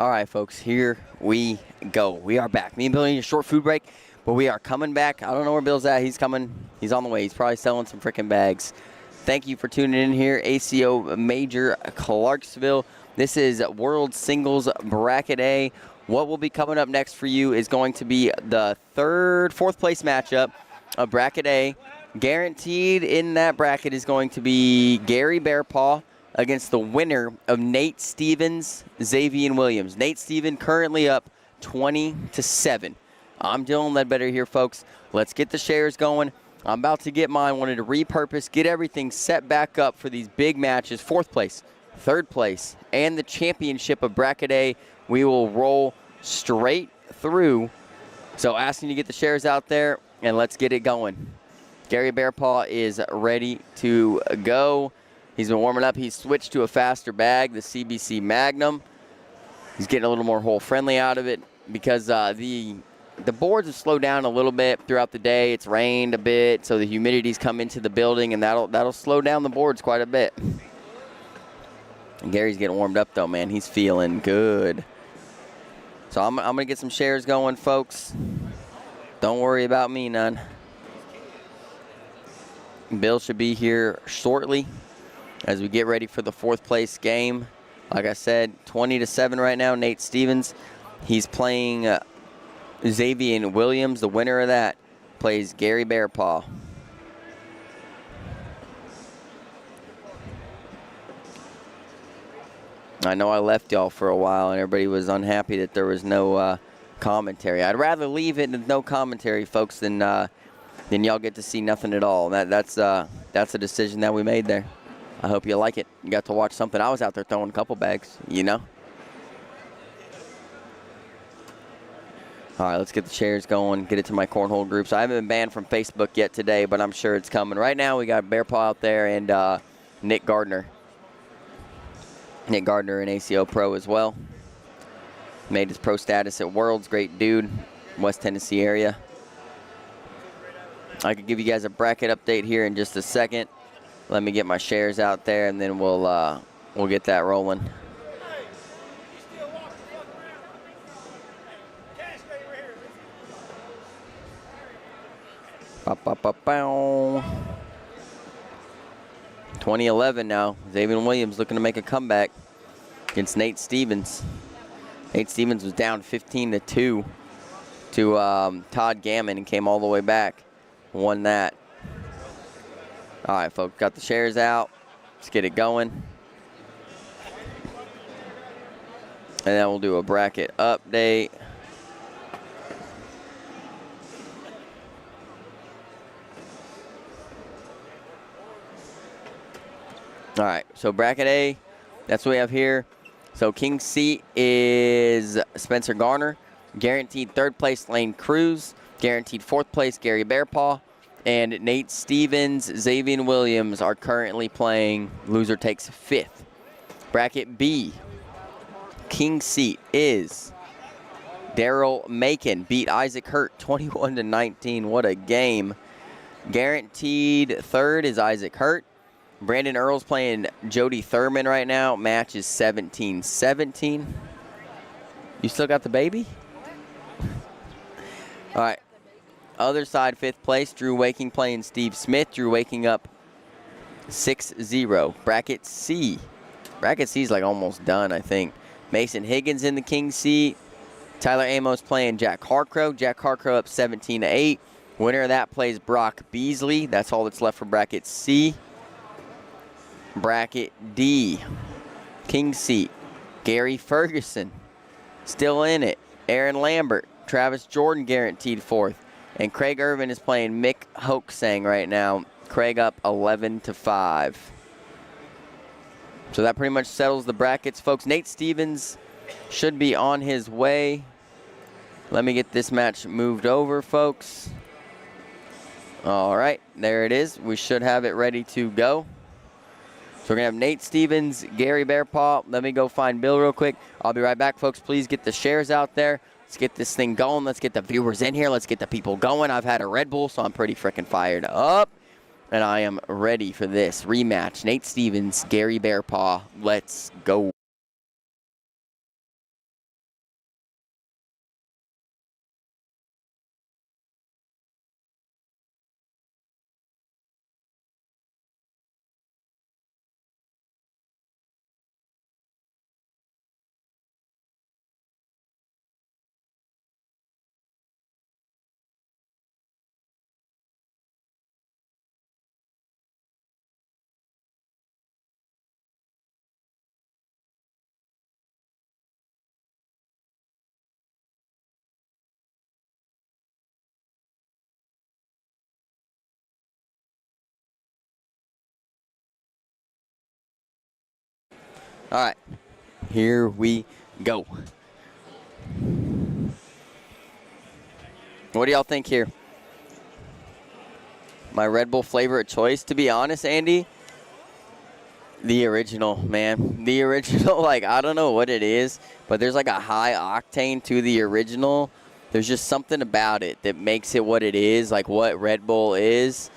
All right, folks, here we go. We are back. Me and Bill need a short food break, but we are coming back. I don't know where Bill's at. He's coming. He's on the way. He's probably selling some freaking bags. Thank you for tuning in here. ACO Major Clarksville. This is World Singles Bracket A. What will be coming up next for you is going to be the fourth place matchup of Bracket A. Guaranteed in that bracket is going to be Gary Bearpaw against the winner of Nate Stevens, Xavier Williams. Nate Stevens currently up 20-7. I'm Dylan Ledbetter here, folks. Let's get the shares going. I'm about to get mine. Wanted to repurpose, get everything set back up for these big matches. Fourth place, third place, and the championship of Bracket A. We will roll straight through. So asking you to get the shares out there, and let's get it going. Gary Bearpaw is ready to go. He's been warming up. He's switched to a faster bag, the CBC Magnum. He's getting a little more hole-friendly out of it because the boards have slowed down a little bit throughout the day. It's rained a bit, so the humidity's come into the building, and that'll slow down the boards quite a bit. And Gary's getting warmed up, though, man. He's feeling good. So I'm going to get some shares going, folks. Don't worry about me none. Bill should be here shortly as we get ready for the fourth place game. Like I said, 20-7 right now, Nate Stevens. He's playing Xavier Williams. The winner of that plays Gary Bearpaw. I know I left y'all for a while and everybody was unhappy that there was no commentary. I'd rather leave it with no commentary, folks, than y'all get to see nothing at all. That's a decision that we made there. I hope you like it. You got to watch something. I was out there throwing a couple bags, you know. All right, let's get the shares going, get it to my cornhole groups. I haven't been banned from Facebook yet today, but I'm sure it's coming. Right now we got Bearpaw out there and Nick Gardner. Nick Gardner, an ACO pro as well. Made his pro status at Worlds. Great dude, West Tennessee area. I could give you guys a bracket update here in just a second. Let me get my shares out there, and then we'll get that rolling. Ba-ba-ba-bow. 2011 now. Xavier Williams looking to make a comeback against Nate Stevens. Nate Stevens was down 15-2 to Todd Gammon and came all the way back. Won that. All right, folks, got the shares out. Let's get it going. And then we'll do a bracket update. All right, so bracket A, that's what we have here. So King's seat is Spencer Garner. Guaranteed third place, Lane Cruz. Guaranteed fourth place, Gary Bearpaw. And Nate Stevens, Xavier Williams are currently playing. Loser takes fifth. Bracket B, King's seat is Daryl Macon. Beat Isaac Hurt 21-19. What a game. Guaranteed third is Isaac Hurt. Brandon Earl's playing Jody Thurman right now. Match is 17-17. You still got the baby? All right. Other side, fifth place, Drew Waking playing Steve Smith. Drew Waking up 6-0. Bracket C. Bracket C is like almost done, I think. Mason Higgins in the king seat. Tyler Amos playing Jack Harcrow. Jack Harcrow up 17-8. Winner of that plays Brock Beasley. That's all that's left for bracket C. Bracket D. King seat. Gary Ferguson still in it. Aaron Lambert. Travis Jordan guaranteed fourth. And Craig Irvin is playing Mick Hoaxang right now. Craig up 11-5. So that pretty much settles the brackets, folks. Nate Stevens should be on his way. Let me get this match moved over, folks. All right, there it is. We should have it ready to go. So we're going to have Nate Stevens, Gary Bearpaw. Let me go find Bill real quick. I'll be right back, folks. Please get the shares out there. Let's get this thing going. Let's get the viewers in here. Let's get the people going. I've had a Red Bull, so I'm pretty freaking fired up. And I am ready for this rematch. Nate Stevens, Gary Bearpaw. Let's go. All right, here we go. What do y'all think here? My Red Bull flavor of choice, to be honest, Andy, the original, man. The original, like, I don't know what it is, but there's like a high octane to the original. There's just something about it that makes it what it is, like what Red Bull is,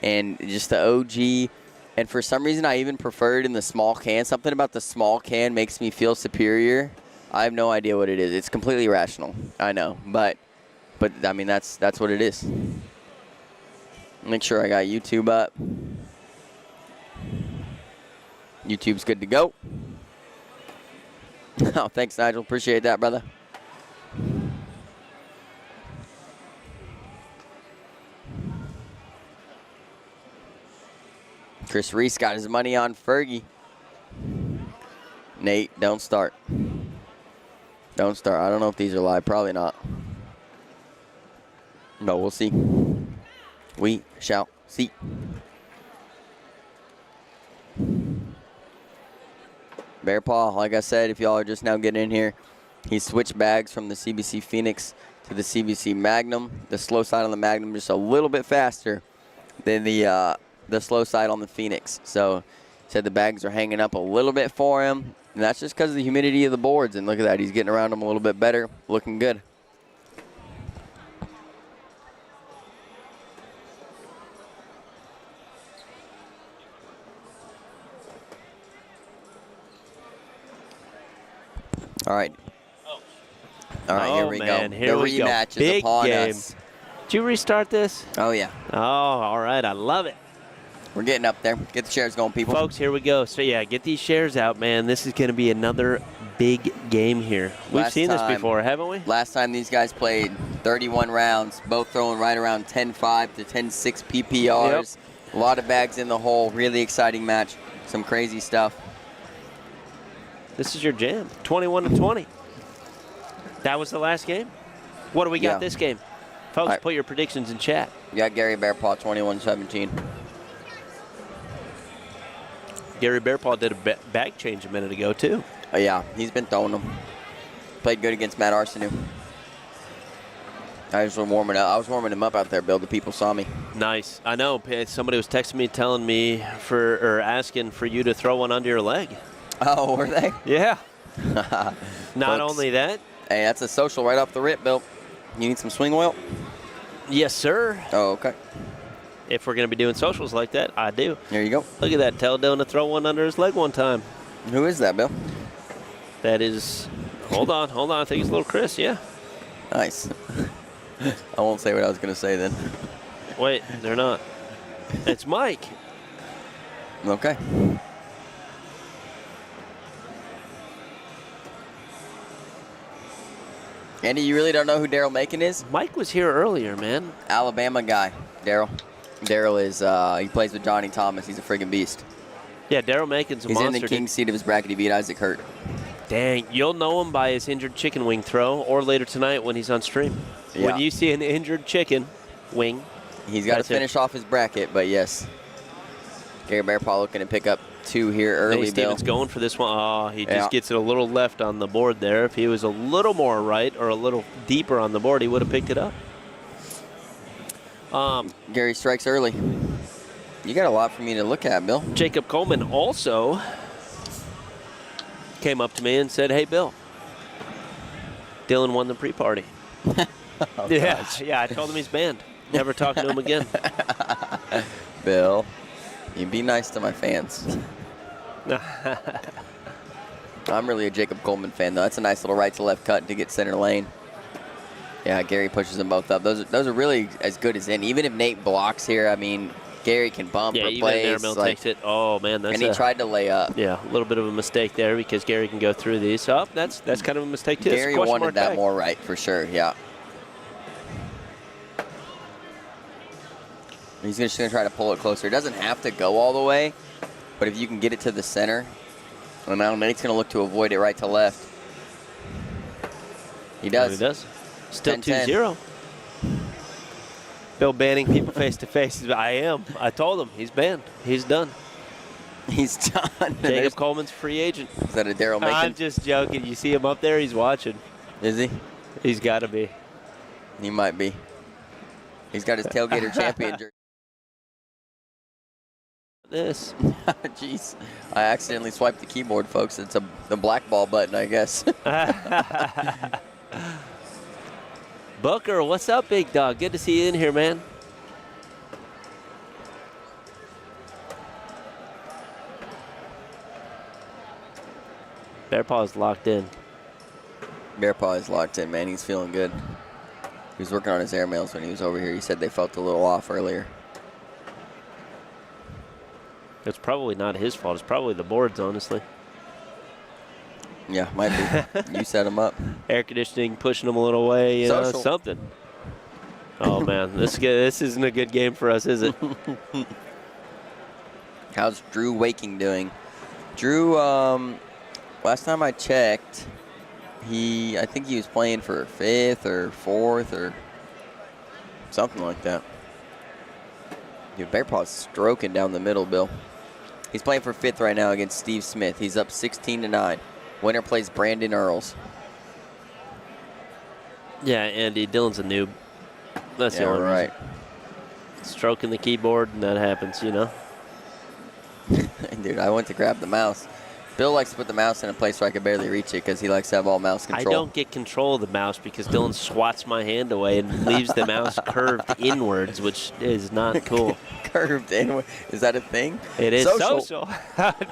and just the OG. And for some reason, I even prefer it in the small can. Something about the small can makes me feel superior. I have no idea what it is. It's completely irrational, I know, but I mean that's what it is. Make sure I got YouTube up. YouTube's good to go. Oh, thanks, Nigel. Appreciate that, brother. Chris Reese got his money on Fergie. Nate, don't start. Don't start. I don't know if these are live. Probably not. No, we'll see. We shall see. Bear Paw, like I said, if y'all are just now getting in here, he switched bags from the CBC Phoenix to the CBC Magnum. The slow side on the Magnum just a little bit faster than the slow side on the Phoenix. So said the bags are hanging up a little bit for him, and that's just because of the humidity of the boards. And look at that, he's getting around them a little bit better, looking good. All right. All right, here we go. Here the we rematch go. is upon game. us. Did you restart this? Oh, yeah. Oh, all right. I love it. We're getting up there. Get the shares going, people. Folks, here we go. So, yeah, get these shares out, man. This is going to be another big game here. We've seen this before, haven't we? Last time these guys played 31 rounds, both throwing right around 10.5 to 10.6 PPRs. Yep. A lot of bags in the hole. Really exciting match. Some crazy stuff. This is your jam. 21-20. That was the last game? What do we got this game? Folks, put your predictions in chat. You got Gary Bearpaw 21-17. Gary Bearpaw did a bag change a minute ago, too. Oh, yeah, he's been throwing them. Played good against Matt Arseneau. I was warming up. I was warming him up out there, Bill. The people saw me. Nice. I know. Somebody was texting me, telling me asking for you to throw one under your leg. Oh, were they? Yeah. Not only that. Hey, that's a social right off the rip, Bill. You need some swing oil? Yes, sir. Oh, okay. If we're going to be doing socials like that, I do. There you go. Look at that. Tell Dylan to throw one under his leg one time. Who is that, Bill? That is, hold on. I think it's little Chris, yeah. Nice. I won't say what I was going to say then. Wait, they're not. It's Mike. Okay. Andy, you really don't know who Daryl Macon is? Mike was here earlier, man. Alabama guy, Daryl. Daryl is, he plays with Johnny Thomas. He's a friggin' beast. Yeah, Daryl Macon's a monster. He's in the king's seat of his bracket. He beat Isaac Hurt. Dang, you'll know him by his injured chicken wing throw or later tonight when he's on stream. Yeah. When you see an injured chicken wing. He's got to finish off his bracket, but yes. Gary Bearpaw looking to pick up 2 here early, Nate Stevens going for this one. Oh, he just gets it a little left on the board there. If he was a little more right or a little deeper on the board, he would have picked it up. Gary strikes early. You got a lot for me to look at, Bill. Jacob Coleman also came up to me and said, hey, Bill, Dylan won the pre-party. Oh, yeah, I told him he's banned. Never talking to him again. Bill, you be nice to my fans. I'm really a Jacob Coleman fan, though. That's a nice little right to left cut to get center lane. Yeah, Gary pushes them both up. Those are really as good as in. Even if Nate blocks here, I mean, Gary can bump or play. Yeah, even takes it. Oh, man. And he tried to lay up. Yeah, a little bit of a mistake there because Gary can go through these. Oh, that's kind of a mistake, too. Gary wanted that more right, for sure, yeah. He's just going to try to pull it closer. It doesn't have to go all the way, but if you can get it to the center, well, now Nate's going to look to avoid it right to left. He does. He does. Still 2-0. Bill banning people face to face. I am. I told him he's banned. He's done. He's done. Jacob Coleman's free agent. Is that a Daryl Macon? I'm just joking. You see him up there? He's watching. Is he? He's got to be. He might be. He's got his tailgater champion jersey. This. Jeez. I accidentally swiped the keyboard, folks. It's the black ball button, I guess. Booker, what's up, big dog? Good to see you in here, man. Bear Paw's locked in. Bear Paw is locked in, man. He's feeling good. He was working on his airmails when he was over here. He said they felt a little off earlier. It's probably not his fault. It's probably the boards, honestly. Yeah, might be. You set him up. Air conditioning pushing him a little away, you know, something. Oh, man. This isn't a good game for us, is it? How's Drew Waking doing? Drew, last time I checked, I think he was playing for 5th or 4th or something like that. Dude, Bear Paw's stroking down the middle, Bill. He's playing for 5th right now against Steve Smith. He's up 16-9. Winner plays Brandon Earls. Yeah, Andy, Dylan's a noob. That's the only right. Stroking the keyboard, and that happens, you know. Dude, I went to grab the mouse. Bill likes to put the mouse in a place where I can barely reach it because he likes to have all mouse control. I don't get control of the mouse because Dylan swats my hand away and leaves the mouse curved inwards, which is not cool. Curved inward? Is that a thing? It is social.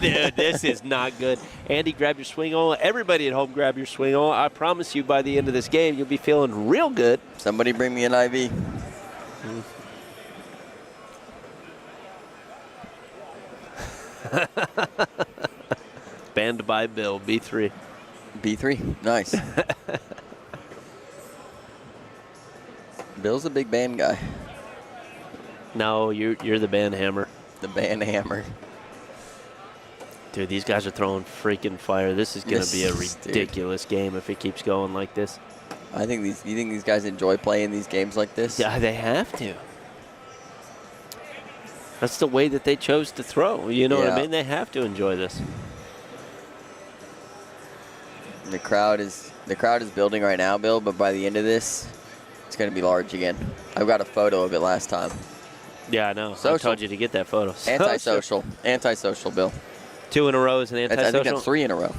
Dude, this is not good. Andy, grab your swing on. Everybody at home, grab your swing on. I promise you by the end of this game, you'll be feeling real good. Somebody bring me an IV. Banned by Bill, B3. B3, nice. Bill's a big band guy. No, you're the band hammer. The band hammer. Dude, these guys are throwing freaking fire. This is going to be a ridiculous game if it keeps going like this. You think these guys enjoy playing these games like this? Yeah, they have to. That's the way that they chose to throw. You know what I mean? They have to enjoy this. The crowd is building right now, Bill, but by the end of this, it's going to be large again. I've got a photo of it last time. Yeah, I know. Social. I told you to get that photo. Antisocial. Antisocial, Bill. 2 in a row is an antisocial? I think that's 3 in a row.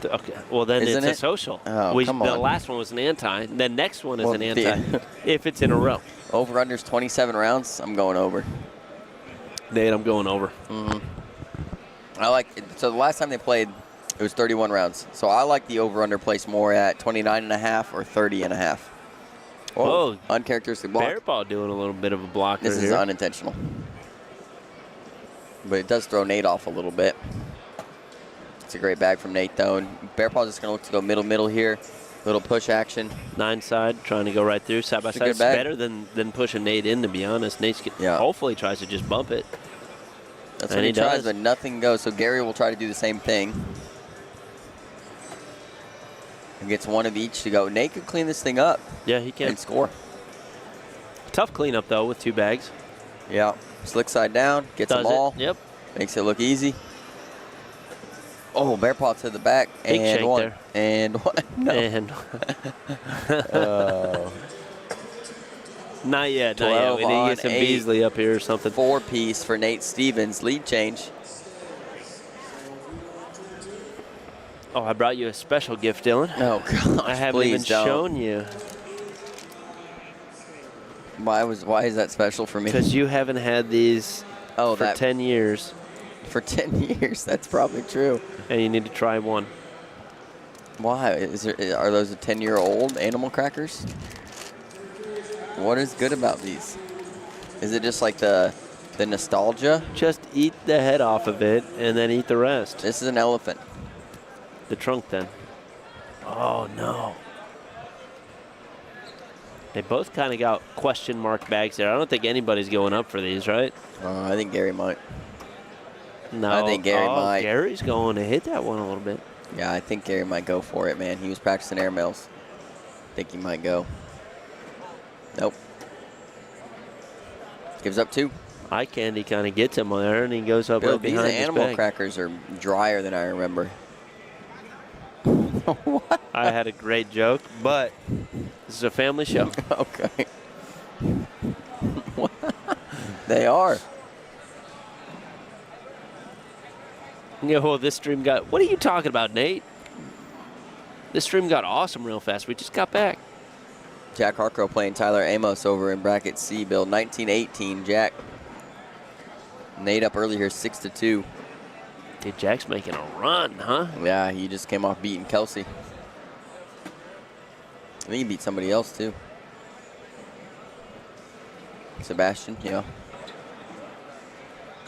Okay. Well, then Isn't it's a social. Oh, come on. The last one was an anti. The next one is an anti if it's in a row. Over-under's 27 rounds. I'm going over. Nate, I'm going over. I like it. So the last time they played, it was 31 rounds. So I like the over-under place more at 29.5 or 30.5. Whoa. Uncharacteristic block. Bear Paw doing a little bit of a blocker here. This is unintentional. But it does throw Nate off a little bit. It's a great bag from Nate, though. And Bear Paw's just going to look to go middle here. Little push action. 9 side, trying to go right through. Side by side. It's better than pushing Nate in, to be honest. Nate's hopefully tries to just bump it. That's what he tries, but nothing goes. So Gary will try to do the same thing. And gets one of each to go. Nate could clean this thing up. Yeah, he can. And score. Tough cleanup, though, with 2 bags. Yeah. Slick side down. Gets them all. Yep. Makes it look easy. Oh, Bear Paw to the back. Big and shake one. there. And one. No. And Not yet. We need to get some Beasley up here or something. 4-piece for Nate Stevens. Lead change. Oh, I brought you a special gift, Dylan. Oh, gosh, I haven't even shown you. Why is that special for me? Because you haven't had these for 10 years. For 10 years, that's probably true. And you need to try one. Why? Are those a 10-year-old animal crackers? What is good about these? Is it just like the nostalgia? Just eat the head off of it and then eat the rest. This is an elephant. The trunk then. Oh, no. They both kind of got question mark bags there. I don't think anybody's going up for these, right? I think Gary might. No. I think Gary might. Gary's going to hit that one a little bit. Yeah, I think Gary might go for it, man. He was practicing airmails. I think he might go. Nope. Gives up 2. eye candy kind of gets him there, and he goes up Bill, right behind these his animal bag. crackers are drier than I remember. What? I had a great joke, but this is a family show. Okay. They are. Yeah, well, this stream got... What are you talking about, Nate? This stream got awesome real fast. We just got back. Jack Harkrow playing Tyler Amos over in bracket C, Bill. 19-18, Jack. Nate up early here, 6-2. Dude, Jack's making a run, huh? Yeah, he just came off beating Kelsey. I think he beat somebody else, too. Sebastian, yeah.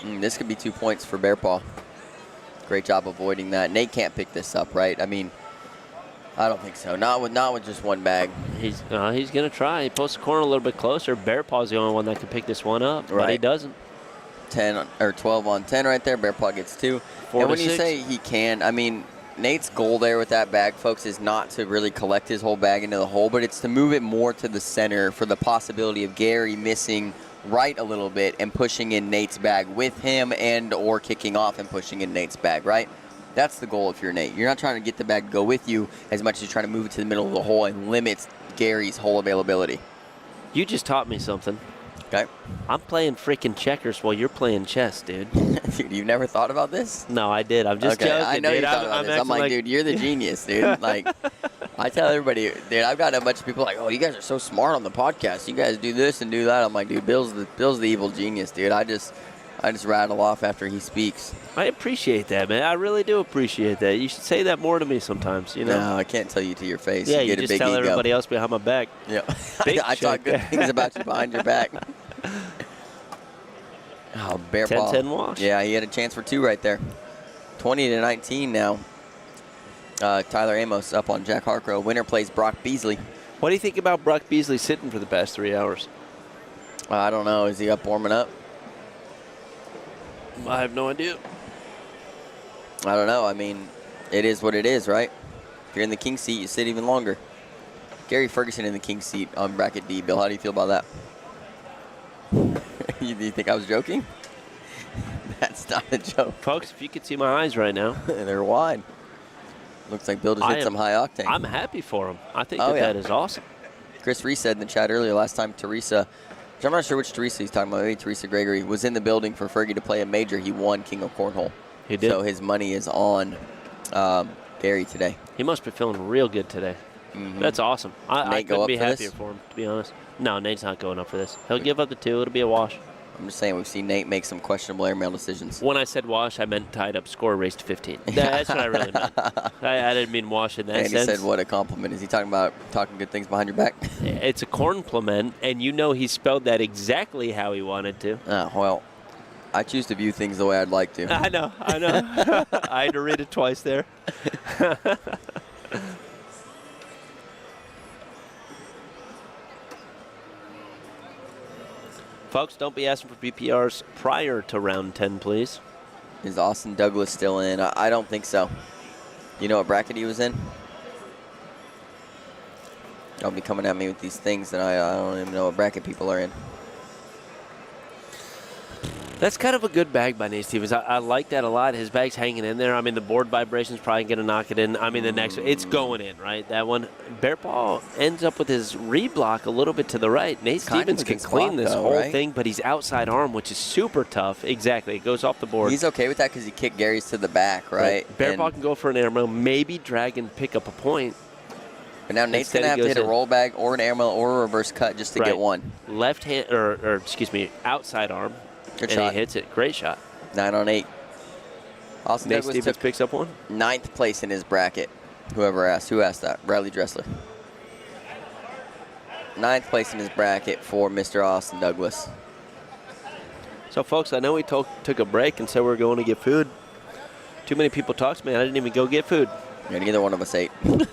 This could be 2 points for Bear Paw. Great job avoiding that. Nate can't pick this up, right? I mean, I don't think so. Not with just one bag. He's going to try. He posts the corner a little bit closer. Bear Paw's the only one that can pick this one up, right. But he doesn't. 10 or 12 on 10 right there. Bear Paw gets 2. And when you say he can, I mean, Nate's goal there with that bag, folks, is not to really collect his whole bag into the hole, but it's to move it more to the center for the possibility of Gary missing right a little bit and pushing in Nate's bag with him and or kicking off and pushing in Nate's bag, right? That's the goal if you're Nate. You're not trying to get the bag to go with you as much as you're trying to move it to the middle of the hole and limit Gary's hole availability. You just taught me something. Okay. I'm playing freaking checkers while you're playing chess, dude. Dude, you've never thought about this? No, I did. I'm just joking, I know dude. you thought about this. I'm like, dude, you're the genius, dude. Like, I tell everybody, dude, I've got a bunch of people like, oh, you guys are so smart on the podcast. You guys do this and do that. I'm like, dude, Bill's the evil genius, dude. I just rattle off after he speaks. I appreciate that, man. I really do appreciate that. You should say that more to me sometimes, you know? No, I can't tell you to your face. Yeah, you get just a big tell ego. everybody else behind my back. Yeah. Big I talk good things about you behind your back. Oh, Bear Paw. 10-10 wash. Yeah, he had a chance for 2 right there. 20-19 now. Tyler Amos up on Jack Harkrow. Winner plays Brock Beasley. What do you think about Brock Beasley sitting for the past 3 hours? I don't know. Is he up warming up? I have no idea. I don't know. I mean, it is what it is, right? If you're in the king seat, you sit even longer. Gary Ferguson in the king seat on bracket D. Bill, how do you feel about that? Do you think I was joking? That's not a joke. Folks, if you could see my eyes right now. They're wide. Looks like Bill just hit some high octane. I'm happy for him. I think that is awesome. Chris Reese said in the chat earlier last time Teresa, which I'm not sure which Teresa he's talking about, maybe Teresa Gregory, was in the building for Fergie to play a major. He won King of Cornhole. He did. So his money is on Gary today. He must be feeling real good today. Mm-hmm. That's awesome. I couldn't be happier this? for him, to be honest. No, Nate's not going up for this. He'll give up the 2. It'll be a wash. I'm just saying we've seen Nate make some questionable airmail decisions. When I said wash, I meant tied up score race to 15. That's what I really meant. I didn't mean wash in that and sense. he said what a compliment. Is he talking about talking good things behind your back? It's a cornplement, and you know he spelled that exactly how he wanted to. Well, I choose to view things the way I'd like to. I know. I had to read it twice there. Folks, don't be asking for PPRs prior to round 10, please. Is Austin Douglas still in? I don't think so. You know what bracket he was in? Don't be coming at me with these things that I don't even know what bracket people are in. That's kind of a good bag by Nate Stevens. I like that a lot. His bag's hanging in there. I mean, the board vibration's probably going to knock it in. I mean, the next one, it's going in, right? That one. Bear Paw ends up with his reblock a little bit to the right. Nate Stevens can clean this whole thing, but he's outside arm, which is super tough. Exactly. It goes off the board. He's okay with that because he kicked Gary's to the back, right? Bear Paw can go for an airmail, maybe drag and pick up a point. But now Nate's going to have to hit a roll bag or an airmail or a reverse cut just to get one. Left hand, or excuse me, outside arm. Good and shot. He hits it. Great shot. 9 on 8. Austin Nate Douglas Stevens picks up one. 9th place in his bracket. Whoever asked. Who asked that? Bradley Dressler. 9th place in his bracket for Mr. Austin Douglas. So, folks, I know we took a break and said we were going to get food. Too many people talked to me. I didn't even go get food. Yeah, neither one of us ate.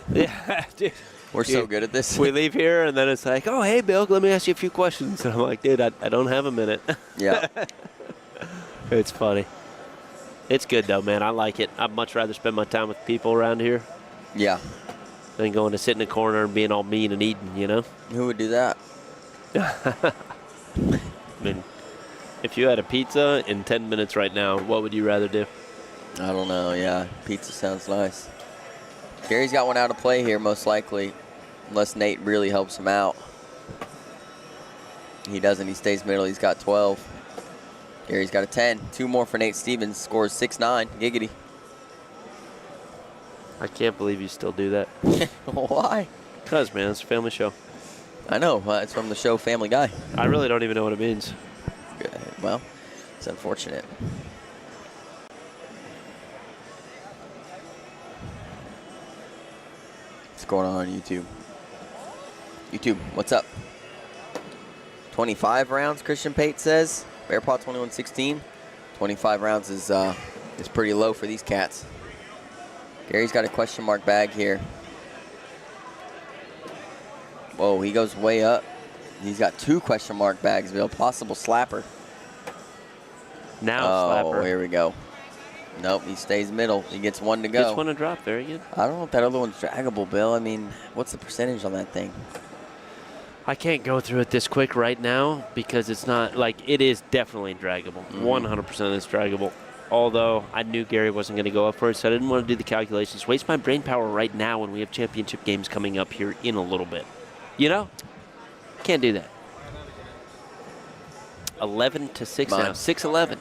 Yeah, dude. We're so good at this. We leave here, and then it's like, oh, hey, Bill, let me ask you a few questions. And I'm like, dude, I don't have a minute. Yeah. It's funny. It's good, though, man. I like it. I'd much rather spend my time with people around here. Yeah. Than going to sit in a corner and being all mean and eating, you know? Who would do that? I mean, If you had a pizza in 10 minutes right now, what would you rather do? I don't know. Yeah, pizza sounds nice. Gary's got one out of play here, most likely, unless Nate really helps him out. He doesn't. He stays middle. He's got 12. Gary's got a 10. 2 more for Nate Stevens. Scores 6-9. Giggity. I can't believe you still do that. Why? Because, man, it's a family show. I know. It's from the show Family Guy. I really don't even know what it means. Well, it's unfortunate. What's going on YouTube? YouTube, what's up? 25 rounds, Christian Pate says. Bear Paw 21-16. 25 rounds is pretty low for these cats. Gary's got a question mark bag here. Whoa, he goes way up. He's got 2 question mark bags, Bill. Possible slapper. Now Oh, slapper. here we go. Nope, he stays middle. He gets 1 to go. Gets 1 to drop. Very good. I don't know if that other one's draggable, Bill. I mean, what's the percentage on that thing? I can't go through it this quick right now because it's not, like, it is definitely draggable. 100% it's draggable. Although I knew Gary wasn't going to go up for it, so I didn't want to do the calculations. Waste my brain power right now when we have championship games coming up here in a little bit. You know? Can't do that. 11-6 now. 6-11.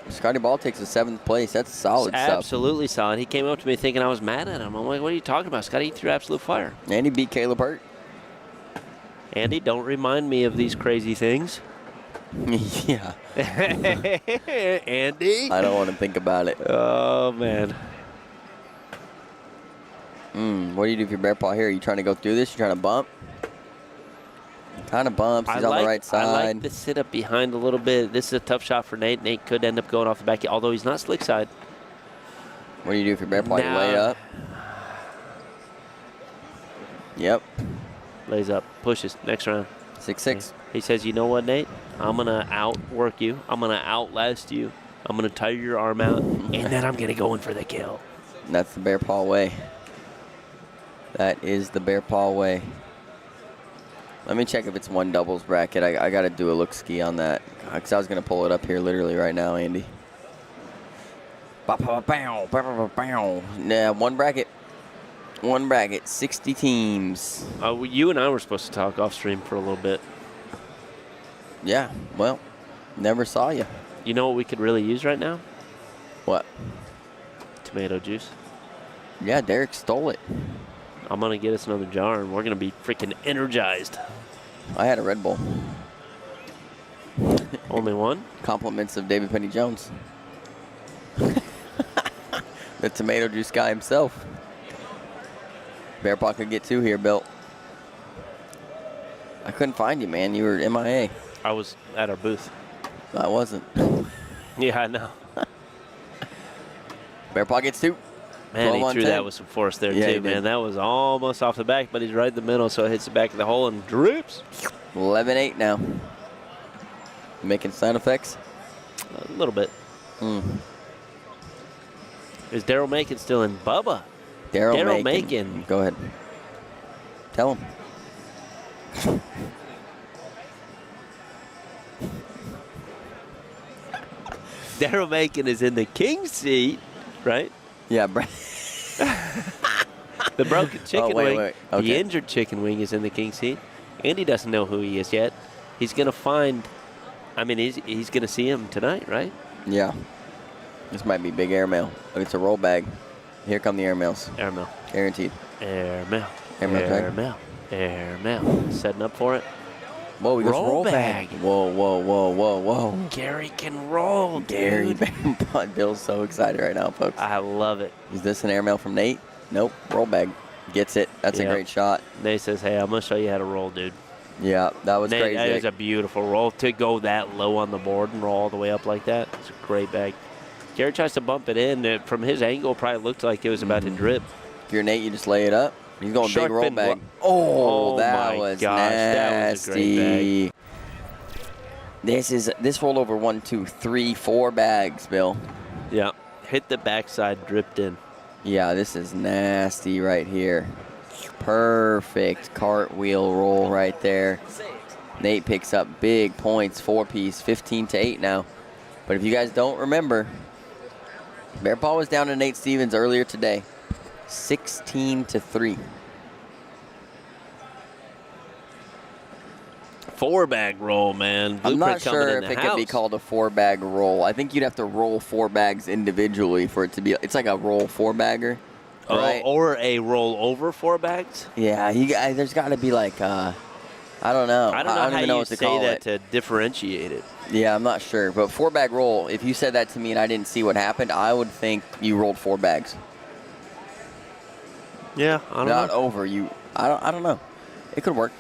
Scotty Ball takes the 7th place. That's solid stuff. Absolutely solid. He came up to me thinking I was mad at him. I'm like, what are you talking about? Scotty, you threw absolute fire. And he beat Caleb Hurt. Andy, don't remind me of these crazy things. Yeah. Andy? I don't want to think about it. Oh, man. What do you do if you're Bear Paw here? Are you trying to go through this? You trying to bump? Kind of bumps. He's on the right side. I like the sit up behind a little bit. This is a tough shot for Nate. Nate could end up going off the back, although he's not slick side. What do you do if you're Bear Paw? You lay up. Yep. Lays up. Pushes. Next round. 6-6. He says, you know what, Nate? I'm going to outwork you. I'm going to outlast you. I'm going to tire your arm out, and then I'm going to go in for the kill. And that's the Bear Paw way. That is the Bear Paw way. Let me check if it's 1 doubles bracket. I got to do a look ski on that. Because I was going to pull it up here literally right now, Andy. Yeah, 1 bracket. 1 bracket, 60 teams. You and I were supposed to talk off stream for a little bit. Yeah, well, never saw you. You know what we could really use right now? What? Tomato juice. Yeah, Derek stole it. I'm going to get us another jar, and we're going to be freaking energized. I had a Red Bull. Only 1? Compliments of David Penny Jones. The tomato juice guy himself. Bear Paw could get 2 here, Bill. I couldn't find you, man. You were MIA. I was at our booth. I wasn't. Yeah, I know. Bear Paw gets 2. Man, he threw that with some force there, too, man. That was almost off the back, but he's right in the middle, so it hits the back of the hole and drips. 11-8 now. Making sound effects? A little bit. Is Daryl Macon still in? Bubba. Daryl Macon. Go ahead. Tell him. Daryl Macon is in the king seat, right? Yeah, the broken chicken wing. Okay. The injured chicken wing is in the king seat. Andy doesn't know who he is yet. He's going to find, I mean, he's going to see him tonight, right? Yeah. This might be big airmail. But it's a roll bag. Here come the airmails. Airmail. Guaranteed. Airmail. Airmail. Airmail. Setting up for it. Whoa, we got roll bag. Whoa. Gary can roll, dude. Gary, Bill's so excited right now, folks. I love it. Is this an airmail from Nate? Nope. Roll bag. Gets it. That's a great shot. Nate says, hey, I'm going to show you how to roll, dude. Yeah, that was Nate, crazy. That is a beautiful roll. To go that low on the board and roll all the way up like that, it's a great bag. Gary tries to bump it in. From his angle, probably looked like it was about to drip. If you're Nate, you just lay it up. He's going Shark big roll fin bag. Oh, that my was gosh, nasty. that was a great bag. This rolled over 1, 2, 3, 4 bags, Bill. Yeah, hit the backside, dripped in. Yeah, this is nasty right here. Perfect cartwheel roll right there. Nate picks up big points, 4-piece, 15-8 now. But if you guys don't remember, Bear Paw was down to Nate Stevens earlier today, 16-3. 4-bag roll, man. I'm not Blueprint coming sure in if the it could be house. called a 4-bag roll. I think you'd have to roll 4 bags individually for it to be. It's like a roll 4-bagger, right? Or a roll over 4 bags. Yeah, you guys. There's got to be like I don't know. I don't know how even know you what to say call that it. to differentiate it. Yeah, I'm not sure. But 4-bag roll. If you said that to me and I didn't see what happened, I would think you rolled 4 bags. Yeah, I don't Not know. over you. I don't know. It could work.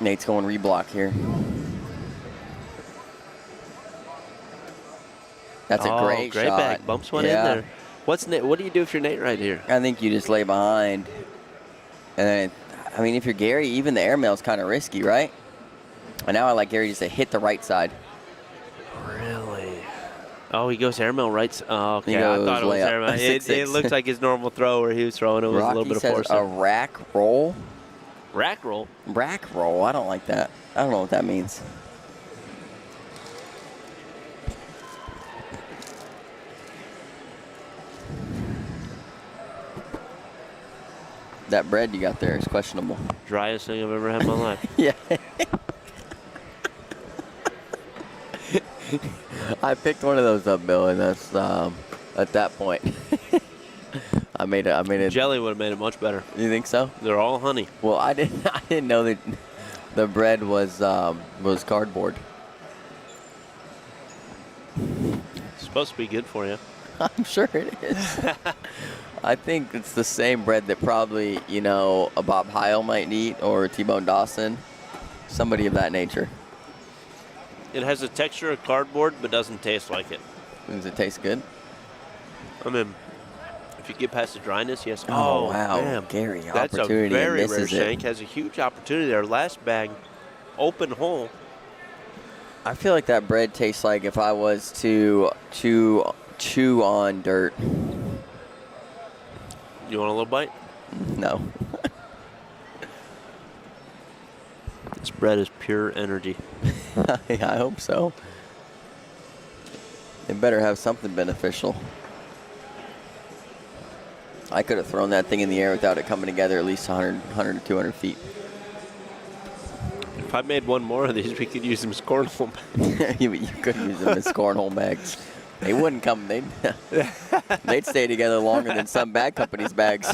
Nate's going reblock here. That's a great shot. bag. Bumps one in there. What do you do if you're Nate right here? I think you just lay behind. And then, I mean, if you're Gary, even the airmail's kind of risky, right? And now I like Gary just to hit the right side. Really? Oh, he goes airmail right. Oh, okay. He I goes thought it was layup. airmail. 6-6. It looked like his normal throw where he was throwing. It was a little Rocky bit of says force. a rack roll. Rack roll. Rack roll. I don't like that. I don't know what that means. That bread you got there is questionable. Driest thing I've ever had in my life. Yeah. I picked one of those up, Bill, and that's at that point. I made it. Jelly would have made it much better. You think so? They're all honey. Well, I didn't know that the bread was cardboard. It's supposed to be good for you. I'm sure it is. I think it's the same bread that probably, a Bob Heil might eat or T-Bone Dawson, somebody of that nature. It has a texture of cardboard, but doesn't taste like it. Does it taste good? I mean, if you get past the dryness, yes. Oh, wow. Man. Gary, That's a opportunity and very rare misses shank. it. Has a huge opportunity there. Last bag, open hole. I feel like that bread tastes like if I was to chew on dirt. You want a little bite? No. This bread is pure energy. I hope so. It better have something beneficial. I could have thrown that thing in the air without it coming together at least 100 to 200 feet. If I made one more of these, we could use them as cornhole bags. you could use them as cornhole bags. They wouldn't come. They'd stay together longer than some bag companies' bags.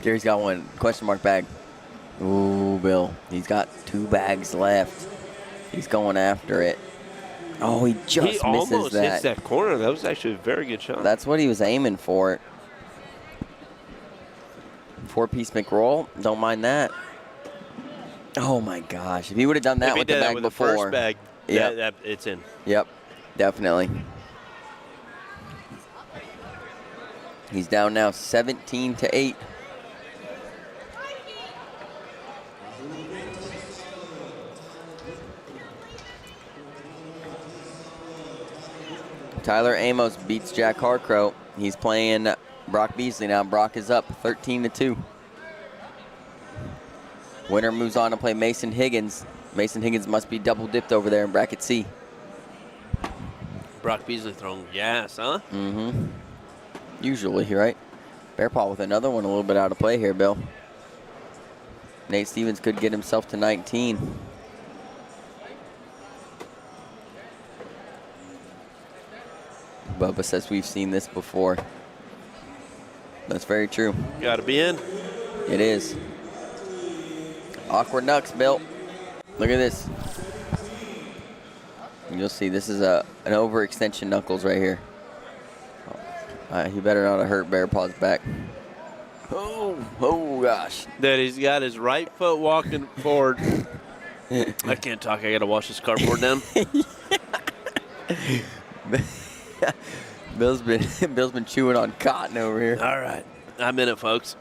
Gary's got one question mark bag. Ooh, Bill. He's got 2 bags left. He's going after it. Oh, he just misses almost that. hits that corner. That was actually a very good shot. That's what he was aiming for. 4-piece McRoll. Don't mind that. Oh, my gosh. If he would have done that if he with the did that bag with before. the first bag, Yep. yeah, it's in. Yep, definitely. He's down now 17-8. Tyler Amos beats Jack Harcrow. He's playing Brock Beasley now. Brock is up 13-2. Winner moves on to play Mason Higgins. Mason Higgins must be double dipped over there in bracket C. Brock Beasley throwing gas, huh? Mm-hmm. Usually, right? Bear Paw with another one a little bit out of play here, Bill. Nate Stevens could get himself to 19. Bubba says we've seen this before. That's very true. Got to be in. It is. Awkward knucks, Bill. Look at this. You'll see this is an overextension knuckles right here. He better not have hurt Bear Paw's back. Oh gosh. That he's got his right foot walking forward. I can't talk. I got to wash this cardboard down. Bill's been chewing on cotton over here. All right. I'm in it, folks.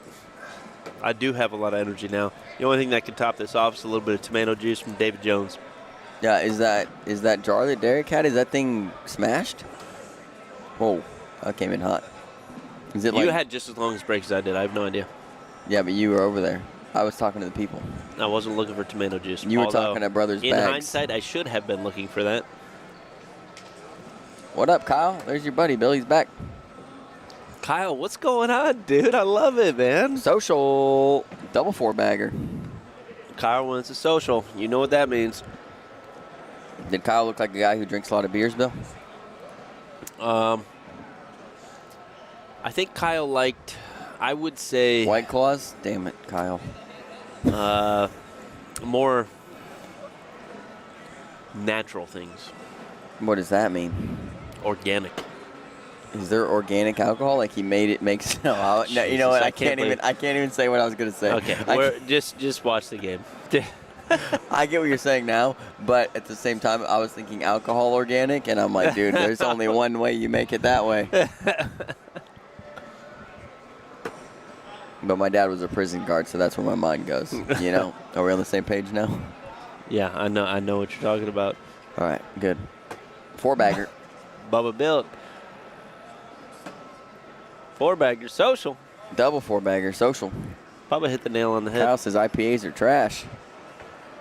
I do have a lot of energy now. The only thing that can top this off is a little bit of tomato juice from David Jones. Yeah, is that jar that Derek had? Is that thing smashed? Whoa, that came in hot. Is it You like? had just as long as break as I did. I have no idea. Yeah, but you were over there. I was talking to the people. I wasn't looking for tomato juice. You were talking at Brothers in Bags. hindsight, I should have been looking for that. What up, Kyle? There's your buddy. Billy's back. Kyle, what's going on, dude? I love it, man. Social double 4-bagger. Kyle wants a social. You know what that means. Did Kyle look like a guy who drinks a lot of beers, Bill? I think Kyle liked, I would say, White Claws? Damn it, Kyle. more natural things. What does that mean? Organic. Is there organic alcohol? Like he made it makes no, no, you know what? I can't even say what I was gonna say. Okay, just watch the game. I get what you're saying now, but at the same time, I was thinking alcohol organic, and I'm like, dude, there's only one way you make it that way. But my dad was a prison guard, so that's where my mind goes. You know, are we on the same page now? Yeah, I know what you're talking about. All right, good. 4-bagger. Bubba built. 4-bagger social. Double 4-bagger social. Bubba hit the nail on the head. Kyle says IPAs are trash.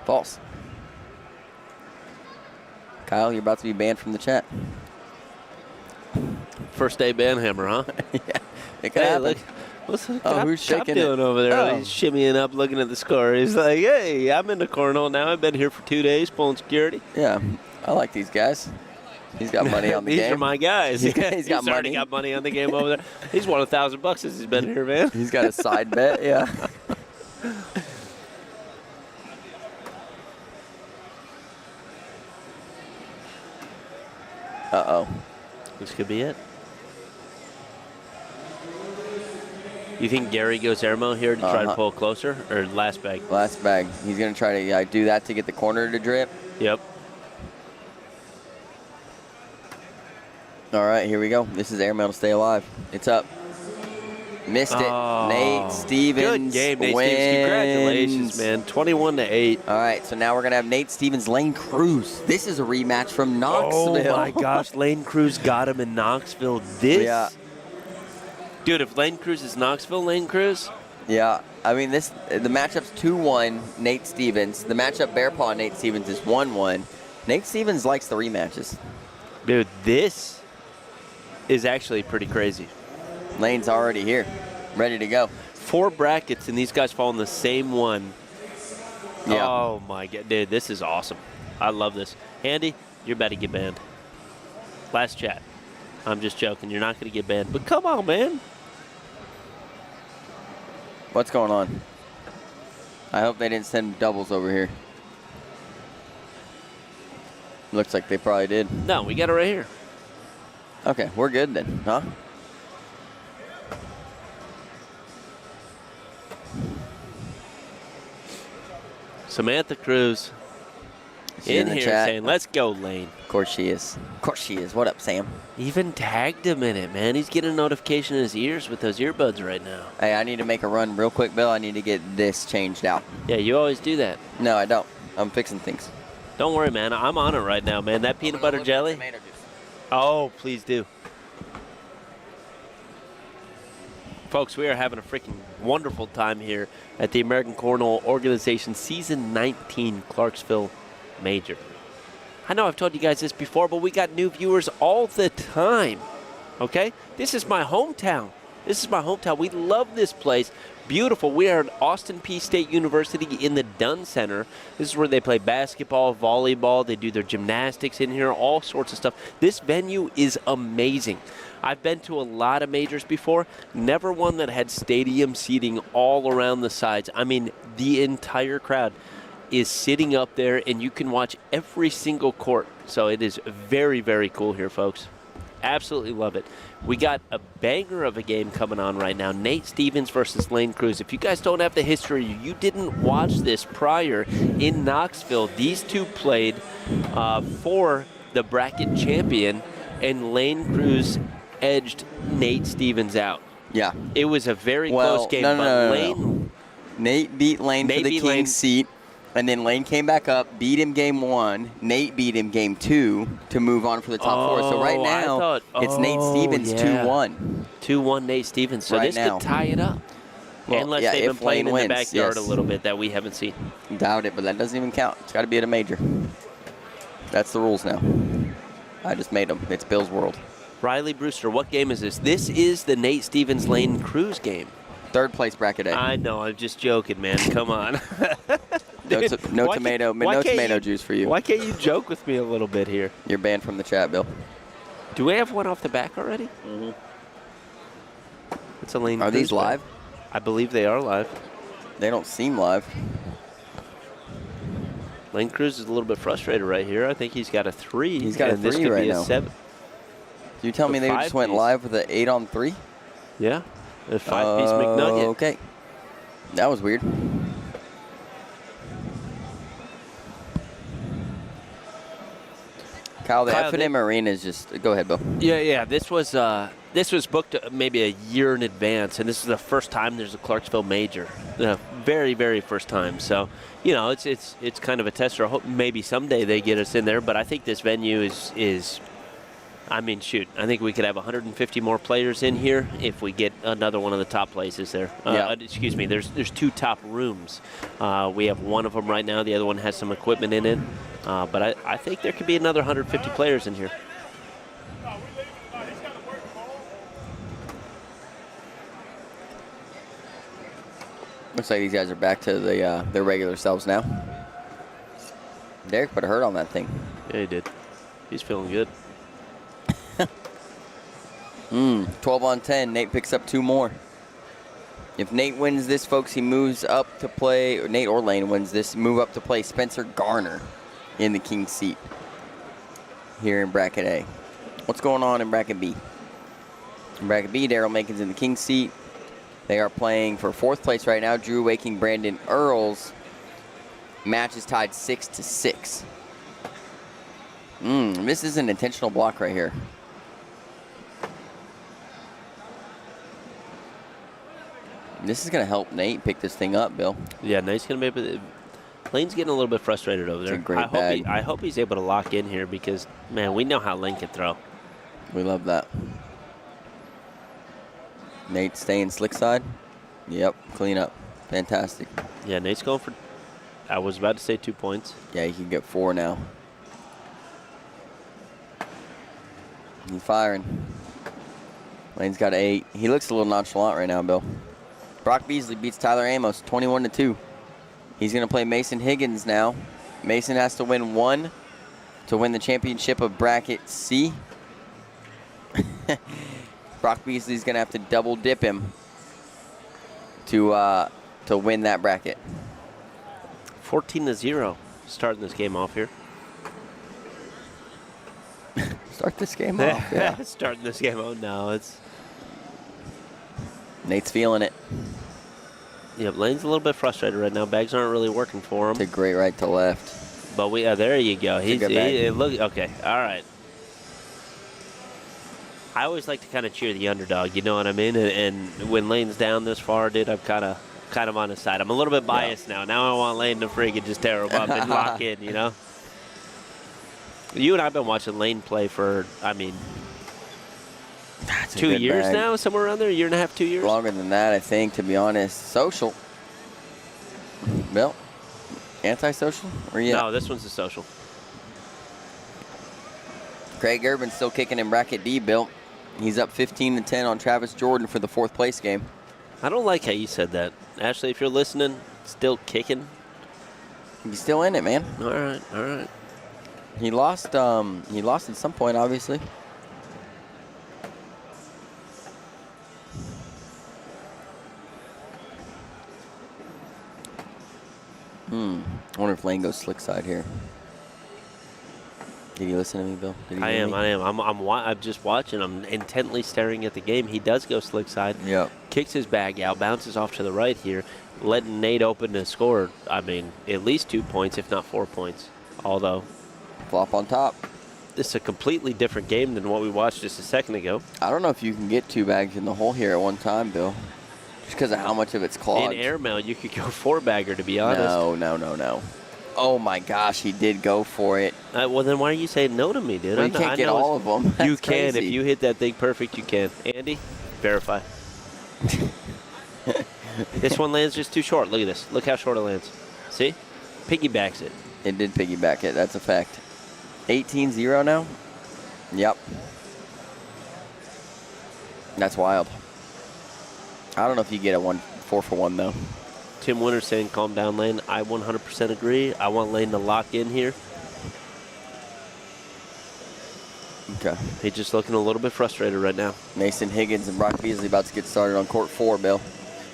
False. Kyle, you're about to be banned from the chat. First day banhammer, huh? Yeah, it could happen. Look. What's who's shaking doing it? over there? Oh. He's shimmying up, looking at the score. He's like, hey, I'm in the cornhole now. I've been here for 2 days, pulling security. Yeah, I like these guys. He's got money on the These game. are my guys. He's got already money. got money on the game over there. He's won $1,000 since he's been here, man. He's got a side bet, yeah. Uh-oh. This could be it. You think Gary goes airmo here to try to pull closer, or last bag? Last bag. He's going to try to do that to get the corner to drip. Yep. All right, here we go. This is airmail to stay alive. It's up. Missed it. Oh, Nate Stevens good game, Nate wins. Stevens. Congratulations, man. 21-8. All right, so now we're going to have Nate Stevens, Lane Cruz. This is a rematch from Knoxville. Oh, my gosh. Lane Cruz got him in Knoxville. Yeah. Dude, if Lane Cruz is Knoxville, Lane Cruz? Yeah, I mean, the matchup's 2-1, Nate Stevens. The matchup, Bear Paw, Nate Stevens is 1-1. Nate Stevens likes the rematches. Dude, this is actually pretty crazy. Lane's already here, ready to go. 4 brackets, and these guys fall in the same one. Yeah. Oh, my God. Dude, this is awesome. I love this. Andy, you're about to get banned. Last chat. I'm just joking. You're not going to get banned. But come on, man. What's going on? I hope they didn't send doubles over here. Looks like they probably did. No, we got it right here. Okay, we're good then, huh? Samantha Cruz She's in the here chat. saying, let's go, Lane. Of course she is. Of course she is. What up, Sam? Even tagged him in it, man. He's getting a notification in his ears with those earbuds right now. Hey, I need to make a run real quick, Bill. I need to get this changed out. Yeah, you always do that. No, I don't. I'm fixing things. Don't worry, man. I'm on it right now, man. That peanut butter jelly. Oh, please do. Folks, we are having a freaking wonderful time here at the American Cornhole Organization Season 19 Clarksville Major. I know I've told you guys this before, but we got new viewers all the time, okay? This is my hometown. This is my hometown. We love this place. Beautiful. We are at Austin Peay State University in the Dunn Center. This is where they play basketball, volleyball. They do their gymnastics in here, all sorts of stuff. This venue is amazing. I've been to a lot of majors before, never one that had stadium seating all around the sides. I mean, the entire crowd is sitting up there, and you can watch every single court. So it is very, very cool here, folks. Absolutely love it. We got a banger of a game coming on right now. Nate Stevens versus Lane Cruz. If you guys don't have the history, you didn't watch this prior in Knoxville. These two played for the bracket champion, and Lane Cruz edged Nate Stevens out. Yeah. It was a very close game. No. Lane, Nate beat Lane for the king's seat. And then Lane came back up, beat him game 1. Nate beat him game 2 to move on for the top 4. So right now, it's Nate Stevens 2-1. 2-1 Nate Stevens. So right this now could tie it up. Well, Unless yeah, they've been playing in the backyard a yes. little bit that we haven't seen. Doubt it, but that doesn't even count. It's got to be at a major. That's the rules now. I just made them. It's Bill's world. Riley Brewster, what game is this? This is the Nate Stevens Lane Cruz game. 3rd place bracket A. I know, I'm just joking, man. Come on. No tomato juice for you. Why can't you joke with me a little bit here? You're banned from the chat, Bill. Do we have one off the back already? Mm-hmm. It's a Lane Are Cruz these live? game. I believe they are live. They don't seem live. Lane Cruz is a little bit frustrated right here. I think he's got a 3. He's got a 3 this could right be a now. 7. You tell me they just went live with an 8-on-3? Yeah. A 5-piece McNugget. Okay. That was weird. Kyle, the F&M Arena is just... Go ahead, Bill. Yeah. This was booked maybe a year in advance, and this is the first time there's a Clarksville major. The very, very first time. So, you know, it's kind of a tester. I hope maybe someday they get us in there, but I think this venue is I mean, shoot, I think we could have 150 more players in here if we get another one of the top places there. Excuse me, there's 2 top rooms. We have one of them right now. The other one has some equipment in it. But I think there could be another 150 players in here. Looks like these guys are back to their regular selves now. Derek put a hurt on that thing. Yeah, he did. He's feeling good. 12 on 10. Nate picks up 2 more. If Nate wins this, folks, he moves up to play, or Nate or Lane wins this, move up to play Spencer Garner in the King's seat here in Bracket A. What's going on in Bracket B? In Bracket B, Daryl Makin's in the King's seat. They are playing for 4th place right now. Drew Waking, Brandon Earls. Match is tied 6-6. This is an intentional block right here. This is going to help Nate pick this thing up, Bill. Yeah, Nate's going to be able to. Lane's getting a little bit frustrated over there. It's a great bag. I hope he's able to lock in here because, man, we know how Lane can throw. We love that. Nate staying slick side. Yep, clean up. Fantastic. Yeah, Nate's going for, I was about to say 2 points. Yeah, he can get 4 now. He's firing. Lane's got 8. He looks a little nonchalant right now, Bill. Brock Beasley beats Tyler Amos 21-2. He's going to play Mason Higgins now. Mason has to win 1 to win the championship of Bracket C. Brock Beasley's going to have to double dip him to win that bracket. 14-0 starting this game off here. Start this game off, yeah. Starting this game off. No, it's... Nate's feeling it. Yep, Lane's a little bit frustrated right now. Bags aren't really working for him. It's a great right to left. But there you go. Okay, all right. I always like to kind of cheer the underdog, you know what I mean? And when Lane's down this far, dude, I'm kind of on his side. I'm a little bit biased now. Now I want Lane to freaking just tear him up and lock in, you know? You and I have been watching Lane play for, I mean, 2 years now, somewhere around there, 1.5 years, 2 years. Longer than that, I think, to be honest. Social. Bill, anti-social? No, this one's a social. Craig Urban's still kicking in Bracket D, Bill. He's up 15-10 on Travis Jordan for the 4th place game. I don't like how you said that. Ashley, if you're listening, still kicking. He's still in it, man. All right. He lost at some point, obviously. I wonder if Lane goes slick side here. Did you listen to me, Bill? I am. I'm just watching. I'm intently staring at the game. He does go slick side. Yep. Kicks his bag out, bounces off to the right here, letting Nate open to score, I mean, at least 2 points, if not 4 points. Although, flop on top. This is a completely different game than what we watched just a second ago. I don't know if you can get 2 bags in the hole here at one time, Bill. Just because of how much of it's clogged. In airmail, you could go 4-bagger, to be honest. No. Oh, my gosh, he did go for it. Well, then why are you saying no to me, dude? Well, you can't get all of them. That's You can. crazy. If you hit that thing perfect, you can. Andy, verify. This one lands just too short. Look at this. Look how short it lands. See? Piggybacks it. It did piggyback it. That's a fact. 18-0 now? Yep. That's wild. I don't know if you get a 4 for 1, though. Tim Winter saying, calm down, Lane. I 100% agree. I want Lane to lock in here. Okay. He's just looking a little bit frustrated right now. Mason Higgins and Brock Beasley about to get started on court 4, Bill.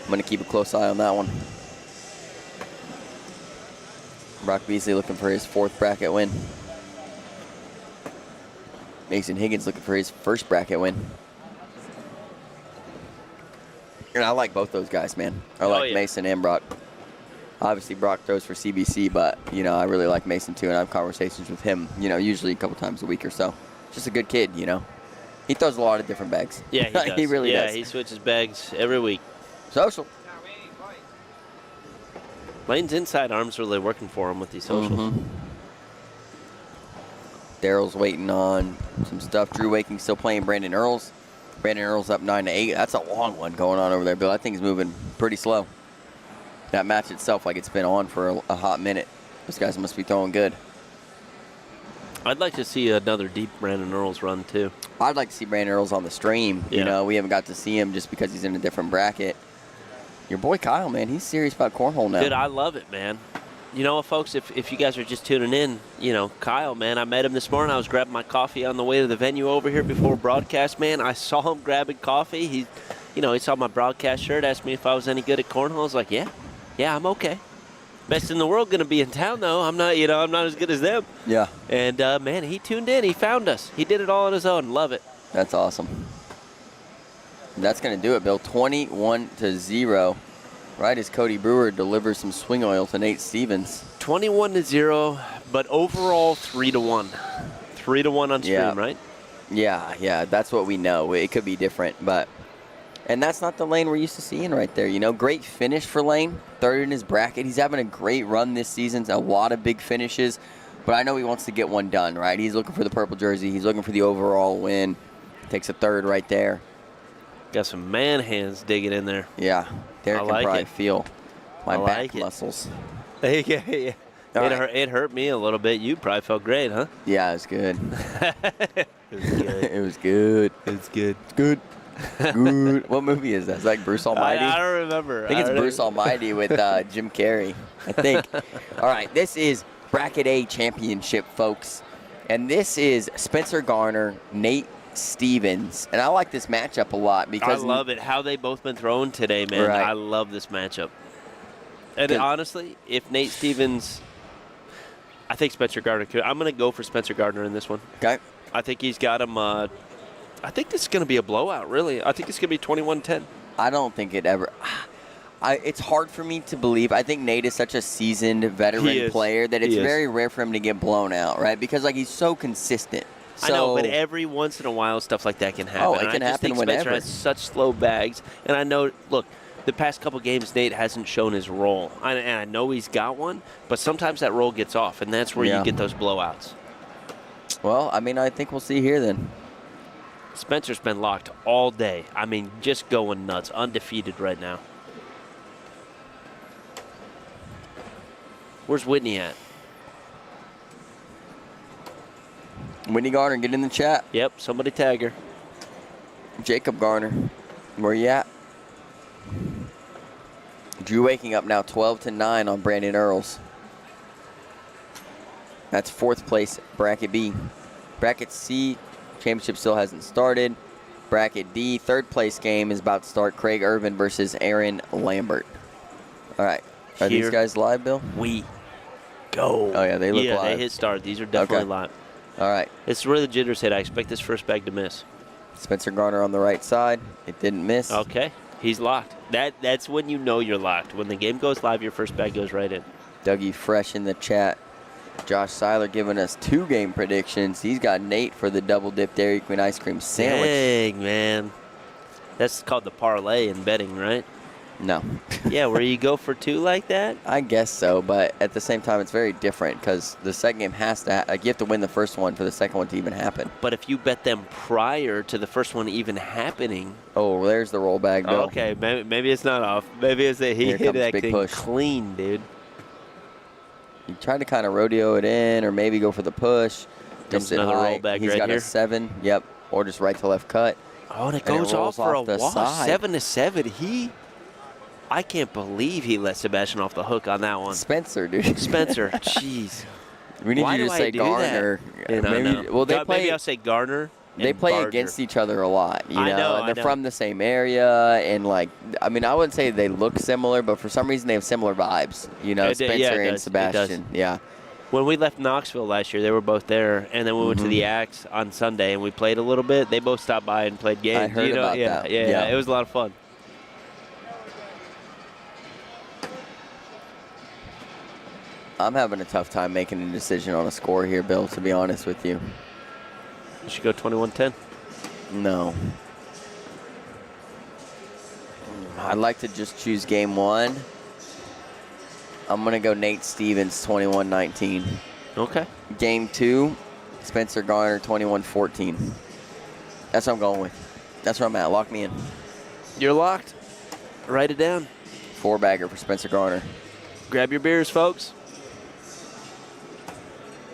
I'm going to keep a close eye on that one. Brock Beasley looking for his 4th bracket win. Mason Higgins looking for his 1st bracket win. And I like both those guys, man. I like Mason and Brock. Obviously, Brock throws for CBC, but, you know, I really like Mason, too, and I have conversations with him, you know, usually a couple times a week or so. Just a good kid, you know. He throws a lot of different bags. Yeah, he does. He really does. Yeah, he switches bags every week. Social. Lane's inside arms really working for him with these socials. Daryl's waiting on some stuff. Drew Waking still playing Brandon Earls. Brandon Earls up 9-8. That's a long one going on over there, Bill. That thing's moving pretty slow. That match itself, like it's been on for a hot minute. Those guys must be throwing good. I'd like to see another deep Brandon Earls run, too. I'd like to see Brandon Earls on the stream. Yeah. You know, we haven't got to see him just because he's in a different bracket. Your boy Kyle, man, he's serious about cornhole now. Dude, I love it, man. You know what, folks, if you guys are just tuning in, you know, Kyle, man, I met him this morning. I was grabbing my coffee on the way to the venue over here before broadcast, man. I saw him grabbing coffee. He saw my broadcast shirt, asked me if I was any good at cornhole. I was like, yeah, I'm okay. Best in the world going to be in town, though. I'm not as good as them. Yeah. And, man, he tuned in. He found us. He did it all on his own. Love it. That's awesome. That's going to do it, Bill. 21-0. Right as Cody Brewer delivers some swing oil to Nate Stevens. 21-0, but overall 3-1. 3-1 on stream, right? Yeah, that's what we know. It could be different, and that's not the Lane we're used to seeing right there. You know, great finish for Lane, 3rd in his bracket. He's having a great run this season, a lot of big finishes, but I know he wants to get one done, right? He's looking for the purple jersey. He's looking for the overall win. Takes a 3rd right there. Got some man hands digging in there. Yeah, Derek can probably feel my back it. muscles. Yeah. It hurt me a little bit. You probably felt great, huh? Yeah, it was good. It was good. It was good. It's good. It's good. Good. What movie is that? Is that like Bruce Almighty? I don't remember. I think it's Bruce Almighty with Jim Carrey, I think. All right, this is Bracket A Championship, folks. And this is Spencer Garner, Nate Stevens. And I like this matchup a lot because I love it. How they both been thrown today, man. Right. I love this matchup. And honestly, if Nate Stevens, I think Spencer Gardner could. I'm going to go for Spencer Gardner in this one. Okay. I think he's got him. I think this is going to be a blowout, really. I think it's going to be 21-10. I don't think it ever. It's hard for me to believe. I think Nate is such a seasoned veteran player that it's very rare for him to get blown out, right? Because like he's so consistent. I know, but every once in a while, stuff like that can happen. Oh, it can happen whenever. Spencer has such slow bags, and I know. Look, the past couple games, Nate hasn't shown his roll, and I know he's got one, but sometimes that roll gets off, and that's where you get those blowouts. Well, I mean, I think we'll see here then. Spencer's been locked all day. I mean, just going nuts, undefeated right now. Where's Whitney at? Whitney Garner, get in the chat. Yep, somebody tag her. Jacob Garner, where you at? Drew Waking up now 12-9 on Brandon Earls. That's 4th place, Bracket B. Bracket C, championship still hasn't started. Bracket D, 3rd place game is about to start. Craig Irvin versus Aaron Lambert. All right. Are these guys live, Bill? We go. Oh, yeah, they look live. Yeah, they hit start. These are definitely live. All right. It's where the jitters hit. I expect this first bag to miss. Spencer Garner on the right side. It didn't miss. Okay. He's locked. That's when you know you're locked. When the game goes live, your first bag goes right in. Dougie Fresh in the chat. Josh Seiler giving us 2 game predictions. He's got Nate for the double dip Dairy Queen ice cream sandwich. Dang, man. That's called the parlay in betting, right? No. Yeah, where you go for 2 like that? I guess so, but at the same time, it's very different because the second game has to, you have to win the first one for the second one to even happen. But if you bet them prior to the first one even happening. Oh, well, there's the roll bag, Bill. Okay, maybe it's not off. Maybe it's that he Here hit comes that big thing push. clean, dude. You try to kind of rodeo it in or maybe go for the push. Comes Just it another high. roll back He's right got here. a 7. Yep. Or just right to left cut. Oh, and it And it goes rolls off for off a the wash. side. 7-7. I can't believe he let Sebastian off the hook on that one. Spencer, dude. Spencer, jeez. We need Why you do to I say do Garner. that? You know, Maybe, well, they play. maybe I'll say Garner. They and play Barger. against each other a lot, you know, I know, and they're I know. from the same area, and like, I mean, I wouldn't say they look similar, but for some reason they have similar vibes, you know, It- yeah, Spencer it and does, it Sebastian, yeah. When we left Knoxville last year, they were both there, and then we went to the Axe on Sunday, and we played a little bit. They both stopped by and played games. I heard you know? about yeah, that. Yeah, Yeah. it was a lot of fun. I'm having a tough time making a decision on a score here, Bill, to be honest with you. You should go 21-10. No. I'd like to just choose game 1. I'm going to go Nate Stevens 21-19. Okay. Game 2, Spencer Garner 21-14. That's what I'm going with. That's where I'm at. Lock me in. You're locked. Write it down. 4-bagger for Spencer Garner. Grab your beers, folks.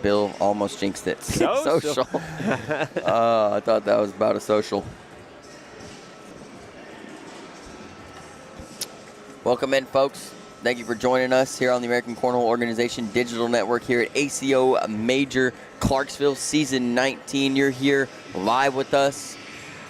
Bill almost jinxed it. Social. I thought that was about a social. Welcome in, folks. Thank you for joining us here on the American Cornhole Organization Digital Network here at ACO Major Clarksville Season 19. You're here live with us.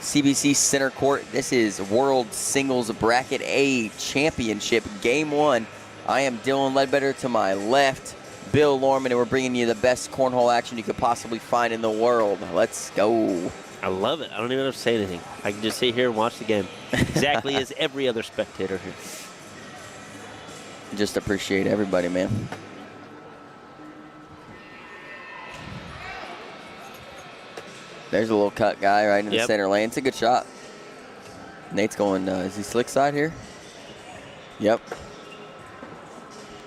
CBC Center Court. This is World Singles Bracket A Championship Game 1. I am Dylan Ledbetter to my left. Bill Lorman, and we're bringing you the best cornhole action you could possibly find in the world. Let's go. I love it. I don't even have to say anything. I can just sit here and watch the game. Exactly as every other spectator here. Just appreciate everybody, man. There's a little cut guy right in the center lane. It's a good shot. Nate's going, is he slick side here? Yep.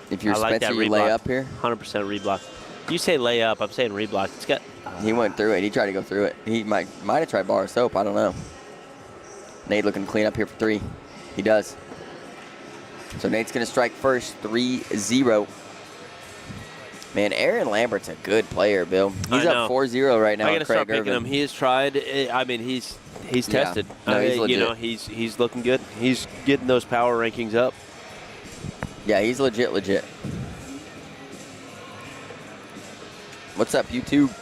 If you're like Spencer, that you lay reblock. up here. 100% reblock. You say lay up, I'm saying reblock. It's got. He went through it. He tried to go through it. He might have tried bar of soap. I don't know. Nate looking to clean up here for 3. He does. So Nate's going to strike first, 3-0. Man, Aaron Lambert's a good player, Bill. He's up 4-0 right now. I got to start Craig picking Irvin. him. He has tried. I mean, he's tested. No, he's legit. you know, he's looking good. He's getting those power rankings up. Yeah, he's legit. What's up, YouTube?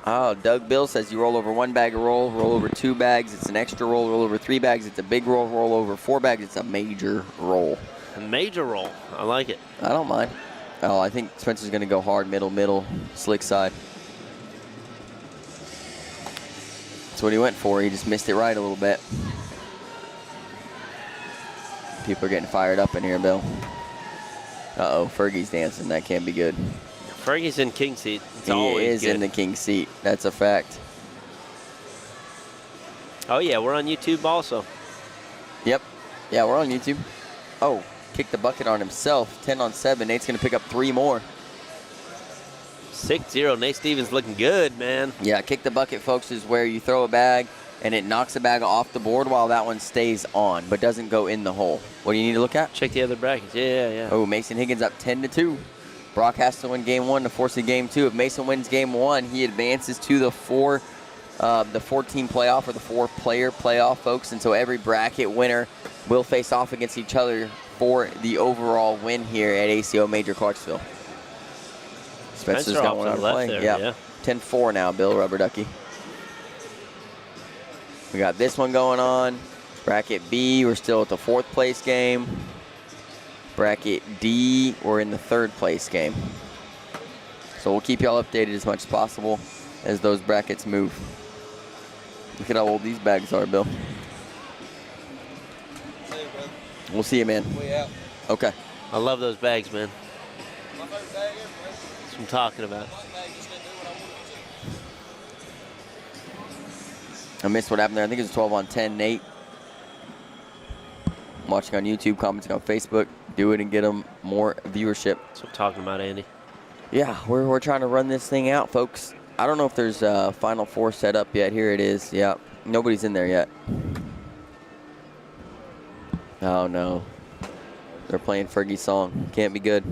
Oh, Doug Bill says you roll over 1 bag of roll over 2 bags. It's an extra roll over 3 bags. It's a big roll over 4 bags. It's a major roll. A major roll. I like it. I don't mind. Oh, I think Spencer's going to go hard, middle, slick side. That's what he went for. He just missed it right a little bit. People are getting fired up in here, Bill. Uh-oh, Fergie's dancing. That can't be good. Fergie's in king seat. It's He always is good. in the king seat. That's a fact. Oh, yeah, we're on YouTube also. Yep. Yeah, we're on YouTube. Oh, kicked the bucket on himself. 10-on-7. Nate's going to pick up 3 more. 6-0. Nate Stevens looking good, man. Yeah, kick the bucket, folks, is where you throw a bag and it knocks a bag off the board while that one stays on but doesn't go in the hole. What do you need to look at? Check the other brackets. Yeah. Oh, Mason Higgins up 10-2. Brock has to win game 1 to force a game 2. If Mason wins game 1, he advances to the 14 playoff or the 4-player playoff, folks. And so every bracket winner will face off against each other for the overall win here at ACO Major Clarksville. Spencer's got one on play. There, yeah. 10-4 now, Bill Rubber Ducky. We got this one going on. Bracket B, we're still at the 4th place game. Bracket D, we're in the 3rd place game. So we'll keep y'all updated as much as possible as those brackets move. Look at how old these bags are, Bill. We'll see you, man. We out. Okay. I love those bags, man. My favorite bag ever, bro. That's what I'm talking about. One bag just didn't do what I wanted I missed what happened there. I think it was 12 on 10, Nate. I'm watching on YouTube, commenting on Facebook. Do it and get them more viewership. That's what I'm talking about, Andy. Yeah, we're trying to run this thing out, folks. I don't know if there's a Final Four set up yet. Here it is. Yeah, nobody's in there yet. Oh, no. They're playing Fergie's song. Can't be good.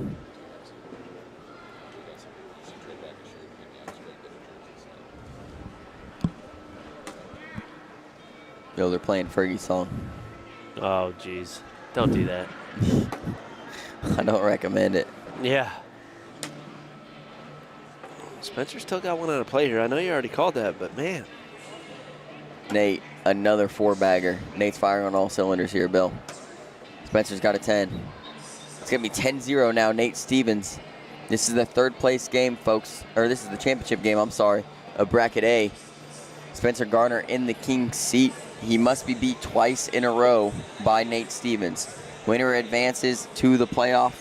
Yo, they're playing Fergie's song. Oh, jeez. Don't do that. I don't recommend it. Yeah. Spencer still got one on a play here. I know you already called that, but man. Nate, another 4-bagger. Nate's firing on all cylinders here, Bill. Spencer's got a 10. It's going to be 10-0 now, Nate Stevens. This is the third place game, folks. Or this is the championship game, I'm sorry, of Bracket A. Spencer Garner in the king's seat. He must be beat twice in a row by Nate Stevens. Winner advances to the playoff.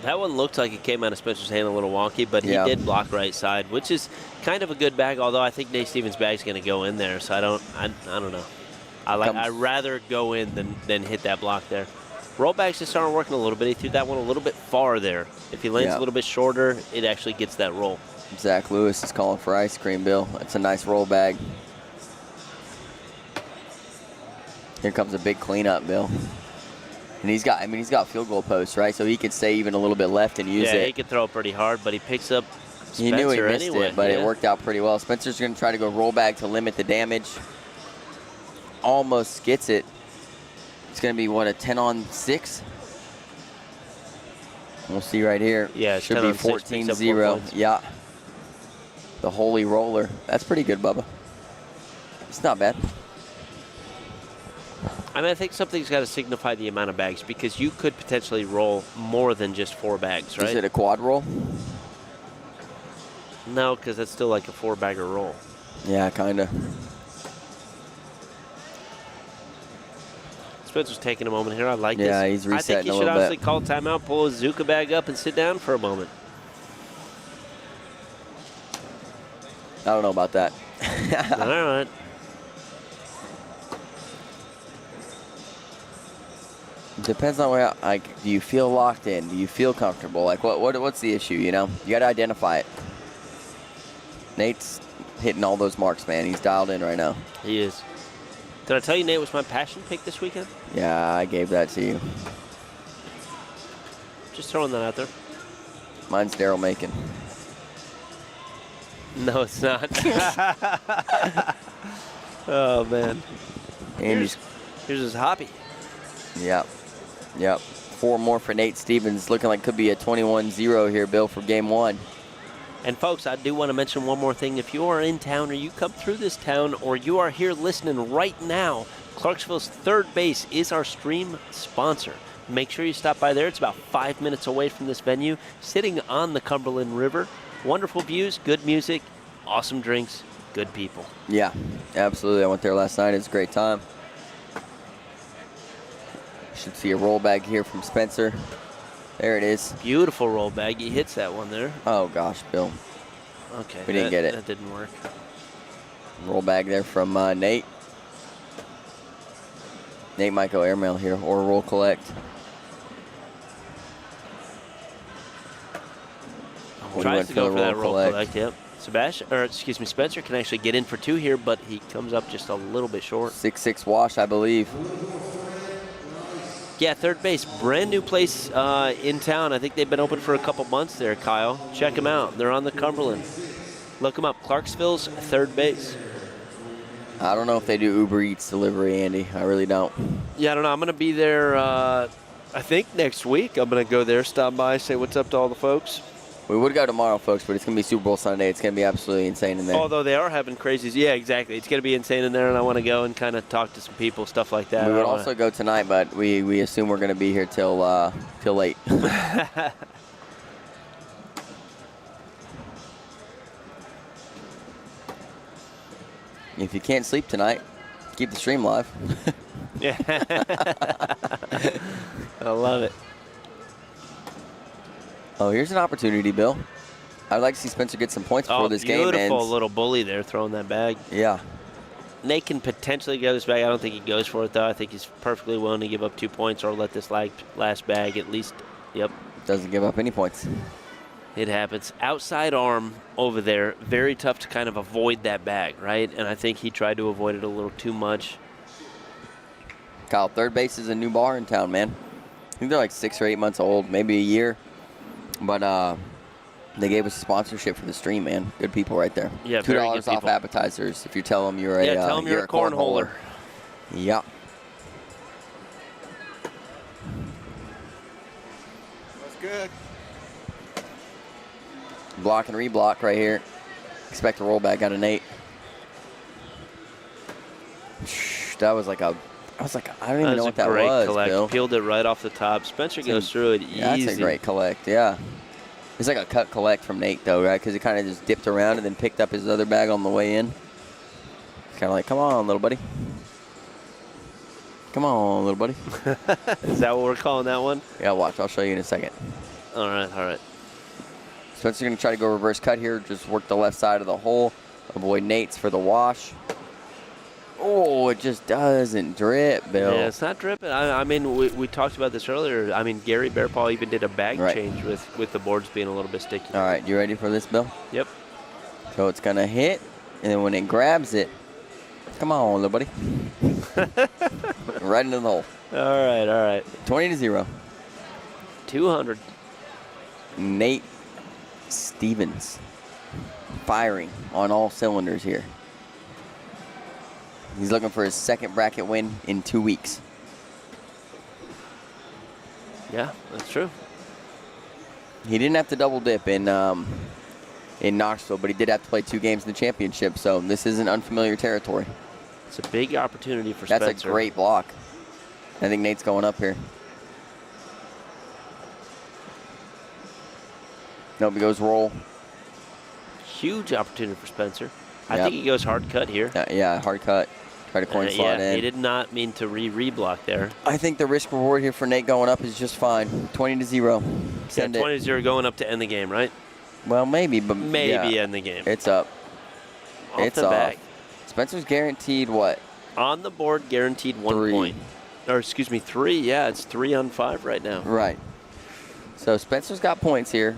That one looked like it came out of Spencer's hand a little wonky, but he did block right side, which is kind of a good bag, although I think Nate Stevens' bag's going to go in there, so I don't know. I'd rather go in than hit that block there. Roll bags just aren't working a little bit. He threw that one a little bit far there. If he lands a little bit shorter, it actually gets that roll. Zach Lewis is calling for ice cream, Bill. That's a nice roll bag. Here comes a big cleanup, Bill. And he's got field goal posts, right? So he could stay even a little bit left and use it. Yeah, he could throw it pretty hard, but he picks up Spencer He knew he missed anyway. it, but it worked out pretty well. Spencer's going to try to go roll bag to limit the damage. Almost gets it. It's going to be, what, a 10 on 6? We'll see right here. Yeah, should be 14-0. Yeah. The holy roller. That's pretty good, Bubba. It's not bad. I mean, I think something's got to signify the amount of bags because you could potentially roll more than just 4 bags, right? Is it a quad roll? No, because that's still like a 4-bagger roll. Yeah, kind of. Spencer's taking a moment here. I like this. Yeah, he's resetting I think he a should little honestly bit. call timeout, pull his Zuka bag up, and sit down for a moment. I don't know about that. All right. Depends on where, like, do you feel locked in? Do you feel comfortable? Like, what's the issue, you know? You got to identify it. Nate's hitting all those marks, man. He's dialed in right now. He is. Did I tell you Nate was my passion pick this weekend? Yeah, I gave that to you. Just throwing that out there. Mine's Daryl Macon. No, it's not. Oh, man. Andy's. Here's his hobby. Yep. 4 more for Nate Stevens. Looking like could be a 21-0 here, Bill, for game 1. And folks, I do want to mention one more thing. If you are in town or you come through this town or you are here listening right now, Clarksville's Third Base is our stream sponsor. Make sure you stop by there. It's about 5 minutes away from this venue, sitting on the Cumberland River. Wonderful views, good music, awesome drinks, good people. Yeah, absolutely. I went there last night. It's a great time. Should see a roll bag here from Spencer. There it is. Beautiful roll bag. He hits that one there. Oh, gosh, Bill. Okay. We didn't get it. That didn't work. Roll bag there from Nate. Nate might go airmail here or roll collect. Tries to go for that roll collect, yep. Spencer can actually get in for 2 here, but he comes up just a little bit short. 6-6 wash, I believe. Yeah, Third Base, brand new place in town. I think they've been open for a couple months there, Kyle. Check them out. They're on the Cumberland. Look them up. Clarksville's Third Base. I don't know if they do Uber Eats delivery, Andy. I really don't. Yeah, I don't know. I'm going to be there, I think, next week. I'm going to go there, stop by, say what's up to all the folks. We would go tomorrow, folks, but it's going to be Super Bowl Sunday. It's going to be absolutely insane in there. Although they are having crazies. Yeah, exactly. It's going to be insane in there, and I want to go and kind of talk to some people, stuff like that. We would also go tonight, but we assume we're going to be here till late. If you can't sleep tonight, keep the stream live. Yeah. I love it. Oh, here's an opportunity, Bill. I'd like to see Spencer get some points before this game ends. Beautiful little bully there throwing that bag. Yeah. Nate can potentially go this bag. I don't think he goes for it, though. I think he's perfectly willing to give up 2 points or let this last bag at least. Yep. Doesn't give up any points. It happens. Outside arm over there, very tough to kind of avoid that bag, right? And I think he tried to avoid it a little too much. Kyle, third base is a new bar in town, man. I think they're like 6 or 8 months old, maybe a year. But they gave us a sponsorship for the stream, man. Good people right there. Yeah, very good $2 off people. appetizers if you tell them you're tell them you're a cornholer. Yeah. That's good. Block and reblock right here. Expect a roll back out of Nate. That was like a, I don't even know what that was, collect. Bill. Peeled it right off the top. Spencer goes through it easy. That's a great collect, yeah. It's like a cut collect from Nate, though, right? Because he kind of just dipped around and then picked up his other bag on the way in. It's kind of like, come on, little buddy. Come on, little buddy. Is that what we're calling that one? Yeah, watch. I'll show you in a second. All right. Spencer's going to try to go reverse cut here. Just work the left side of the hole. Avoid Nate's for the wash. Oh, it just doesn't drip, Bill. Yeah, it's not dripping. I mean, we talked about this earlier. I mean, Gary Bearpaw even did a bag change with the boards being a little bit sticky. All right, you ready for this, Bill? Yep. So it's going to hit, and then when it grabs it, come on, little buddy. Right into the hole. All right. 20-0. 200. Nate Stevens firing on all cylinders here. He's looking for his second bracket win in 2 weeks. Yeah, that's true. He didn't have to double dip in Knoxville, but he did have to play 2 games in the championship, so this isn't unfamiliar territory. It's a big opportunity for Spencer. That's a great block. I think Nate's going up here. Nope, he goes roll. Huge opportunity for Spencer. I think he goes hard cut here. Yeah, hard cut. Try to coin slot in. He did not mean to re-block there. I think the risk reward here for Nate going up is just fine. 20-0. Send it. 20-0 going up to end the game, right? Well, maybe, but maybe end the game. It's up. Off the bag. Spencer's guaranteed what? On the board, guaranteed 1 point. Or excuse me, 3. Yeah, it's 3 on 5 right now. Right. So Spencer's got points here.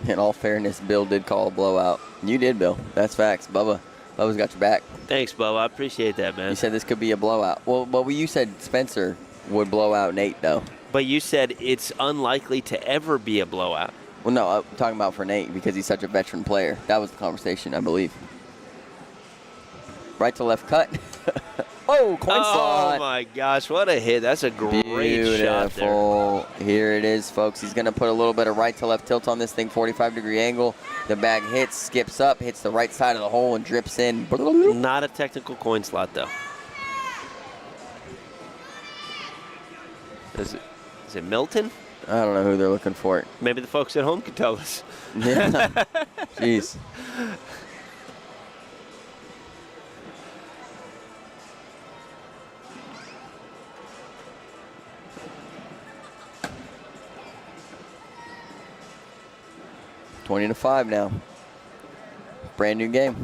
In all fairness, Bill did call a blowout. You did, Bill. That's facts. Bubba's got your back. Thanks, Bubba. I appreciate that, man. You said this could be a blowout. Well, you said Spencer would blow out Nate, though. But you said it's unlikely to ever be a blowout. Well, no, I'm talking about for Nate because he's such a veteran player. That was the conversation, I believe. Right to left cut. Oh, coin slot. Oh, my gosh. What a hit. That's a great shot there. Beautiful. Here it is, folks. He's going to put a little bit of right to left tilt on this thing, 45-degree angle. The bag hits, skips up, hits the right side of the hole, and drips in. Not a technical coin slot, though. Is it Milton? I don't know who they're looking for. Maybe the folks at home could tell us. Yeah. Jeez. $20-5 now. Brand new game.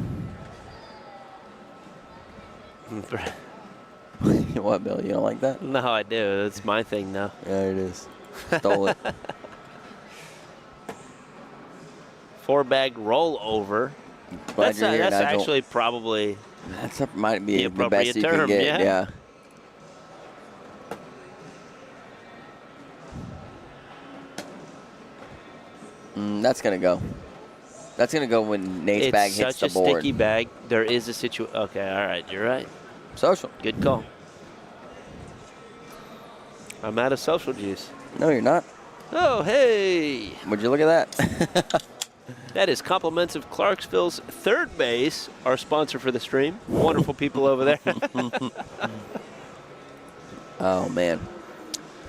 What, Bill? You don't like that? No, I do. It's my thing now. Yeah, it is. Stole it. 4-bag rollover. Glad you're here, that's Nigel. actually probably might be the appropriate best you term, can get. yeah. That's going to go. That's going to go when Nate's bag hits the board. It's such a sticky bag. There is a situation. Okay, all right. You're right. Social. Good call. I'm out of social juice. No, you're not. Oh, hey. Would you look at that? That is compliments of Clarksville's third base, our sponsor for the stream. Wonderful people over there. Oh, man.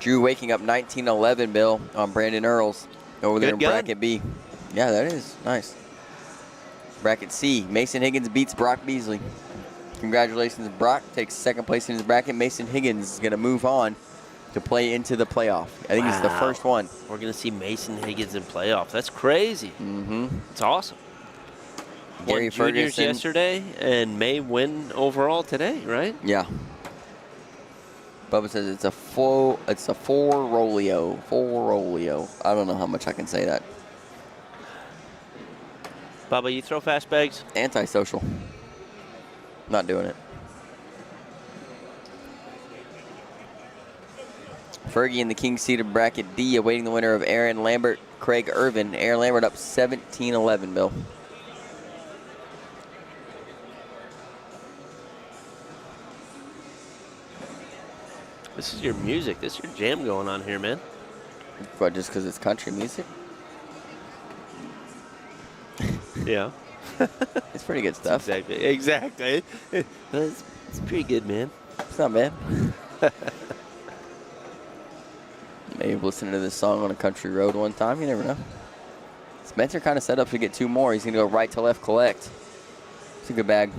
Drew waking up 19-11, Bill, on Brandon Earls over there in bracket B. Yeah, that is nice. Bracket C, Mason Higgins beats Brock Beasley. Congratulations, Brock takes second place in his bracket. Mason Higgins is going to move on to play into the playoff. I think it's the first one. We're going to see Mason Higgins in playoff. That's crazy. Mm-hmm. It's awesome. Gary Won juniors Ferguson yesterday and may win overall today, right? Yeah. Bubba says it's a four rolio. I don't know how much I can say that. Bubba, you throw fast bags? Antisocial. Not doing it. Fergie in the king seat of bracket D, awaiting the winner of Aaron Lambert, Craig Irvin. Aaron Lambert up 17-11, Bill. This is your music. This is your jam going on here, man. What, just because it's country music? Yeah. It's pretty good stuff. Exactly. It's pretty good, man. It's not bad. Maybe listening to this song on a country road one time. You never know. Spencer kind of set up to get 2 more. He's going to go right to left collect. It's a good bag.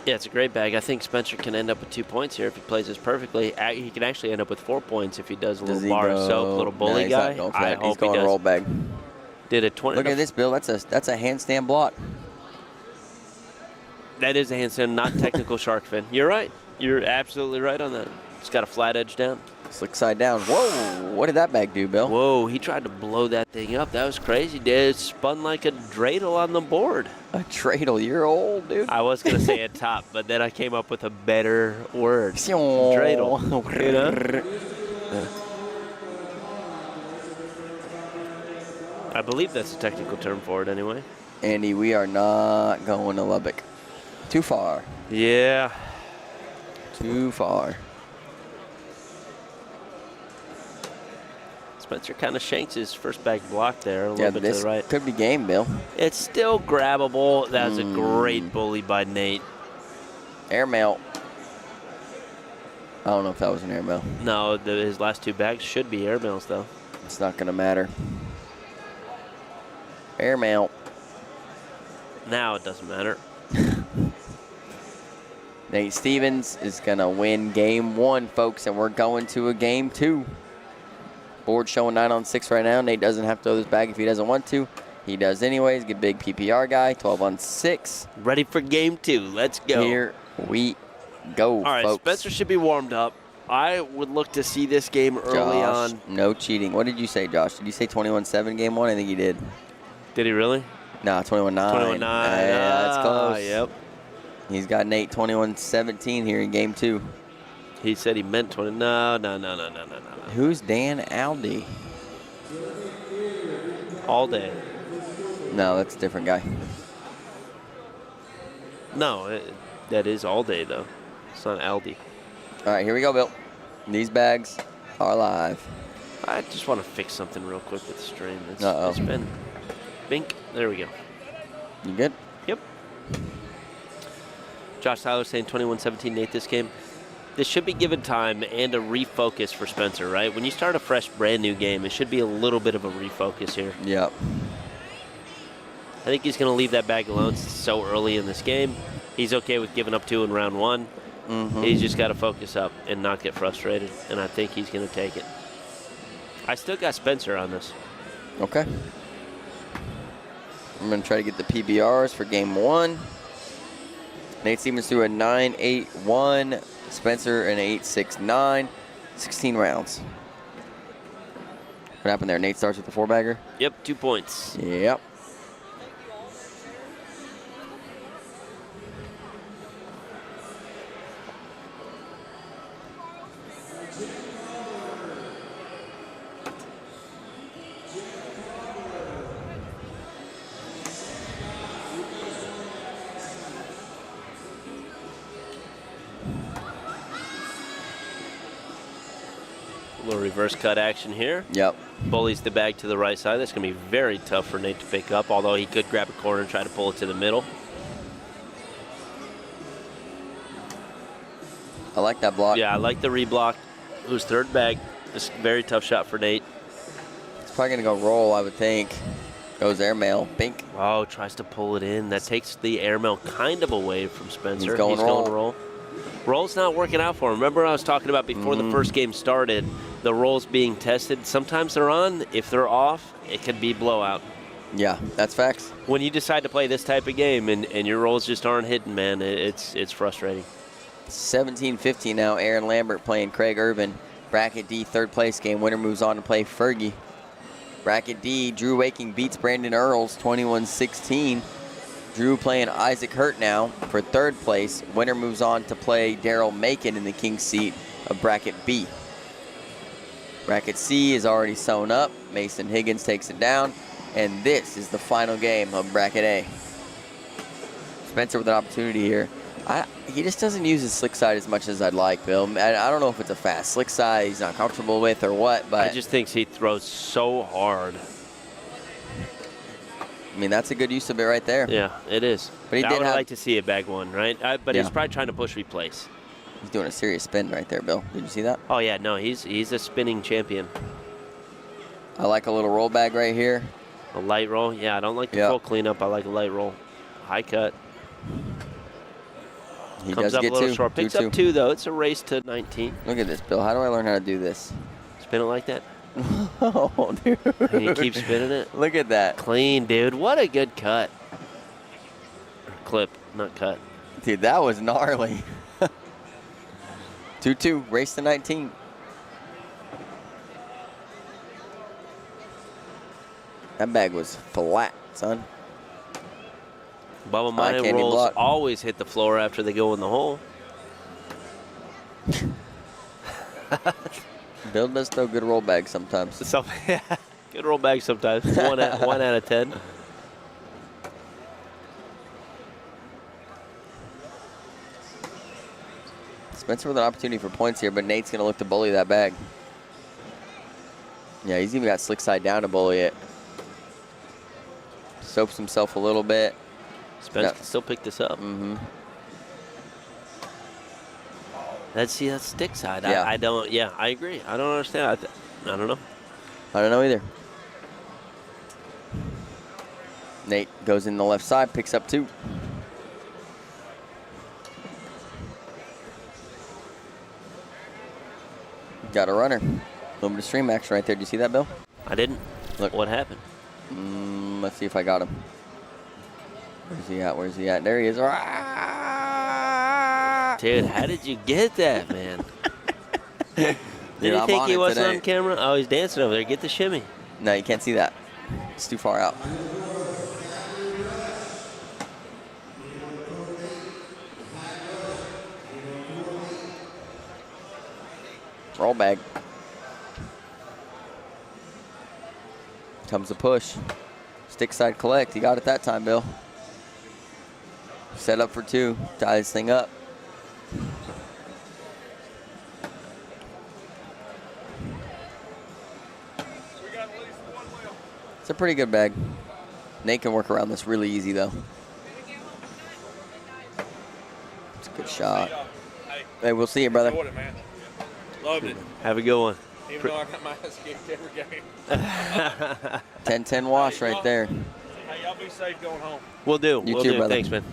Yeah, it's a great bag. I think Spencer can end up with 2 points here if he plays this perfectly. He can actually end up with 4 points if he does a little bar of soap, little bully guy. I hope he's going he does. Roll bag. Did a 20. Look at this, Bill. That's a handstand blot. That is a handstand, not technical shark fin. You're right. You're absolutely right on that. It's got a flat edge down. Slick side down. Whoa! What did that bag do, Bill? Whoa! He tried to blow that thing up. That was crazy. It spun like a dreidel on the board. A dreidel? You're old, dude. I was gonna say a top, but then I came up with a better word. Dreidel. You know? Yeah. I believe that's a technical term for it, anyway. Andy, we are not going to Lubbock. Too far. Yeah. Too far. Spencer kind of shanks his first bag block there a little bit to the right. Could be game, Bill. It's still grabbable. That was a great bully by Nate. Airmail. I don't know if that was an airmail. No, his last 2 bags should be airmails, though. It's not going to matter. Airmail. Now it doesn't matter. Nate Stevens is going to win game 1, folks, and we're going to a game 2. Board showing 9 on 6 right now. Nate doesn't have to throw this bag if he doesn't want to. He does anyways. Get big PPR guy. 12 on 6. Ready for game 2. Let's go. Here we go, All right, folks. Spencer should be warmed up. I would look to see this game early Josh, on. no cheating. What did you say, Josh? Did you say 21-7 game 1? I think you did. Did he really? Nah, 21-9. 21-9. Yeah, that's close. Yep. He's got Nate 21-17 here in game 2. He said he meant 20. No. Who's Dan Aldi? All day. No, that's a different guy. No, that is all day, though. It's not Aldi. All right, here we go, Bill. These bags are live. I just want to fix something real quick with the stream. Uh-oh. It's been bink. There we go. You good? Yep. Josh Tyler saying 21-17 Nate this game. This should be given time and a refocus for Spencer, right? When you start a fresh, brand new game, it should be a little bit of a refocus here. Yep. I think he's going to leave that bag alone so early in this game. He's okay with giving up 2 in round 1. Mm-hmm. He's just got to focus up and not get frustrated, and I think he's going to take it. I still got Spencer on this. Okay. I'm going to try to get the PBRs for game 1. Nate Stevens threw a 9-8-1. Spencer an 8-6-9. 16 rounds. What happened there? Nate starts with the 4-bagger? Yep, 2 points. Yep. A little reverse cut action here. Yep. Bullies the bag to the right side. That's going to be very tough for Nate to pick up, although he could grab a corner and try to pull it to the middle. I like that block. Yeah, I like the reblock. Who's third bag? It's a very tough shot for Nate. It's probably going to go roll, I would think. Goes airmail. Bink. Oh, tries to pull it in. That takes the airmail kind of away from Spencer. He's going roll. Roll. Roll's not working out for him. Remember I was talking about before the first game started, the rolls being tested. Sometimes they're on. If they're off, it could be blowout. Yeah, that's facts. When you decide to play this type of game and your rolls just aren't hitting, man, it's frustrating. 17-15 now. Aaron Lambert playing Craig Urban. Bracket D, third place game. Winner moves on to play Fergie. Bracket D, Drew Waking beats Brandon Earls 21-16. Drew playing Isaac Hurt now for third place. Winner moves on to play Daryl Macon in the king's seat of Bracket B. Bracket C is already sewn up. Mason Higgins takes it down. And this is the final game of Bracket A. Spencer with an opportunity here. He just doesn't use his slick side as much as I'd like, Bill. I don't know if it's a fast slick side he's not comfortable with or what, but I just think he throws so hard. I mean, that's a good use of it right there. Yeah, it is. But he I did would have, like to see it bag one, right? But Yeah. he's probably trying to push replace. He's doing a serious spin right there, Bill. Did you see that? Oh, yeah, no, he's a spinning champion. I like a little roll bag right here. A light roll? Yeah, I don't like the Yep. full cleanup. I like a light roll. High cut. He Comes does up get a little two. short. Picks Do up two, though. It's a race to 19. Look at this, Bill. How do I learn how to do this? Spin it like that. Oh, dude. And you keep spinning it. Look at that. Clean, dude. What a good cut. Or clip, not cut. Dude, that was gnarly. 2-2, race to 19. That bag was flat, son. Bubba, High my candy rolls block. always hit the floor after they go in the hole. Bill does throw good roll bags sometimes. So, yeah, good roll bag sometimes. one out of 10. Spencer with an opportunity for points here, but Nate's going to look to bully that bag. Yeah, he's even got slick side down to bully it. Soaps himself a little bit. Spence can still pick this up. Mm-hmm. That's stick side. Yeah. I agree. I don't understand. I don't know. I don't know either. Nate goes in the left side, picks up two. Got a runner. A little bit of stream action right there. Do you see that, Bill? I didn't. Look. What happened? Let's see if I got him. Where's he at? Where's he at? There he is. Dude, how did you get that, man? Did Dude, you I'm think on he it wasn't today. on camera? Oh, he's dancing over there. Get the shimmy. No, you can't see that. It's too far out. Roll bag. Comes the push. Stick side collect. He got it that time, Bill. Set up for two. Tie this thing up. It's a pretty good bag. Nate can work around this really easy, though. It's a good shot. Hey, we'll see you, brother. Enjoyed it, man. Loved it. Have a good one. Even though I got my ass kicked every game. 10-10 wash right there. Hey, y'all be safe going home. We'll do. You We'll too, do. brother. Thanks, man.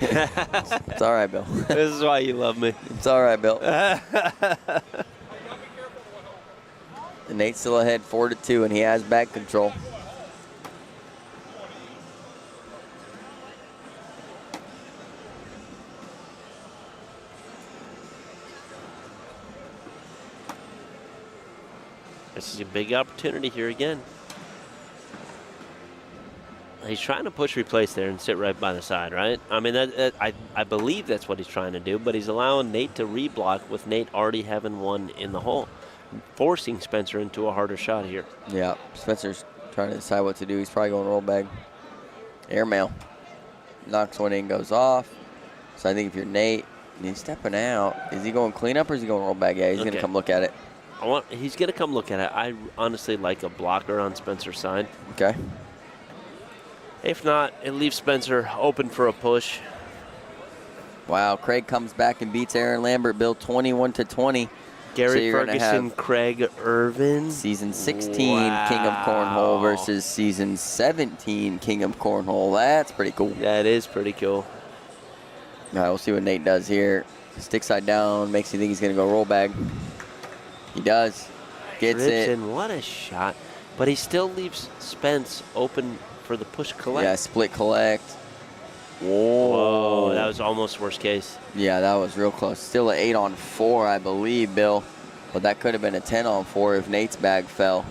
It's all right, Bill. This is why you love me. It's all right, Bill. And Nate's still ahead 4-2, and he has bag control. This is a big opportunity here again. He's trying to push replace there and sit right by the side, right? I mean, I believe that's what he's trying to do, but he's allowing Nate to reblock with Nate already having one in the hole, forcing Spencer into a harder shot here. Yeah, Spencer's trying to decide what to do. He's probably going roll bag. Airmail. Knocks one in, goes off. So I think if you're Nate, and he's stepping out, is he going cleanup or is he going roll bag? Yeah, he's going to come look at it. He's going to come look at it. I honestly like a blocker on Spencer's side. Okay. If not, it leaves Spencer open for a push. Wow, Craig comes back and beats Aaron Lambert, Bill, 21-20. Gary So Ferguson, Craig Irvin. Season 16 King of Cornhole versus Season 17 King of Cornhole. That's pretty cool. That is pretty cool. All right, we'll see what Nate does here. Stick side down, makes you think he's going to go roll bag. He does. Gets Trips it. in. What a shot. But he still leaves Spence open for the push collect. Yeah, split collect. Whoa, that was almost worst case. Yeah, that was real close. Still an 8-on-4, I believe, Bill. But that could have been a 10-on-4 if Nate's bag fell.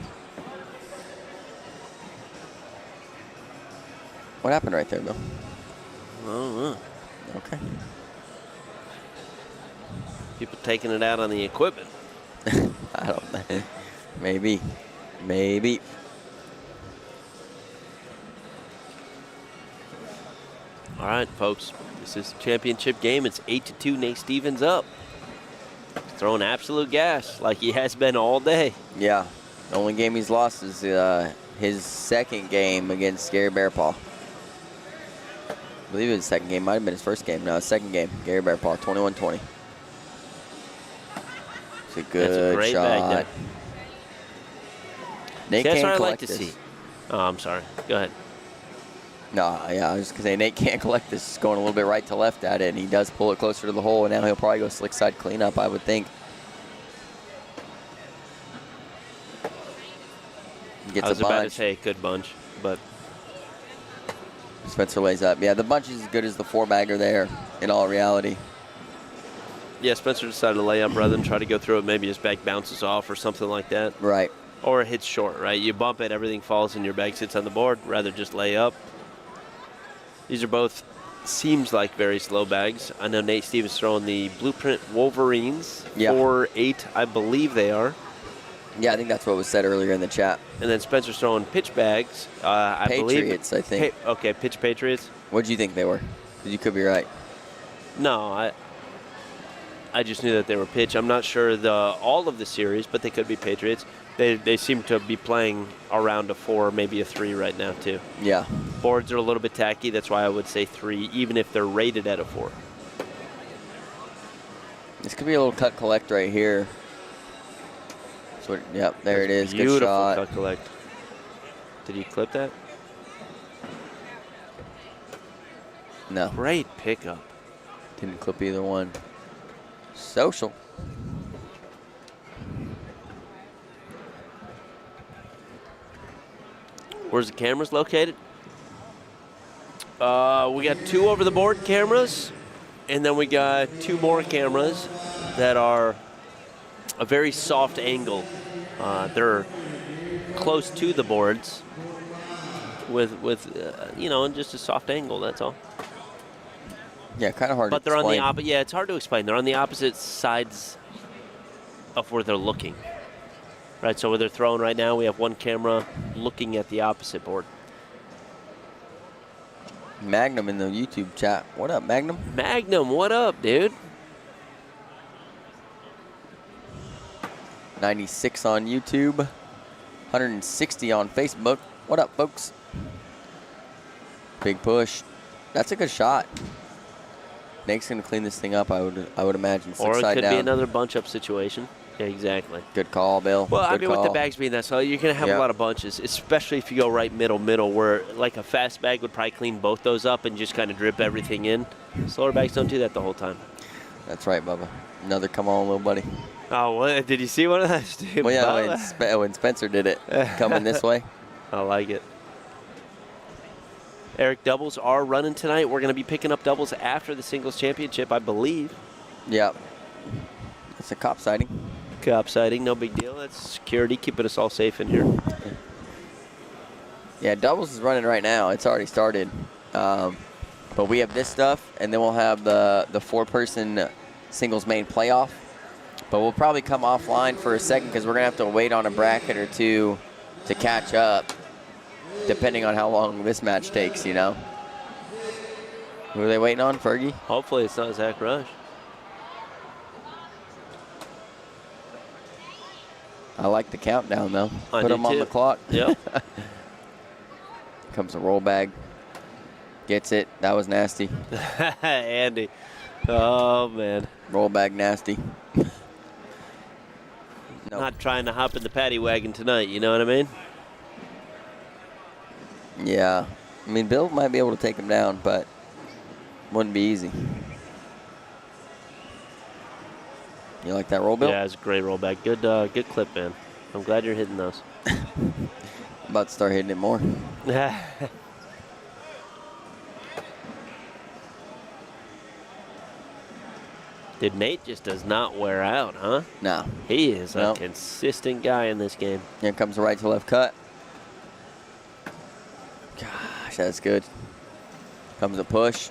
What happened right there, Bill? I don't know. Okay. People taking it out on the equipment. I don't know. Maybe. Maybe. All right, folks. This is the championship game. It's 8-2. Nate Stevens up. Throwing absolute gas like he has been all day. Yeah. The only game he's lost is his second game against Gary Bearpaw. I believe it was his second game. Might have been his first game. No, his second game. Gary Bearpaw, 21-20. It's a good That's a great shot. bag there. Nate That's can't what I like collect to this. see. Oh, I'm sorry. Go ahead. No, yeah, I was just going to say, Nate can't collect this. He's going a little bit right to left at it, and he does pull it closer to the hole, and now he'll probably go slick side cleanup, I would think. Gets I was a bunch. about to say a good bunch, but Spencer lays up. Yeah, the bunch is as good as the 4-bagger there, in all reality. yeah, Spencer decided to lay up rather than try to go through it. Maybe his bag bounces off or something like that. Right. Or it hits short, right? You bump it, everything falls, and your bag sits on the board. Rather just lay up. These are both, seems like very slow bags. I know Nate Stevens throwing the Blueprint Wolverines. Yeah. 4-8, I believe they are. Yeah, I think that's what was said earlier in the chat. And then Spencer's throwing pitch bags. I believe. Patriots, I think. Okay, pitch Patriots. What do you think they were? 'Cause you could be right. No, I just knew that they were pitch. I'm not sure all of the series, but they could be Patriots. They seem to be playing around a 4, maybe a 3 right now too. Yeah. Boards are a little bit tacky. That's why I would say 3, even if they're rated at a 4. This could be a little cut collect right here. So, yep, there it is. Good Beautiful shot. cut collect. Did you clip that? No, Great pickup. didn't clip either one. Social. Where's the cameras located? We got 2 over the board cameras, and then we got 2 more cameras that are a very soft angle. They're close to the boards with you know, just a soft angle, that's all. Yeah, kind of hard But to they're on the explain. opposite. Yeah, it's hard to explain. They're on the opposite sides of where they're looking. Right, so where they're throwing right now, we have one camera looking at the opposite board. Magnum in the YouTube chat. What up, Magnum? Magnum, what up, dude? 96 on YouTube. 160 on Facebook. What up, folks? Big push. That's a good shot. Nate's gonna clean this thing up, I would imagine. Or it Side could down. be another bunch-up situation. Yeah, exactly. Good call, Bill. Well, I Good mean, with call. the bags being that slow, you're going to have Yeah. a lot of bunches, especially if you go right middle, where like a fast bag would probably clean both those up and just kind of drip everything in. Slower bags don't do that the whole time. That's right, Bubba. Another come on, little buddy. Oh, what? Did you see one of those? Dude, Well, yeah, Bubba? when Spencer did it, coming this way. I like it. Eric, doubles are running tonight. We're going to be picking up doubles after the singles championship, I believe. Yep. It's a cop sighting. Cop sighting, no big deal. That's security, keeping us all safe in here. Yeah, doubles is running right now. It's already started. But we have this stuff, and then we'll have the 4-person singles main playoff. But we'll probably come offline for a second because we're going to have to wait on a bracket or two to catch up, depending on how long this match takes, you know. Who are they waiting on, Fergie? Hopefully it's not Zach Rush. I like the countdown, though. I Put do them on too. the clock. Yep. Comes a roll bag. Gets it. That was nasty. Andy. Oh, man. Roll back nasty. Nope. Not trying to hop in the paddy wagon tonight, you know what I mean? Yeah. I mean, Bill might be able to take him down, but wouldn't be easy. You like that roll, Bill? Yeah, it's a great rollback. Good clip, man. I'm glad you're hitting those. About to start hitting it more. Dude, Nate just does not wear out, huh? No. He is Nope. a consistent guy in this game. Here comes the right to left cut. Gosh, that's good. Comes a push.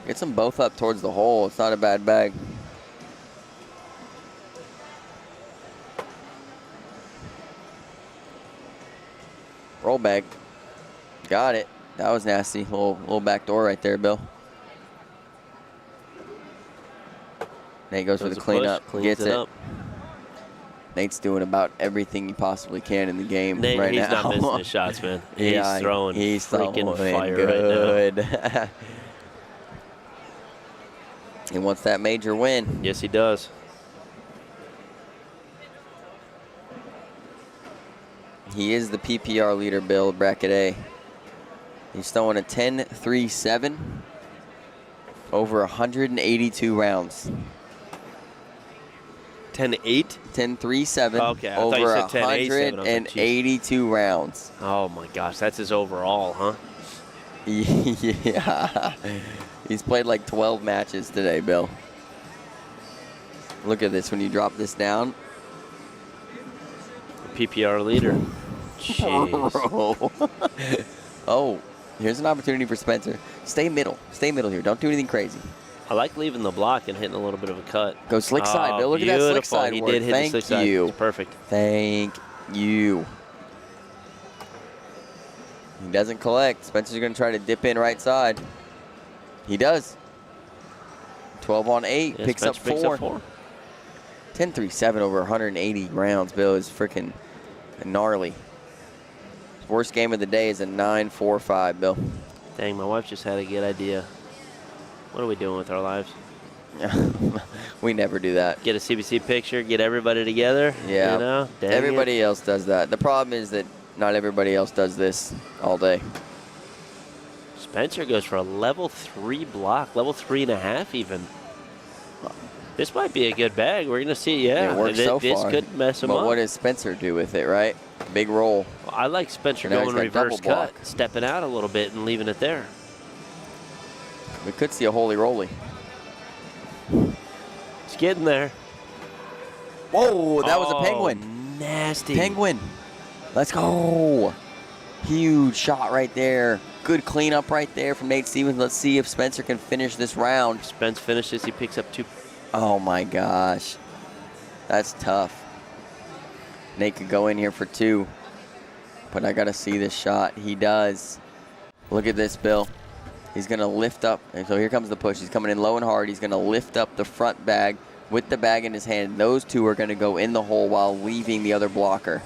Gets them both up towards the hole. It's not a bad bag. Roll back. Got it. That was nasty. Little back door right there, Bill. Nate goes for the cleanup. Gets it. Up. Nate's doing about everything he possibly can in the game Nate, right he's now. not missing his shots, man. Yeah, He's throwing he's freaking throwing fire good. right now. He wants that major win. Yes, he does. He is the PPR leader, Bill, bracket A. He's throwing a 10-3-7 over 182 rounds. 10-8? 10-3-7 Okay, I thought you over said 10-8-7. I was like, 182 rounds. Oh, my gosh. That's his overall, huh? Yeah. He's played like 12 matches today, Bill. Look at this when you drop this down. PPR leader. Jeez. Oh, here's an opportunity for Spencer. Stay middle. Stay middle here. Don't do anything crazy. I like leaving the block and hitting a little bit of a cut. Go slick side, Bill. Look at that slick Beautiful. side He work. did hit Thank the slick you. side. It's perfect. Thank you. He doesn't collect. Spencer's going to try to dip in right side. He does. 12 on 8. Yeah, picks up Spencer picks 4. up 4. 10-3-7 over 180 rounds, Bill, is freaking gnarly. His worst game of the day is a 9-4-5, Bill. Dang, my wife just had a good idea. What are we doing with our lives? We never do that. Get a CBC picture, get everybody together. Yeah. You know? Dang Everybody it. else does that. The problem is that not everybody else does this all day. Spencer goes for a level 3 block, level 3.5 even. This might be a good bag. We're going to see, yeah. It works so this far. could mess him up. But what does Spencer do with it, right? Big roll. Well, I like Spencer Now he's going got reverse double cut, block. stepping out a little bit and leaving it there. We could see a holy roly. It's getting there. Whoa, that was a penguin. Nasty. Penguin. Let's go. Huge shot right there. Good cleanup right there from Nate Stevens. Let's see if Spencer can finish this round. Spence finishes. He picks up 2. Oh, my gosh. That's tough. Nate could go in here for 2. But I got to see this shot. He does. Look at this, Bill. He's going to lift up. And so here comes the push. He's coming in low and hard. He's going to lift up the front bag with the bag in his hand. Those two are going to go in the hole while leaving the other blocker.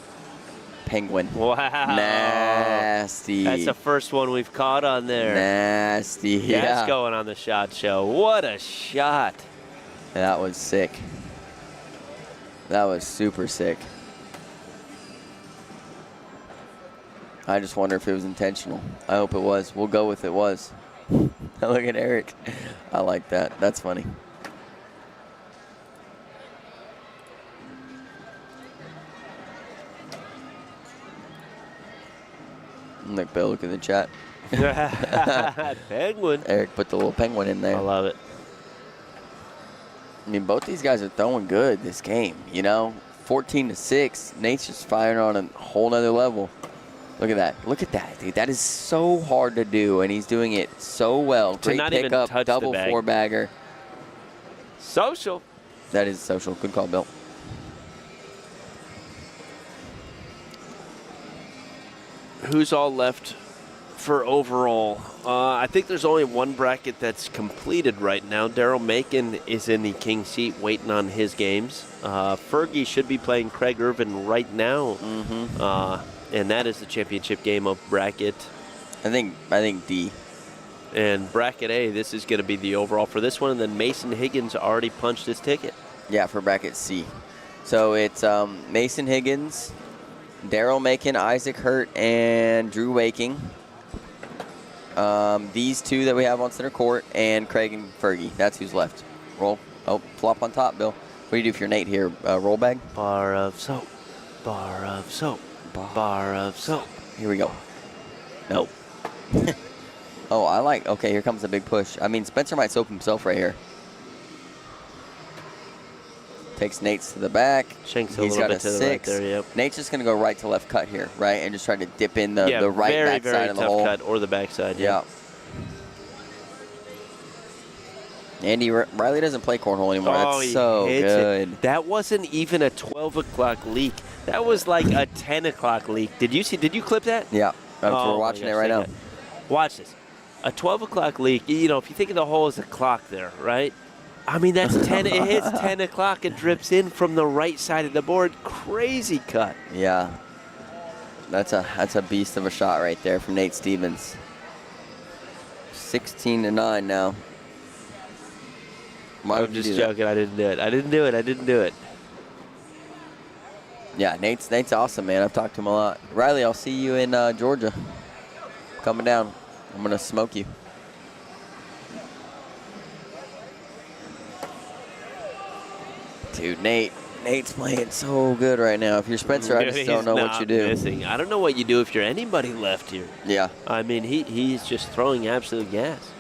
Penguin. Wow. Nasty. That's the first one we've caught on there. Nasty. Yeah. That's going on the shot show. What a shot. That was sick. That was super sick. I just wonder if it was intentional. I hope it was. We'll go with it was. Look at Eric. I like that. That's funny. Look, Bill, look at the chat. Penguin. Eric put the little penguin in there. I love it. I mean, both these guys are throwing good this game, you know? 14-6. Nate's just firing on a whole nother level. Look at that. Look at that, dude. That is so hard to do, and he's doing it so well. To Great not even pickup, touch the double bag. 4-bagger. Social. That is social. Good call, Bill. Who's all left for overall? I think there's only one bracket that's completed right now. Daryl Macon is in the king seat waiting on his games. Fergie should be playing Craig Irvin right now. And that is the championship game of bracket. I think D. And bracket A, this is going to be the overall for this one. And then Mason Higgins already punched his ticket. Yeah, for bracket C. So it's Mason Higgins, Daryl Macon, Isaac Hurt, and Drew Waking. These two that we have on center court, and Craig and Fergie. That's who's left. Roll. Oh, flop on top, Bill. What do you do for your Nate here? Roll bag? Bar of soap. Bar of soap. Bar of soap. Here we go. Nope. Oh, I like. Okay, here comes the big push. I mean, Spencer might soap himself right here. Takes Nate's to the back. Shanks a He's little got bit a to the 6. right there, yep. Nate's just going to go right to left cut here, right? And just try to dip in the right very, back very side of the tough hole. cut or the back side. Yeah. Andy Riley doesn't play cornhole anymore. Oh, That's so good. It. That wasn't even a 12 o'clock leak. That was like a 10 o'clock leak. Did you clip that? Yeah. Oh, We're watching it right now. Watch this. A 12 o'clock leak, you know, if you think of the hole as a clock there, right? I mean, that's 10. It hits 10 o'clock and drips in from the right side of the board. Crazy cut. Yeah. That's a beast of a shot right there from Nate Stevens. 16-9 now. Why would I'm you just do that? joking. I didn't do it. Yeah, Nate's awesome, man. I've talked to him a lot. Riley, I'll see you in Georgia. Coming down. I'm going to smoke you. Dude, Nate's playing so good right now. If you're Spencer, I just don't know what you do. Missing. I don't know what you do if you're anybody left here. Yeah. I mean, he's just throwing absolute gas.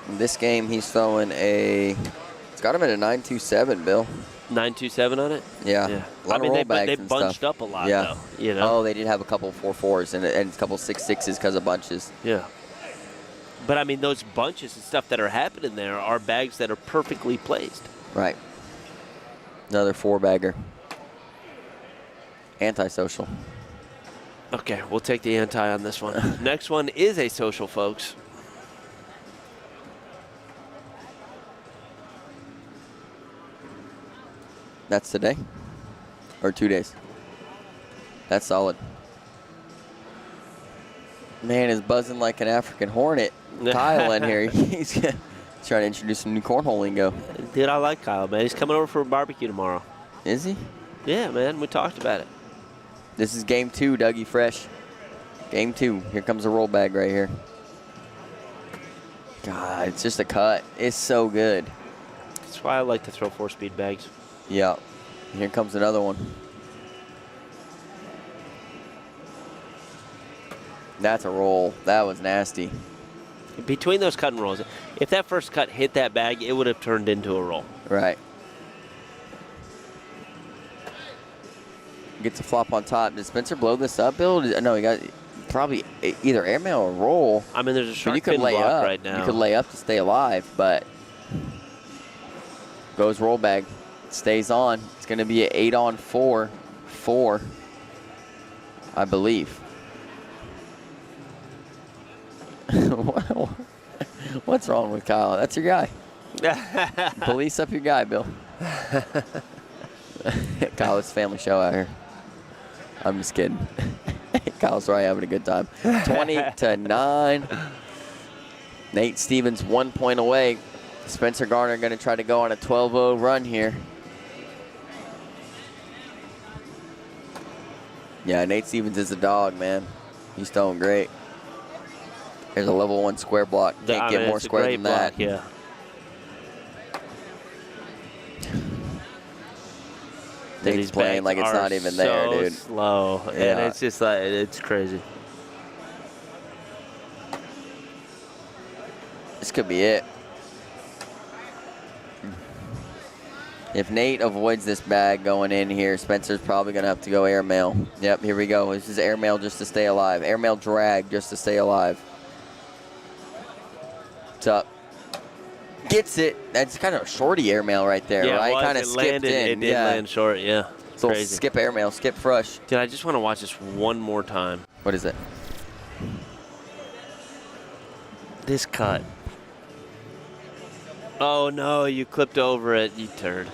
In this game, he's throwing it's got him at a 9.27, Bill. 9.27 on it? Yeah. Yeah. A lot I of mean, roll they bags and bunched stuff. up a lot, Yeah. though. You know? Oh, they did have a couple 4-4s and a couple 6-6s because of bunches. Yeah. But, I mean, those bunches and stuff that are happening there are bags that are perfectly placed. Right. Another 4-bagger. Antisocial. Okay, we'll take the anti on this one. Next one is a social, folks. That's today? Or 2 days? That's solid. Man is buzzing like an African hornet. Kyle in here. He's trying to introduce some new cornhole lingo. Dude, I like Kyle, man. He's coming over for a barbecue tomorrow. Is he? Yeah, man. We talked about it. This is game 2, Dougie Fresh. Game 2. Here comes the roll bag right here. God, it's just a cut. It's so good. That's why I like to throw 4-speed bags. Yeah. Here comes another one. That's a roll. That was nasty. Between those cut and rolls, if that first cut hit that bag, it would have turned into a roll. Right. Gets a flop on top. Did Spencer blow this up, Bill? No, he got probably either airmail or roll. I mean, there's a But shark you could fin lay block up right now. You could lay up to stay alive, but goes roll bag. Stays on. It's going to be an 8-on-4, 4, I believe. What's wrong with Kyle? That's your guy. Police up your guy, Bill. Kyle's family show out here. I'm just kidding. Kyle's probably having a good time. 20-9. Nate Stevens 1 point away. Spencer Garner going to try to go on a 12-0 run here. Yeah, Nate Stevens is a dog, man. He's throwing great. There's a level 1 square block. Can't get more square than that. Yeah. Nate's playing like it's not even there, dude. Slow, Yeah. and it's just like it's crazy. This could be it. If Nate avoids this bag going in here, Spencer's probably going to have to go airmail. Yep, here we go. This is airmail just to stay alive. Airmail drag just to stay alive. What's up? Gets it. That's kind of a shorty airmail right there, Yeah, right? it Kind of was. skipped in. It did land short, yeah. So Crazy. skip airmail, skip fresh. Dude, I just want to watch this one more time. What is it? This cut. Oh, no, you clipped over it, you turd.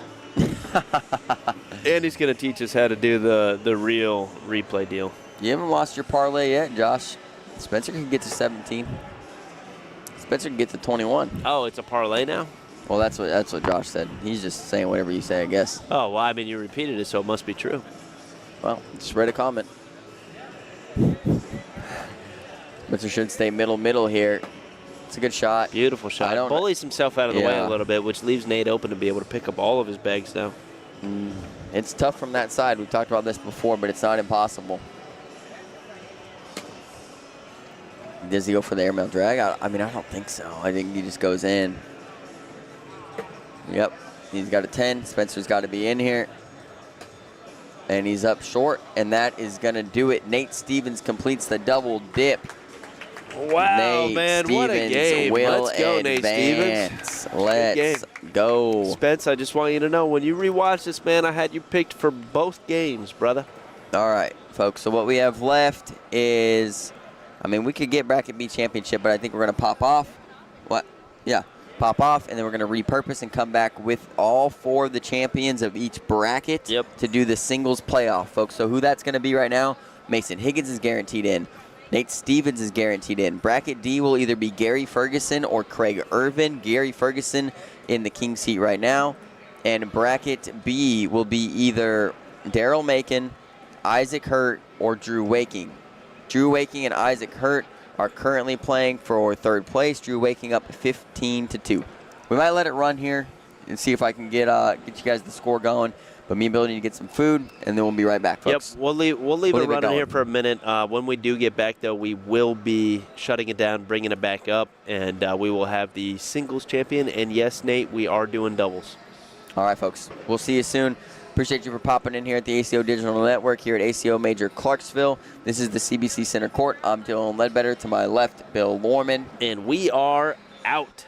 And he's going to teach us how to do the real replay deal. You haven't lost your parlay yet, Josh. Spencer can get to 17. Spencer can get to 21. Oh, it's a parlay now? Well, that's what Josh said. He's just saying whatever you say, I guess. Oh, well, I mean, you repeated it, so it must be true. Well, just read a comment. Spencer should stay middle here. It's a good shot. Beautiful shot. Bullies himself out of the way Yeah. a little bit, which leaves Nate open to be able to pick up all of his bags now. It's tough from that side. We've talked about this before, but it's not impossible. Does he go for the airmail drag? I mean, I don't think so. I think he just goes in. Yep. He's got a 10. Spencer's got to be in here. And he's up short, and that is going to do it. Nate Stevens completes the double dip. Wow, Nate man, Stevens what a game. will Let's go, Nate advance. Stevens. Let's go. Spence, I just want you to know, when you rewatch this, man, I had you picked for both games, brother. All right, folks. So what we have left is, I mean, we could get Bracket B Championship, but I think we're going to pop off. What? Yeah, pop off, and then we're going to repurpose and come back with all 4 of the champions of each bracket to do the singles playoff, folks. So who that's going to be right now, Mason Higgins is guaranteed in. Nate Stevens is guaranteed in. Bracket D will either be Gary Ferguson or Craig Irvin. Gary Ferguson in the king seat right now. And bracket B will be either Daryl Macon, Isaac Hurt, or Drew Waking. Drew Waking and Isaac Hurt are currently playing for 3rd place. Drew Waking up 15-2. We might let it run here and see if I can get you guys the score going. But me and Bill need to get some food, and then we'll be right back, folks. Yep, we'll leave it running here for a minute. When we do get back, though, we will be shutting it down, bringing it back up, and we will have the singles champion. And yes, Nate, we are doing doubles. All right, folks. We'll see you soon. Appreciate you for popping in here at the ACO Digital Network here at ACO Major Clarksville. This is the CBC Center Court. I'm Dylan Ledbetter. To my left, Bill Lorman. And we are out.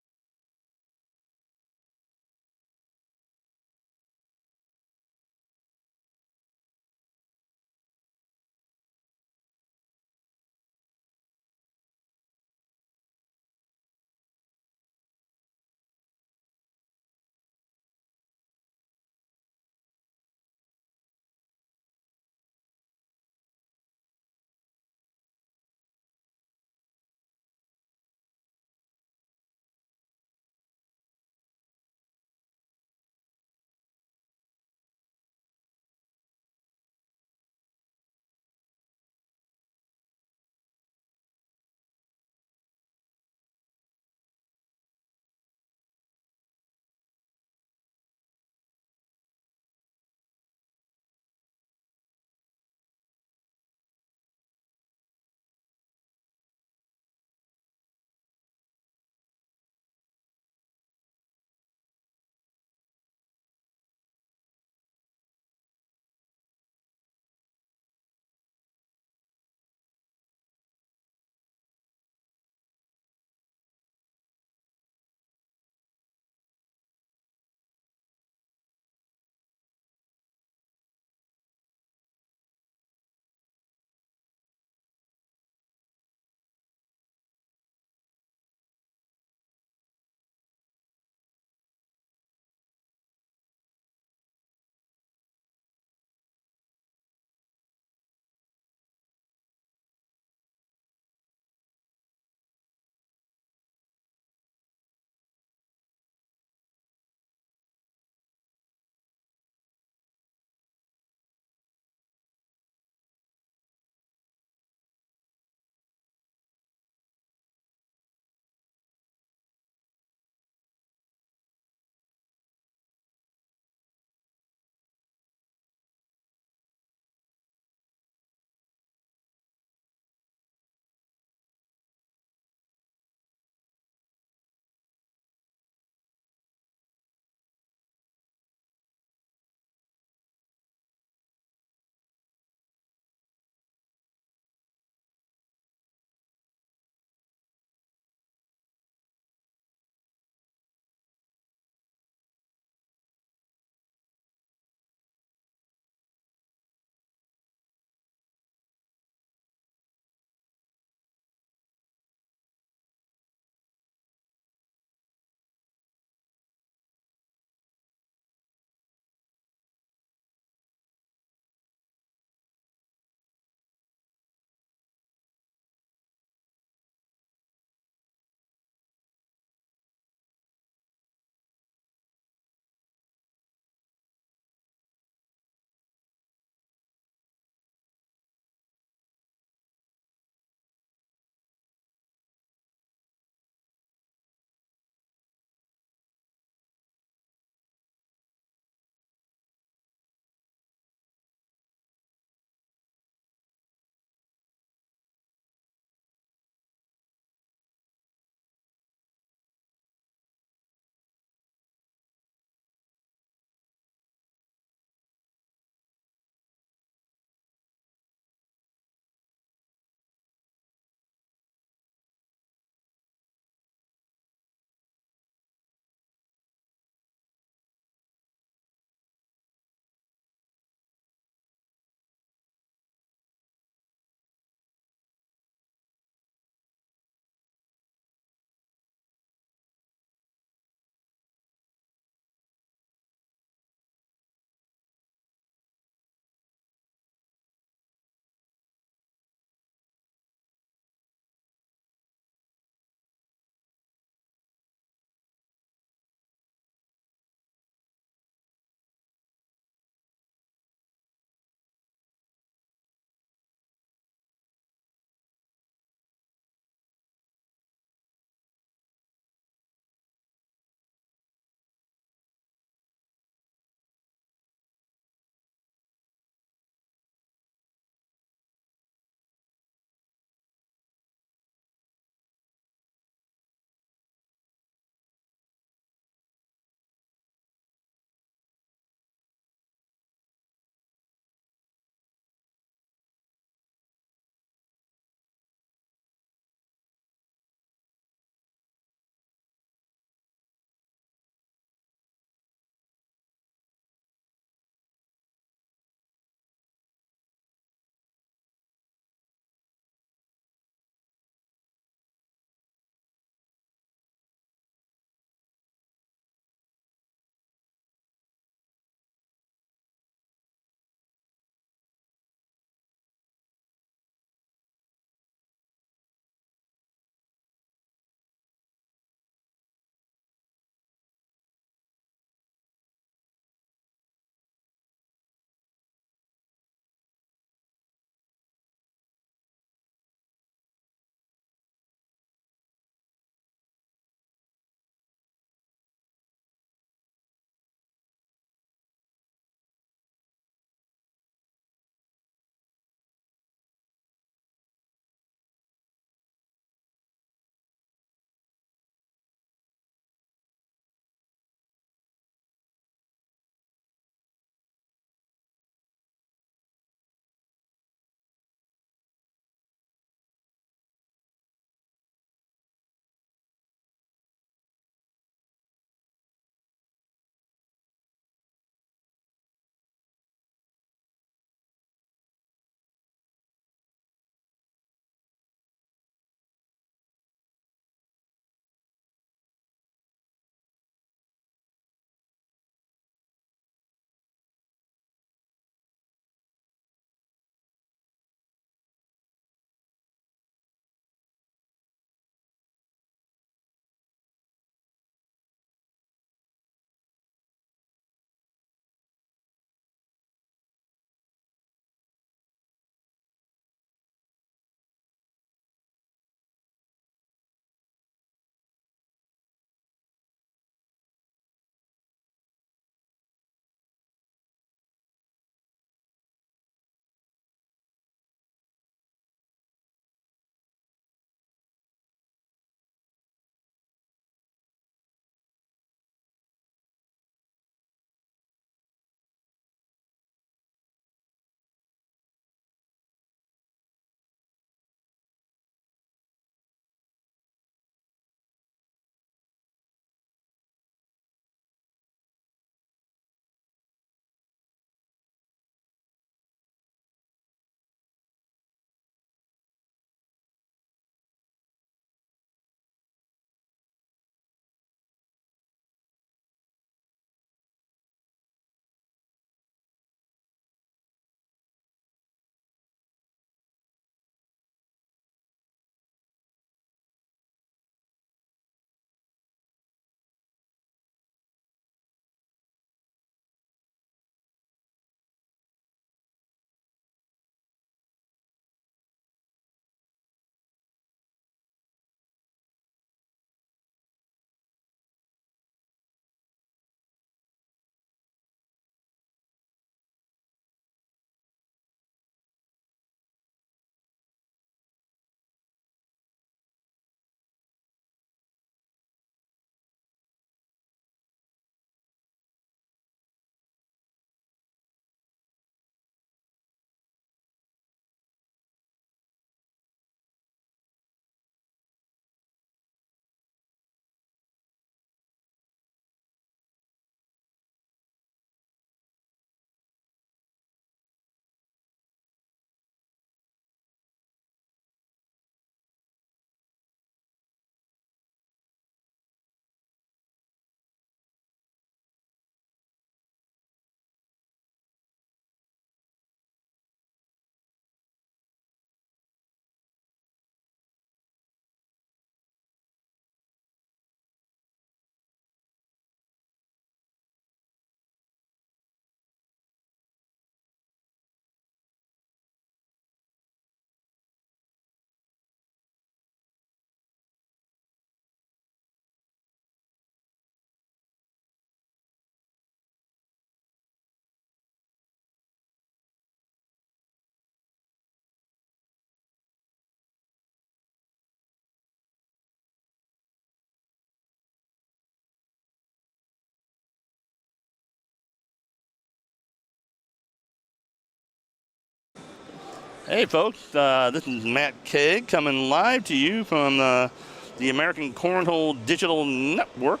Hey, folks. This is Matt Kegg coming live to you from the American Cornhole Digital Network.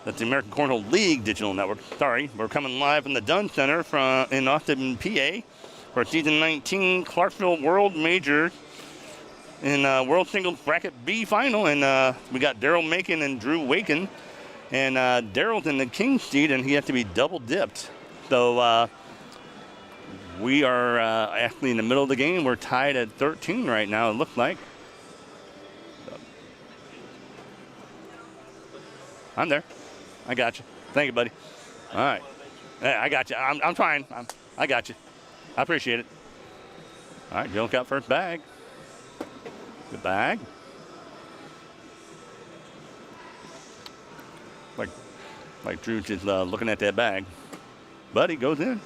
That's the American Cornhole League Digital Network. Sorry, we're coming live from the Dunn Center in Austin, PA, for Season 19 Clarksville World Major in World Singles Bracket B Final. And we got Daryl Macon and Drew Waken. And Daryl's in the king seat, and he has to be double dipped. So we are actually in the middle of the game. We're tied at 13 right now, it looks like. I'm there. I got you. Thank you, buddy. All right. Yeah, I got you. I'm trying. I got you. I appreciate it. All right, Joe got first bag. Good bag. Like Drew's just looking at that bag. Buddy goes in.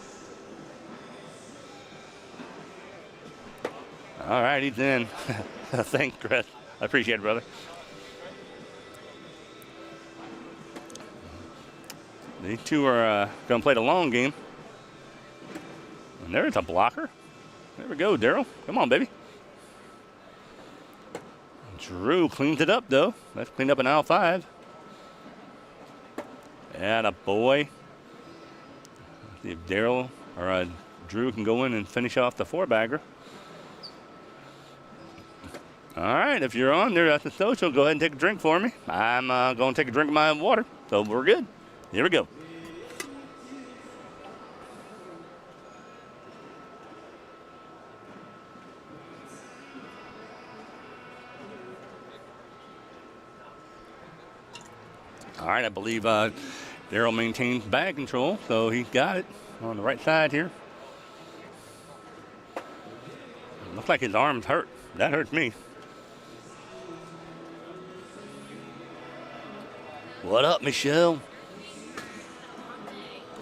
All right, he's in. Thanks, Chris. I appreciate it, brother. These two are going to play the long game. And there's a blocker. There we go, Daryl. Come on, baby. Drew cleans it up, though. Let's clean up an aisle 5. And a boy. See if Daryl or Drew can go in and finish off the 4-bagger. All right, if you're on there at the social, go ahead and take a drink for me. I'm going to take a drink of my water, so we're good. Here we go. All right, I believe Daryl maintains bag control, so he's got it on the right side here. Looks like his arm's hurt. That hurts me. What up, Michelle?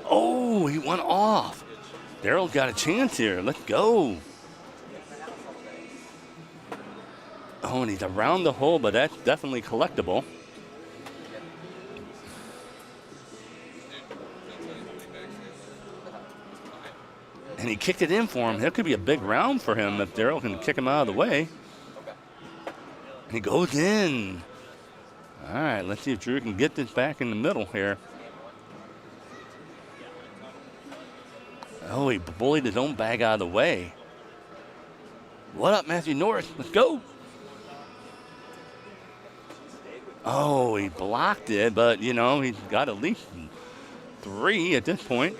Oh, he went off. Daryl's got a chance here. Let's go. Oh, and he's around the hole, but that's definitely collectible. And he kicked it in for him. That could be a big round for him if Daryl can kick him out of the way. And he goes in. All right, let's see if Drew can get this back in the middle here. Oh, he bullied his own bag out of the way. What up, Matthew Norris? Let's go. Oh, he blocked it, but, you know, he's got at least 3 at this point.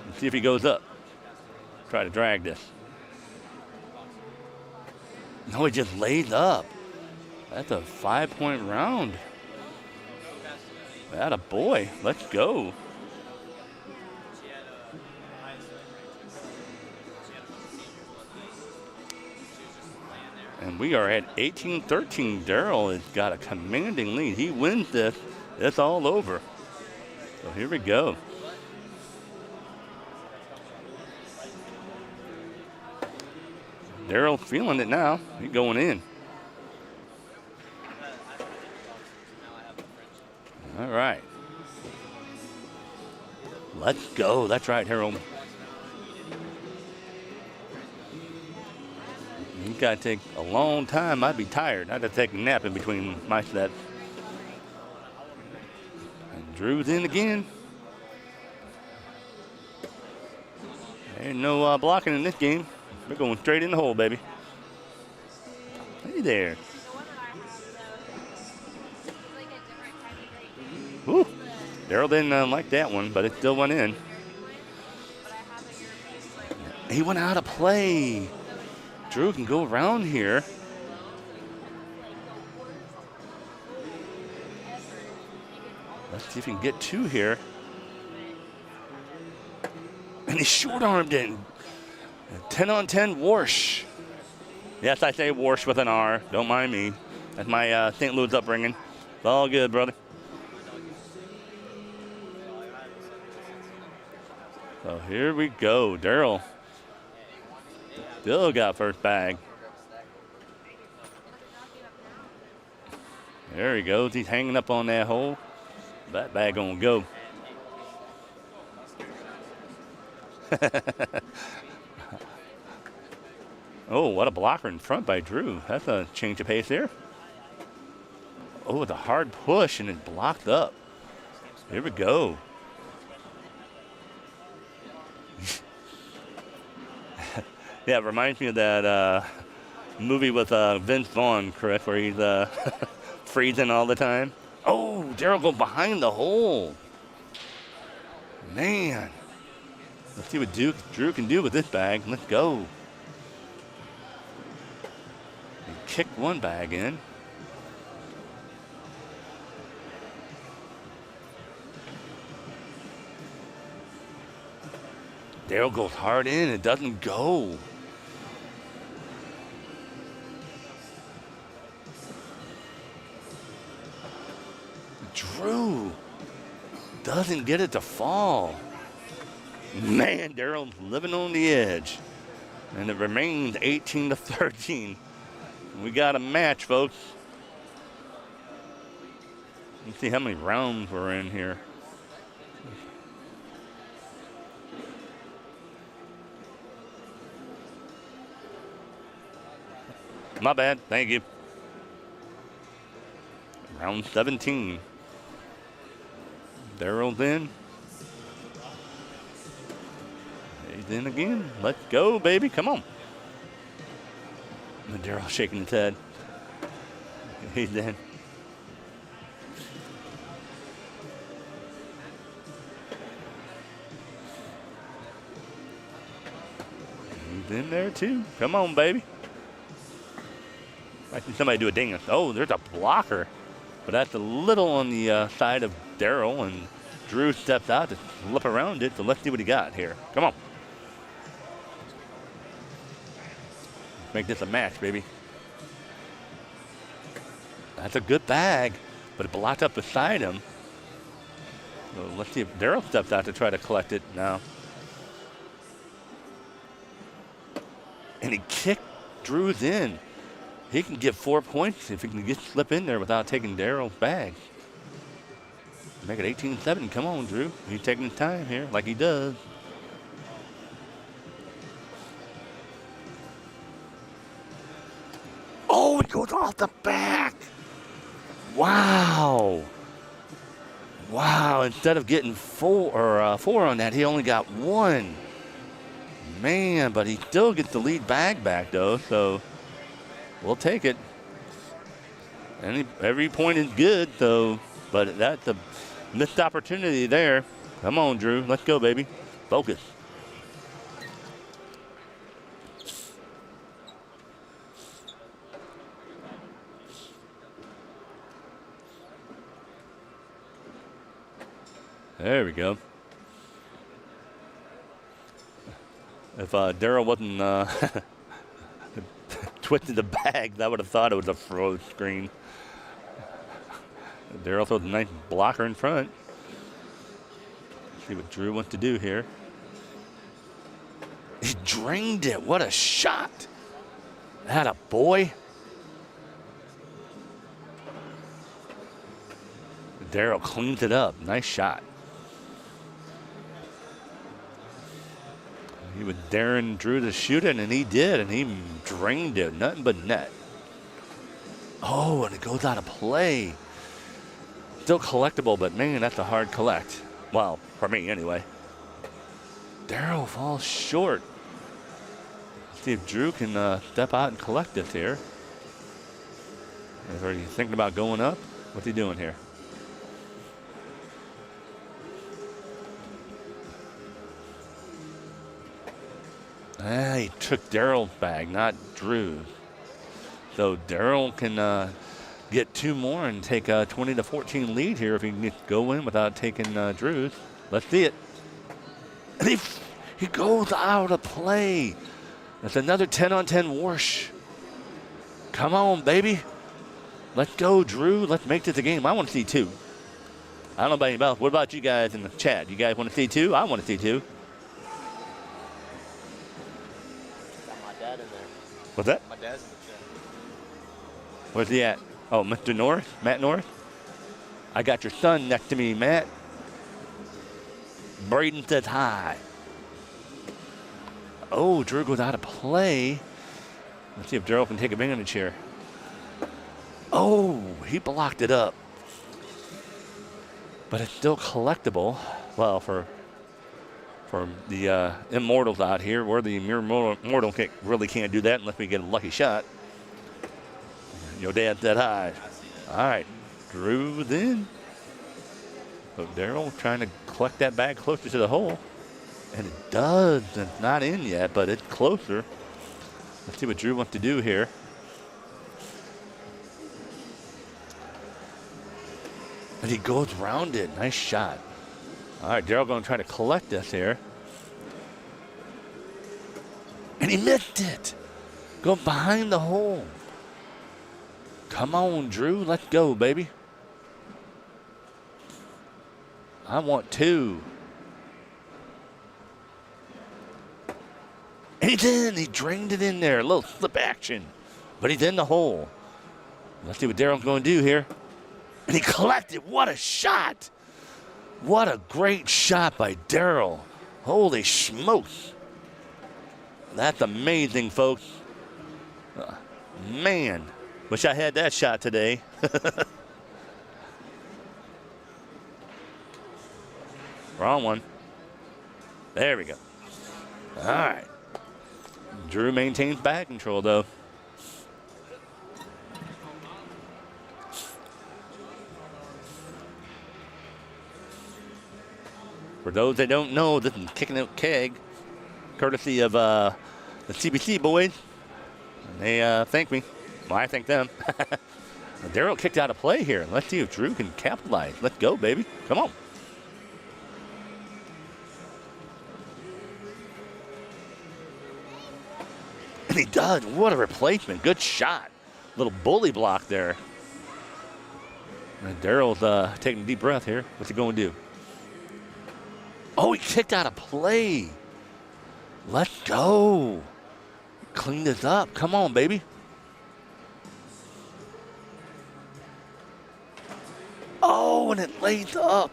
Let's see if he goes up. Try to drag this. No, he just lays up. That's a 5-point round. That a boy. Let's go. And we are at 18-13. Daryl has got a commanding lead. He wins this. It's all over. So here we go. Daryl's feeling it now. He's going in. All right. Let's go. That's right, Harold. You got to take a long time. I'd be tired. I'd have to take a nap in between my sets. And Drew's in again. Ain't no blocking in this game. We're going straight in the hole, baby. Hey there. Woo. Daryl didn't like that one, but it still went in. He went out of play. Drew can go around here. Let's see if he can get 2 here. And he short-armed it. 10-on-10 Warsh. Yes, I say Warsh with an R. Don't mind me. That's my St. Louis upbringing. It's all good, brother. So here we go. Daryl still got first bag. There he goes. He's hanging up on that hole. That bag gonna go. Oh, what a blocker in front by Drew. That's a change of pace there. Oh, the hard push, and it blocked up. Here we go. Yeah, it reminds me of that movie with Vince Vaughn, correct, where he's freezing all the time. Oh, Daryl go behind the hole. Man. Let's see what Drew can do with this bag. Let's go. He kicked one bag in. Daryl goes hard in. It doesn't go. Drew doesn't get it to fall. Man, Daryl's living on the edge. And it remains 18-13. We got a match, folks. Let's see how many rounds we're in here. My bad. Thank you. Round 17. Daryl's in. He's in again. Let's go, baby. Come on. And Daryl shaking his head. He's in. He's in there, too. Come on, baby. I see somebody do a dance. Oh, there's a blocker. But that's a little on the side of Daryl, and Drew steps out to flip around it. So let's see what he got here. Come on. Make this a match, baby. That's a good bag, but it blocked up beside him. So let's see if Daryl steps out to try to collect it now. And he kicked Drew's in. He can get 4 points if he can slip in there without taking Daryl's bag. Make it 18-7. Come on, Drew. He's taking his time here like he does. Oh, he goes off the back. Wow. Wow, instead of getting four on that, he only got one. Man, but he still gets the lead bag back, though, so we'll take it. Every point is good, though, but that's a missed opportunity there. Come on, Drew. Let's go, baby. Focus. There we go. If Daryl wasn't twisting the bags, I would have thought it was a froze screen. Daryl throws a nice blocker in front. See what Drew wants to do here. He drained it. What a shot. That a boy. Daryl cleans it up. Nice shot. He was daring Drew to shoot it, and he did, and he drained it. Nothing but net. Oh, and it goes out of play. Still collectible, but man, that's a hard collect. Well, for me anyway. Daryl falls short. Let's see if Drew can step out and collect this here. Are you thinking about going up? What's he doing here? He took Daryl's bag, not Drew's. So Daryl can get two more and take a 20-14 lead here if he can go in without taking Drew's. Let's see it. And he goes out of play. That's another 10-on-10 wash. Come on, baby. Let's go, Drew. Let's make this a game. I want to see two. I don't know about anybody else. What about you guys in the chat? You guys want to see two? I want to see two. What's that? My dad's in the chat. Where's he at? Oh, Mr. North? Matt North? I got your son next to me, Matt. Braden says hi. Oh, Drew goes out of play. Let's see if Daryl can take advantage here. Oh, he blocked it up. But it's still collectible. Well, for the immortals out here, where the mere mortal really can't do that unless we get a lucky shot. Your dad that high. All right, Drew then. But Daryl trying to collect that bag closer to the hole. And it does. It's not in yet, but it's closer. Let's see what Drew wants to do here. And he goes round it. Nice shot. All right, Daryl going to try to collect this here. And he missed it. Go behind the hole. Come on, Drew. Let's go, baby. I want 2. And he's in. He drained it in there. A little slip action. But he's in the hole. Let's see what Daryl's going to do here. And he collected. What a shot. What a great shot by Daryl. Holy smokes. That's amazing, folks. Man, wish I had that shot today. Wrong one. There we go. All right. Drew maintains bag control, though. For those that don't know, this is Kicking Out Keg, courtesy of the CBC boys. They thank me. Well, I thank them. Daryl kicked out of play here. Let's see if Drew can capitalize. Let's go, baby. Come on. And he does. What a replacement. Good shot. Little bully block there. And Daryl's taking a deep breath here. What's he going to do? Oh, he kicked out of play. Let's go. Clean this up. Come on, baby. Oh, and it lays up.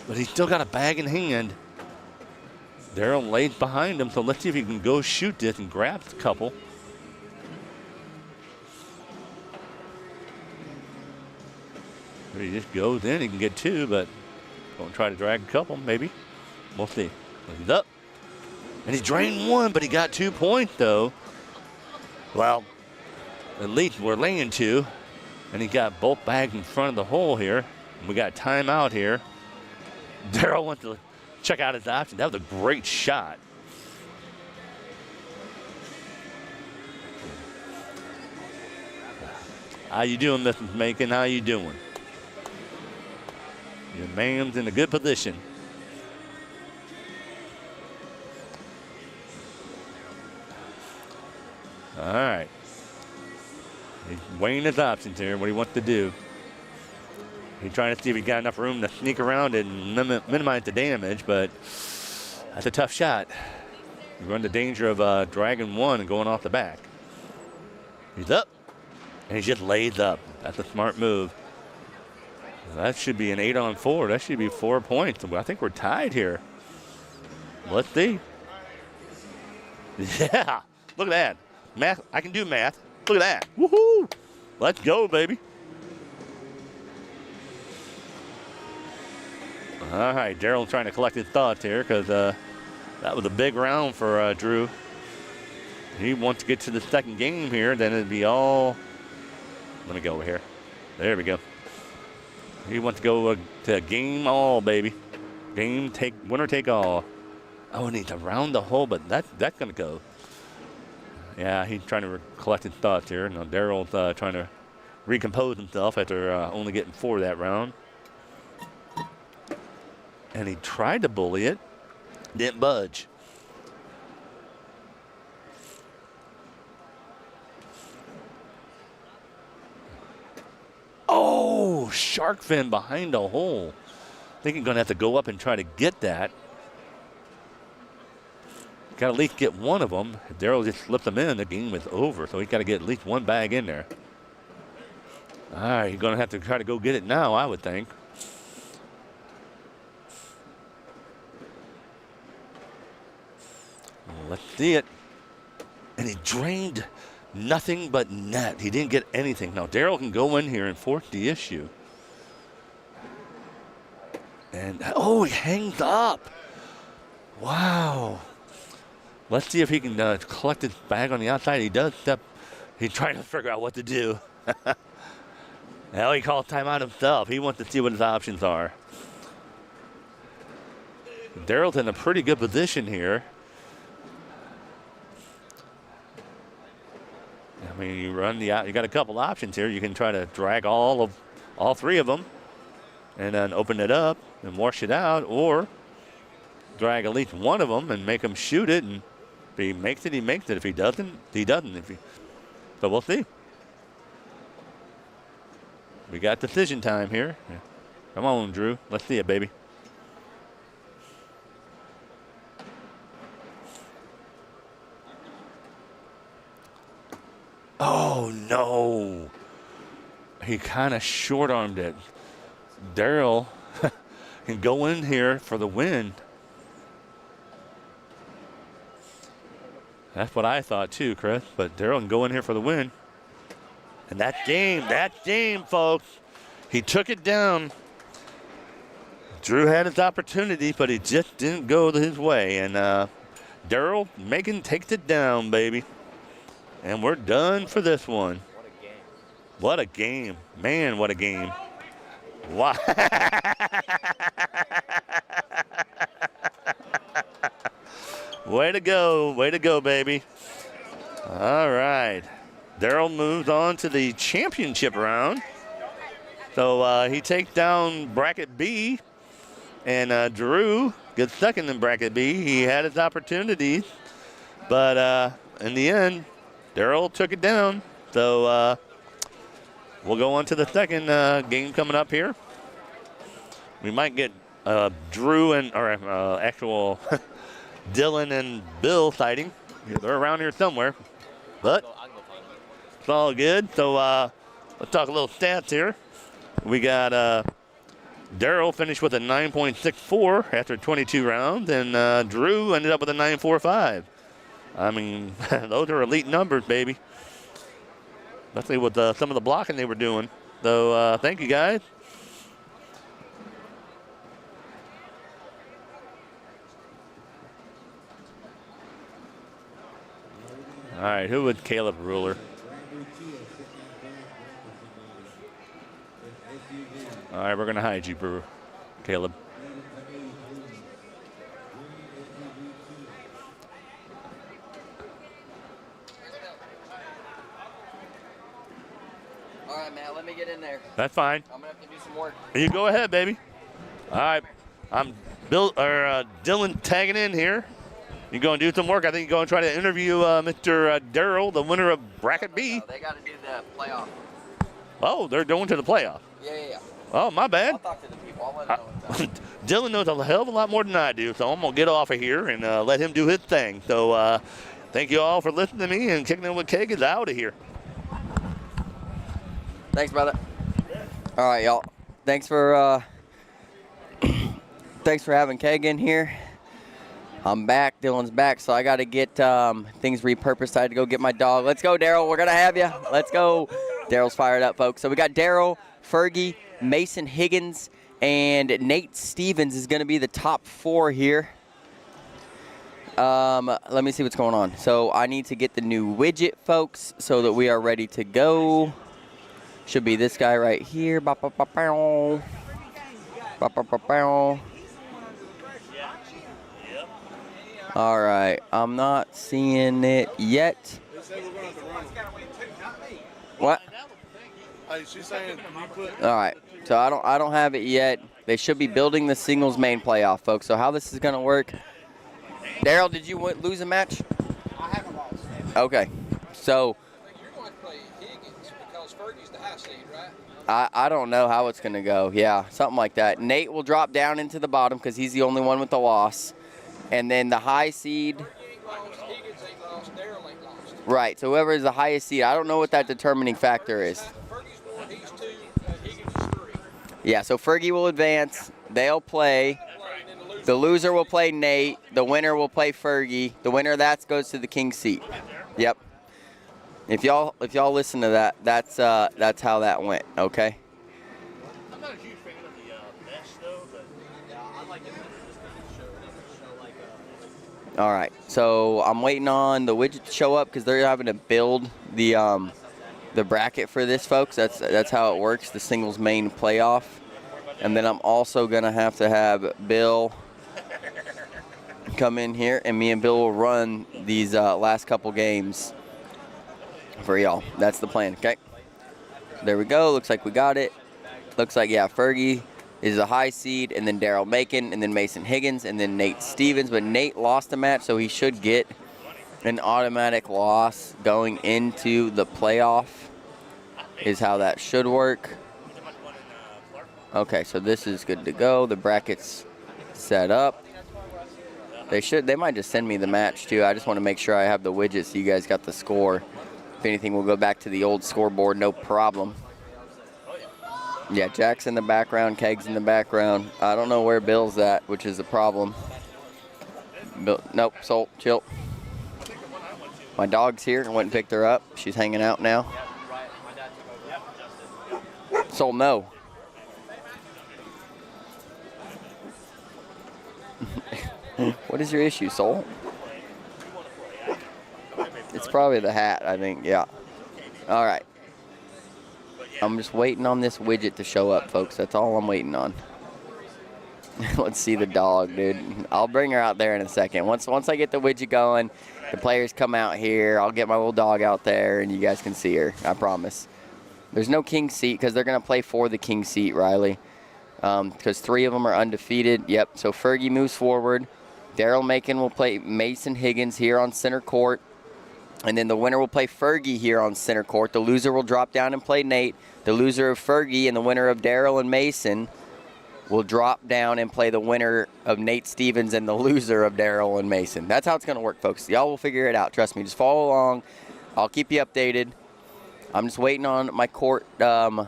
But he's still got a bag in hand. Daryl lays behind him, so let's see if he can go shoot this and grab a couple. If he just goes in, he can get 2, but going to try to drag a couple, maybe. We'll see. He's up. And he drained 1, but he got 2 points, though. Well, at least we're laying 2. And he got both bags in front of the hole here. We got timeout here. Daryl went to check out his option. That was a great shot. How you doing, Mrs. Macon? How you doing? Your man's in a good position. All right. He's weighing his options here, what he wants to do. He's trying to see if he got enough room to sneak around and minimize the damage, but that's a tough shot. You run the danger of dragging 1 and going off the back. He's up, and he just lays up. That's a smart move. That should be an 8-on-4. That should be 4 points. I think we're tied here. Let's see. Yeah, look at that. Math, I can do math. Look at that. Woohoo! Let's go, baby. All right, Daryl trying to collect his thoughts here because that was a big round for Drew. He wants to get to the second game here, then it'd be all. Let me go over here. There we go. He wants to go to game all, baby. Game take, winner take all. Oh, and he's around the hole, but that's going to go. Yeah, he's trying to collect his thoughts here. Now Daryl's trying to recompose himself after only getting 4 that round. And he tried to bully it, didn't budge. Oh, shark fin behind the hole. I think he's going to have to go up and try to get that. Got to at least get one of them. If Daryl just slips them in, the game is over. So he's got to get at least one bag in there. All right, he's going to have to try to go get it now, I would think. Let's see it. And he drained nothing but net. He didn't get anything. Now, Daryl can go in here and force the issue. And, oh, he hangs up. Wow. Let's see if he can collect his bag on the outside. He does step. He's trying to figure out what to do. Now he calls timeout himself. He wants to see what his options are. Daryl's in a pretty good position here. I mean, you got a couple options here. You can try to drag all three of them and then open it up and wash it out, or drag at least one of them and make him shoot it, and if he makes it, he makes it. If he doesn't, he doesn't. So we'll see. We got decision time here. Yeah. Come on, Drew. Let's see it, baby. Oh, no. He kind of short-armed it. Daryl can go in here for the win. That's what I thought too, Chris. But Daryl can go in here for the win. And that game, folks, he took it down. Drew had his opportunity, but it just didn't go his way. And Daryl takes it down, baby. And we're done for this one. What a game. Man, what a game. Wow. Way to go, baby. All right. Daryl moves on to the championship round. So he takes down bracket B, and Drew gets second in bracket B. He had his opportunities, but in the end, Daryl took it down. So we'll go on to the second game coming up here. We might get Drew and actual Dylan and Bill sighting. They're around here somewhere, but it's all good. So let's talk a little stats here. We got Daryl finished with a 9.64 after 22 rounds, and Drew ended up with a 9.45. I mean, those are elite numbers, baby. Especially with some of the blocking they were doing. So thank you, guys. All right, who was Caleb Ruler? All right, we're going to hide you, Brewer. Caleb. All right, Matt, let me get in there. That's fine. I'm going to have to do some work. You go ahead, baby. All right, I'm Dylan tagging in here. You going to do some work. I think you're going to try to interview Mr. Daryl, the winner of bracket B. They got to do the playoff. Oh, they're going to the playoff. Yeah. Oh, my bad. I'll talk to the people. I'll let them know what's up. Dylan knows a hell of a lot more than I do, so I'm going to get off of here and let him do his thing. So thank you all for listening to me, and Kicking It With Keg is out of here. Thanks, brother. All right, y'all. Thanks for having Keg in here. I'm back. Dylan's back, so I got to get things repurposed. I had to go get my dog. Let's go, Daryl. We're going to have you. Let's go. Daryl's fired up, folks. So we got Daryl, Fergie, Mason Higgins, and Nate Stevens is going to be the top four here. Let me see what's going on. So I need to get the new widget, folks, so that we are ready to go. Should be this guy right here. All right, I'm not seeing it yet. What? She's saying you put. All right, so I don't have it yet. They should be building the singles main playoff, folks. So how this is gonna work? Daryl, did you lose a match? I haven't lost. Okay, so You're going to play Higgins because Fergie's the high seed, right? I don't know how it's gonna go. Yeah, something like that. Nate will drop down into the bottom because he's the only one with the loss, and then the high seed. Fergie ain't lost, Higgins ain't lost, Daryl ain't lost. Right. So whoever is the highest seed, I don't know what that determining factor is. Fergie's 1, he's 2, Higgins is 3. Yeah. So Fergie will advance. They'll play. And then the loser. The loser will play Nate. The winner will play Fergie. The winner of that goes to the king seat. Yep. If y'all listen to that, that's how that went. Okay. I'm not a huge fan of the mesh though, but I like it better just because All right. So I'm waiting on the widget to show up because they're having to build the bracket for this, folks. That's how it works. The singles main playoff, and then I'm also gonna have to have Bill come in here, and me and Bill will run these last couple games for y'all. That's the plan. Okay. There we go. Looks like we got it. Looks like, yeah, Fergie is a high seed, and then Daryl Macon, and then Mason Higgins, and then Nate Stevens. But Nate lost a match, so he should get an automatic loss going into the playoff is how that should work. Okay, so this is good to go. The bracket's set up. They might just send me the match, too. I just want to make sure I have the widget so you guys got the score. If anything, we'll go back to the old scoreboard, no problem. Yeah, Jack's in the background, Keg's in the background. I don't know where Bill's at, which is a problem. Bill, nope, Sol, chill. My dog's here. I went and picked her up. She's hanging out now. Sol, no. What is your issue, Sol? It's probably the hat, I think, yeah. All right. I'm just waiting on this widget to show up, folks. That's all I'm waiting on. Let's see the dog, dude. I'll bring her out there in a second. Once I get the widget going, the players come out here. I'll get my little dog out there, and you guys can see her. I promise. There's no king seat because they're going to play for the king seat, Riley. Because 3 of them are undefeated. Yep, so Fergie moves forward. Daryl Macon will play Mason Higgins here on center court. And then the winner will play Fergie here on center court. The loser will drop down and play Nate. The loser of Fergie and the winner of Daryl and Mason will drop down and play the winner of Nate Stevens and the loser of Daryl and Mason. That's how it's going to work, folks. Y'all will figure it out. Trust me. Just follow along. I'll keep you updated. I'm just waiting on my court to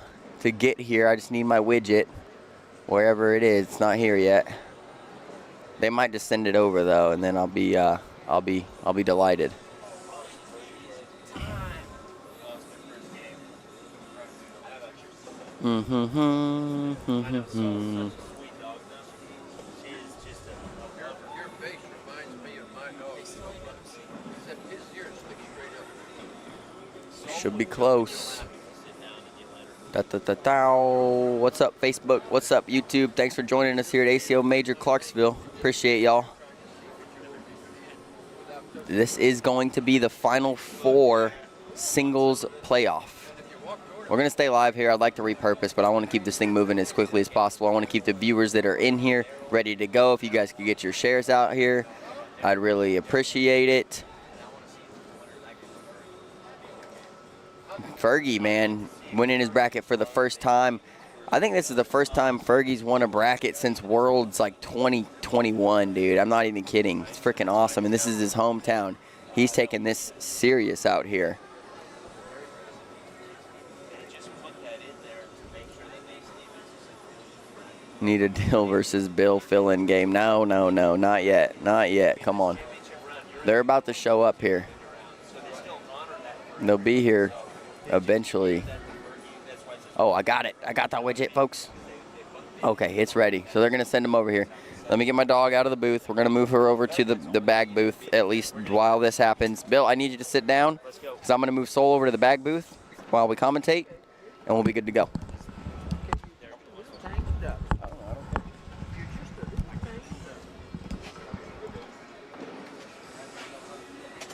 get here. I just need my widget wherever it is. It's not here yet. They might just send it over though, and then I'll be delighted. Your face reminds me of my dog. Except his ears stick straight up. Should be close. What's up, Facebook? What's up, YouTube? Thanks for joining us here at ACO Major Clarksville. Appreciate y'all. This is going to be the Final Four singles playoff. We're going to stay live here. I'd like to repurpose, but I want to keep this thing moving as quickly as possible. I want to keep the viewers that are in here ready to go. If you guys could get your shares out here, I'd really appreciate it. Fergie, man, winning his bracket for the first time. I think this is the first time Fergie's won a bracket since Worlds like 2021, dude. I'm not even kidding. It's freaking awesome, and this is his hometown. He's taking this serious out here. Need a Dill versus Bill fill-in game. No, not yet. Not yet. Come on. They're about to show up here. They'll be here eventually. Oh, I got it. I got that widget, folks. Okay, it's ready. So they're going to send them over here. Let me get my dog out of the booth. We're going to move her over to the bag booth, at least while this happens. Bill, I need you to sit down because I'm going to move Soul over to the bag booth while we commentate, and we'll be good to go.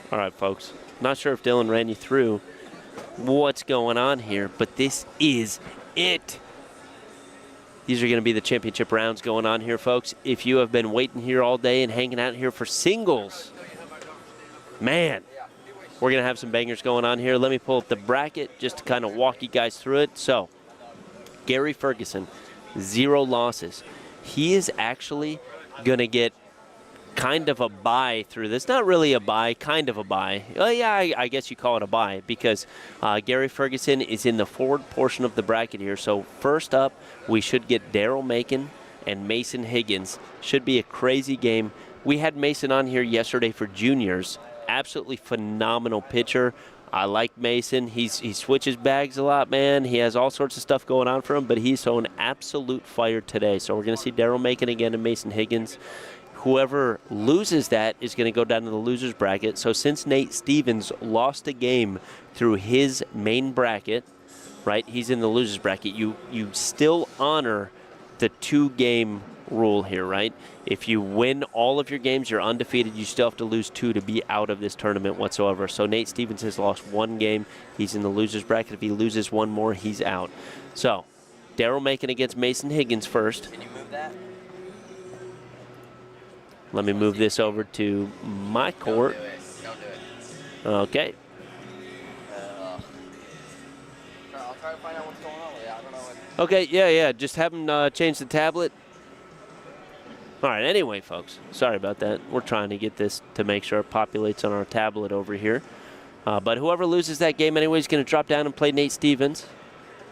All right, folks. Not sure if Dylan ran you through what's going on here, but this is it. These are going to be the championship rounds going on here, folks. If you have been waiting here all day and hanging out here for singles, man, we're going to have some bangers going on here. Let me pull up the bracket just to kind of walk you guys through it. So, Gary Ferguson, 0 losses. He is actually going to get kind of a bye through this. Not really a bye, kind of a bye. Well, yeah, I guess you call it a bye because Gary Ferguson is in the forward portion of the bracket here. So first up, we should get Daryl Macon and Mason Higgins. Should be a crazy game. We had Mason on here yesterday for juniors. Absolutely phenomenal pitcher. I like Mason. He switches bags a lot, man. He has all sorts of stuff going on for him, but he's on absolute fire today. So we're going to see Daryl Macon again and Mason Higgins. Whoever loses that is going to go down to the losers bracket. So since Nate Stevens lost a game through his main bracket, right, he's in the losers bracket, you still honor the 2-game rule here, right? If you win all of your games, you're undefeated. You still have to lose 2 to be out of this tournament whatsoever. So Nate Stevens has lost 1 game. He's in the losers bracket. If he loses 1 more, he's out. So Daryl Macon against Mason Higgins first. Can you move that? Let me move this over to my court. Don't do it. Okay. I'll try to find out what's going on with it. I don't know what. Okay, yeah. Just have him change the tablet. All right, anyway, folks, sorry about that. We're trying to get this to make sure it populates on our tablet over here. But whoever loses that game anyway is going to drop down and play Nate Stevens.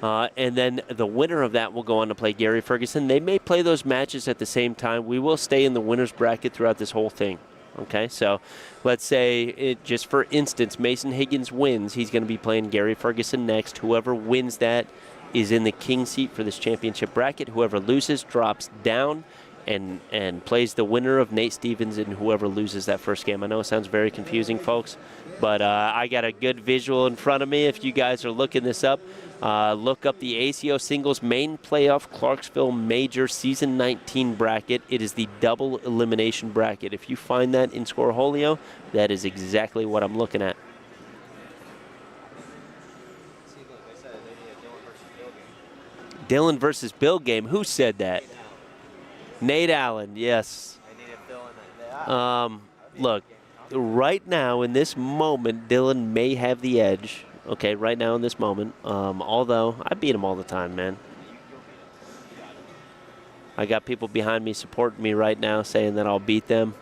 And then the winner of that will go on to play Gary Ferguson. They may play those matches at the same time. We will stay in the winner's bracket throughout this whole thing. Okay, so let's say, just for instance, Mason Higgins wins. He's going to be playing Gary Ferguson next. Whoever wins that is in the king seat for this championship bracket. Whoever loses drops down and plays the winner of Nate Stevens and whoever loses that first game. I know it sounds very confusing, folks, but I got a good visual in front of me. If you guys are looking this up, look up the ACO Singles Main Playoff Clarksville Major Season 19 bracket. It is the double elimination bracket. If you find that in Scoreholio, that is exactly what I'm looking at. Dylan versus Bill game. Who said that? Nate Allen, yes. Look, right now in this moment, Dylan may have the edge. Okay, right now in this moment. Although I beat him all the time, man. I got people behind me supporting me right now saying that I'll beat them.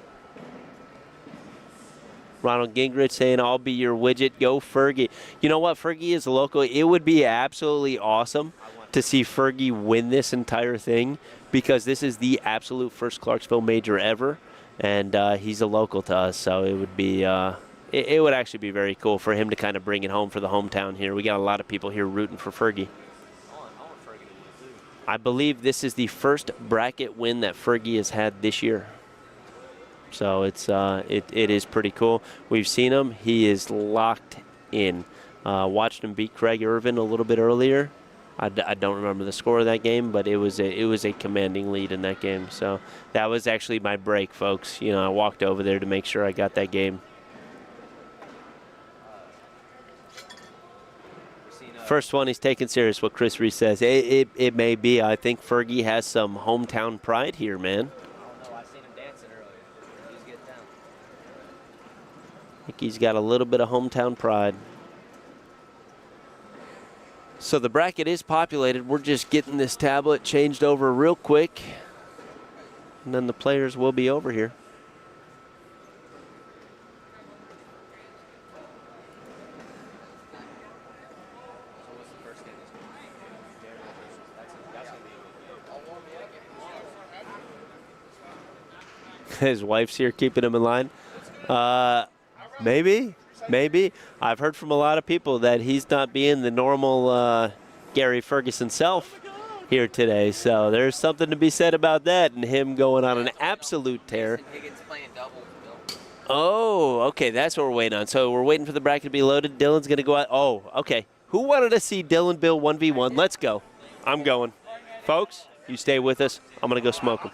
Ronald Gingrich saying, I'll be your widget. Go Fergie. You know what? Fergie is a local. It would be absolutely awesome to see Fergie win this entire thing because this is the absolute first Clarksville major ever, and he's a local to us, so it would be it would actually be very cool for him to kind of bring it home for the hometown here. We got a lot of people here rooting for Fergie. I believe this is the first bracket win that Fergie has had this year. So it's it is pretty cool. We've seen him. He is locked in. Watched him beat Craig Irvin a little bit earlier. I don't remember the score of that game, but it was a commanding lead in that game. So that was actually my break, folks. You know, I walked over there to make sure I got that game. First one he's taking serious, what Chris Reese says. It may be. I think Fergie has some hometown pride here, man. I seen him dancing earlier. He was getting down. I think he's got a little bit of hometown pride. So the bracket is populated. We're just getting this tablet changed over real quick, and then the players will be over here. His wife's here keeping him in line. Maybe. I've heard from a lot of people that he's not being the normal Gary Ferguson self here today. So there's something to be said about that and him going on an absolute tear. Oh, okay, that's what we're waiting on. So we're waiting for the bracket to be loaded. Dylan's going to go out. Oh, okay. Who wanted to see Dylan Bill 1v1? Let's go. I'm going. Folks, you stay with us. I'm going to go smoke them.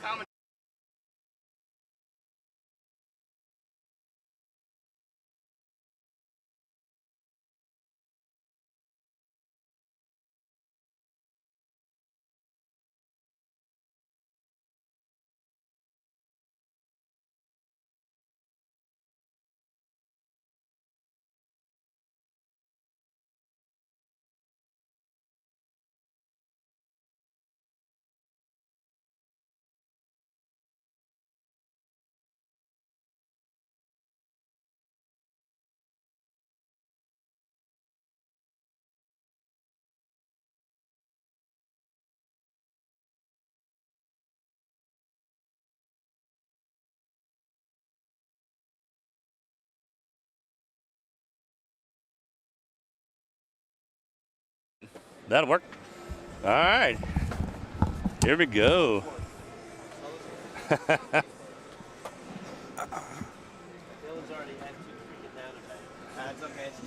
That'll work. All right. Here we go.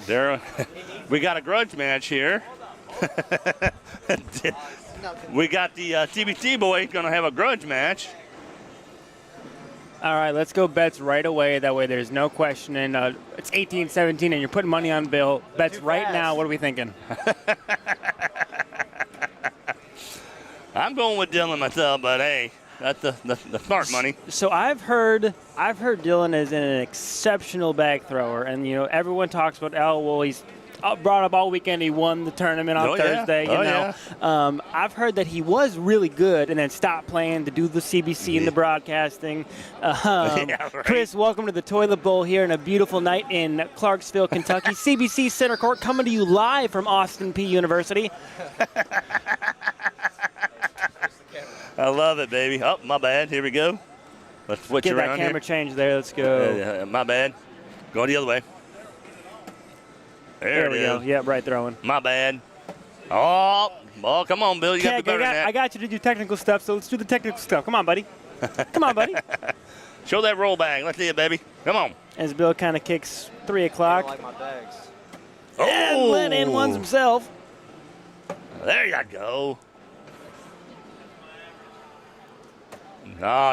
There, we got a grudge match here. We got the CBC boy going to have a grudge match. All right, let's go bets right away. That way there's no questioning. It's 18-17, and you're putting money on Bill. Bets right now. What are we thinking? I'm going with Dylan myself, but hey, that's the smart money. So I've heard Dylan is an exceptional bag thrower, and everyone talks about he's brought up all weekend. He won the tournament on Thursday. I've heard that he was really good, and then stopped playing to do the CBC and the broadcasting. Chris, welcome to the Toilet Bowl here on a beautiful night in Clarksville, Kentucky. CBC Center Court coming to you live from Austin Peay University. I love it, baby. Oh, my bad. Here we go. Let's switch Get around that camera here. change there. Let's go. My bad. Going the other way. There we go. Yep, right throwing. My bad. Oh, come on, Bill. You got to be better than that. I got you to do technical stuff, so let's do the technical stuff. Come on, buddy. Come on, buddy. Show that roll bag. Let's see it, baby. Come on. As Bill kind of kicks 3 o'clock. I like my bags. And let in ones himself. There you go.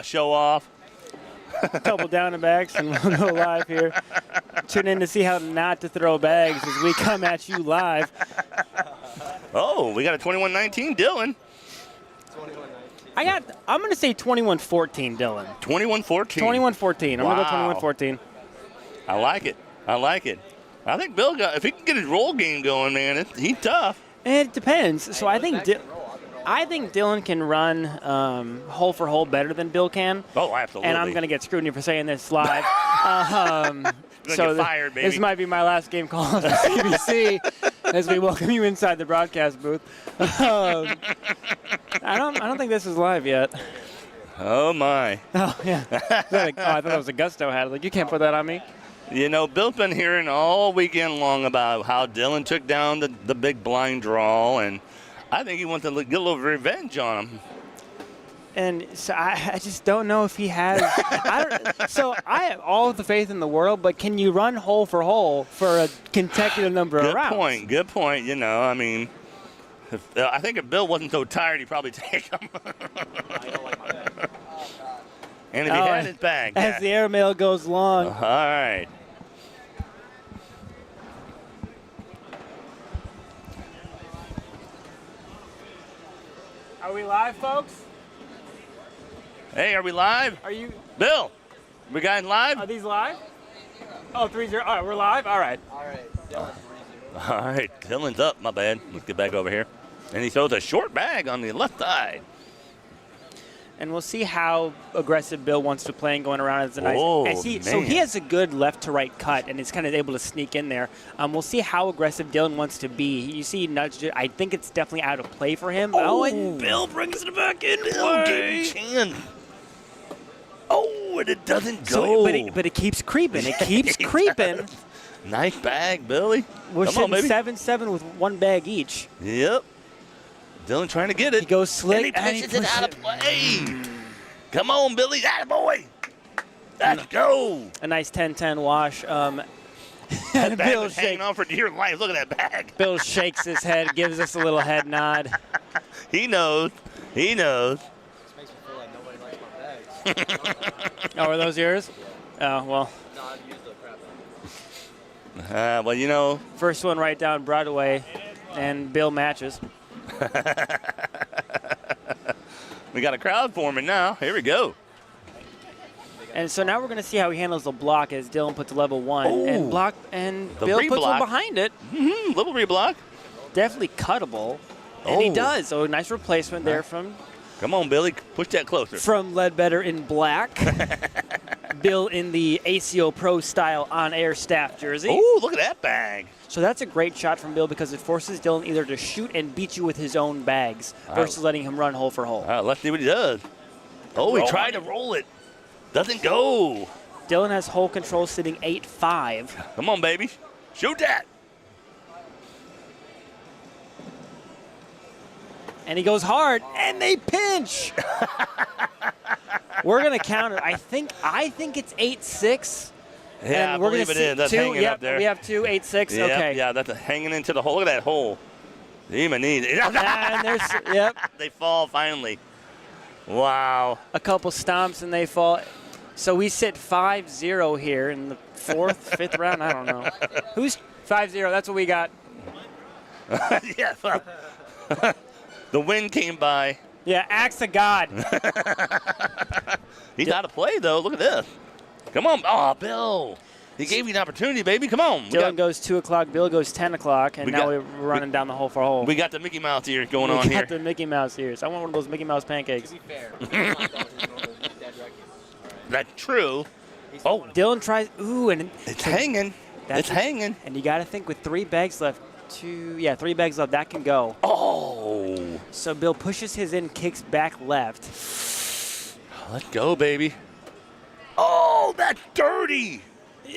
Show off. A couple down and backs, and we'll go live here. Tune in to see how not to throw bags as we come at you live. Oh, we got a 21-19 Dylan. 21-19. I'm going to say 21-14, Dylan. 21-14. 21-14. I'm going to go 21-14. I like it. I think Bill if he can get his roll game going, man, he's tough. It depends. So I think Dylan can run hole for hole better than Bill can. Oh, absolutely. And I'm going to get scrutiny for saying this live. Get fired, baby. This might be my last game call on the CBC as we welcome you inside the broadcast booth. I don't think this is live yet. Oh, my. Oh, yeah. I thought that was a Gusto hat. Like, you can't put that on me. Bill's been hearing all weekend long about how Dylan took down the big blind draw, and I think he wants to get a little revenge on him. And so I just don't know if he has. I have all the faith in the world, but can you run hole for hole for a consecutive number of rounds? Good point. I mean, I think if Bill wasn't so tired, he'd probably take him. I don't like my bag. And if he had his bag. As the airmail goes long. All right. Are we live, folks? Hey, are we live? Are you? Bill, we got live? Are these live? Oh, 3-0. All right, we're live? All right. All right, Dylan 3-0. All right, Dylan's up. My bad. Let's get back over here. And he throws a short bag on the left side. And we'll see how aggressive Bill wants to play and going around as a nice. So he has a good left to right cut and is kind of able to sneak in there. We'll see how aggressive Dylan wants to be. You see, nudged it. I think it's definitely out of play for him. And Bill brings it back in. Bill gave him chin. Oh, and it doesn't go. But it keeps creeping. It keeps creeping. Nice bag, Billy. We're Come on, sitting baby. 7-7 with one bag each. Yep. Dylan trying to get it. He goes slick. And he pushes it out of play. Come on, Billy. That boy. Let's go. A nice 10-10 wash. That bag Bill was hanging on for dear life. Look at that bag. Bill shakes his head, gives us a little head nod. He knows. This makes me feel like nobody likes my bags. Oh, are those yours? Oh, well. No, I've used the crap. Well, First one right down Broadway, and Bill matches. we got a crowd forming now. Here we go. And so now we're going to see how he handles the block as Dylan puts level one. And The Bill puts reblock. one behind it. Little reblock. Definitely cuttable. And he Oh. does. So a nice replacement there from Come on, Billy. Push that closer. Ledbetter in black. Bill in the ACO Pro style on-air staff jersey. Oh, look at that bag. So that's a great shot from Bill because it forces Dylan either to shoot and beat you with his own bags versus letting him run hole for hole. All right, let's see what he does. Oh, he tried to roll it. Doesn't go. Dylan has hole control sitting 8-5. Come on, baby. Shoot that. And he goes hard, and they pinch. We're gonna count it. I think it's 8-6. Yeah, I and we're believe gonna it is. That's two, hanging yep, up there. We have 2, 8-6. Yep, Okay. yeah, that's hanging into the hole. Look at that hole. Even need it. And there's yep. They fall finally. Wow. A couple stomps and they fall. So we sit 5-0 here in the 4th, 5th round. I don't know. Who's 5-0? That's what we got. Yeah. The wind came by. Yeah, axe of God. He's out of play though. Look at this. Come on. Oh, Bill. He gave you an opportunity, baby. Come on. Dylan goes 2 o'clock. Bill goes 10 o'clock. And now we're running down the hole for a hole. We got the Mickey Mouse ears going on We here. got the Mickey Mouse ears. I want one of those Mickey Mouse pancakes. To be fair, I'm not going to his normal dead record. That's true. Oh, Dylan tries. Ooh, and It's hanging. It's hanging. And you got to think with 3 bags left. 3 bags left. That can go. Oh. So Bill pushes his in, kicks back left. Let's go, baby. Oh, that's dirty.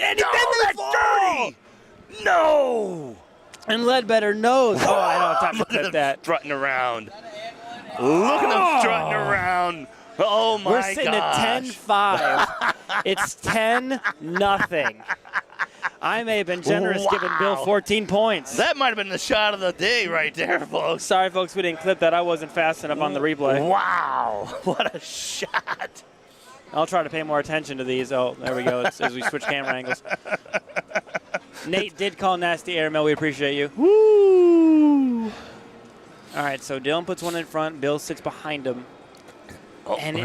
And No, that's dirty. No. And Ledbetter knows. Oh, I don't have time to Look at clip him that. strutting around. Look at him strutting around. Oh, my We're sitting at 10-5. It's 10-0. I may have been generous giving Bill 14 points. That might have been the shot of the day right there, folks. Sorry, folks, we didn't clip that. I wasn't fast enough on the replay. Wow. What a shot. I'll try to pay more attention to these. Oh, there we go. It's, as we switch camera angles. Nate did call nasty airmail. We appreciate you. Woo. All right, so Dylan puts one in front. Bill sits behind him. Oh, And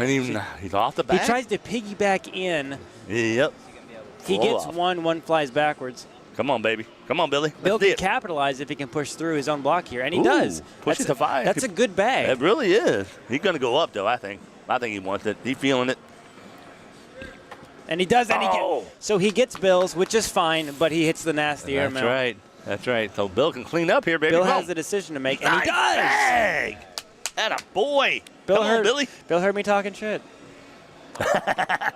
he's off the back. He tries to piggyback in. Yep. He Flow gets off. one flies backwards. Come on, baby. Come on, Billy. Bill Let's see can it. capitalize if he can push through his own block here, and he Ooh, does. push it to 5. That's a good bag. It really is. He's going to go up, though, I think. I think he wants it. He's feeling it. And he does, and Oh. so he gets Bill's, which is fine, but he hits the nasty airmail. That's right. That's right. So Bill can clean up here, baby. Bill Come has on. the decision to make, and Nice he does. bag. Atta boy. Bill Come on, heard, Billy. Bill heard me talking shit.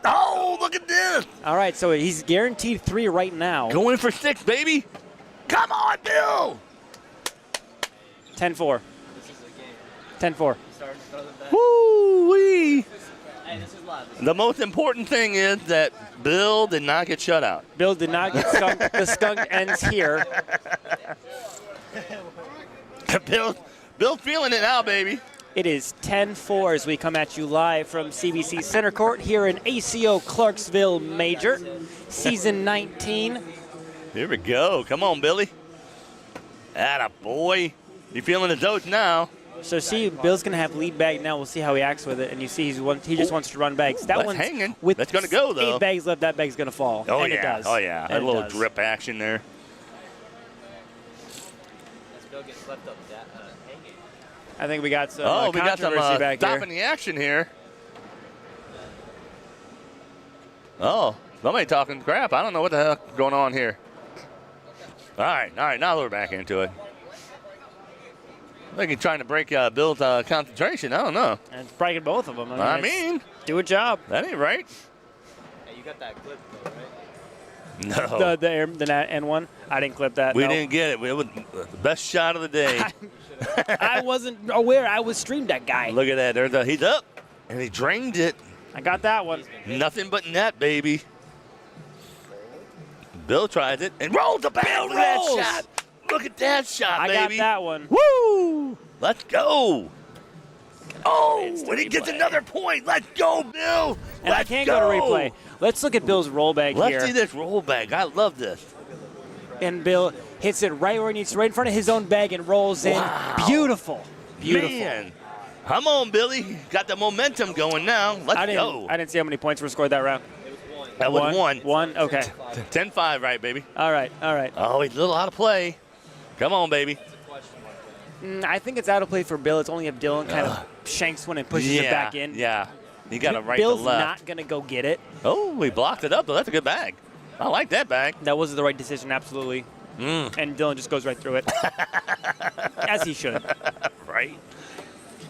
Oh, look at this. All right, so he's guaranteed 3 right now. Going for 6, baby. Come on, Bill. 10-4. This is a game. 10-4. Starting to throw them back. Woo-wee. Hey, this is live. The most important thing is that Bill did not get shut out. Bill did not get skunked. The skunk ends here. Bill's feeling it now, baby. It is 10-4 as we come at you live from CBC Center Court here in ACO Clarksville Major, Season 19. Here we go. Come on, Billy. Atta boy. You feeling the doge now. So see, Bill's going to have lead bag now. We'll see how he acts with it. And you see he just wants to run bags. That That's one's hanging. with That's gonna go, though. 8 bags left, that bag's going to fall. Oh, and yeah. it does. Oh, yeah. And A little it does. drip action there. As Bill gets left up hanging. I think we got some We got some controversy back stopping here. the action here. Oh, somebody talking crap. I don't know what the hell going on here. All right. Now we're back into it. I think he's trying to break Bill's concentration. I don't know. And it's breaking both of them. I it's- mean, do a job. that ain't right. Hey, you got that clip though, right? No. The N1. I didn't clip that. We no. didn't get it. It was the best shot of the day. I wasn't aware. I was streamed that guy. Look at that. He's up, and he drained it. I got that one. Nothing but net, baby. Bill tries it and rolls the bag. Look at rolls. that shot. Look at that shot, I baby. got that one. Woo! Let's go. Oh, It's the and he gets replay. another point. Let's go, Bill. And I can't go to replay. Let's look at Bill's roll bag Let's here. see this roll bag. I love this. And Bill hits it right where he needs to, right in front of his own bag and rolls in. Wow. Beautiful. Beautiful. Man. Come on, Billy. Got the momentum going now. Let's I go. didn't see how many points were scored that round. That was one. One? Okay. 10-5, right, baby? All right. Oh, he's a little out of play. Come on, baby. I think it's out of play for Bill. It's only if Dylan kind of shanks one and pushes it back in. Yeah. You got to right Bill's to left. not going to go get it. Oh, we blocked it up, though. That's a good bag. I like that bag. That was the right decision, absolutely. And Dylan just goes right through it. As he should. Right.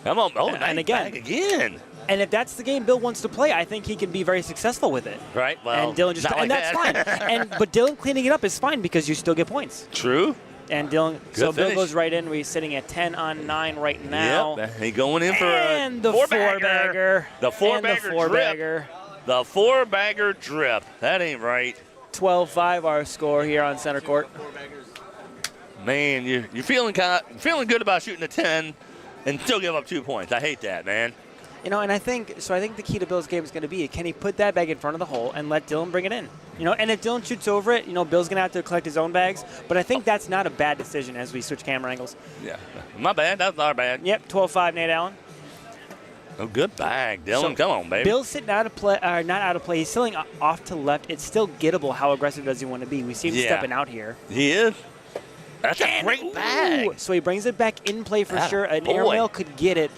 Come on. Oh, And nice again. bag again. And if that's the game Bill wants to play, I think he can be very successful with it. Right. Well, And Dylan just not like and that's that. fine. But Dylan cleaning it up is fine because you still get points. True. And Dylan, so Bill finish. goes right in. We're sitting at 10 on 9 right now. Yep, he going in for and a the four-bagger. four-bagger. The four-bagger And the four-bagger. drip. The four-bagger drip. That ain't right. 12-5 our score here on center court. Man, you're feeling good about shooting a 10 and still give up 2 points. I hate that, man. You know, and I think the key to Bill's game is going to be, can he put that bag in front of the hole and let Dylan bring it in? You know, and if Dylan shoots over it, you know, Bill's going to have to collect his own bags. But I think that's not a bad decision as we switch camera angles. Yeah, my bad. That's our bad. Yep, 12-5, Nate Allen. Oh, good bag, Dylan. So Come on, baby. Bill's sitting out of play, not out of play. He's sitting off to left. It's still gettable. How aggressive does he want to be? We see him stepping out here. He is. That's a great bag. So he brings it back in play for sure. An boy. airmail could get it.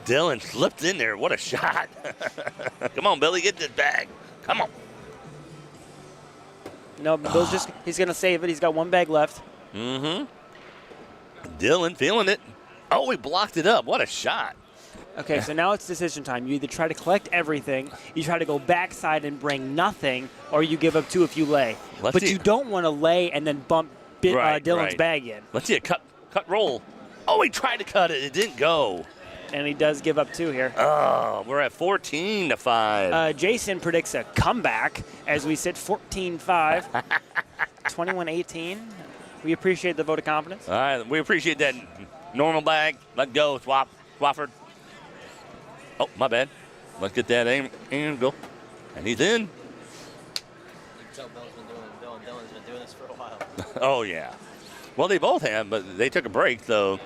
Dylan slipped in there. What a shot. Come on, Billy, get this bag. Come on. No, Bill's he's going to save it. He's got one bag left. Mm-hmm. Dylan feeling it. Oh, he blocked it up. What a shot. Okay, so now it's decision time. You either try to collect everything, you try to go backside and bring nothing, or you give up 2 if you lay. But you don't want to lay and then bump Dylan's bag in. Let's see a cut roll. Oh, he tried to cut it. It didn't go. And he does give up 2 here. Oh, we're at 14-5. Jason predicts a comeback as we sit 14-5, 21-18. We appreciate the vote of confidence. All right, we appreciate that normal bag. Let go, Swafford. Oh, my bad. Let's get that angle. And he's in. You can tell Dylan's been doing this for a while. Oh, yeah. Well, they both have, but they took a break, so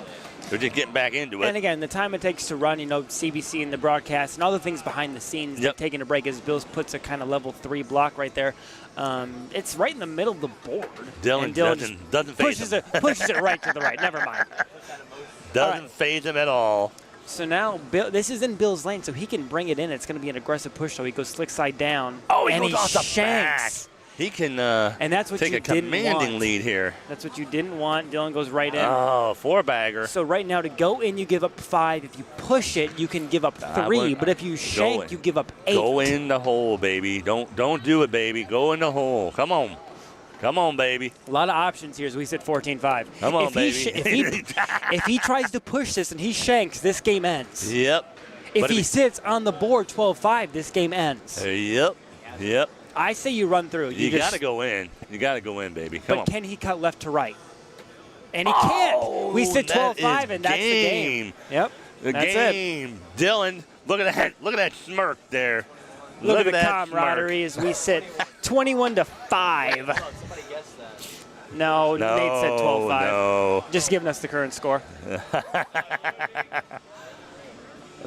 they're just getting back into it. And again, the time it takes to run, you know, CBC and the broadcast and all the things behind the scenes, taking a break as Bill puts a kind of level 3 block right there. It's right in the middle of the board. Dylan doesn't phase him. Pushes it right to the right. Never mind. Doesn't phase him at all. So now Bill, this is in Bill's lane, so he can bring it in. It's going to be an aggressive push, so he goes slick side down. Oh, he and goes off the shanks. back. He can and that's what take you a didn't commanding want. lead here. That's what you didn't want. Dylan goes right in. Oh, 4-bagger. So right now to go in, you give up 5. If you push it, you can give up 3. But if you shank, you give up 8. Go in the hole, baby. Don't do it, baby. Go in the hole. Come on. Come on, baby. A lot of options here as we sit 14-5. Come on, baby. If he tries to push this and he shanks, this game ends. Yep. If he sits on the board 12-5, this game ends. Yep. I say you run through. You got to go in. You got to go in, baby. Come on. But can he cut left to right? And he can't. We sit 12-5, and that's the game. Yep. That's game. it. Dylan, look at that. Look at that smirk there. Look at the that camaraderie as we sit 21-5. Somebody guessed that. No, Nate said 12-5. No. Just giving us the current score.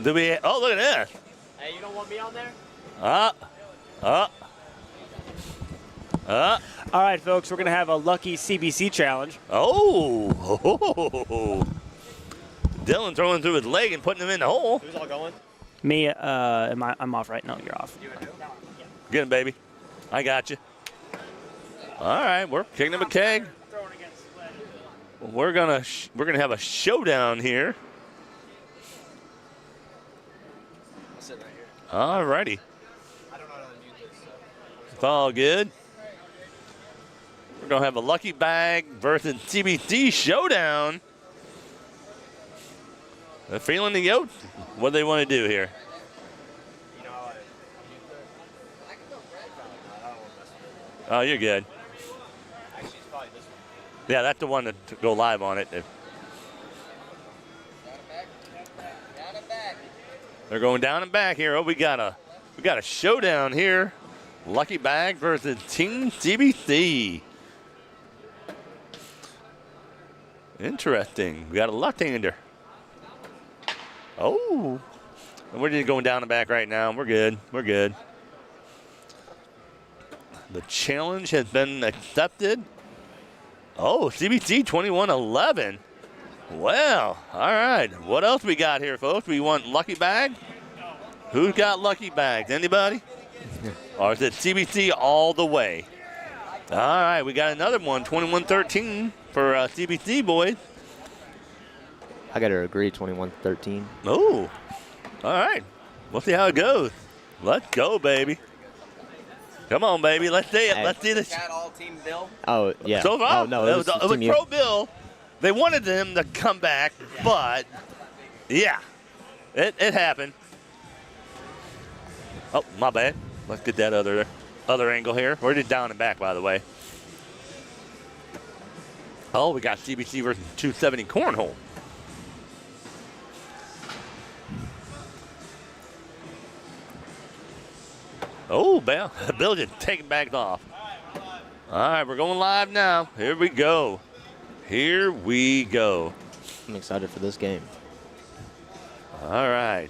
Do we? Oh, look at this. Hey, you don't want me on there? All right, folks, we're going to have a lucky CBC challenge. Oh. Dylan throwing through his leg and putting him in the hole. Who's all going? Me, I'm off right now. You're off. Get him, baby. I got you. All right, we're kicking him a keg. We're gonna have a showdown here. I'll sit right here. All righty. I don't know how to mute this. So. It's all good. We're gonna have a lucky bag versus CBC showdown. They're feeling the yoke. What do they want to do here? You know how I mute this? I can go right. No, I don't want to mess with it. Oh, you're good. Actually, it's probably this one. Yeah, that's the one to go live on it. They're going down and back here. Oh, we got a showdown here. Lucky bag versus Team CBC. Interesting. We got a left-hander. Oh. We're just going down and back right now. We're good. We're good. The challenge has been accepted. Oh, CBC 21-11. Well, all right. What else we got here, folks? We want lucky bag? Who's got lucky bags? Anybody? Or is it CBC all the way? All right, we got another one, 21-13 for CBC, boys. I got to agree, 21-13. Oh, all right. We'll see how it goes. Let's go, baby. Come on, baby. Let's see it. Hey. Let's see this. Chat all team Bill. Oh, yeah. So far, Oh, no, it was Team U. Pro Bill. They wanted them to come back, but yeah, it happened. Oh, my bad. Let's get that other angle here. We're just down and back, by the way. Oh, we got CBC versus 270 Cornhole. Oh, Bill just taking back off. All right, we're going live now. Here we go. Here we go. I'm excited for this game. All right.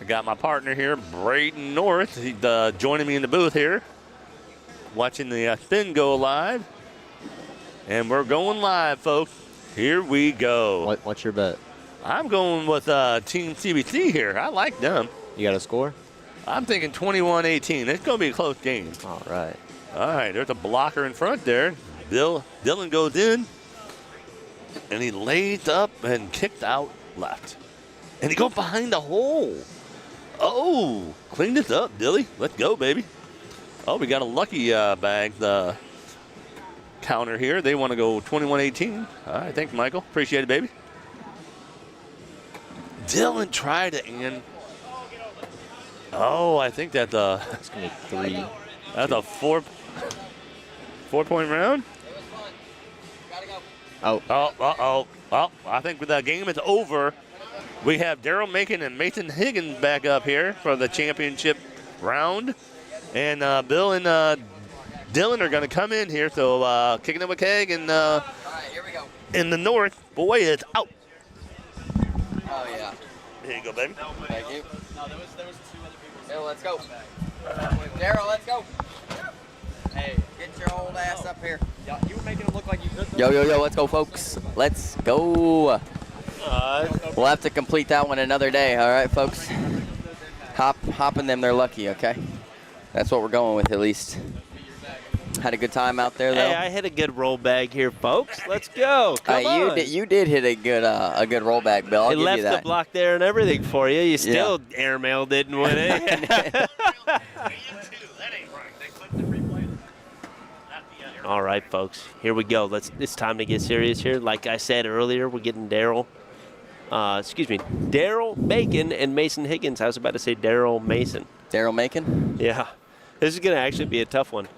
I got my partner here, Braden North. He's joining me in the booth here, watching the spin go live. And we're going live, folks. Here we go. What's your bet? I'm going with Team CBC here. I like them. You got a score? I'm thinking 21-18. It's going to be a close game. All right. All right, there's a blocker in front there. Dylan goes in, and he lays up and kicked out left. And he goes behind the hole. Oh, clean this up, Dilly. Let's go, baby. Oh, we got a lucky bag counter here. They want to go 21-18. All right, thanks, Michael. Appreciate it, baby. Dylan tried to end. Oh, I think that's It's going to be 3. that's a 4-point round. Oh. Well, I think the game is over. We have Daryl Macon and Mason Higgins back up here for the championship round. And Bill and Dylan are going to come in here. So kicking it with Keg and All right, here we go. in the north, boy is out. Oh, yeah. Here you go, baby. Thank you. Bill, let's go. Daryl, let's go. Hey, get your old ass up here. You were making it look like you could. Yo, let's go, folks. Let's go. We'll have to complete that one another day, all right, folks? Hopping them, they're lucky, okay? That's what we're going with, at least. Had a good time out there, though. Hey, I hit a good roll bag here, folks. Let's go. Come on. You did hit a good rollback, Bill. I'll It give left you that. the block there and everything for you. You still airmailed it and win it. All right, folks. Here we go. It's time to get serious here. Like I said earlier, we're getting Daryl Macon and Mason Higgins. I was about to say Daryl Mason. Daryl Macon? Yeah. This is going to actually be a tough one.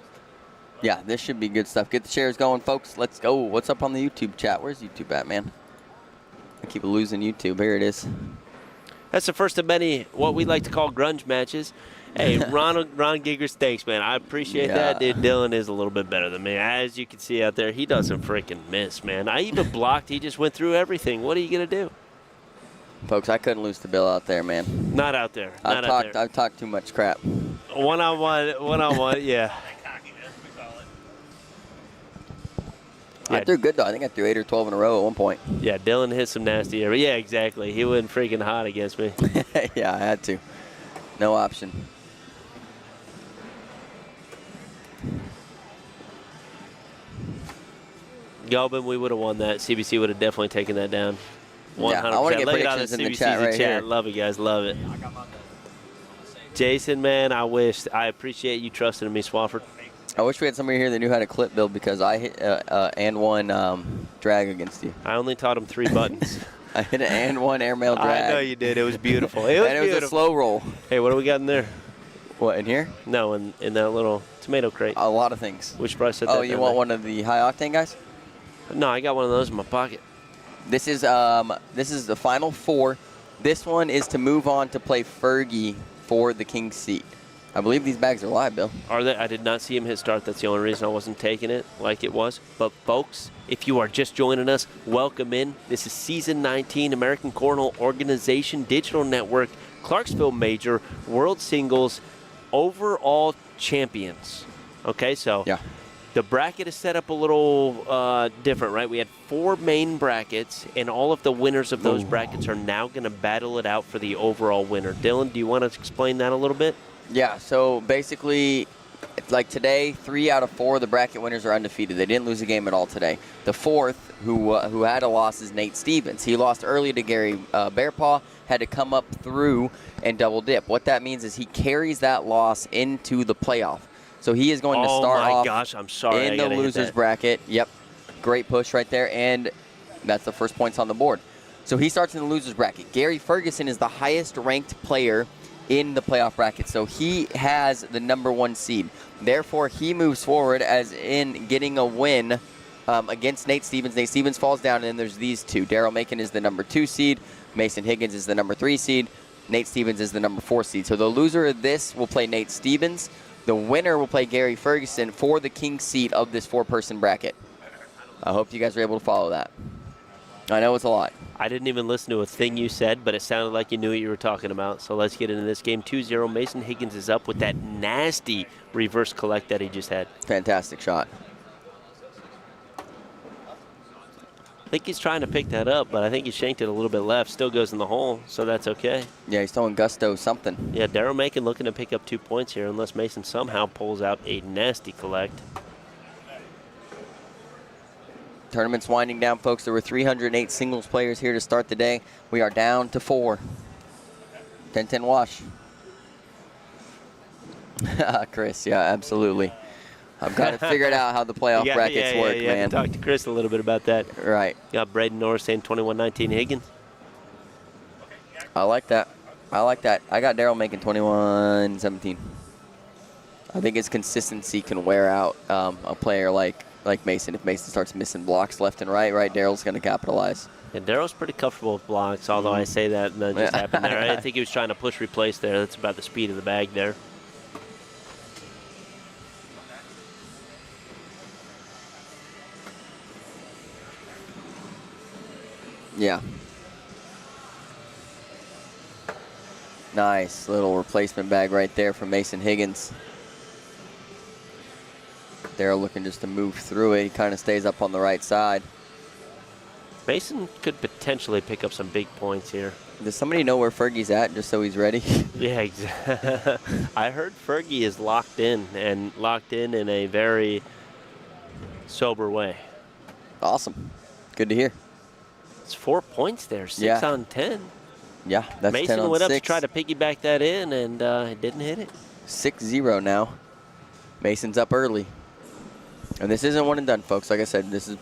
Yeah, this should be good stuff. Get the shares going, folks. Let's go. What's up on the YouTube chat? Where's YouTube at, man? I keep losing YouTube. Here it is. That's the first of many what we like to call grunge matches. Hey, Ron Giggers, thanks, man. I appreciate that. Dude, Dylan is a little bit better than me. As you can see out there, he doesn't freaking miss, man. I even blocked. He just went through everything. What are you going to do? Folks, I couldn't lose to Bill out there, man. Not out there. Not out there. I've talked too much crap. One-on-one, yeah. I threw good, though. I think I threw 8 or 12 in a row at one point. Yeah, Dylan hit some nasty air. Yeah, exactly. He went freaking hot against me. Yeah, I had to. No option. Galvin, we would have won that. CBC would have definitely taken that down. 100%. Yeah, I want to get Look at all the predictions in the CBC's chat right here. Love it, guys. Love it. Jason, man, I appreciate you trusting in me, Swafford. I wish we had somebody here that knew how to clip build because I hit and one drag against you. I only taught him 3 buttons. I hit an and one airmail drag. I know you did. It was beautiful. It was a slow roll. Hey, what do we got in there? What, in here? No, in that little tomato crate. A lot of things. Which price said that? Oh, you want one of the high octane guys? No, I got one of those in my pocket. This is the final 4. This one is to move on to play Fergie for the King's seat. I believe these bags are live, Bill. Are they? I did not see him hit start. That's the only reason I wasn't taking it like it was. But, folks, if you are just joining us, welcome in. This is Season 19, American Cornhole Organization Digital Network, Clarksville Major, World Singles, Overall Champions. Okay, so the bracket is set up a little different, right? We had 4 main brackets, and all of the winners of those brackets are now going to battle it out for the overall winner. Dylan, do you want to explain that a little bit? Yeah, so basically, like today, 3 out of 4 of the bracket winners are undefeated. They didn't lose a game at all today. The 4th, who had a loss, is Nate Stevens. He lost early to Gary Bearpaw, had to come up through and double dip. What that means is he carries that loss into the playoff. So he is going to start Oh, my off gosh. I'm sorry. in the loser's bracket. Yep. Great push right there, and that's the first points on the board. So he starts in the loser's bracket. Gary Ferguson is the highest-ranked player in the playoff bracket, so he has the #1 seed. Therefore, he moves forward as in getting a win against Nate Stevens. Nate Stevens falls down, and then there's these two. Daryl Macon is the #2 seed. Mason Higgins is the #3 seed. Nate Stevens is the #4 seed. So the loser of this will play Nate Stevens. The winner will play Gary Ferguson for the king seat of this 4-person bracket. I hope you guys are able to follow that. I know it's a lot. I didn't even listen to a thing you said, but it sounded like you knew what you were talking about. So let's get into this game. 2-0. Mason Higgins is up with that nasty reverse collect that he just had. Fantastic shot. I think he's trying to pick that up, but I think he shanked it a little bit left. Still goes in the hole, so that's okay. Yeah, he's throwing gusto something. Yeah, Daryl Macon looking to pick up 2 points here unless Mason somehow pulls out a nasty collect. Tournament's winding down, folks. There were 308 singles players here to start the day. We are down to 4. 10-10 wash. Chris, yeah, absolutely. I've got to figure it out how the playoff brackets work, yeah, man. Talk to Chris a little bit about that. Right. Got Braden Norris saying 21-19 Higgins. I like that. I like that. I got Daryl making 21-17. I think his consistency can wear out a player like Mason. If Mason starts missing blocks left and right, Daryl's going to capitalize. And Daryl's pretty comfortable with blocks, although I say that and that just happened there. I think he was trying to push replace there. That's about the speed of the bag there. Yeah. Nice little replacement bag right there from Mason Higgins. Daryl looking just to move through it. He kind of stays up on the right side. Mason could potentially pick up some big points here. Does somebody know where Fergie's at, just so he's ready? Yeah, exactly. I heard Fergie is locked in in a very sober way. Awesome. Good to hear. It's 4 points there, 6 on 10. Yeah, that's Mason 10 on went up 6. to try to piggyback that in, and didn't hit it. 6-0 now. Mason's up early. And this isn't one and done, folks. Like I said, this is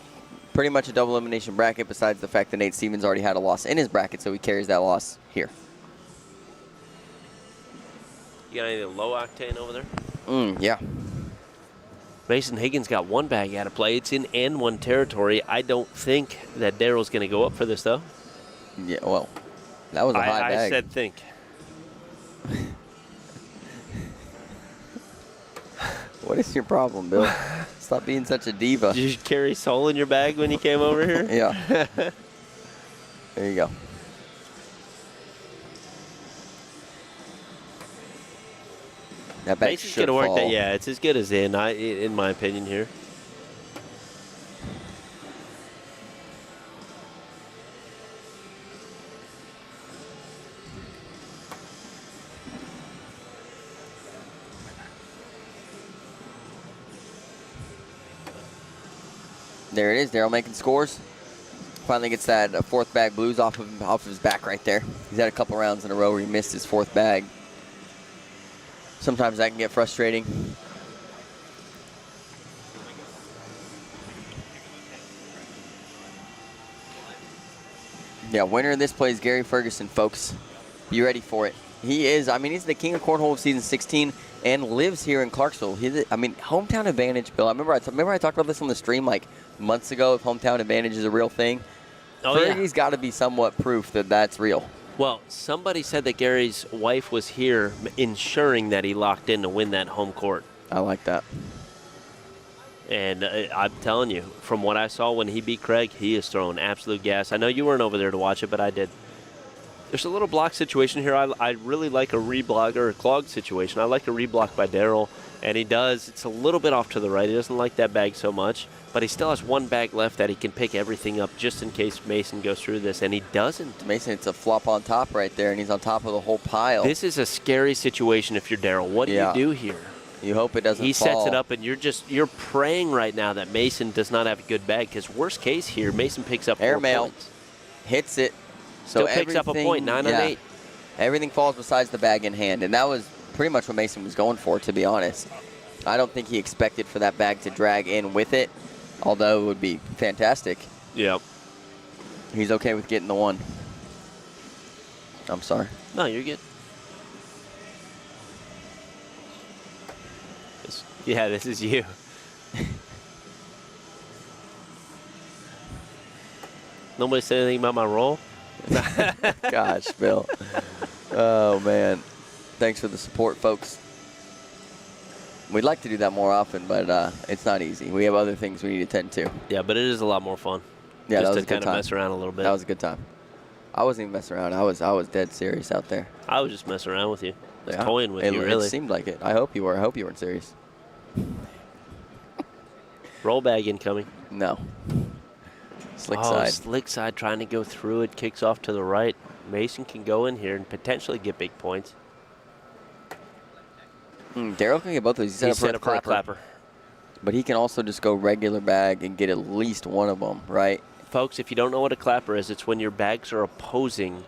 pretty much a double elimination bracket, besides the fact that Nate Stevens already had a loss in his bracket, so he carries that loss here. You got any low octane over there? Yeah. Mason Higgins got one bag out of play. It's in N1 territory. I don't think that Daryl's going to go up for this, though. Yeah, well, that was a high bag. I said think. What is your problem, Bill? Stop being such a diva. Did you carry soul in your bag when you came over here? Yeah. There you go. That bag Mason's should going to work fall. that. Yeah, it's as good as in my opinion here. There it is. Daryl making scores. Finally gets that 4th bag blues off of his back right there. He's had a couple rounds in a row where he missed his 4th bag. Sometimes that can get frustrating. Yeah, winner of this play is Gary Ferguson, folks. Be ready for it. He is, he's the king of Cornhole of season 16 and lives here in Clarksville. Hometown advantage, Bill. I remember I talked about this on the stream like months ago, if hometown advantage is a real thing. Oh, Fergie's got to be somewhat proof that that's real. Well, somebody said that Gary's wife was here ensuring that he locked in to win that home court. I like that. And I'm telling you, from what I saw when he beat Craig, he is throwing absolute gas. I know you weren't over there to watch it, but I did. There's a little block situation here. I really like a reblock or a clog situation. I like a reblock by Daryl, and he does. It's a little bit off to the right. He doesn't like that bag so much, but he still has one bag left that he can pick everything up just in case Mason goes through this, and he doesn't. Mason, it's a flop on top right there, and he's on top of the whole pile. This is a scary situation if you're Daryl. What do you do here? You hope it doesn't fall. He sets it up, and you're praying right now that Mason does not have a good bag, because worst case here, Mason picks up 4 points. Hits it. Still picks up a point, 9 on 8. Everything falls besides the bag in hand, and that was pretty much what Mason was going for, to be honest. I don't think he expected for that bag to drag in with it, although it would be fantastic. Yep. He's okay with getting the 1. I'm sorry. No, you're good. Yeah, this is you. Nobody said anything about my roll? Gosh, Bill. Oh, man. Thanks for the support, folks. We'd like to do that more often, but it's not easy. We have other things we need to tend to. Yeah, but it is a lot more fun. Yeah, just that was to a good kind of time. mess around a little bit. That was a good time. I wasn't even messing around. I was dead serious out there. I was just messing around with you. Just Yeah. toying with you, really. It seemed like it. I hope you were. I hope you weren't serious. Roll bag incoming. No. Slick Oh, side. slick side trying to go through it. Kicks off to the right. Mason can go in here and potentially get big points. Daryl can get both of these. He's set up for a clapper. But he can also just go regular bag and get at least one of them, right? Folks, if you don't know what a clapper is, it's when your bags are opposing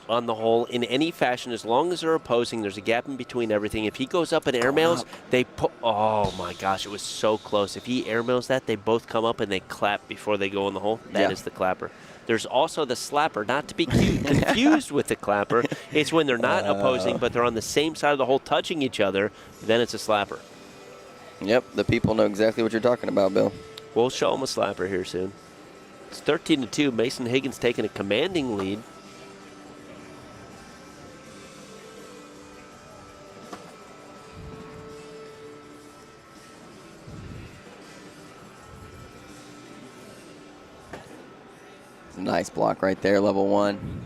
on the hole in any fashion. As long as they're opposing, there's a gap in between everything. If he goes up and airmails, they put. Oh my gosh, it was so close. If he airmails that, they both come up and they clap before they go in the hole. That is the clapper. There's also the slapper, not to be confused with the clapper. It's when they're not opposing, but they're on the same side of the hole touching each other. Then it's a slapper. Yep, the people know exactly what you're talking about, Bill. We'll show them a slapper here soon. It's 13-2. Mason Higgins taking a commanding lead. Nice block right there, level 1.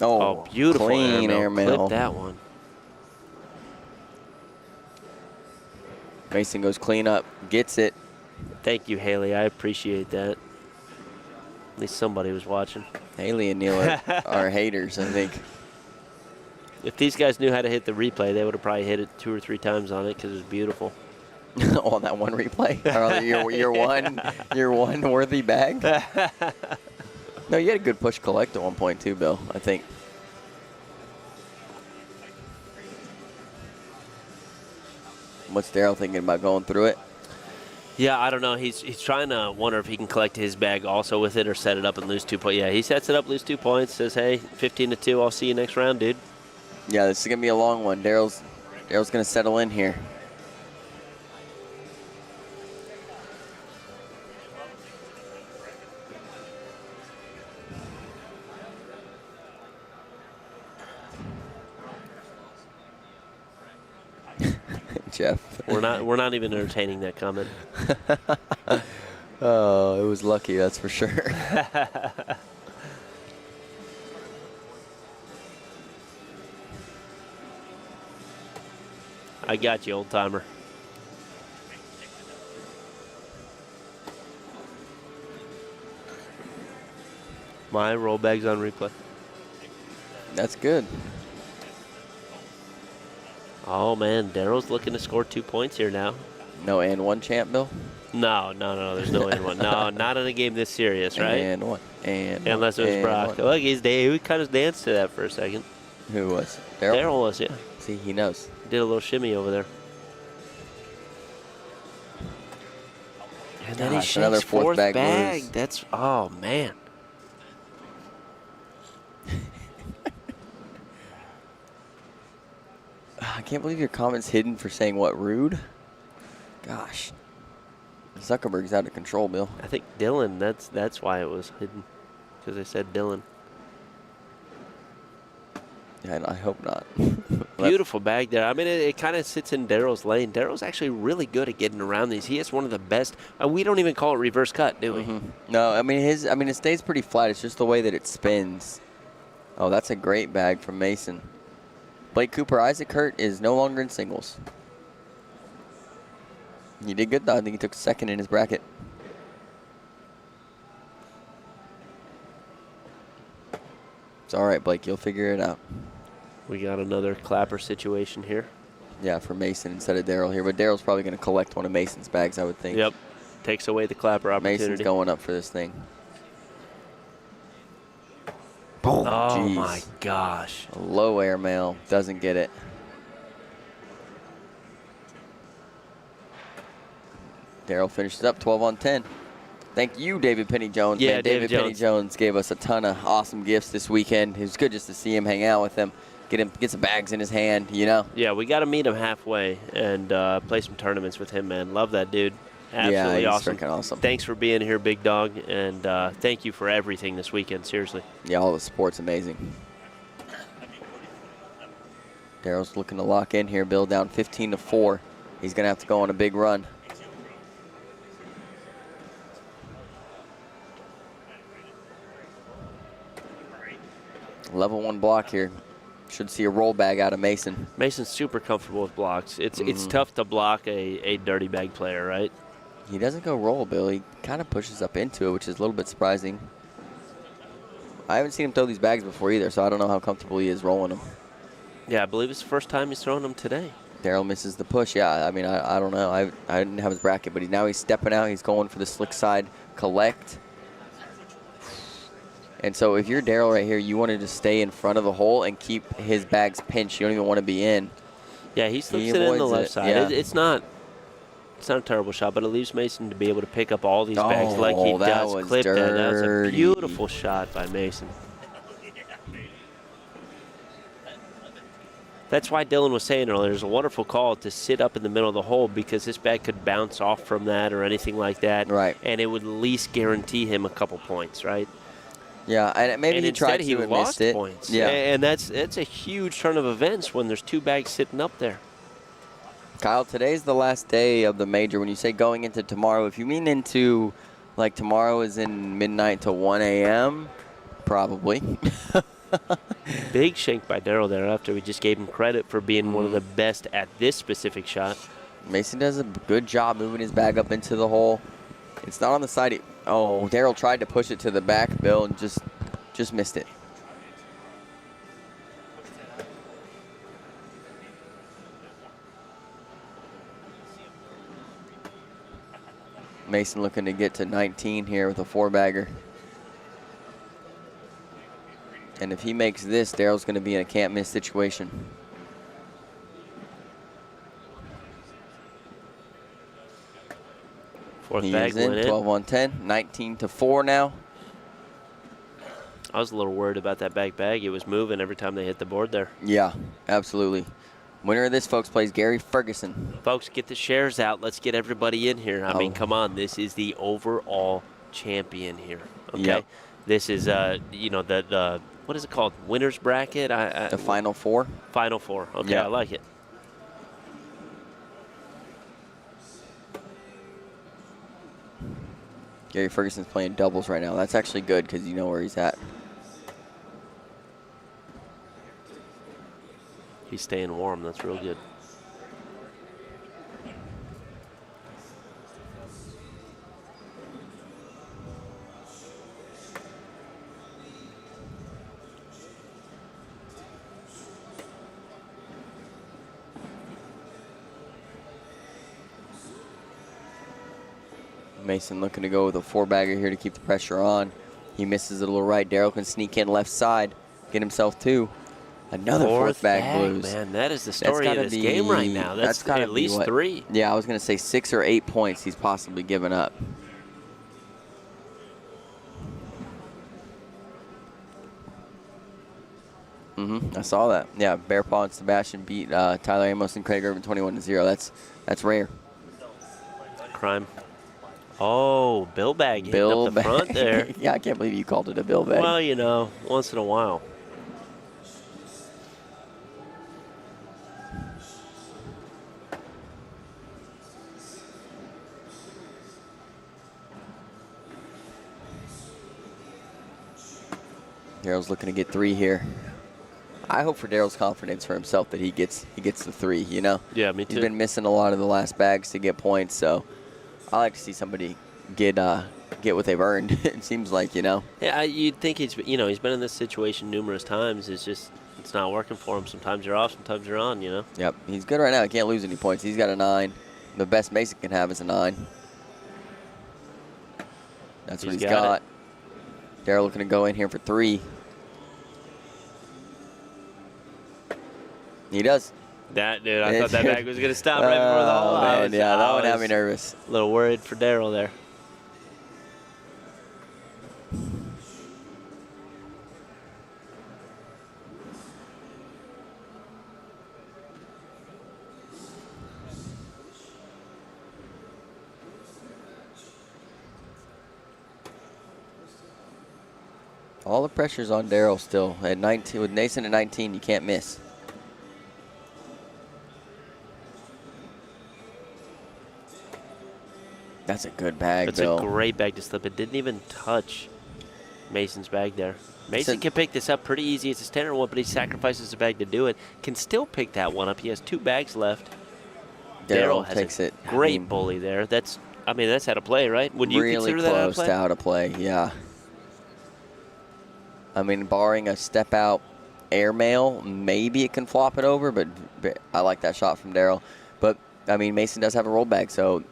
Oh, beautiful clean airmail. Clip that one. Mason goes clean up, gets it. Thank you, Haley. I appreciate that. At least somebody was watching. Haley and Neil are haters, I think. If these guys knew how to hit the replay, they would have probably hit it 2 or 3 times on it because it was beautiful. On that one replay? Or your one worthy bag? No, you had a good push collect at one point too, Bill, I think. What's Daryl thinking about going through it? Yeah, I don't know. He's trying to wonder if he can collect his bag also with it or set it up and lose 2 points. Yeah, he sets it up, lose 2 points, says, hey, 15-2, I'll see you next round, dude. Yeah, this is going to be a long one. Daryl's going to settle in here. Jeff. We're not even entertaining that comment. Oh, it was lucky, that's for sure. I got you, old timer. My roll bag's on replay. That's good. Oh, man, Daryl's looking to score 2 points here now. No and one champ, Bill? No, there's no and one. No, not in a game this serious, right? And one. Unless it was Brock. One. Look, he kind of danced to that for a second. Who was? Daryl? Daryl was, yeah. See, he knows. Did a little shimmy over there. And then he Gosh, shakes another fourth bag lose. That's, oh, man. I can't believe your comment's hidden for saying what, rude? Gosh. Zuckerberg's out of control, Bill. I think Dylan, that's why it was hidden. Because I said Dylan. Yeah, I hope not. Beautiful bag there. I mean, it kind of sits in Daryl's lane. Daryl's actually really good at getting around these. He has one of the best. We don't even call it reverse cut, do we? No, I mean it stays pretty flat. It's just the way that it spins. Oh, that's a great bag from Mason. Blake Cooper, Isaac Hurt is no longer in singles. He did good though. I think he took second in his bracket. It's all right, Blake. You'll figure it out. We got another clapper situation here. Yeah, for Mason instead of Daryl here. But Daryl's probably going to collect one of Mason's bags, I would think. Yep. Takes away the clapper opportunity. Mason's going up for this thing. Oh, Oh, geez. my gosh. A low airmail. Doesn't get it. Daryl finishes up 12 on 10. Thank you, David Penny Jones. Yeah, Man, David Penny Jones gave us a ton of awesome gifts this weekend. It was good just to see him, hang out with him, get some bags in his hand, you know? Yeah, we got to meet him halfway and play some tournaments with him, man. Love that dude. Absolutely yeah, he's awesome. freaking awesome. Thanks for being here, big dog, and thank you for everything this weekend, seriously. Yeah, all the support's amazing. Daryl's looking to lock in here. Bill down 15-4. He's going to have to go on a big run. Level 1 block here. Should see a roll bag out of Mason. Mason's super comfortable with blocks. It's tough to block a dirty bag player, right? He doesn't go roll, Bill. He kind of pushes up into it, which is a little bit surprising. I haven't seen him throw these bags before either, so I don't know how comfortable he is rolling them. Yeah, I believe it's the first time he's throwing them today. Daryl misses the push. Yeah, I mean, I don't know. I didn't have his bracket, but now he's stepping out. He's going for the slick side collect. And so if you're Daryl right here, you wanted to stay in front of the hole and keep his bags pinched. You don't even want to be in. Yeah, he slips it in the left side. Yeah. It's not a terrible shot, but it leaves Mason to be able to pick up all these bags like he that does. was Clip that. That was a dirty. beautiful shot by Mason. That's why Dylan was saying earlier, there's a wonderful call to sit up in the middle of the hole because this bag could bounce off from that or anything like that. Right. And it would at least guarantee him a couple points, right? Yeah, and maybe and he tried instead to he and lost missed it. points. Yeah. And that's a huge turn of events when there's two bags sitting up there. Kyle, today's the last day of the major. When you say going into tomorrow, if you mean into, like, tomorrow is in midnight to 1 a.m., probably. Big shank by Daryl there after we just gave him credit for being one of the best at this specific shot. Mason does a good job moving his bag up into the hole. It's not on the side. Oh, Daryl tried to push it to the back, Bill, and just missed it. Mason looking to get to 19 here with a 4-bagger. And if he makes this, Daryl's going to be in a can't-miss situation. Fourth He bag is in, went 12 on 10, 19-4 now. I was a little worried about that back bag. It was moving every time they hit the board there. Yeah, absolutely. Winner of this, folks, plays Gary Ferguson. Folks, get the shares out. Let's get everybody in here. I mean, come on. This is the overall champion here. Okay. Yep. This is, the what is it called? Winner's bracket? The Final Four? Final Four. Okay, Yeah. I like it. Gary Ferguson's playing doubles right now. That's actually good because you know where he's at. He's staying warm. That's real good. Mason looking to go with a 4-bagger here to keep the pressure on. He misses it a little right. Daryl can sneak in left side, get himself 2. Another fourth bag blues. Man, that is the story of this game right now. That's gotta at be least what? 3. Yeah, I was going to say 6 or 8 points he's possibly given up. I saw that. Yeah, Bear Paw and Sebastian beat Tyler Amos and Craig Irvin 21-0. That's rare. Crime. Oh, Bill bag hitting up the front there. Yeah, I can't believe you called it a Bill bag. Well, you know, once in a while. Daryl's looking to get 3 here. I hope for Daryl's confidence for himself that he gets the 3, you know? Yeah, me too. He's been missing a lot of the last bags to get points, so I like to see somebody get what they've earned. It seems like, you know. Yeah, you'd think he's been in this situation numerous times. It's not working for him. Sometimes you're off, sometimes you're on, you know. Yep, he's good right now. He can't lose any points. He's got a 9. The best Mason can have is a 9. That's what he's got. Daryl looking to go in here for 3. He does. That dude, I thought that bag was gonna stop right before the hole. Man, yeah, that would have me nervous. A little worried for Daryl there. All the pressure's on Daryl still. At 19, with Nason at 19, you can't miss. That's a good bag, That's Bill. a great bag to slip. It didn't even touch Mason's bag there. Mason can pick this up pretty easy. It's a standard one, but he sacrifices the bag to do it. Can still pick that one up. He has 2 bags left. Daryl has takes it. Great bully there. That's out of play, right? Would you really consider that out of close play? to out of play, yeah. I mean, barring a step out airmail, maybe it can flop it over, but I like that shot from Daryl. But, I mean, Mason does have a roll bag, so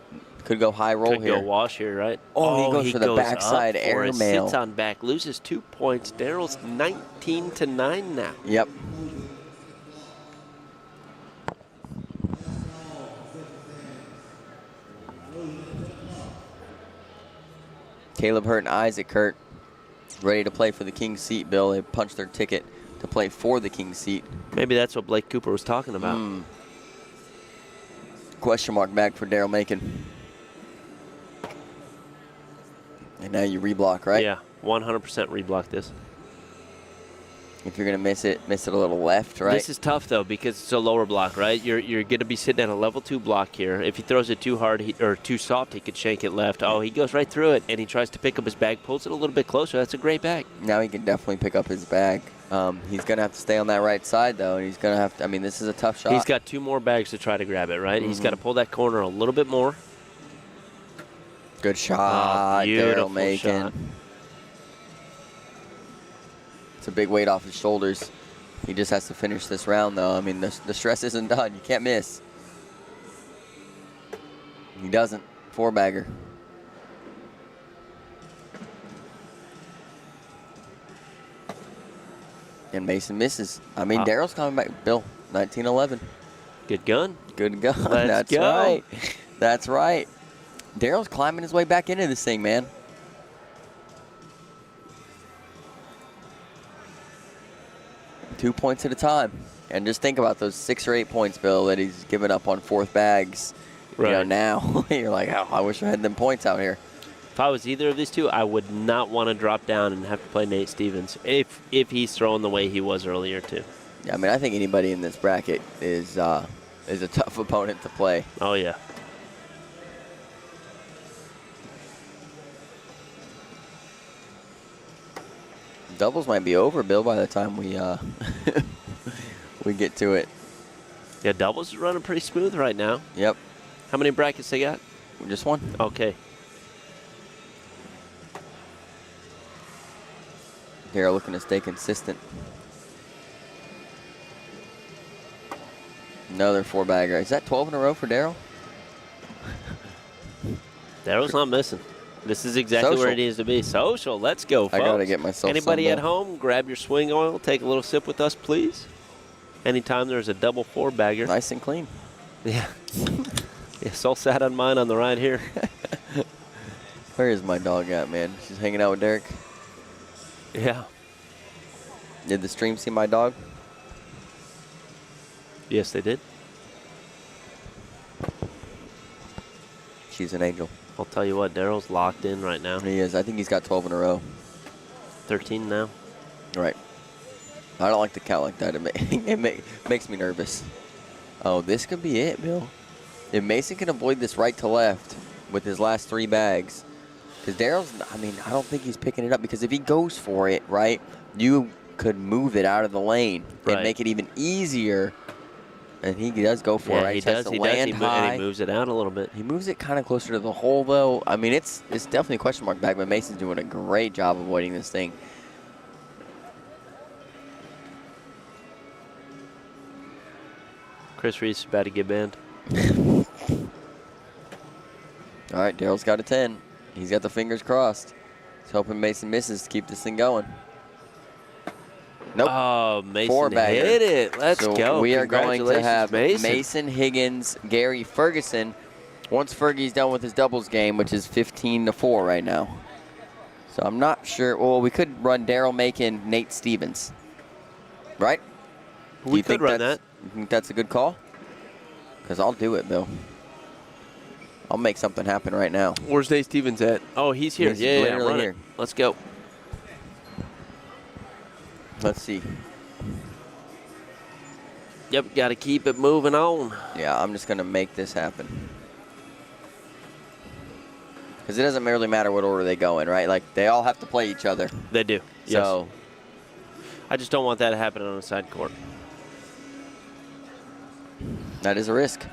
could go high roll here. Could go wash here, right? Oh, he goes for the backside up for it. airmail. Sits on back, loses 2 points. Daryl's 19-9 now. Yep. Caleb Hurt and Isaac Hurt ready to play for the King's seat, Bill. They punched their ticket to play for the King's seat. Maybe that's what Blake Cooper was talking about. Question mark bag for Daryl Macon. And now you reblock, right? Yeah, 100% reblock this. If you're going to miss it a little left, right? This is tough, though, because it's a lower block, right? You're going to be sitting at a level 2 block here. If he throws it too hard or too soft, he could shank it left. Oh, he goes right through it, and he tries to pick up his bag, pulls it a little bit closer. That's a great bag. Now he can definitely pick up his bag. He's going to have to stay on that right side, though, and he's going to have to, I mean, this is a tough shot. He's got 2 more bags to try to grab it, right? He's got to pull that corner a little bit more. Good shot, Daryl Macon. Shot. It's a big weight off his shoulders. He just has to finish this round, though. I mean, the stress isn't done. You can't miss. He doesn't. 4-bagger. And Mason misses. I mean, Daryl's coming back. Bill, 1911. Good gun. Good gun. Let's That's go. right. That's right. Daryl's climbing his way back into this thing, man. Two points at a time. And just think about those 6 or 8 points, Bill, that he's given up on 4th bags. Right. You know, now you're like, oh, I wish I had them points out here. If I was either of these two, I would not want to drop down and have to play Nate Stevens if he's throwing the way he was earlier, too. Yeah, I mean, I think anybody in this bracket is a tough opponent to play. Oh, yeah. Doubles might be over, Bill, by the time we we get to it. Yeah, doubles is running pretty smooth right now. Yep. How many brackets they got? Just one. Okay. Daryl looking to stay consistent. Another 4-bagger. Is that 12 in a row for Daryl? Daryl's not missing. This is exactly where it needs to be. Social. Let's go, folks. I gotta get myself Anybody some, at home, grab your swing oil. Take a little sip with us, please. Anytime there's a double 4-bagger. Nice and clean. Yeah. Yeah, Soul sat on mine on the ride here. Where is my dog at, man? She's hanging out with Derek. Yeah. Did the stream see my dog? Yes, they did. She's an angel. I'll tell you what, Daryl's locked in right now. He is. I think he's got 12 in a row. 13 now. Right. I don't like to count like that. It makes me nervous. Oh, this could be it, Bill. If Mason can avoid this right to left with his last 3 bags, because Daryl's, I mean, I don't think he's picking it up, because if he goes for it, right, you could move it out of the lane and make it even easier. And he does go for it, right? He does. He moves it out a little bit. He moves it kind of closer to the hole, though. I mean, it's definitely a question mark back, but Mason's doing a great job avoiding this thing. Chris Reese is about to get banned. All right, Daryl's got a 10. He's got the fingers crossed. He's hoping Mason misses to keep this thing going. Nope. Oh, Mason Four-bagger. hit it. Let's So go. we are going to have Congratulations, Mason Higgins, Gary Ferguson. Once Fergie's done with his doubles game, which is 15-4 right now. So I'm not sure. Well, we could run Daryl Macon, Nate Stevens. Right? Do We you could think run that's- that. You think that's a good call? Because I'll do it, Bill. I'll make something happen right now. Where's Nate Stevens at? Oh, he's here. He's Yeah, literally run it. here. Let's go. Let's see. Yep, got to keep it moving on. Yeah, I'm just going to make this happen. Because it doesn't really matter what order they go in, right? Like, they all have to play each other. They do. So, Yes. I just don't want that to happen on a side court. that is a risk.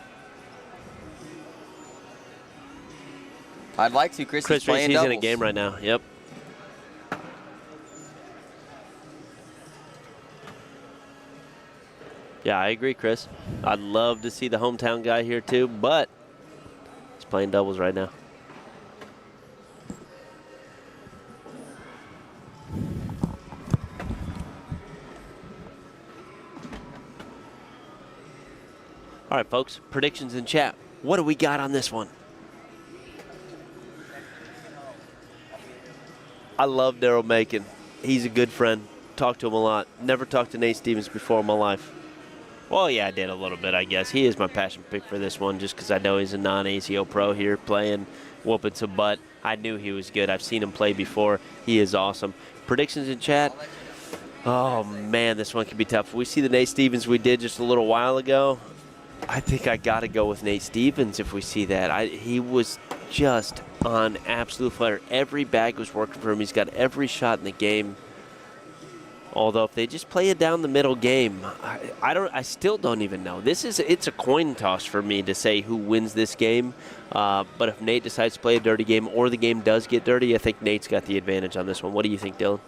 I'd like to. Chris is playing he's doubles. in a game right now. Yep. Yeah, I agree, Chris. I'd love to see the hometown guy here too, but he's playing doubles right now. All right, folks, predictions in chat. What do we got on this one? I love Daryl Macon. He's a good friend. Talked to him a lot. Never talked to Nate Stevens before in my life. Well, yeah, I did a little bit, I guess. He is my passion pick for this one just because I know he's a non-ACO pro here playing, whooping some butt. I knew he was good. I've seen him play before. He is awesome. Predictions in chat. Oh, man, this one could be tough. We see the Nate Stevens we did just a little while ago. I think I got to go with Nate Stevens if we see that. He was just on absolute fire. Every bag was working for him. He's got every shot in the game. Although if they just play it down the middle game, I still don't even know. It's a coin toss for me to say who wins this game. But if Nate decides to play a dirty game or the game does get dirty, I think Nate's got the advantage on this one. What do you think, Dylan?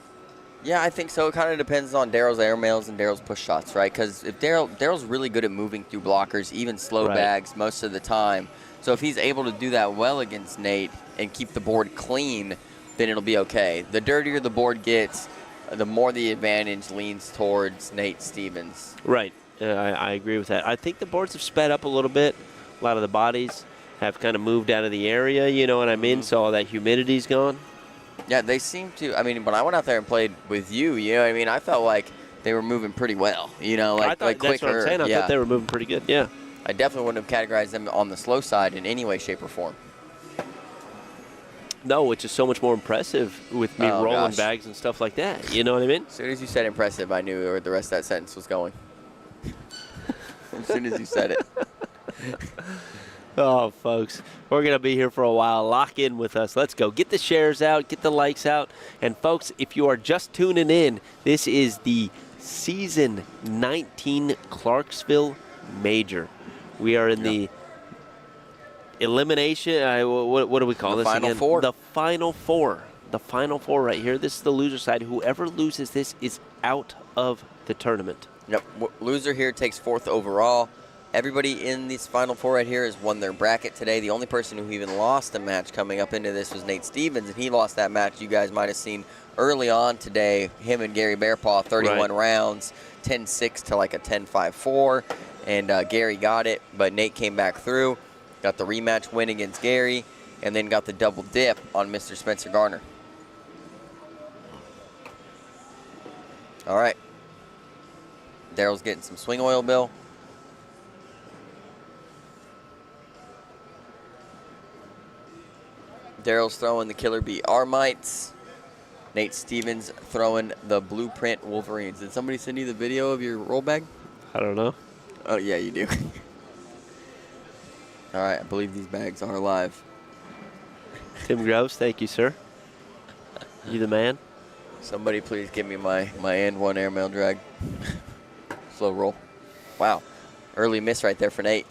Yeah, I think so. It kind of depends on Daryl's air mails and Daryl's push shots, right? Because if Daryl's really good at moving through blockers, even slow bags most of the time. So if he's able to do that well against Nate and keep the board clean, then it'll be okay. The dirtier the board gets, the more the advantage leans towards Nate Stevens. Right. I agree with that. I think the boards have sped up a little bit. A lot of the bodies have kind of moved out of the area, you know what I mean? So all that humidity's gone. Yeah, they seem to. I mean, when I went out there and played with you, you know what I mean? I felt like they were moving pretty well, you know, like that's quicker. what I'm saying. I thought they were moving pretty good, yeah. I definitely wouldn't have categorized them on the slow side in any way, shape, or form. No, which is so much more impressive with me rolling gosh. bags and stuff like that. You know what I mean? As soon as you said impressive, I knew where the rest of that sentence was going. As soon as you said it. Oh, folks, we're going to be here for a while. Lock in with us. Let's go. Get the shares out. Get the likes out. And, folks, if you are just tuning in, this is the Season 19 Clarksville Major. We are in the elimination. What do we call this Final again? four. The Final Four. The Final Four right here. This is the loser side. Whoever loses this is out of the tournament. Yep. Loser here takes 4th overall. Everybody in this Final Four right here has won their bracket today. The only person who even lost a match coming up into this was Nate Stevens, and he lost that match you guys might have seen early on today. Him and Gary Bearpaw, 31 rounds, 10-6 to like a 10-5-4, and Gary got it, but Nate came back through, got the rematch win against Gary, and then got the double dip on Mr. Spencer Garner. All right. Daryl's getting some swing oil, Bill. Daryl's throwing the Killer Bee Armites. Nate Stevens throwing the Blueprint Wolverines. Did somebody send you the video of your roll bag? I don't know. Oh, yeah, you do. All right, I believe these bags are live. Tim Groves, thank you, sir. You the man. Somebody please give me my and one airmail drag. Slow roll. Wow. Early miss right there for Nate.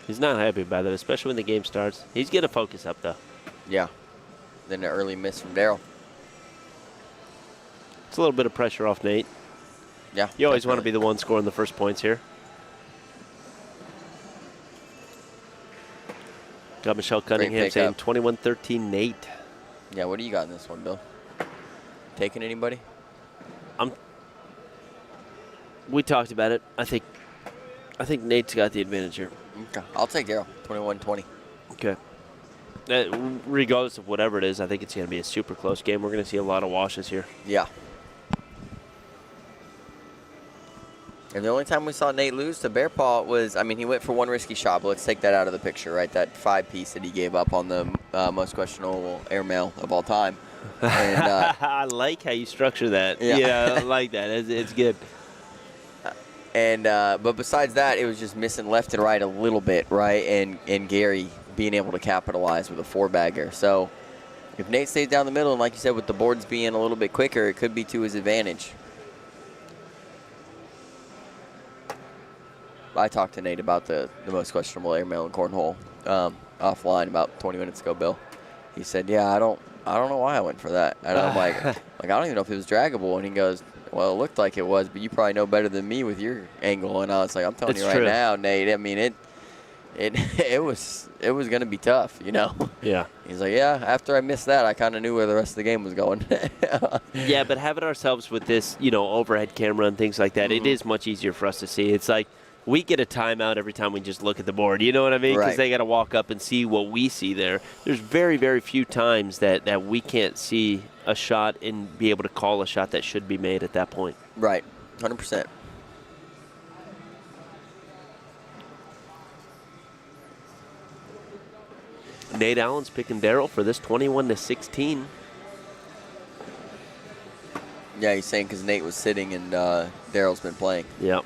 He's not happy about it, especially when the game starts. He's going to focus up, though. Yeah. Then an early miss from Daryl. It's a little bit of pressure off Nate. Yeah. You always want to be the one scoring the first points here. Got Michelle Cunningham saying 21-13 Nate. Yeah, what do you got in this one, Bill? Taking anybody? We talked about it. I think Nate's got the advantage here. Okay. I'll take Daryl, 21-20. Okay. Regardless of whatever it is, I think it's going to be a super close game. We're going to see a lot of washes here. Yeah. And the only time we saw Nate lose to Bear Paw was, I mean, he went for one risky shot, but let's take that out of the picture, right? That 5-piece that he gave up on the most questionable airmail of all time. And, I like how you structure that. Yeah. Yeah, I like that. It's good. And but besides that, it was just missing left and right a little bit, right? And Gary being able to capitalize with a 4-bagger. So if Nate stays down the middle, and like you said, with the boards being a little bit quicker, it could be to his advantage. I talked to Nate about the most questionable airmail in Cornhole offline about 20 minutes ago, Bill. He said, yeah, I don't know why I went for that. And I'm like, I don't even know if it was draggable. And he goes, well, it looked like it was, but you probably know better than me with your angle. And I was like, I'm telling you right now, Nate, I mean, it was going to be tough, you know? Yeah. He's like, yeah, after I missed that, I kind of knew where the rest of the game was going. Yeah, but having ourselves with this, overhead camera and things like that, it is much easier for us to see. It's like we get a timeout every time we just look at the board. You know what I mean? Because they got to walk up and see what we see there. There's very, very few times that we can't see a shot and be able to call a shot that should be made at that point. Right, 100%. Nate Allen's picking Daryl for this 21-16. Yeah, he's saying because Nate was sitting and Daryl's been playing. Yep.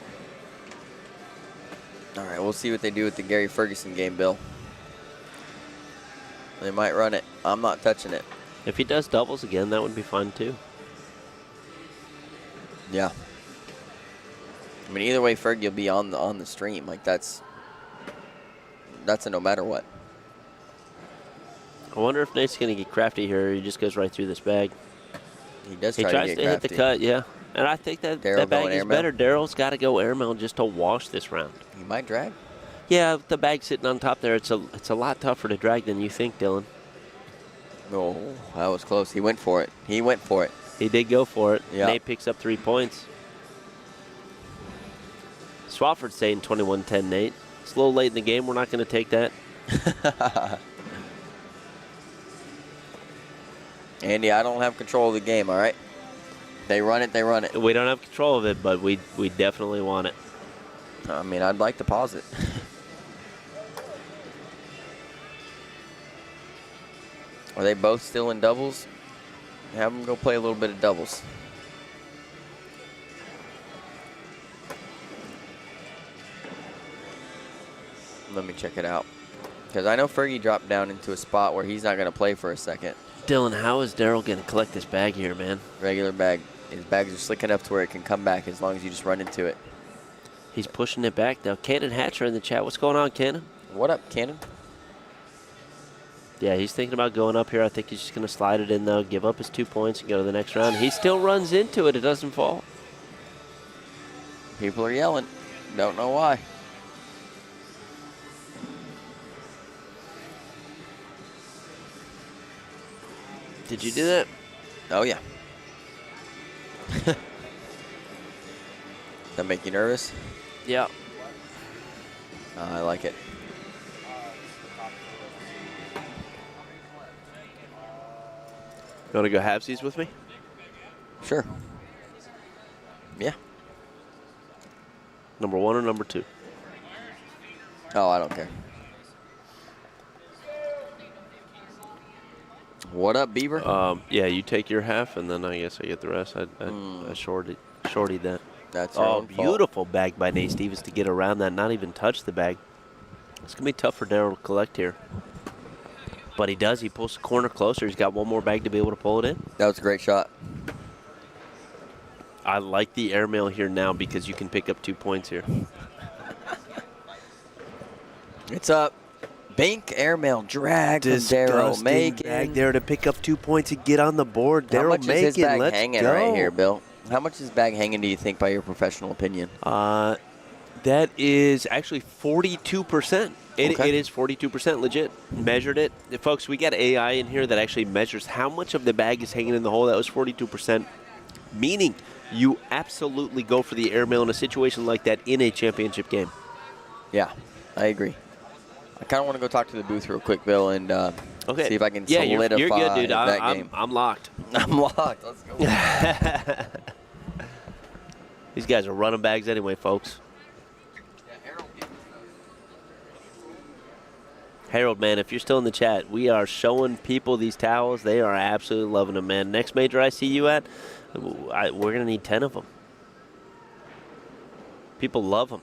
All right, we'll see what they do with the Gary Ferguson game, Bill. They might run it. I'm not touching it. If he does doubles again, that would be fun too. Yeah. I mean, either way, Fergie will be on the stream. Like that's a no matter what. I wonder if Nate's going to get crafty here, or he just goes right through this bag. He does He try tries to to get hit crafty. the cut, yeah. And I think that Daryl bag going is airmail? better. Daryl's got to go airmail just to wash this round. He might drag. Yeah, with the bag sitting on top there, it's a lot tougher to drag than you think, Dylan. Oh, that was close. He went for it. He did go for it. Yeah. Nate picks up 3 points. Swafford's saying 21-10, Nate. It's a little late in the game. We're not going to take that. Andy, I don't have control of the game, all right? They run it, they run it. We don't have control of it, but we definitely want it. I mean, I'd like to pause it. Are they both still in doubles? Have them go play a little bit of doubles. Let me check it out. Because I know Fergie dropped down into a spot where he's not going to play for a second. Dylan, how is Daryl going to collect this bag here, man? Regular bag. His bags are slick enough to where it can come back as long as you just run into it. He's pushing it back now. Cannon Hatcher in the chat. What's going on, Cannon? What up, Cannon? Yeah, he's thinking about going up here. I think he's just going to slide it in, though, give up his 2 points, and go to the next round. He still runs into it. It doesn't fall. People are yelling. Don't know why. Did you do that? Oh, yeah. Does that make you nervous? Yeah. I like it. You want to go halvesies with me? Sure. Yeah. Number 1 or number 2? Oh, I don't care. What up, Beaver? Yeah, you take your half, and then I guess I get the rest. I shorted that. That's your own fault. Beautiful bag by Nate Stevens to get around that, not even touch the bag. It's going to be tough for Daryl to collect here. But he does. He pulls the corner closer. He's got one more bag to be able to pull it in. That was a great shot. I like the airmail here now because you can pick up 2 points here. It's up. Bank airmail drag from Daryl. Make bag there to pick up 2 points and get on the board. How much Daryl is his Macon, bag hanging right here, Bill? How much is his bag hanging, do you think, by your professional opinion? That is actually 42%. It is 42% legit. Measured it. Folks, we got AI in here that actually measures how much of the bag is hanging in the hole. That was 42%. Meaning you absolutely go for the airmail in a situation like that in a championship game. Yeah, I agree. I kind of want to go talk to the booth real quick, Bill, and Okay. see if I can Yeah, solidify you're good, dude. that game. I'm locked. I'm locked. Let's go. These guys are running bags anyway, folks. Harold, man, if you're still in the chat, we are showing people these towels. They are absolutely loving them, man. Next major I see you at, we're going to need 10 of them. People love them.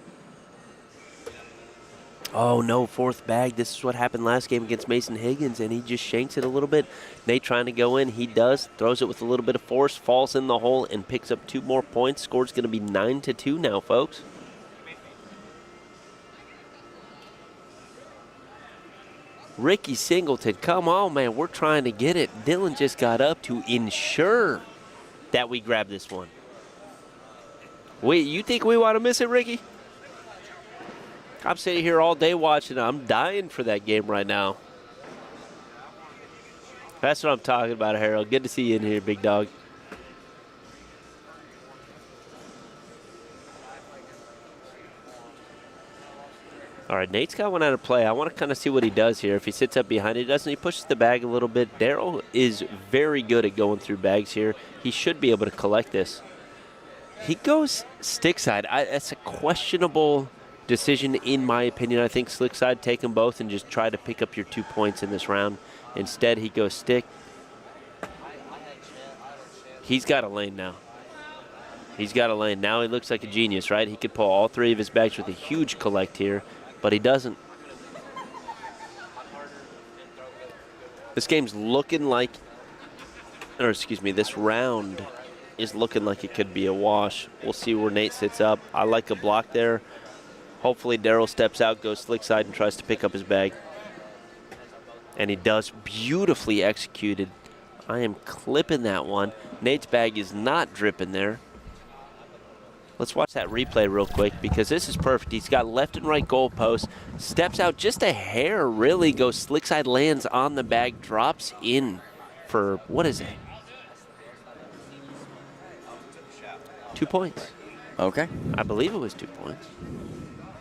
Oh, no, fourth bag. This is what happened last game against Mason Higgins, and he just shanks it a little bit. Nate trying to go in. He does. Throws it with a little bit of force, falls in the hole, and picks up 2 more points. Score's going to be 9-2 now, folks. Ricky Singleton, come on, man. We're trying to get it. Dylan just got up to ensure that we grab this one. Wait, you think we want to miss it, Ricky? I'm sitting here all day watching. I'm dying for that game right now. That's what I'm talking about, Harold. Good to see you in here, big dog. All right, Nate's got one out of play. I want to kind of see what he does here. If he sits up behind it, doesn't he? Pushes the bag a little bit. Daryl is very good at going through bags here. He should be able to collect this. He goes stick side. That's a questionable decision, in my opinion. I think slick side, take them both and just try to pick up your 2 points in this round. Instead, he goes stick. He's got a lane now. He's got a lane. Now he looks like a genius, right? He could pull all 3 of his bags with a huge collect here, but he doesn't. This game's looking like, or excuse me, this round is looking like it could be a wash. We'll see where Nate sits up. I like a block there. Hopefully Daryl steps out, goes slick side, and tries to pick up his bag. And he does. Beautifully executed. I am clipping that one. Nate's bag is not dripping there. Let's watch that replay real quick because this is perfect. He's got left and right goalposts. Steps out just a hair, really. Goes slick side, lands on the bag, drops in for, what is it? 2 points. Okay. I believe it was 2 points.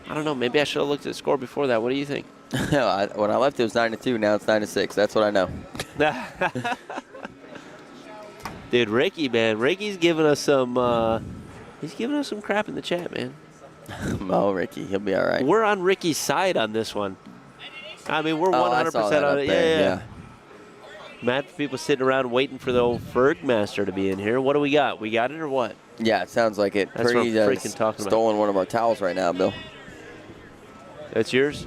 I don't know. Maybe I should have looked at the score before that. What do you think? When I left, it was 9-2. Now it's 9-6. That's what I know. Dude, Ricky, man. Ricky's giving us some he's giving us some crap in the chat, man. Oh, Ricky. He'll be all right. We're on Ricky's side on this one. I mean, we're 100% on it. Yeah. Mad for people sitting around waiting for the old Fergmaster to be in here. What do we got? We got it or what? Yeah, it sounds like it. That's Pretty what I'm freaking talking about. Stolen one of our towels right now, Bill. That's yours?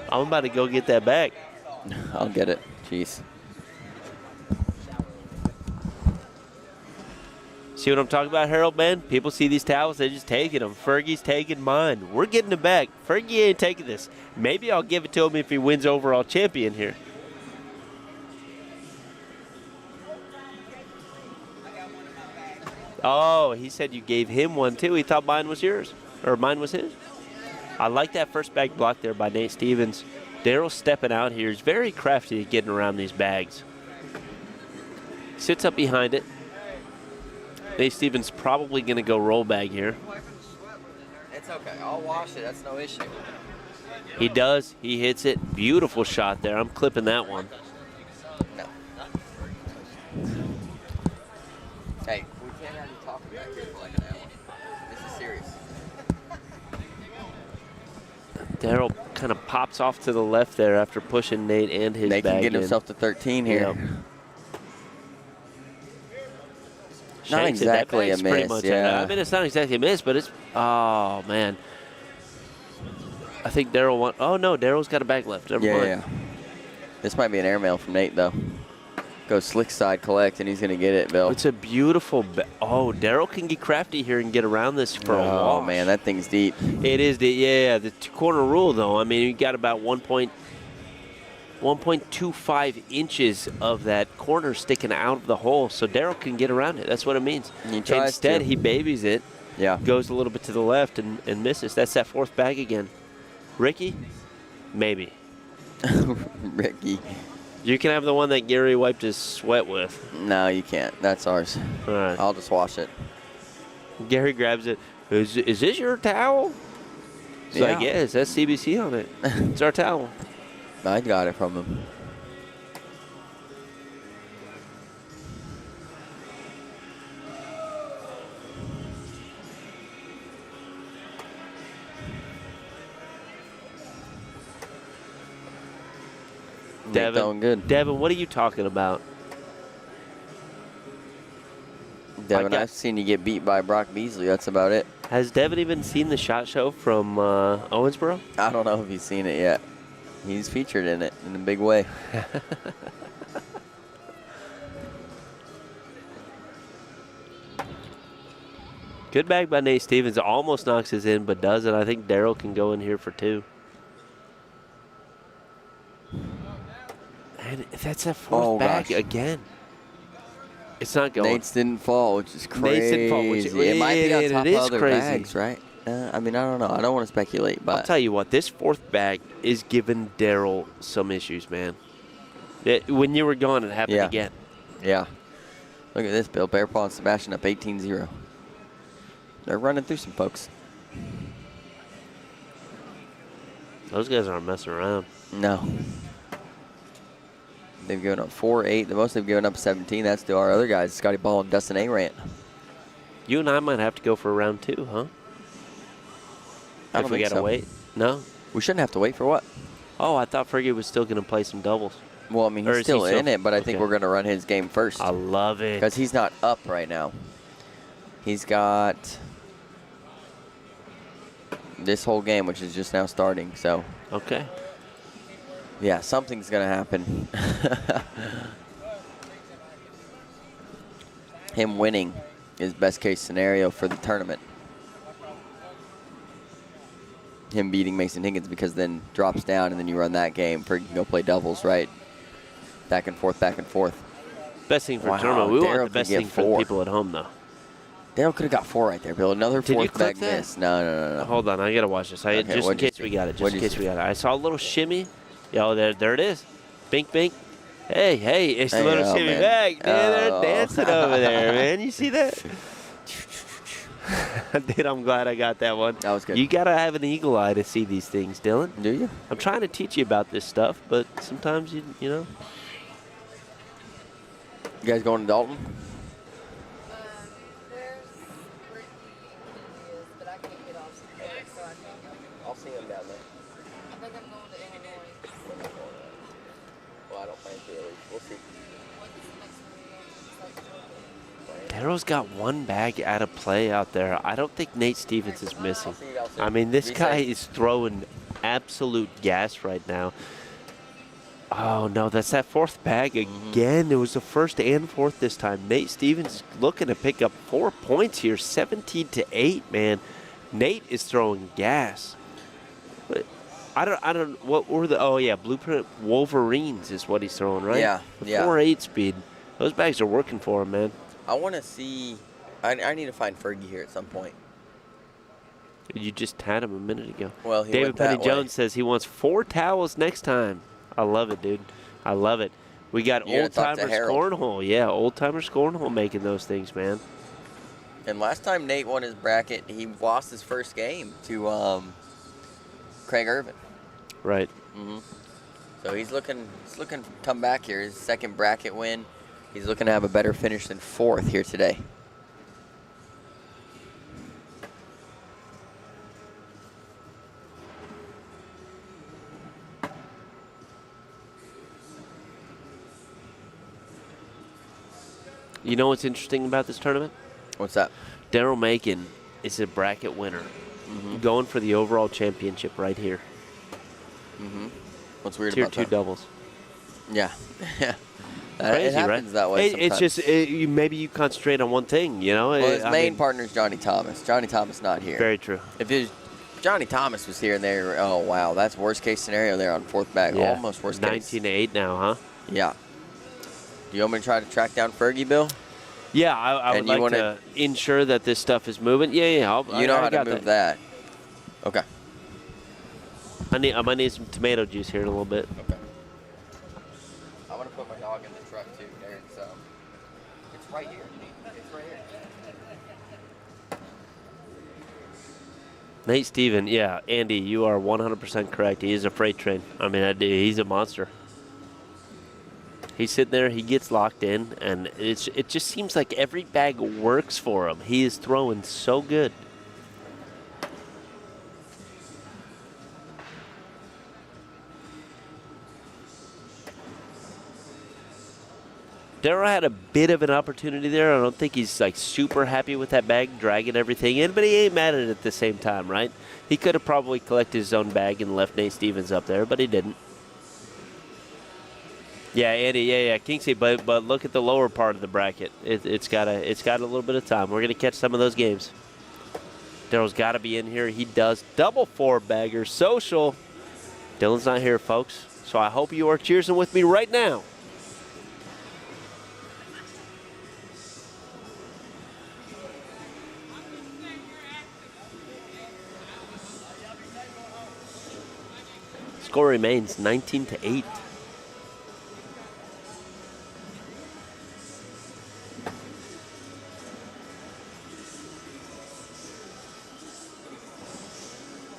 I'm about to go get that back. I'll get it. Jeez. See what I'm talking about, Harold, man? People see these towels, they're just taking them. Fergie's taking mine. We're getting it back. Fergie ain't taking this. Maybe I'll give it to him if he wins overall champion here. Oh, he said you gave him one, too. He thought mine was yours, or mine was his. I like that first bag block there by Nate Stevens. Daryl stepping out here. He's very crafty at getting around these bags. Sits up behind it. Nate Stevens probably going to go roll bag here. It's okay. I'll wash it. That's no issue. He does. He hits it. Beautiful shot there. I'm clipping that one. No. Hey, we can't have you talking back here for like an hour. This is serious. Daryl kind of pops off to the left there after pushing Nate and his Nate bag can get in. himself to 13 here. Yep. Not exactly a pretty miss, much yeah. I mean, it's not exactly a miss, but it's, oh, man. I think Daryl won. Oh, no, Daryl's got a bag left. Never mind. Yeah. This might be an airmail from Nate, though. Go slick side, collect, and he's going to get it, Bill. It's a beautiful, oh, Daryl can get crafty here and get around this for a wash. Oh, man, that thing's deep. It is, yeah, the two-corner rule, though. I mean, you got about 1.25 inches of that corner sticking out of the hole, so Daryl can get around it. That's what it means. Instead, he babies it, goes a little bit to the left and misses. That's that fourth bag again. Ricky? Maybe. Ricky. You can have the one that Gary wiped his sweat with. No, you can't. That's ours. All right. I'll just wash it. Gary grabs it. Is this your towel? He's like, yeah, it says CBC on it. It's our towel. I got it from him. Devin, good. Devin, what are you talking about? Devin, I've seen you get beat by Brock Beasley. That's about it. Has Devin even seen the SHOT Show from Owensboro? I don't know if he's seen it yet. He's featured in it in a big way. Good bag by Nate Stevens. Almost knocks his in, but doesn't. I think Daryl can go in here for 2. And that's a fourth bag again. It's not going. Nate's didn't fall, which is crazy. Nate's didn't fall, which it might be on top of other crazy. bags, right? I mean, I don't know. I don't want to speculate, but I'll tell you what, this fourth bag is giving Daryl some issues, man. When you were gone, it happened again. Yeah. Look at this, Bill. Bear Paw and Sebastian up 18-0. They're running through some folks. Those guys aren't messing around. No. They've given up 4-8. The most they've given up 17. That's to our other guys, Scotty Ball and Dustin Arant. You and I might have to go for round 2, huh? I don't if we think got to so. wait? No? We shouldn't have to wait for what? Oh, I thought Fergie was still going to play some doubles. Well, I mean, he's still in it, but I think we're going to run his game first. I love it. Because he's not up right now. He's got this whole game, which is just now starting, so. Okay. Yeah, something's going to happen. Him winning is best case scenario for the tournament. Him beating Mason Higgins, because then drops down and then you run that game. For you can go play doubles, right? Back and forth, back and forth. Best thing for the tournament. We want the best thing for the 4. people at home, though. Daryl could have got 4 right there, Bill. Another Did you fourth click bag that? miss. No. Hold on, I gotta watch this. Okay, just in case we got it. Just in case we got it. I saw a little shimmy. Yo, there it is. Bink, bink. Hey, it's a little shimmy bag. Man, they're dancing over there, man. You see that? Dude, I'm glad I got that one. That was good. You gotta have an eagle eye to see these things, Dylan. Do you? I'm trying to teach you about this stuff, but sometimes you know. You guys going to Dalton? There's Ricky is, but I can't get off some break, so I can't go. I'll see him down there. I think I'm going to Illinois. Well, I don't plan to, at least. We'll see. What's the next one we're going to? Daryl's got one bag out of play out there. I don't think Nate Stevens is missing. I mean, this guy is throwing absolute gas right now. Oh, no, that's that fourth bag again. It was the first and fourth this time. Nate Stevens looking to pick up 4 points here, 17-8, man. Nate is throwing gas. But I don't, what were the, Blueprint Wolverines is what he's throwing, right? Yeah, The yeah. 4.8 speed. Those bags are working for him, man. I want to see. I need to find Fergie here at some point. You just had him a minute ago. Well, he David went that Penny way. Jones says he wants 4 towels next time. I love it, dude. I love it. We got You gotta Old talk to Timers Harold. Cornhole. Yeah, Old Timers Cornhole making those things, man. And last time Nate won his bracket, he lost his first game to Craig Irvin. Right. So he's looking to come back here. His second bracket win. He's looking to have a better finish than 4th here today. You know what's interesting about this tournament? What's that? Daryl Macon is a bracket winner. Going for the overall championship right here. What's weird Tier about 2 that? doubles. Yeah. Crazy, it happens right? that way It's sometimes. just, maybe you concentrate on one thing, you know? Well, his I main mean, partner's Johnny Thomas. Johnny Thomas not here. Very true. If Johnny Thomas was here and they were, oh, wow, that's worst case scenario there on 4th bag. Yeah. Almost worst case. 19-8 now, huh? Yeah. Do you want me to try to track down Fergie, Bill? Yeah, I would And you like wanna- to ensure that this stuff is moving. Yeah. You know I how to got move that. Okay. I might need some tomato juice here in a little bit. Okay. right here. It's right here. Nate Steven, yeah, Andy, you are 100% correct. He is a freight train. I mean, he's a monster. He's sitting there, he gets locked in, and it just seems like every bag works for him. He is throwing so good. Darryl had a bit of an opportunity there. I don't think he's like super happy with that bag, dragging everything in, but he ain't mad at it at the same time, right? He could have probably collected his own bag and left Nate Stevens up there, but he didn't. Yeah, Andy, yeah, Kingsley, but look at the lower part of the bracket. It's got a little bit of time. We're gonna catch some of those games. Darryl's got to be in here. He does. Double 4-bagger social. Dylan's not here, folks. So I hope you are cheersing with me right now. Score remains 19-8.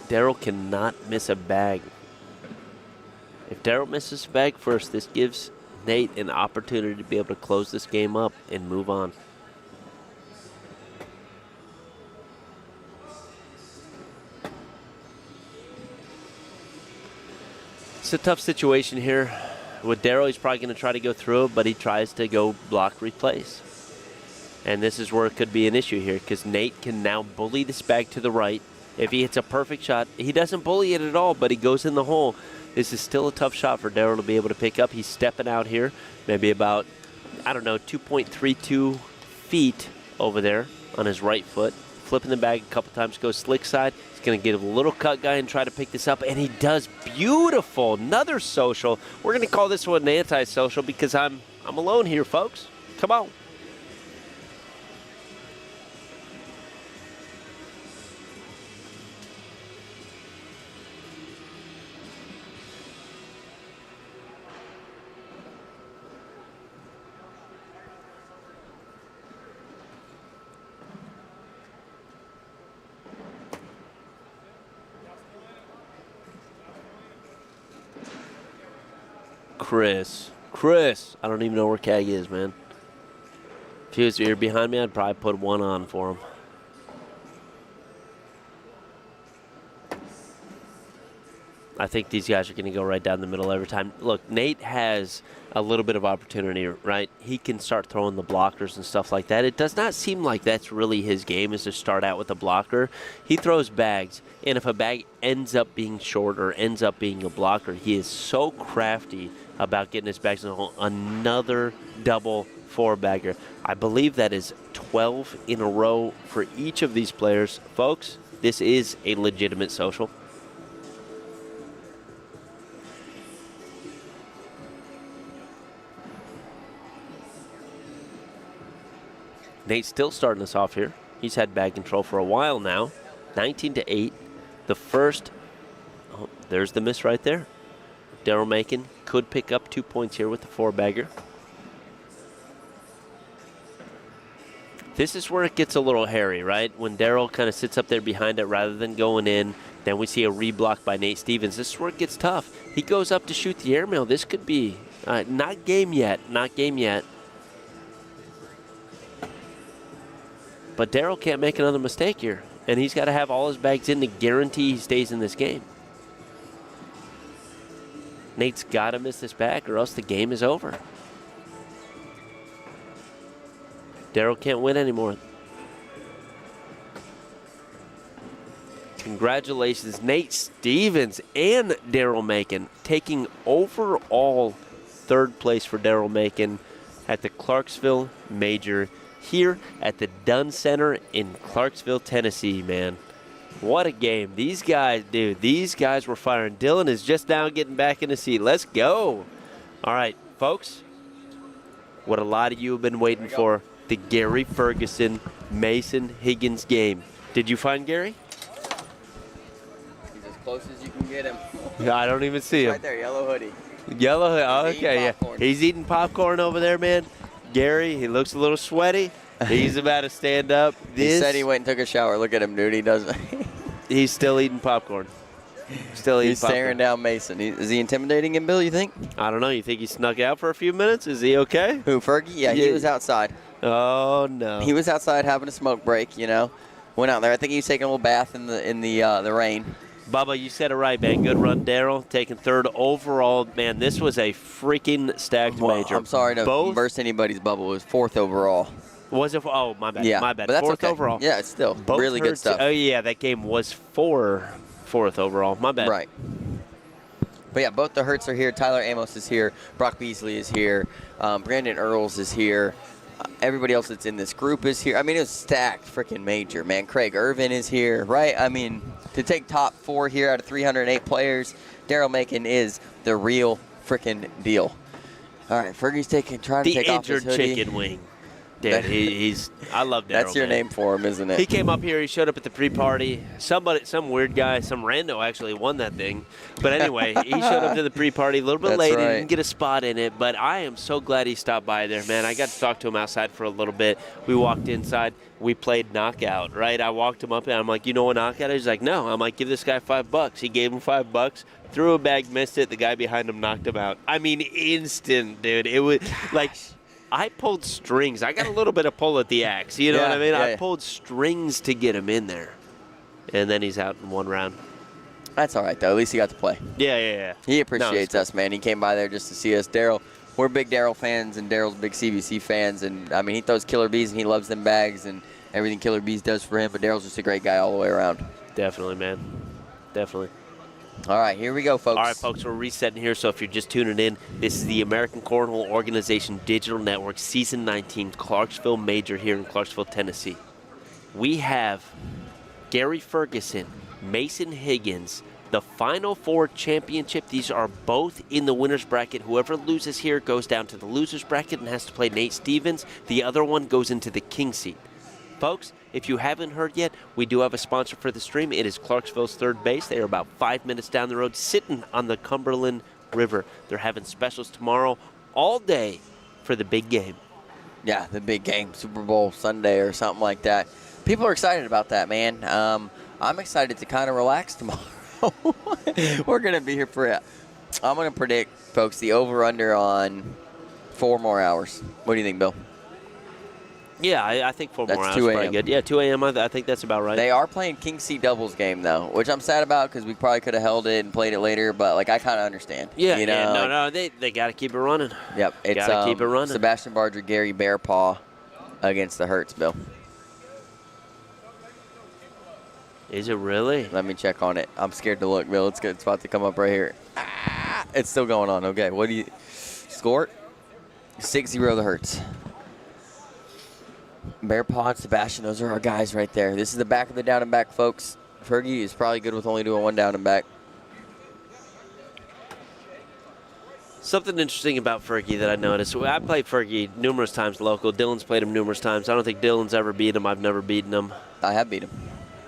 Darryl cannot miss a bag. If Darryl misses a bag first, this gives Nate an opportunity to be able to close this game up and move on. It's a tough situation here. With Darryl, he's probably going to try to go through it, but he tries to go block replace. And this is where it could be an issue here, because Nate can now bully this bag to the right. If he hits a perfect shot, he doesn't bully it at all, but he goes in the hole. This is still a tough shot for Darryl to be able to pick up. He's stepping out here, maybe about, 2.32 feet over there on his right foot. Flipping the bag a couple times, goes slick side. He's going to get a little cut guy and try to pick this up, and he does beautiful. Another social. We're going to call this one an anti-social because I'm alone here, folks. Come on. Chris, I don't even know where Cag is, man. If he was here behind me, I'd probably put one on for him. I think these guys are going to go right down the middle every time. Look, Nate has a little bit of opportunity, right? He can start throwing the blockers and stuff like that. It does not seem like that's really his game, is to start out with a blocker. He throws bags, and if a bag ends up being short or ends up being a blocker, he is so crafty about getting his bags in the hole. Another double 4-bagger. I believe that is 12 in a row for each of these players. Folks, this is a legitimate social. Nate's still starting us off here. He's had bag control for a while now. 19-8. The first, oh, there's the miss right there. Darryl Macon could pick up 2 points here with the 4-bagger. This is where it gets a little hairy, right? When Darryl kind of sits up there behind it rather than going in. Then we see a reblock by Nate Stevens. This is where it gets tough. He goes up to shoot the airmail. This could be not game yet. Not game yet. But Darryl can't make another mistake here. And he's got to have all his bags in to guarantee he stays in this game. Nate's got to miss this bag or else the game is over. Darryl can't win anymore. Congratulations, Nate Stevens and Darryl Macon taking overall third place for Darryl Macon at the Clarksville Major here at the Dunn Center in Clarksville, Tennessee, man. What a game. These guys, dude, these guys were firing. Dylan is just now getting back in the seat. Let's go. All right, folks, what a lot of you have been waiting for, the Gary Ferguson Mason Higgins game. Did you find Gary? He's as close as you can get him. Yeah, I don't even see him. Right there, yellow hoodie. Yellow hoodie. Oh, He's okay, eating yeah. popcorn. He's eating popcorn over there, man. Gary, he looks a little sweaty. He's about to stand up. He said he went and took a shower. Look at him, dude. He doesn't. He's still eating popcorn. He's staring down Mason. Is he intimidating him, Bill, you think? I don't know. You think he snuck out for a few minutes? Is he okay? Who, Fergie? Yeah, he was outside. Oh, no. He was outside having a smoke break, you know. Went out there. I think he was taking a little bath in the rain. Bubba, you said it right, man. Good run, Daryl. Taking 3rd overall. Man, this was a freaking stacked major. I'm sorry to burst anybody's bubble. It was 4th overall. Was it? Oh, my bad. Yeah, my bad. but that's 4th okay. overall. Yeah, it's still really good stuff. Oh, yeah, that game was 4th overall. My bad. Right. But yeah, both the Hertz are here. Tyler Amos is here. Brock Beasley is here. Brandon Earls is here. Everybody else that's in this group is here. I mean, it was stacked freaking major, man. Craig Irvin is here, right? I mean, to take top 4 here out of 308 players, Daryl Macon is the real freaking deal. All right, Fergie's trying to take off his hoodie. The injured chicken wing. Dude, I love Daryl. That's your name for him, isn't it? He came up here. He showed up at the pre-party. Some weird guy, some rando actually won that thing. But anyway, he showed up to the pre-party a little bit late. Right. He didn't get a spot in it. But I am so glad he stopped by there, man. I got to talk to him outside for a little bit. We walked inside. We played knockout, right? I walked him up and I'm like, you know what knockout is? He's like, no. I'm like, give this guy $5. He gave him $5. Threw a bag, missed it. The guy behind him knocked him out. I mean, instant, dude. It was like. I pulled strings. I got a little bit of pull at the axe. You know what I mean? I pulled strings to get him in there. And then he's out in 1 round. That's all right, though. At least he got to play. Yeah. He appreciates us, man. He came by there just to see us. Daryl, we're big Daryl fans, and Daryl's big CBC fans. And, I mean, he throws Killer Bees, and he loves them bags and everything Killer Bees does for him. But Daryl's just a great guy all the way around. Definitely, man. Definitely. All right, here we go, folks. All right, folks, we're resetting here. So if you're just tuning in, this is the American Cornhole Organization Digital Network Season 19 Clarksville Major here in Clarksville, Tennessee. We have Gary Ferguson, Mason Higgins, the Final 4 championship. These are both in the winner's bracket. Whoever loses here goes down to the loser's bracket and has to play Nate Stevens. The other one goes into the king seat. Folks, if you haven't heard yet, we do have a sponsor for the stream. It is Clarksville's Third Base. They are about 5 minutes down the road, sitting on the Cumberland River. They're having specials tomorrow all day for the big game. Yeah, the big game, Super Bowl Sunday or something like that. People are excited about that, man. I'm excited to kind of relax tomorrow. We're going to be here for it. I'm going to predict, folks, the over-under on 4 more hours. What do you think, Bill? Yeah, I think 4 more hours That's is 2 probably a.m. good. Yeah, 2 a.m. I think that's about right. They are playing King Seat doubles game, though, which I'm sad about because we probably could have held it and played it later, but, like, I kind of understand. Yeah, you know, no, they got to keep it running. Yep, it's got to keep it running. Sebastian Barger, Gary Bearpaw against the Hertz, Bill. Is it really? Let me check on it. I'm scared to look, Bill. It's good. It's about to come up right here. Ah, it's still going on. Okay, what do you score? 6-0 the Hertz. Bearpaw and Sebastian, those are our guys right there. This is the back of the down and back, folks. Fergie is probably good with only doing 1 down and back. Something interesting about Fergie that I noticed. I played Fergie numerous times local. Dylan's played him numerous times. I don't think Dylan's ever beat him. I've never beaten him. I have beat him.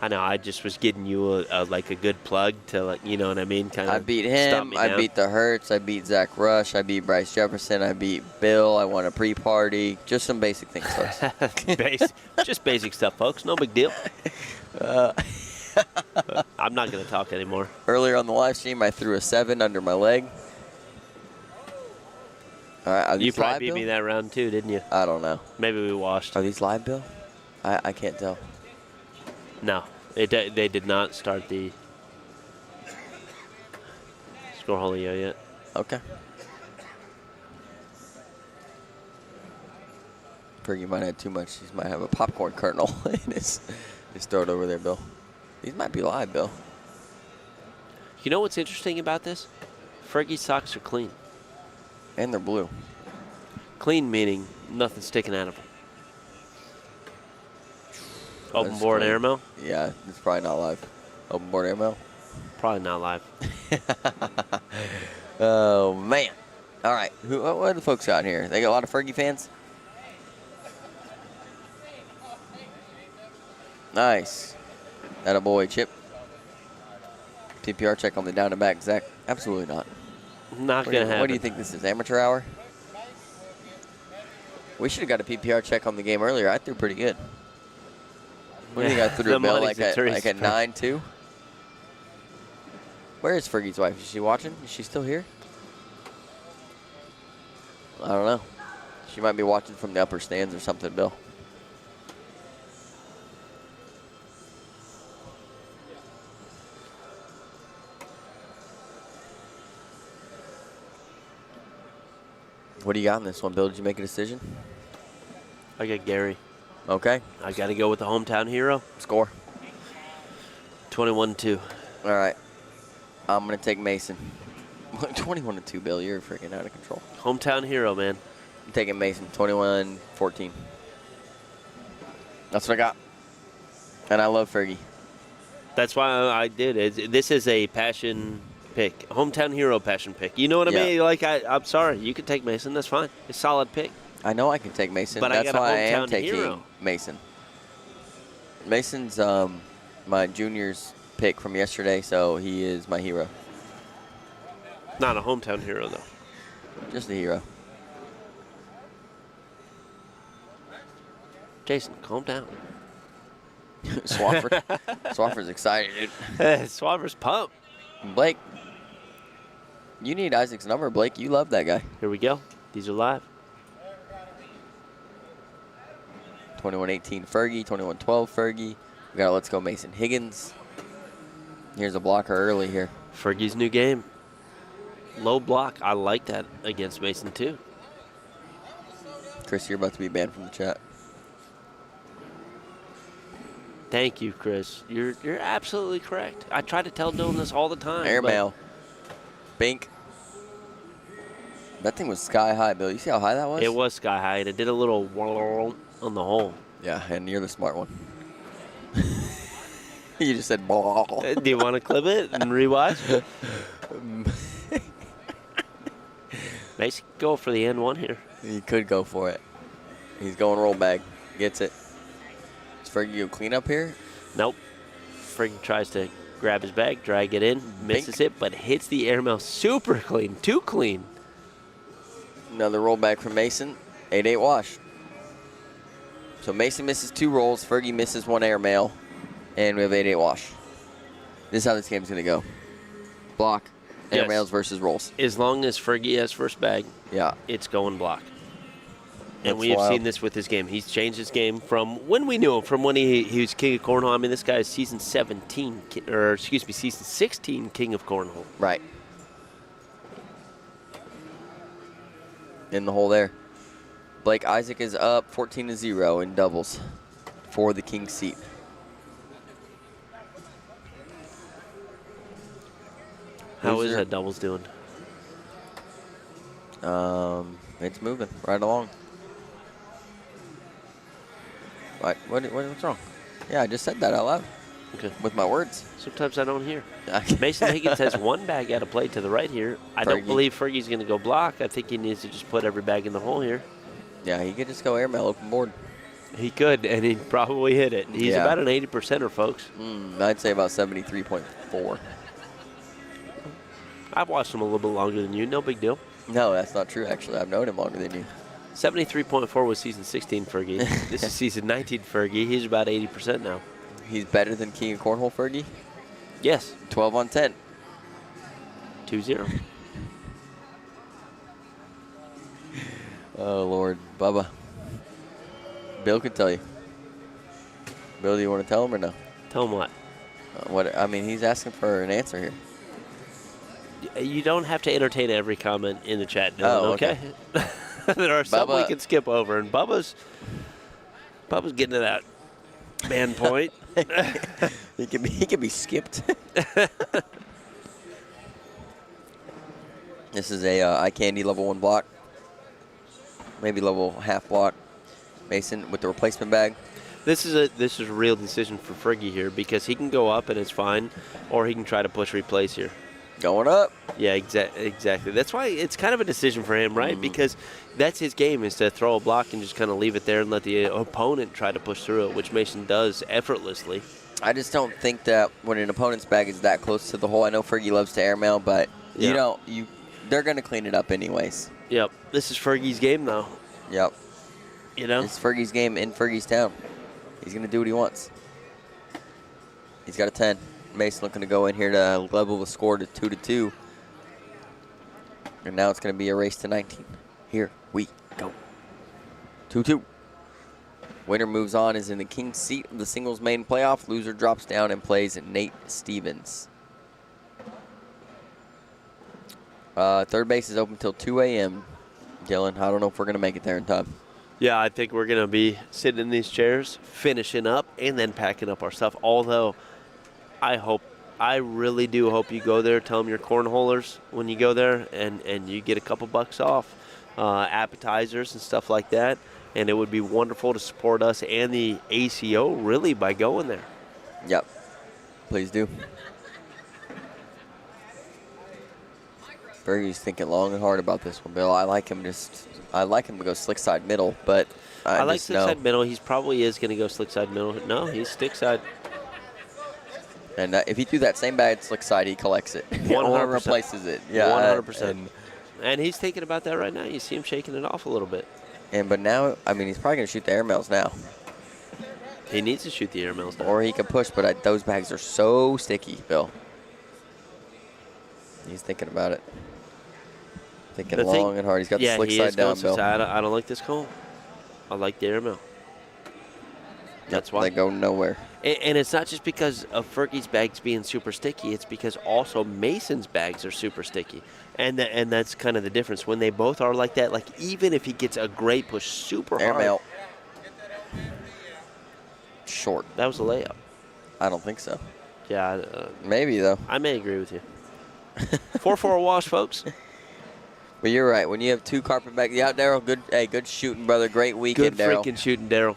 I know. I just was getting you a good plug to, like, you know what I mean? Kind of. I beat him. I beat the Hertz. I beat Zach Rush. I beat Bryce Jefferson. I beat Bill. I won a pre-party. Just some basic things, folks. Just basic stuff, folks. No big deal. I'm not going to talk anymore. Earlier on the live stream, I threw a 7 under my leg. All right, you probably beat me that round too, didn't you? I don't know. Maybe we washed. Are these live, Bill? I can't tell. No, they did not start the Scoreholio yet. Okay. Fergie might have too much. He might have a popcorn kernel in his. Just throw it over there, Bill. These might be live, Bill. You know what's interesting about this? Fergie's socks are clean. And they're blue. Clean meaning nothing sticking out of them. Open That's board clean. airmail? Yeah, it's probably not live. Open board airmail? Probably not live. Oh, man. All right. What are the folks out here? They got a lot of Fergie fans? Nice. Attaboy, Chip. PPR check on the down and back, Zach. Absolutely not. Not going to happen. What do you think this is, amateur hour? We should have got a PPR check on the game earlier. I threw pretty good. What do you think I threw, The Bill? money's Like a a Teresa. 9-2? Where is Fergie's wife? Is she watching? Is she still here? I don't know. She might be watching from the upper stands or something, Bill. What do you got in this one, Bill? Did you make a decision? I got Gary. Okay. I got to go with the hometown hero. Score. 21-2. All right. I'm going to take Mason. 21-2, Bill. You're freaking out of control. Hometown hero, man. I'm taking Mason. 21-14. That's what I got. And I love Fergie. That's why I did it. This is a passion pick. Hometown hero passion pick. You know what I Yeah. mean? Like, I'm sorry. You can take Mason. That's fine. It's a solid pick. I know I can take Mason. But I That's got a why I am hometown taking hero. Mason. Mason's my junior's pick from yesterday, so he is my hero. Not a hometown hero, though. Just a hero. Jason, calm down. Swafford. Swafford's excited, dude. Swabber's pumped. Blake, you need Isaac's number, Blake. You love that guy. Here we go. These are live. 21-18 Fergie, 21-12 Fergie. We got a Let's Go Mason Higgins. Here's a blocker early here. Fergie's new game. Low block. I like that against Mason, too. Chris, you're about to be banned from the chat. Thank you, Chris. You're absolutely correct. I try to tell Dylan this all the time. Airmail. Bink. That thing was sky high, Bill. You see how high that was? It was sky high, and it did a little whirl on the hole. Yeah, and you're the smart one. You just said ball. Do you want to clip it and rewatch? Mason, go for the N1 here. He could go for it. He's going roll bag. Gets it. Is Fergie go clean up here? Nope. Fergie tries to grab his bag, drag it in, misses it, but hits the airmail super clean. Too clean. Another roll back from Mason. 8-8 wash. So Mason misses 2 rolls. Fergie misses 1 airmail. And we have 8-8 wash. This is how this game's going to go. Block. Yes. Airmails versus rolls. As long as Fergie has first bag, Yeah. it's going block. And That's we have wild. seen this with his game. He's changed his game from when we knew him, from when he was king of cornhole. I mean, this guy is season 17, season 16 king of cornhole. Right. In the hole there. Blake Isaac is up 14-0 in doubles for the king seat. How is Loser. that doubles doing? It's moving right along. What's wrong? Yeah, I just said that out loud Okay. with my words. Sometimes I don't hear. Mason Higgins has 1 bag out of play to the right here. I don't Fergie. believe Fergie's going to go block. I think he needs to just put every bag in the hole here. Yeah, he could just go airmail open board. He could, and he'd probably hit it. He's Yeah. about an 80%er, folks. I'd say about 73.4. I've watched him a little bit longer than you. No big deal. No, that's not true, actually. I've known him longer than you. 73.4 was season 16 Fergie. This is season 19 Fergie. He's about 80% now. He's better than King of Cornhole Fergie. Yes, 12 on 10. 2-0. Oh, Lord. Bubba. Bill can tell you. Bill, do you want to tell him or no? Tell him what? What? I mean, he's asking for an answer here. You don't have to entertain every comment in the chat, Dylan, Oh, okay? There are some we Bubba- can skip over, and Bubba's getting to that man point. He can be skipped. This is a eye candy level 1 block. Maybe level half block. Mason with the replacement bag. This is a real decision for Fergie here because he can go up and it's fine, or he can try to push replace here. Going up. Yeah, exactly. That's why it's kind of a decision for him, right? Because that's his game, is to throw a block and just kind of leave it there and let the opponent try to push through it, which Mason does effortlessly. I just don't think that when an opponent's bag is that close to the hole, I know Fergie loves to airmail, but Yeah. they're going to clean it up anyways. Yep. This is Fergie's game, though. Yep. You know? It's Fergie's game in Fergie's town. He's going to do what he wants. He's got a 10. Mason looking to go in here to level the score to 2-2. And now it's going to be a race to 19. Here we go. 2-2. Winner moves on, is in the king's seat of the singles main playoff. Loser drops down and plays Nate Stevens. Third base is open till 2 a.m. Dylan, I don't know if we're going to make it there in time. Yeah, I think we're going to be sitting in these chairs, finishing up, and then packing up our stuff. Although, I really do hope you go there. Tell them you're cornholers when you go there, and you get a couple bucks off, appetizers and stuff like that. And it would be wonderful to support us and the ACO really by going there. Yep, please do. Fergie's thinking long and hard about this one, Bill. I like him to go slick side middle, but I like slick side middle. He probably is going to go slick side middle. No, he's stick side. And if he threw that same bag at slick side, he collects it. 100%. Or replaces it. Yeah, 100%. And he's thinking about that right now. You see him shaking it off a little bit. But now, I mean, he's probably going to shoot the airmails now. He needs to shoot the airmails now. Or he can push, but those bags are so sticky, Bill. He's thinking about it. Thinking long and hard. He's got the slick side down, Bill. I don't like this call. I like the airmail. That's why. They go nowhere. And it's not just because of Fergie's bags being super sticky. It's because also Mason's bags are super sticky. And that's kind of the difference. When they both are like that, like even if he gets a great push super hard. Airmail. Short. That was a layup. I don't think so. Yeah. Maybe, though. I may agree with you. 4-4 wash, folks. But you're right. When you have two carpet bags, yeah, Daryl, good shooting, brother. Great weekend, Daryl. Good freaking shooting, Daryl.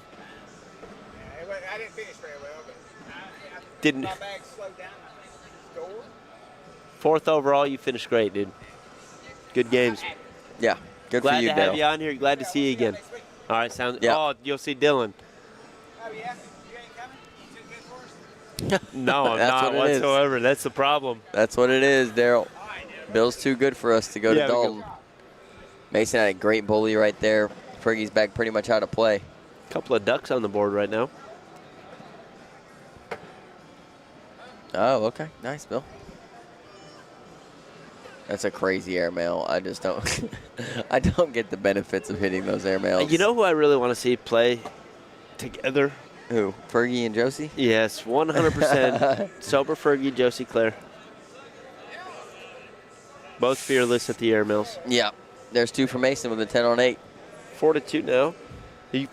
I didn't finish very well, but Didn't. my bag slowed down. Scored. Fourth overall, you finished great, dude. Good games. Yeah, good Glad for you, to have Daryl. you on here. Glad to see you again. All right, sounds. Yeah. Oh, you'll see Dylan. Oh, yeah? You ain't coming? You too good for us? No, I'm That's not what it is. whatsoever. That's the problem. That's what it is, Daryl. Bill's too good for us to go to Yeah, we Dalton. Mason had a great bully right there. Fergie's bag pretty much out of play. Couple of ducks on the board right now. Oh, okay. Nice, Bill. That's a crazy airmail. I just don't I don't get the benefits of hitting those airmails. You know who I really want to see play together? Who? Fergie and Josie? Yes, 100%. Sober Fergie, Josie Claire. Both fearless at the airmails. Yeah. There's two for Mason with a 10 on 8. 4-2 now.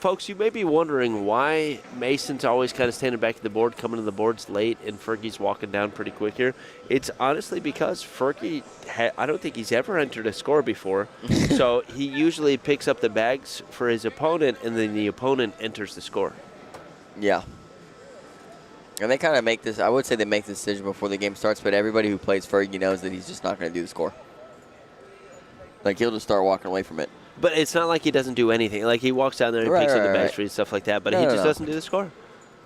Folks, you may be wondering why Mason's always kind of standing back at the board, coming to the boards late, and Fergie's walking down pretty quick here. It's honestly because Fergie, I don't think he's ever entered a score before. So he usually picks up the bags for his opponent, and then the opponent enters the score. Yeah. And they kind of make this, I would say they make the decision before the game starts, but everybody who plays Fergie knows that he's just not going to do the score. Like, he'll just start walking away from it. But it's not like he doesn't do anything. Like, he walks down there and picks up the bags for you and stuff like that, but he just doesn't do the score.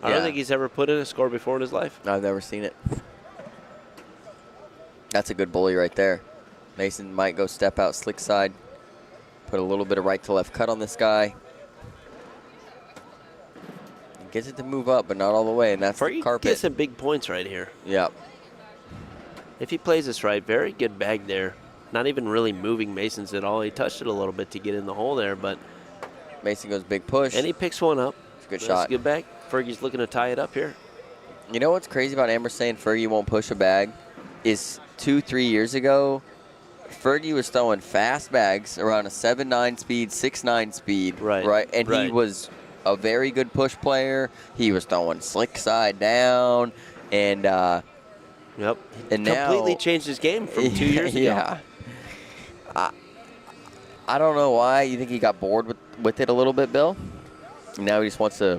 I don't think he's ever put in a score before in his life. I've never seen it. That's a good bully right there. Mason might go step out slick side, put a little bit of right to left cut on this guy. He gets it to move up, but not all the way, and that's the carpet. He gets some big points right here. Yep. If he plays this right, very good bag there. Not even really moving Mason's at all. He touched it a little bit to get in the hole there, but Mason goes big push. And he picks one up. It's a good That's shot. a good bag. Fergie's looking to tie it up here. You know what's crazy about Amber saying Fergie won't push a bag is 2-3 years ago, Fergie was throwing fast bags around a 7.9 speed, 6.9 speed. Right. And he was a very good push player. He was throwing slick side down. And Yep. And completely now, changed his game from 2 years ago. Yeah. I don't know why. You think he got bored with it a little bit, Bill? Now he just wants to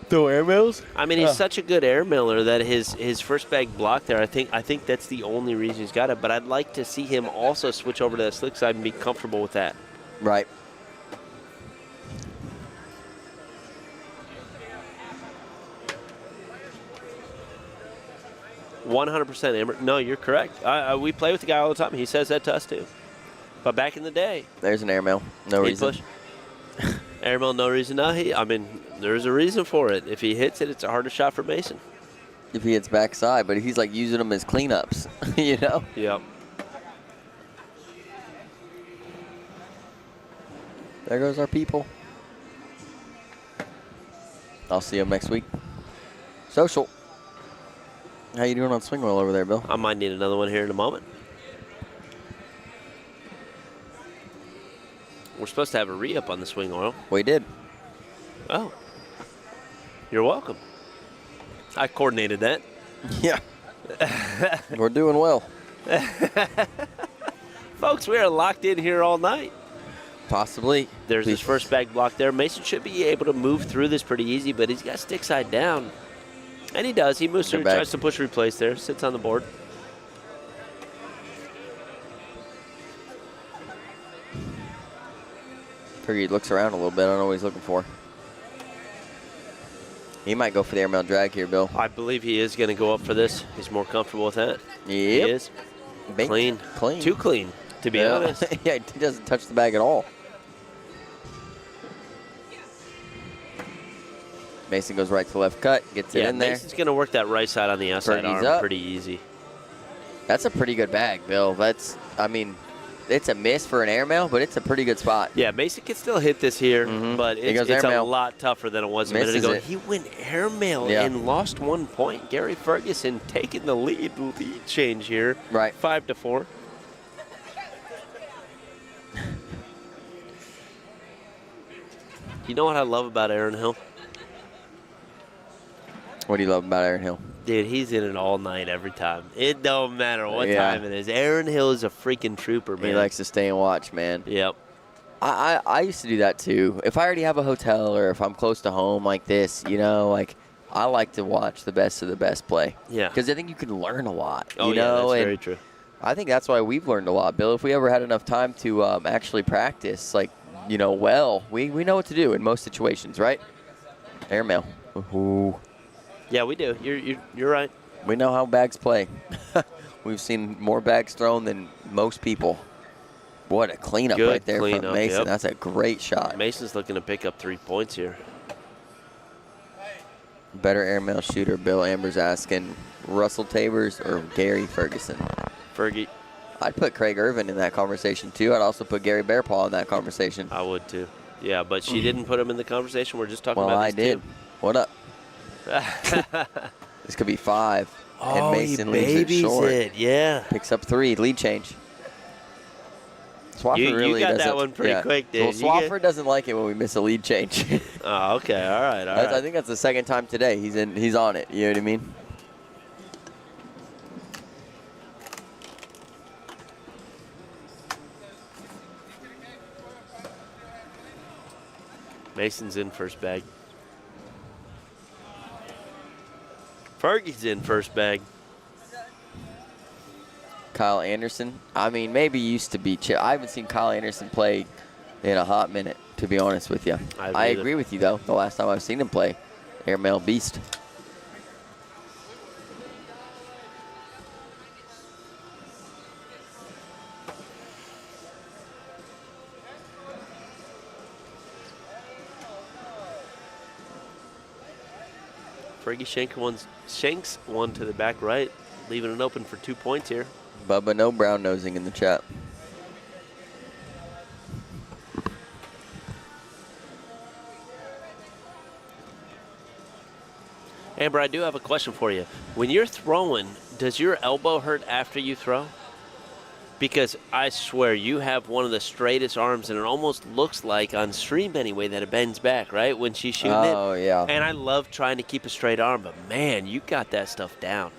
throw airmails? I mean, he's such a good air miller that his first bag block there, I think that's the only reason he's got it. But I'd like to see him also switch over to the slick side and be comfortable with that. Right. %, Amber. No, you're correct. We play with the guy all the time. He says that to us too. But back in the day, there's an airmail. No he'd reason. push. Airmail, no reason. No, I mean, there's a reason for it. If he hits it, it's a harder shot for Mason. If he hits backside, but he's like using them as cleanups, you know? Yep. There goes our people. I'll see him next week. Social. How you doing on swing roll over there, Bill? I might need another one here in a moment. We're supposed to have a re-up on the swing oil. We did. Oh. You're welcome. I coordinated that. Yeah. We're doing well. Folks, we are locked in here all night. Possibly. There's his first bag block there. Mason should be able to move through this pretty easy, but he's got stick side down. And he does. He moves through, tries to push replace there, sits on the board. He looks around a little bit. I don't know what he's looking for. He might go for the airmail drag here, Bill. I believe he is going to go up for this. He's more comfortable with that. Yep. He is. Baked. Clean. Clean. Too clean, to be honest. Yeah, he doesn't touch the bag at all. Mason goes right to left cut, gets it in there. Mason's going to work that right side on the outside Fergie's arm up. pretty easy. That's a pretty good bag, Bill. That's, I mean, it's a miss for an airmail, but it's a pretty good spot. Yeah, Mason can still hit this here, but it's a lot tougher than it was a minute ago. He went airmail and lost 1 point. Gary Ferguson taking the lead change here. Right. 5-4. You know what I love about Aaron Hill? What do you love about Aaron Hill? Dude, he's in it all night every time. It don't matter what time it is. Aaron Hill is a freaking trooper, man. He likes to stay and watch, man. Yep. I used to do that too. If I already have a hotel or if I'm close to home like this, you know, like I like to watch the best of the best play. Yeah. Because I think you can learn a lot. Oh, you yeah, know? that's very true. I think that's why we've learned a lot, Bill. If we ever had enough time to actually practice, like, you know, well, we know what to do in most situations, right? Airmail. Ooh. Yeah, we do. You're right. We know how bags play. We've seen more bags thrown than most people. What a cleanup right there from Mason. Yep. That's a great shot. Mason's looking to pick up 3 points here. Better airmail shooter, Bill Amber's asking. Russell Tabers or Gary Ferguson? Fergie. I'd put Craig Irvin in that conversation, too. I'd also put Gary Bearpaw in that conversation. I would, too. Yeah, but she didn't put him in the conversation. We're just talking about Well, I these did. two. What up? This could be 5. And Mason leaves it short. Yeah. Picks up 3. Lead change. Swafford You got that one pretty quick, dude. Well, Swafford doesn't like it when we miss a lead change. Oh, okay. All right. I think that's the second time today he's on it. You know what I mean? Mason's in first bag. Fergie's in first bag. Kyle Anderson. I mean, maybe he used to be chill. I haven't seen Kyle Anderson play in a hot minute, to be honest with you. I agree with you, though. The last time I've seen him play, airmail beast. Fergie shanks one to the back right, leaving it open for 2 points here. Bubba, no brown nosing in the chat. Amber, I do have a question for you. When you're throwing, does your elbow hurt after you throw? Because I swear you have one of the straightest arms, and it almost looks like, on stream anyway, that it bends back, right, when she's shooting it? Oh, yeah. And I love trying to keep a straight arm, but, man, you got that stuff down.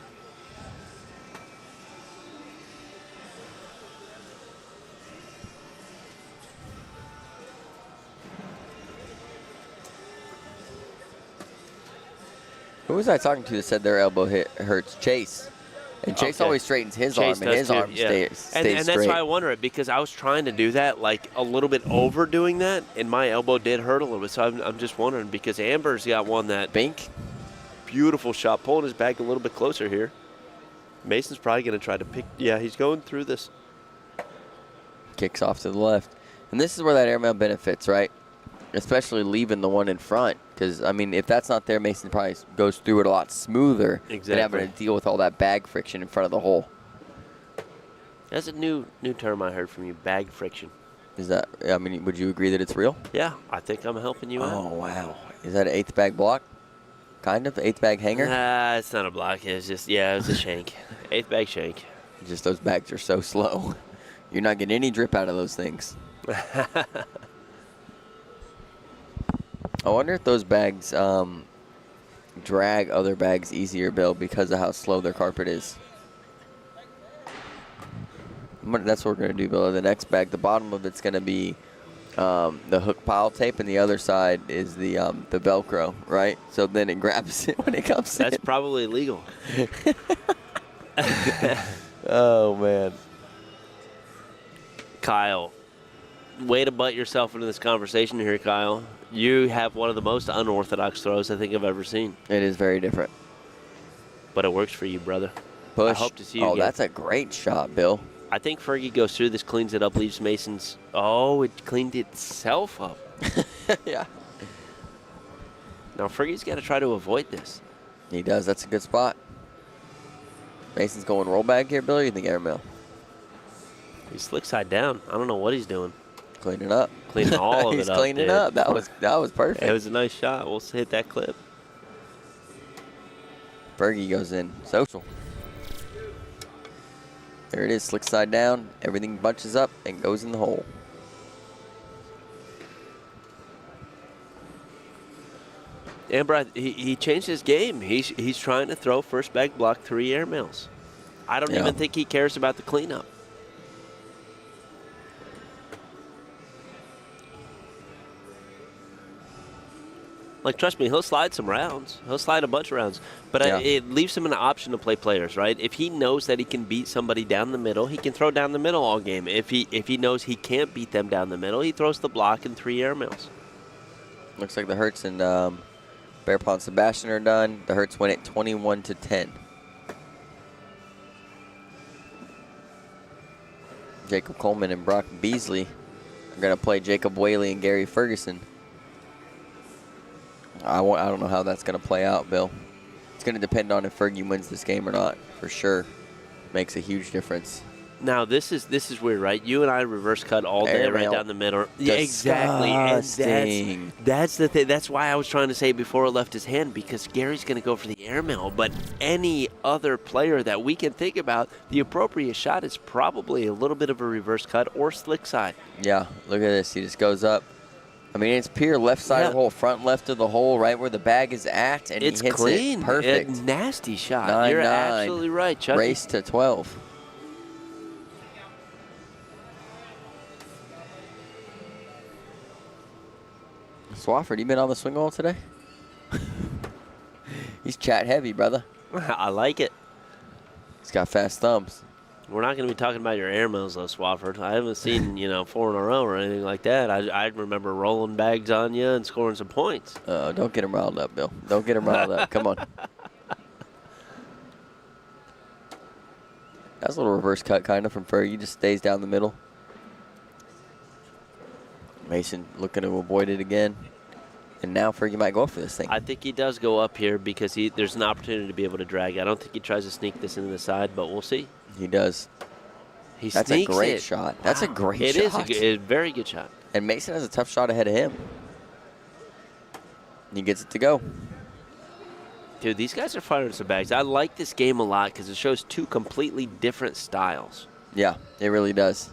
Who was I talking to that said their elbow hurts? Chase. And Chase always straightens his arm, and his arm stays straight. And that's why I wonder it, because I was trying to do that, like, a little bit overdoing that, and my elbow did hurt a little bit. So I'm just wondering, because Amber's got one that Bink. Beautiful shot, pulling his back a little bit closer here. Mason's probably going to try to pick. Yeah, he's going through this. Kicks off to the left. And this is where that airmail benefits, right? especially leaving the one in front. Because, I mean, if that's not there, Mason probably goes through it a lot smoother than having to deal with all that bag friction in front of the hole. That's a new term I heard from you, bag friction. Is that, I mean, would you agree that it's real? Yeah, I think I'm helping you out. Oh, wow. Is that an 8th bag block? Kind of? 8th bag hanger? Nah, it's not a block. It's just, it was a shank. 8th bag shank. Just those bags are so slow. You're not getting any drip out of those things. I wonder if those bags drag other bags easier, Bill, because of how slow their carpet is. That's what we're going to do, Bill. The next bag, the bottom of it's going to be the hook pile tape, and the other side is the Velcro, right? So then it grabs it when it comes in. That's probably illegal. Oh, man. Kyle, way to butt yourself into this conversation here, Kyle. You have one of the most unorthodox throws I think I've ever seen. It is very different. But it works for you, brother. Push. I hope to see you again. again. That's a great shot, Bill. I think Fergie goes through this, cleans it up, leaves Mason's. Oh, it cleaned itself up. Yeah. Now, Fergie's got to try to avoid this. He does. That's a good spot. Mason's going roll bag here, Bill, or you think airmail? He's slick side down. I don't know what he's doing. Cleaning up. Cleaning all of it up. He's cleaning dude. up. That was perfect. It was a nice shot. We'll hit that clip. Fergie goes in. Social. There it is. Slick side down. Everything bunches up and goes in the hole. Amber, he changed his game. He's trying to throw first bag block 3 airmails. I don't even think he cares about the cleanup. Like, trust me, he'll slide some rounds. He'll slide a bunch of rounds. But it leaves him an option to play players, right? If he knows that he can beat somebody down the middle, he can throw down the middle all game. If he knows he can't beat them down the middle, he throws the block and 3 airmails. Looks like the Hertz and Bear Pond Sebastian are done. The Hertz went at 21-10. Jacob Coleman and Brock Beasley are going to play Jacob Whaley and Gary Ferguson. I don't know how that's going to play out, Bill. It's going to depend on if Fergie wins this game or not, for sure. Makes a huge difference. Now, this is weird, right? You and I reverse cut all day right down the middle. Yeah, exactly. And that's the thing. That's why I was trying to say before it left his hand, because Gary's going to go for the airmail. But any other player that we can think about, the appropriate shot is probably a little bit of a reverse cut or slick side. Yeah, look at this. He just goes up. I mean, it's pure left side of the hole, front left of the hole, right where the bag is at, and it's he hits clean. it perfect. A nasty shot. 9-9. You're absolutely right, Chuck. Race to 12. Swafford, you been on the swing hole today? He's chat heavy, brother. I like it. He's got fast thumbs. We're not going to be talking about your airmails, though, Swafford. I haven't seen, 4 in a row or anything like that. I remember rolling bags on you and scoring some points. Don't get him riled up, Bill. Don't get him riled up. Come on. That's a little reverse cut, kind of, from Fergie. He just stays down the middle. Mason looking to avoid it again. And now Fergie might go for this thing. I think he does go up here because there's an opportunity to be able to drag. I don't think he tries to sneak this into the side, but we'll see. He does. That's sneaks a great it. shot. Wow. That's a great shot. It is a very good shot. And Mason has a tough shot ahead of him. He gets it to go. Dude, these guys are firing some bags. I like this game a lot because it shows 2 completely different styles. Yeah, it really does.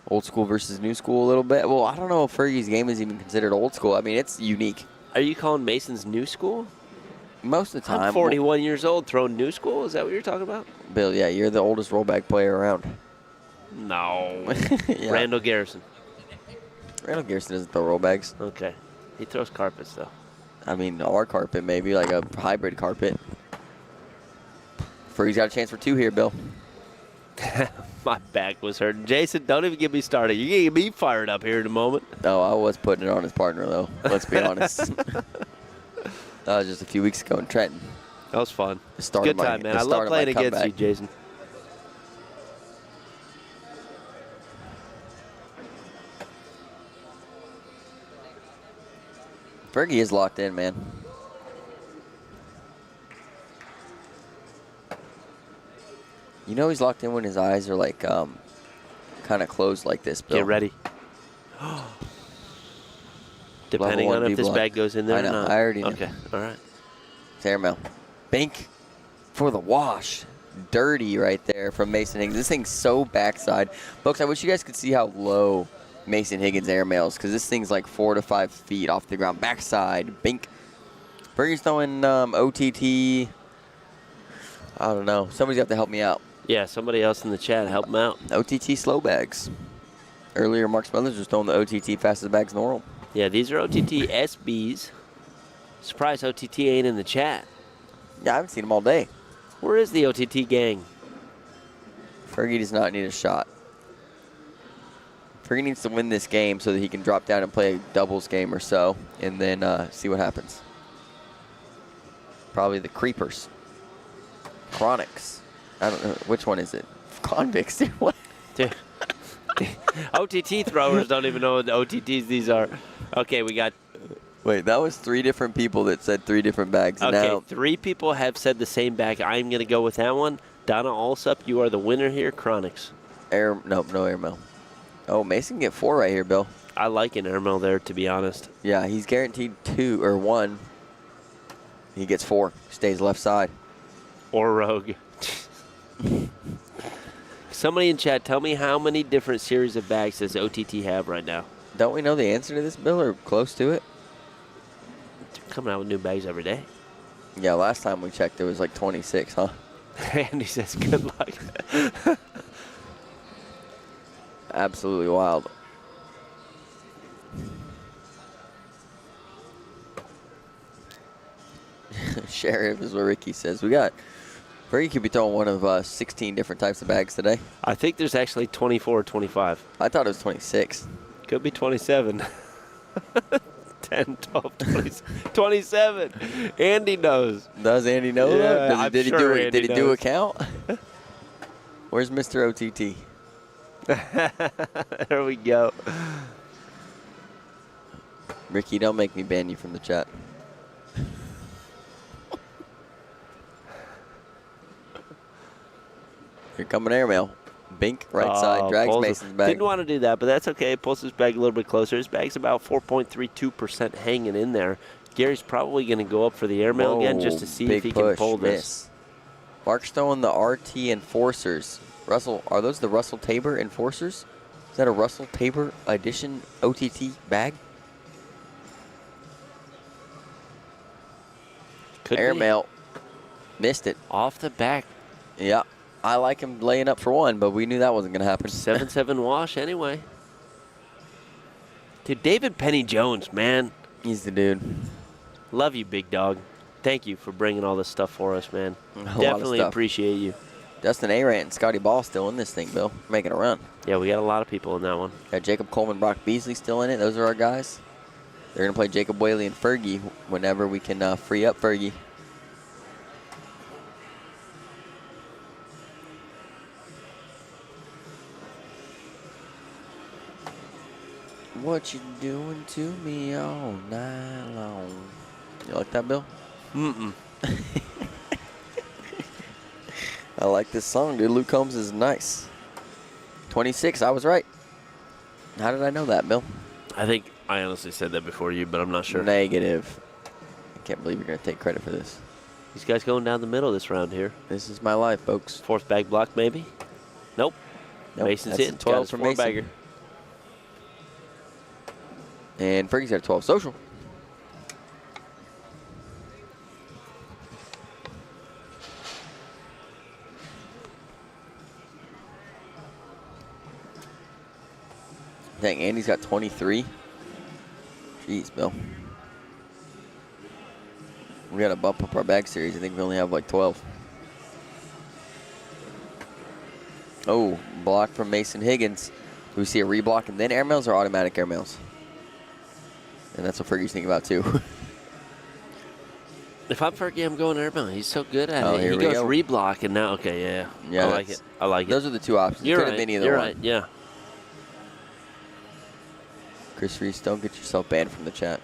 Old school versus new school a little bit. Well, I don't know if Fergie's game is even considered old school. I mean, it's unique. Are you calling Mason's new school? Most of the time. I'm 41 years old throwing new school? Is that what you're talking about? Bill, yeah, you're the oldest rollback player around. No. Yeah. Randall Garrison. Randall Garrison doesn't throw rollbags. Okay. He throws carpets, though. I mean, our carpet maybe, like a hybrid carpet. Fergie's got a chance for 2 here, Bill. My back was hurting. Jason, don't even get me started. You're going to get me fired up here in a moment. No, I was putting it on his partner, though. Let's be honest. That was just a few weeks ago in Trenton. That was fun. Good time, man. I love playing against you, Jason. Fergie is locked in, man. You know he's locked in when his eyes are like kind of closed like this, Bill. Get ready. Depending on if this bag goes in there I know, or not. I already know. Okay, all right. It's airmail. Bink for the wash. Dirty right there from Mason Higgins. This thing's so backside. Folks, I wish you guys could see how low Mason Higgins airmails, because this thing's like 4 to 5 feet off the ground. Backside. Bink. Fergie's throwing OTT. I don't know. Somebody's got to help me out. Yeah, somebody else in the chat help him out. OTT slow bags. Earlier, Mark Smothers was throwing the OTT fastest bags in the world. Yeah, these are OTT SBs. Surprised OTT ain't in the chat. Yeah, I haven't seen them all day. Where is the OTT gang? Fergie does not need a shot. Fergie needs to win this game so that he can drop down and play a doubles game or so, and then see what happens. Probably the Creepers. Chronics. I don't know. Which one is it? Convicts. What? Dude. OTT throwers don't even know what the OTTs these are. Okay, we got... Wait, that was 3 different people that said 3 different bags. Okay, now, 3 people have said the same bag. I'm going to go with that one. Donna Alsup, you are the winner here. Chronics. No airmail. Oh, Mason can get 4 right here, Bill. I like an airmail there, to be honest. Yeah, he's guaranteed 2 or 1. He gets 4. Stays left side. Or rogue. Somebody in chat, tell me how many different series of bags does OTT have right now? Don't we know the answer to this, Bill, or close to it? They're coming out with new bags every day. Yeah, last time we checked, there was like 26, huh? Andy says, good luck. Absolutely wild. Sheriff is what Ricky says. Fergie could be throwing one of 16 different types of bags today. I think there's actually 24 or 25. I thought it was 26. Could be 27. 10, 12, 20, 27. Andy knows. Does Andy know that? Yeah, Did he do a count? Where's Mr. OTT? There we go. Ricky, don't make me ban you from the chat. Here coming airmail. Bink, right side, drags Mason's bag. Didn't want to do that, but that's okay. Pulls his bag a little bit closer. His bag's about 4.32% hanging in there. Gary's probably going to go up for the airmail again just to see if he can pull this. Miss. Mark's throwing the RT Enforcers. Russell, are those the Russell Tabor Enforcers? Is that a Russell Tabor edition OTT bag? Could airmail. Missed it. Off the back. Yeah. I like him laying up for 1, but we knew that wasn't going to happen. 7-7 wash anyway. Dude, David Penny Jones, man. He's the dude. Love you, big dog. Thank you for bringing all this stuff for us, man. Definitely appreciate you. Dustin Arant and Scotty Ball still in this thing, Bill. Making a run. Yeah, we got a lot of people in that one. Got Jacob Coleman, Brock Beasley still in it. Those are our guys. They're going to play Jacob Whaley and Fergie whenever we can free up Fergie. What you doing to me all night long? You like that, Bill? Mm-mm. I like this song, dude. Luke Combs is nice. 26, I was right. How did I know that, Bill? I think I honestly said that before you, but I'm not sure. Negative. I can't believe you're going to take credit for this. These guys going down the middle this round here. This is my life, folks. 4th bag block, maybe? Nope. Mason's hitting 12 from Mason. Bagger. And Fergie's got a 12 social. Dang, Andy's got 23. Jeez, Bill. We got to bump up our bag series. I think we only have like 12. Oh, block from Mason Higgins. Do we see a reblock and then airmails or automatic airmails? And that's what Fergie's thinking about, too. If I'm Fergie, I'm going airmail. He's so good at it. Here He we goes go. reblock, and now, okay, yeah. Yeah, I like it. I like it. Those are the 2 options. You're Could right. have been either You're one. right, yeah. Chris Reese, don't get yourself banned from the chat.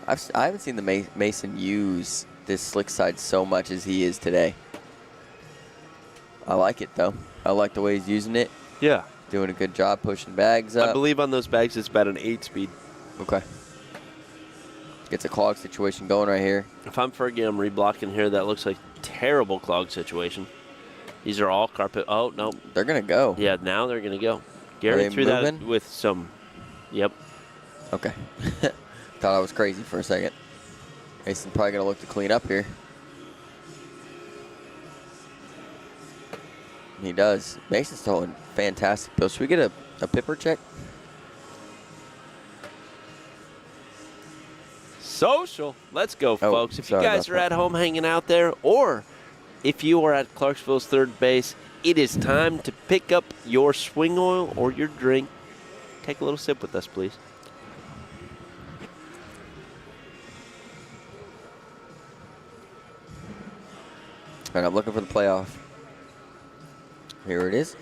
I haven't seen the Mason use this slick side so much as he is today. I like it, though. I like the way he's using it. Yeah. Doing a good job pushing bags up. I believe on those bags it's about an 8-speed. Okay. Gets a clog situation going right here. If I'm Fergie, I'm reblocking here. That looks like terrible clog situation. These are all carpet. Oh, no. They're going to go. Yeah, now they're going to go. Gary threw that with some. Yep. Okay. Thought I was crazy for a second. Mason's probably going to look to clean up here. He does. Mason's throwing fantastic, Bill. Should we get a pipper check? Social. Let's go, folks. If you sorry guys about are at home hanging out there, or if you are at Clarksville's third base, it is time to pick up your swing oil or your drink. Take a little sip with us, please. And I'm looking for the playoff. Here it is.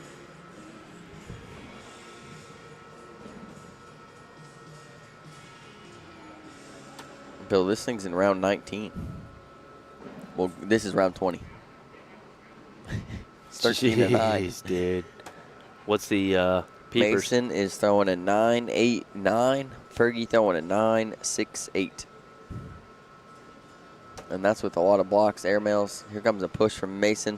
Bill, this thing's in round 19. Well, this is round 20. It's 13 and 9. Jeez, dude. What's the peepers? Mason is throwing a 9-8-9. Fergie throwing a 9-6-8. And that's with a lot of blocks, airmails. Here comes a push from Mason.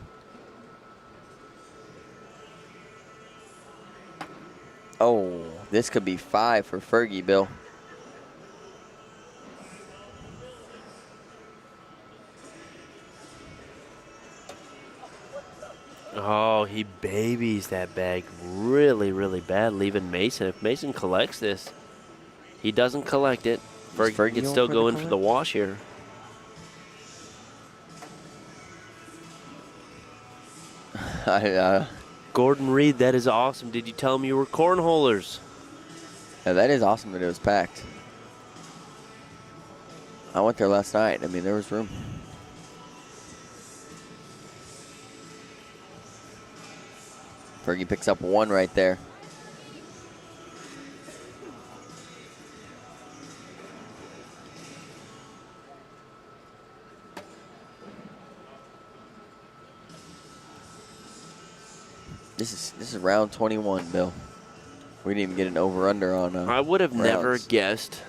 Oh, this could be 5 for Fergie, Bill. Oh, he babies that bag really, really bad, leaving Mason. If Mason collects this, he doesn't collect it. Fergie can still go in for the wash here. Gordon Reed, that is awesome. Did you tell him you were cornholers? Yeah, that is awesome that it was packed. I went there last night. I mean, there was room. Fergie picks up 1 right there. This is round 21, Bill. We didn't even get an over-under on I would have never guessed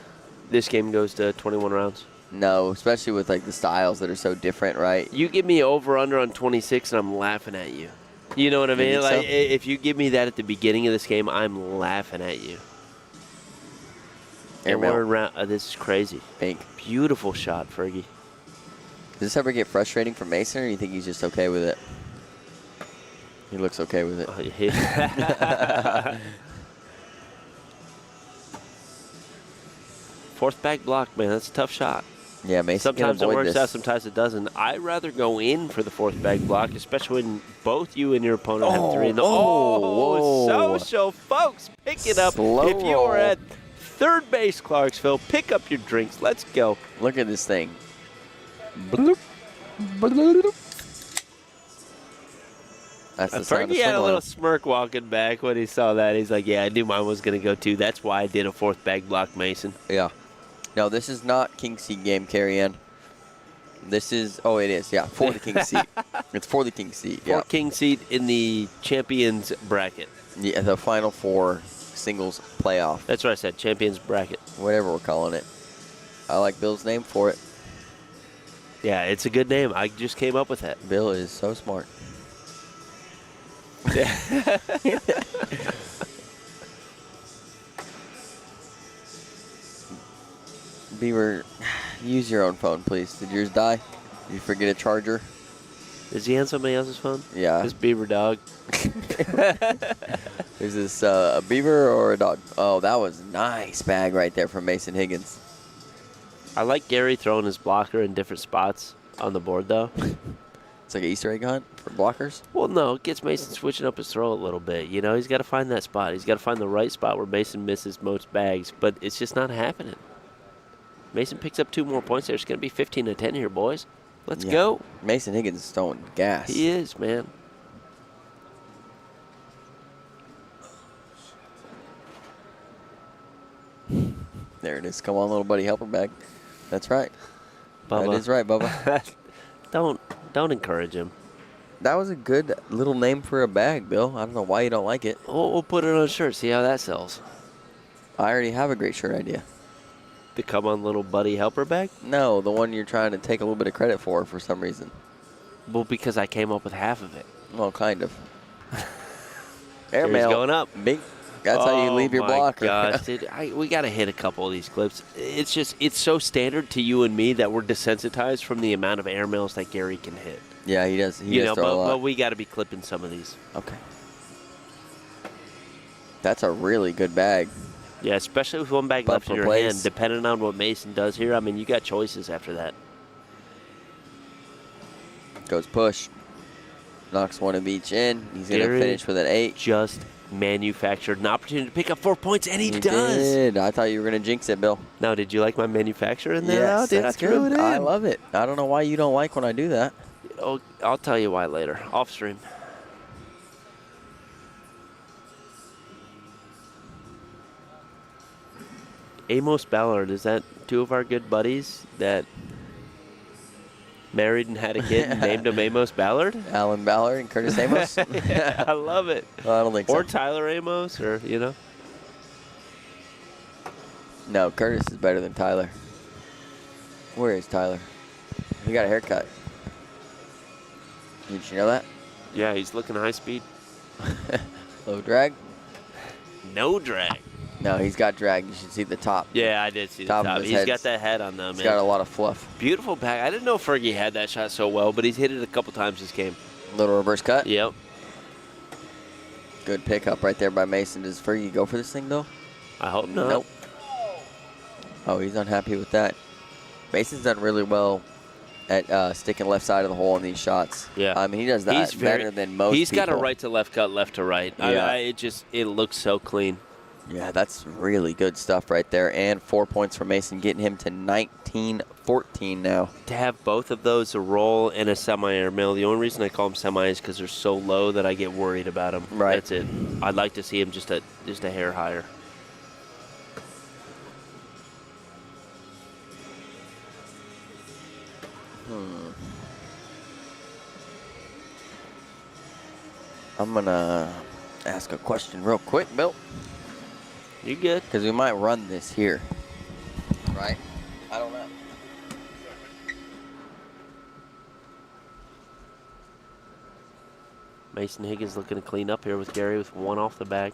this game goes to 21 rounds. No, especially with like the styles that are so different, right? You give me over-under on 26, and I'm laughing at you. You know what I mean? Like, if you give me that at the beginning of this game, I'm laughing at you. And we're around, this is crazy. Pink. Beautiful shot, Fergie. Does this ever get frustrating for Mason, or do you think he's just okay with it? He looks okay with it. Fourth back block, man. That's a tough shot. Yeah, Mason sometimes it works out, sometimes it doesn't. I'd rather go in for the fourth back block, especially when both you and your opponent have 3 in the social, folks. Pick it up. Slow if you are at third base, Clarksville, pick up your drinks. Let's go. Look at this thing. That's the sound of Fergie had a swing little oil. smirk walking back when he saw that. He's like, yeah, I knew mine was going to go too. That's why I did a fourth bag block, Mason. Yeah. No, this is not king seat game, Carrie-Ann. This is, oh, it is, yeah, for the king seat. It's for the king seat, yeah. For king seat in the champions bracket. Yeah, the final 4 singles playoff. That's what I said, champions bracket. Whatever we're calling it. I like Bill's name for it. Yeah, it's a good name. I just came up with that. Bill is so smart. Beaver, use your own phone, please. Did yours die? Did you forget a charger? Is he on somebody else's phone? Yeah. This beaver dog. Is this a beaver or a dog? Oh, that was a nice bag right there from Mason Higgins. I like Gary throwing his blocker in different spots on the board, though. It's like an Easter egg hunt for blockers? Well, no, it gets Mason switching up his throw a little bit. You know, he's got to find that spot. He's got to find the right spot where Mason misses most bags, but it's just not happening. Mason picks up 2 more points there. It's going to be 15-10 here, boys. Let's go. Mason Higgins is throwing gas. He is, man. There it is. Come on, little buddy. Help her back. That's right. Bubba. That is right, Bubba. Don't encourage him. That was a good little name for a bag, Bill. I don't know why you don't like it. We'll put it on a shirt. See how that sells. I already have a great shirt idea. The Come On Little Buddy Helper bag? No, the one you're trying to take a little bit of credit for some reason. Well, because I came up with half of it. Well, kind of. Here's Airmail. going up. Big. That's how you leave your blocker. Oh, my gosh, dude. We got to hit a couple of these clips. It's so standard to you and me that we're desensitized from the amount of airmails that Gary can hit. Yeah, he does. He does throw a lot. But we got to be clipping some of these. Okay. That's a really good bag. Yeah, especially with one bag left in your hand. Depending on what Mason does here, I mean, you got choices after that. Goes push. Knocks one of each in. He's going to finish with an 8. Just manufactured an opportunity to pick up 4 points, and he does. Did. I thought you were going to jinx it, Bill. Now, did you like my manufacturer in there? Yes, Dude, that's I threw good. it in. I love it. I don't know why you don't like when I do that. Oh, I'll tell you why later. Off stream. Amos Ballard, is that two of our good buddies that married and had a kid and named him Amos Ballard? Alan Ballard and Curtis Amos? Yeah, I love it. Well, I don't think so. Or Tyler Amos, or, you know. No, Curtis is better than Tyler. Where is Tyler? He got a haircut. Did you know that? Yeah, he's looking high speed. Low drag? No drag. No, he's got drag. You should see the top. Yeah, I did see the Top of top. his He's head. got that head on them, He's man. got a lot of fluff. Beautiful bag. I didn't know Fergie had that shot so well, but he's hit it a couple times this game. Little reverse cut. Yep. Good pickup right there by Mason. Does Fergie go for this thing, though? I hope not. Nope. Oh, he's unhappy with that. Mason's done really well at sticking left side of the hole in these shots. Yeah. I mean, he does that better than most He's people. got a right to left cut, left to right. Yeah. It looks so clean. Yeah, that's really good stuff right there. And 4 points for Mason, getting him to 19-14 now. To have both of those, a roll and a semi-air mill, the only reason I call them semi is because they're so low that I get worried about them. Right. That's it. I'd like to see him just a hair higher. I'm going to ask a question real quick, Bill. You good? Because we might run this here. Right? I don't know. Mason Higgins looking to clean up here with Gary with one off the bag.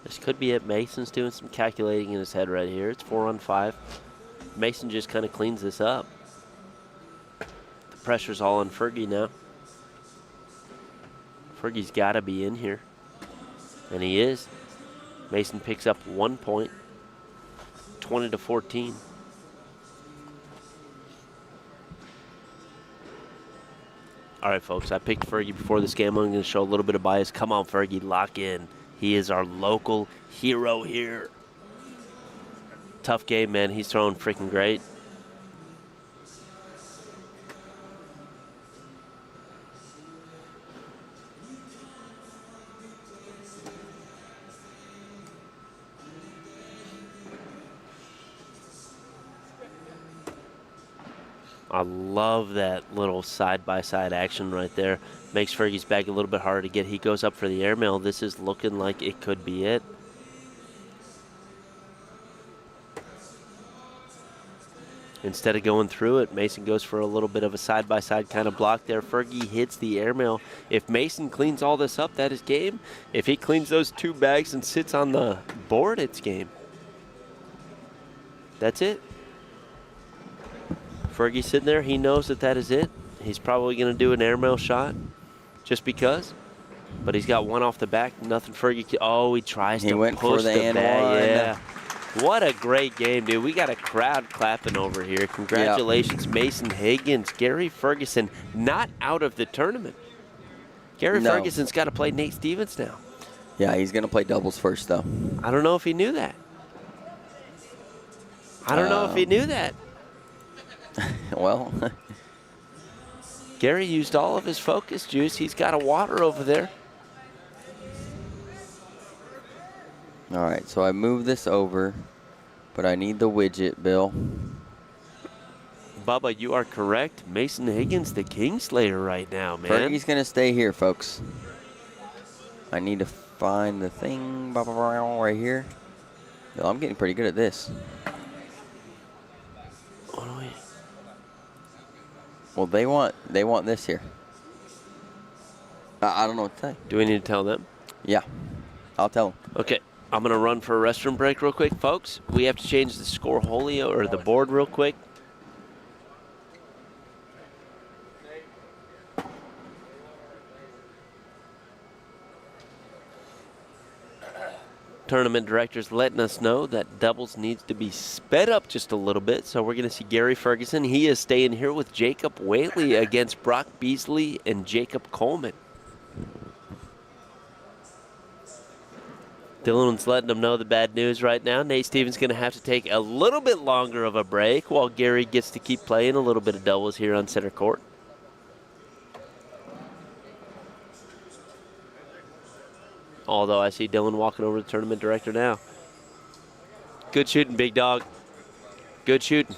This could be it. Mason's doing some calculating in his head right here. It's 4 on 5. Mason just kind of cleans this up. The pressure's all on Fergie now. Fergie's got to be in here. And he is. Mason picks up 1 point. 20-14. All right, folks, I picked Fergie before this game. I'm going to show a little bit of bias. Come on, Fergie, lock in. He is our local hero here. Tough game, man. He's throwing freaking great. I love that little side-by-side action right there. Makes Fergie's bag a little bit harder to get. He goes up for the airmail. This is looking like it could be it. Instead of going through it, Mason goes for a little bit of a side-by-side kind of block there. Fergie hits the airmail. If Mason cleans all this up, that is game. If he cleans those two bags and sits on the board, it's game. That's it. Fergie sitting there, he knows that that is it. He's probably going to do an airmail shot just because. But he's got one off the back. Nothing Fergie can. Oh, he tries to went push for the the and bag. one. Yeah. What a great game, dude. We got a crowd clapping over here. Congratulations, Mason Higgins. Gary Ferguson not out of the tournament. Gary Ferguson's got to play Nate Stevens now. Yeah, he's going to play doubles first, though. I don't know if he knew that. I don't know if he knew that. Well, Gary used all of his focus juice. He's got a water over there. All right, so I moved this over, but I need the widget, Bill. Bubba, you are correct. Mason Higgins, the Kingslayer right now, man. Fergie's going to stay here, folks. I need to find the thing right here. Bill, I'm getting pretty good at this. Oh, wait. Well, they want this here. I don't know what to say. Do we need to tell them? Yeah, I'll tell them. Okay, I'm going to run for a restroom break real quick. Folks, we have to change the score Holio or the board real quick. Tournament directors letting us know that doubles needs to be sped up just a little bit. So we're going to see Gary Ferguson. He is staying here with Jacob Whaley against Brock Beasley and Jacob Coleman. Dylan's letting them know the bad news right now. Nate Stevens going to have to take a little bit longer of a break while Gary gets to keep playing a little bit of doubles here on center court. Although I see Dylan walking over to the tournament director now. Good shooting, big dog. Good shooting.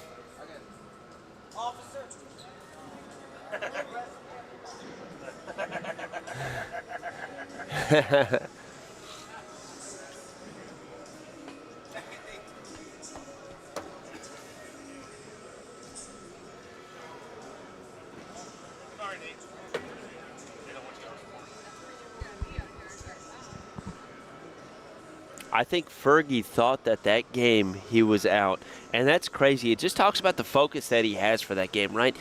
I think Fergie thought that game he was out, and that's crazy. It just talks about the focus that he has for that game, right?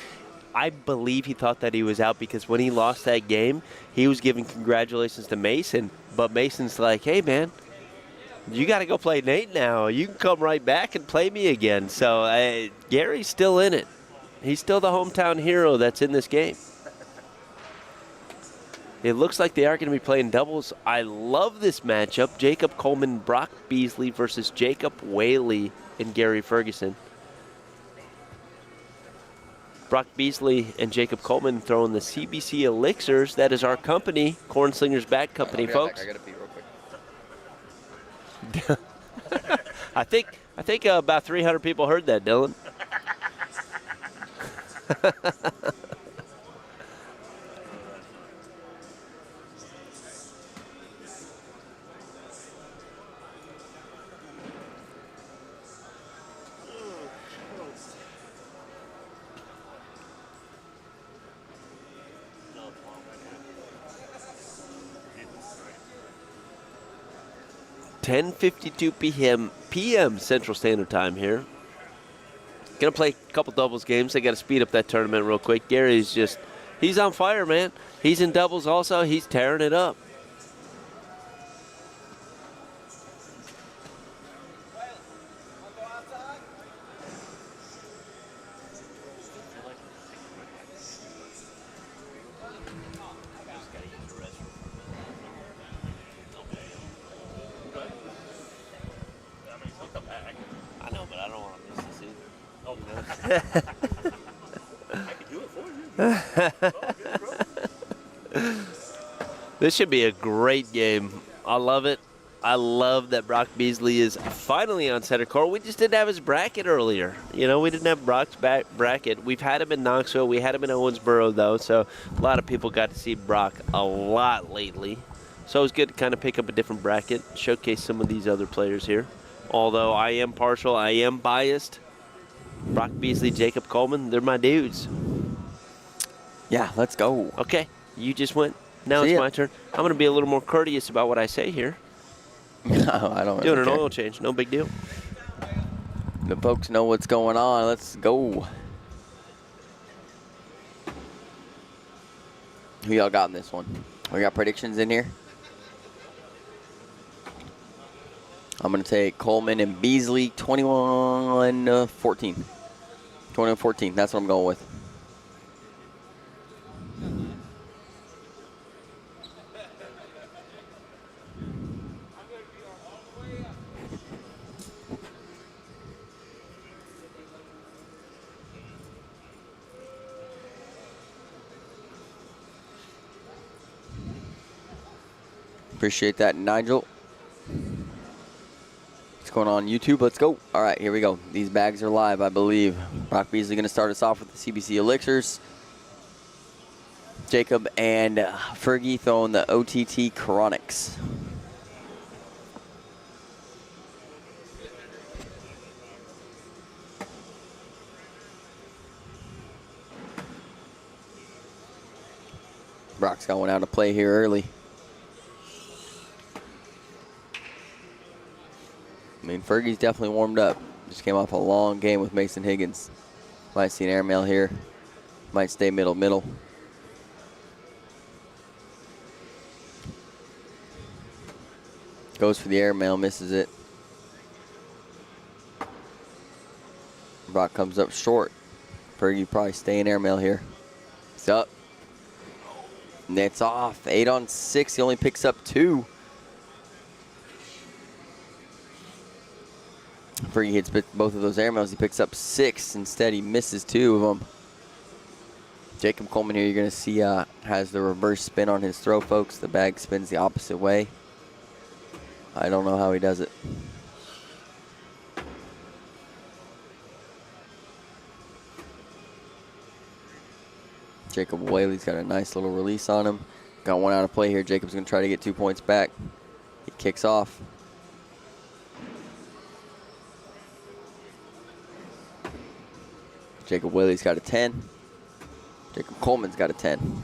I believe he thought that he was out because when he lost that game, he was giving congratulations to Mason, but Mason's like, hey, man, you got to go play Nate now. You can come right back and play me again. So Gary's still in it. He's still the hometown hero that's in this game. It looks like they are going to be playing doubles. I love this matchup. Jacob Coleman, Brock Beasley versus Jacob Whaley and Gary Ferguson. Brock Beasley and Jacob Coleman throwing the CBC Elixirs. That is our company, Cornslinger's Bag Company, folks. I got to pee real quick. I think about 300 people heard that, Dylan. 10:52 p.m. Central Standard Time here. Gonna play a couple doubles games. They got to speed up that tournament real quick. Gary's he's on fire, man. He's in doubles also. He's tearing it up. This should be a great game. I love it. I love that Brock Beasley is finally on center court. We just didn't have his bracket earlier. You know, we didn't have Brock's bracket. We've had him in Knoxville. We had him in Owensboro, though, so a lot of people got to see Brock a lot lately. So it was good to kind of pick up a different bracket, showcase some of these other players here. Although I am partial, I am biased. Brock Beasley, Jacob Coleman, they're my dudes. Yeah, let's go. Okay, you just went. Now it's my turn. I'm going to be a little more courteous about what I say here. No, I don't. Doing an oil change, no big deal. The folks know what's going on. Let's go. Who y'all got in this one? We got predictions in here. I'm going to take Coleman and Beasley 21-14. 21-14. That's what I'm going with. Appreciate that, Nigel. going on YouTube? Let's go. All right, here we go. These bags are live, I believe. Brock Beasley going to start us off with the CBC Elixirs. Jacob and Fergie throwing the OTT Chronics. Brock's got one out of play here early. I mean, Fergie's definitely warmed up. Just came off a long game with Mason Higgins. Might see an airmail here. Might stay middle. Goes for the airmail, misses it. Brock comes up short. Fergie probably staying airmail here. It's up. Net's off. 8 on 6. He only picks up 2. Fergie hits both of those airmails. He picks up 6. Instead, he misses 2 of them. Jacob Coleman here, you're going to see, has the reverse spin on his throw, folks. The bag spins the opposite way. I don't know how he does it. Jacob Whaley's got a nice little release on him. Got one out of play here. Jacob's going to try to get 2 points back. He kicks off. Jacob Whaley's got a 10. Jacob Coleman's got a 10.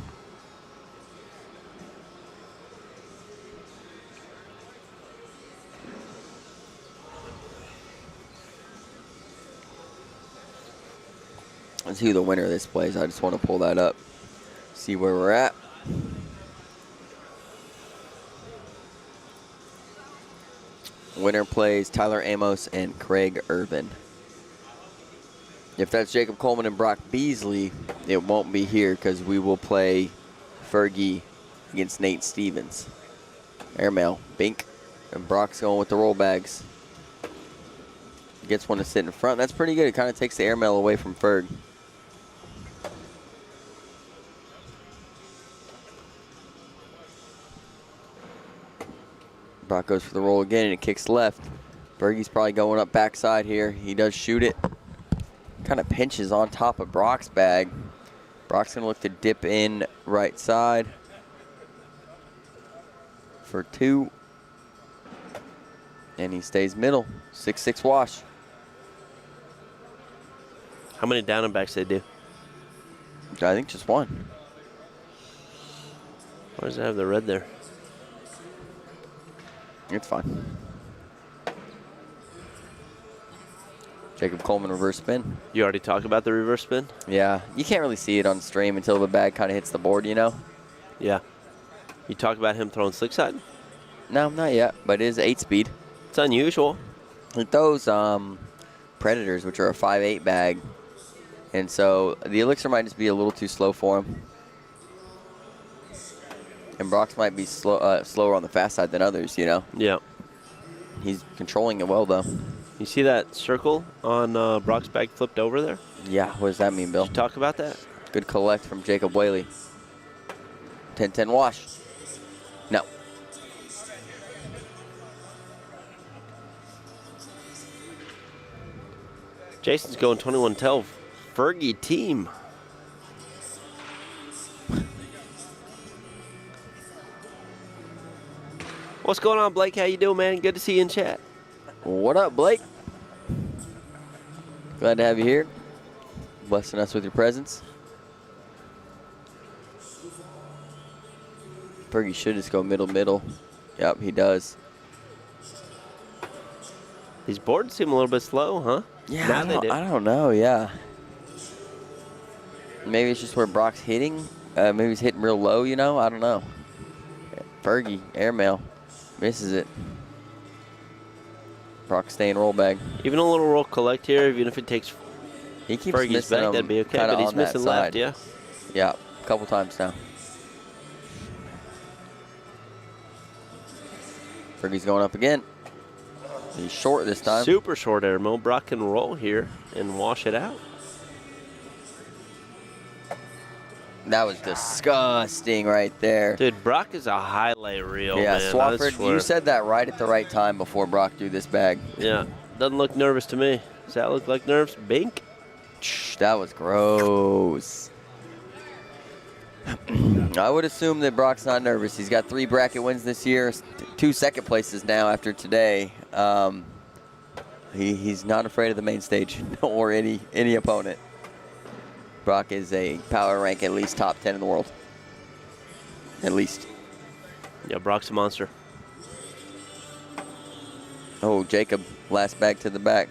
Let's see who the winner of this plays. I just want to pull that up, see where we're at. Winner plays Tyler Amos and Craig Irvin. If that's Jacob Coleman and Brock Beasley, it won't be here because we will play Fergie against Nate Stevens. Airmail, Bink, and Brock's going with the roll bags. Gets one to sit in front. That's pretty good. It kind of takes the airmail away from Ferg. Brock goes for the roll again, and it kicks left. Fergie's probably going up backside here. He does shoot it. Kind of pinches on top of Brock's bag. Brock's going to look to dip in right side for 2. And he stays middle. 6-6 wash. How many down and backs they do? I think just 1. Why does it have the red there? It's fine. Jacob Coleman reverse spin. You already talked about the reverse spin? Yeah, you can't really see it on stream until the bag kind of hits the board, you know? Yeah. You talk about him throwing slick side? No, not yet, but it is 8-speed. It's unusual. With those Predators, which are a 5.8 bag, and so the Elixir might just be a little too slow for him. And Brock's might be slower on the fast side than others, you know? Yeah. He's controlling it well, though. You see that circle on Brock's bag flipped over there? Yeah, what does that mean, Bill? Did you talk about that? Good collect from Jacob Whaley. 10-10 wash. No. Jason's going 21-12. Fergie team. What's going on, Blake? How you doing, man? Good to see you in chat. What up, Blake? Glad to have you here. Blessing us with your presence. Fergie should just go middle. Yep, he does. These boards seem a little bit slow, huh? Yeah, I don't know, yeah. Maybe it's just where Brock's hitting. Maybe he's hitting real low, you know? I don't know. Fergie, airmail, misses it. Brock staying roll bag. Even a little roll collect here, even if it takes he keeps Fergie's back, that'd be okay, but he's missing left, yeah? Yeah, a couple times now. Fergie's going up again. He's short this time. Super short airmail. Brock can roll here and wash it out. That was disgusting right there. Dude, Brock is a highlight reel, Yeah, man. Swafford, you said that right at the right time before Brock threw this bag. Yeah, doesn't look nervous to me. Does that look like nerves? Bink. That was gross. I would assume that Brock's not nervous. He's got 3 bracket wins this year, 2 second places now after today. He's not afraid of the main stage or any opponent. Brock is a power rank at least top 10 in the world. At least. Yeah, Brock's a monster. Oh, Jacob, last bag to the back.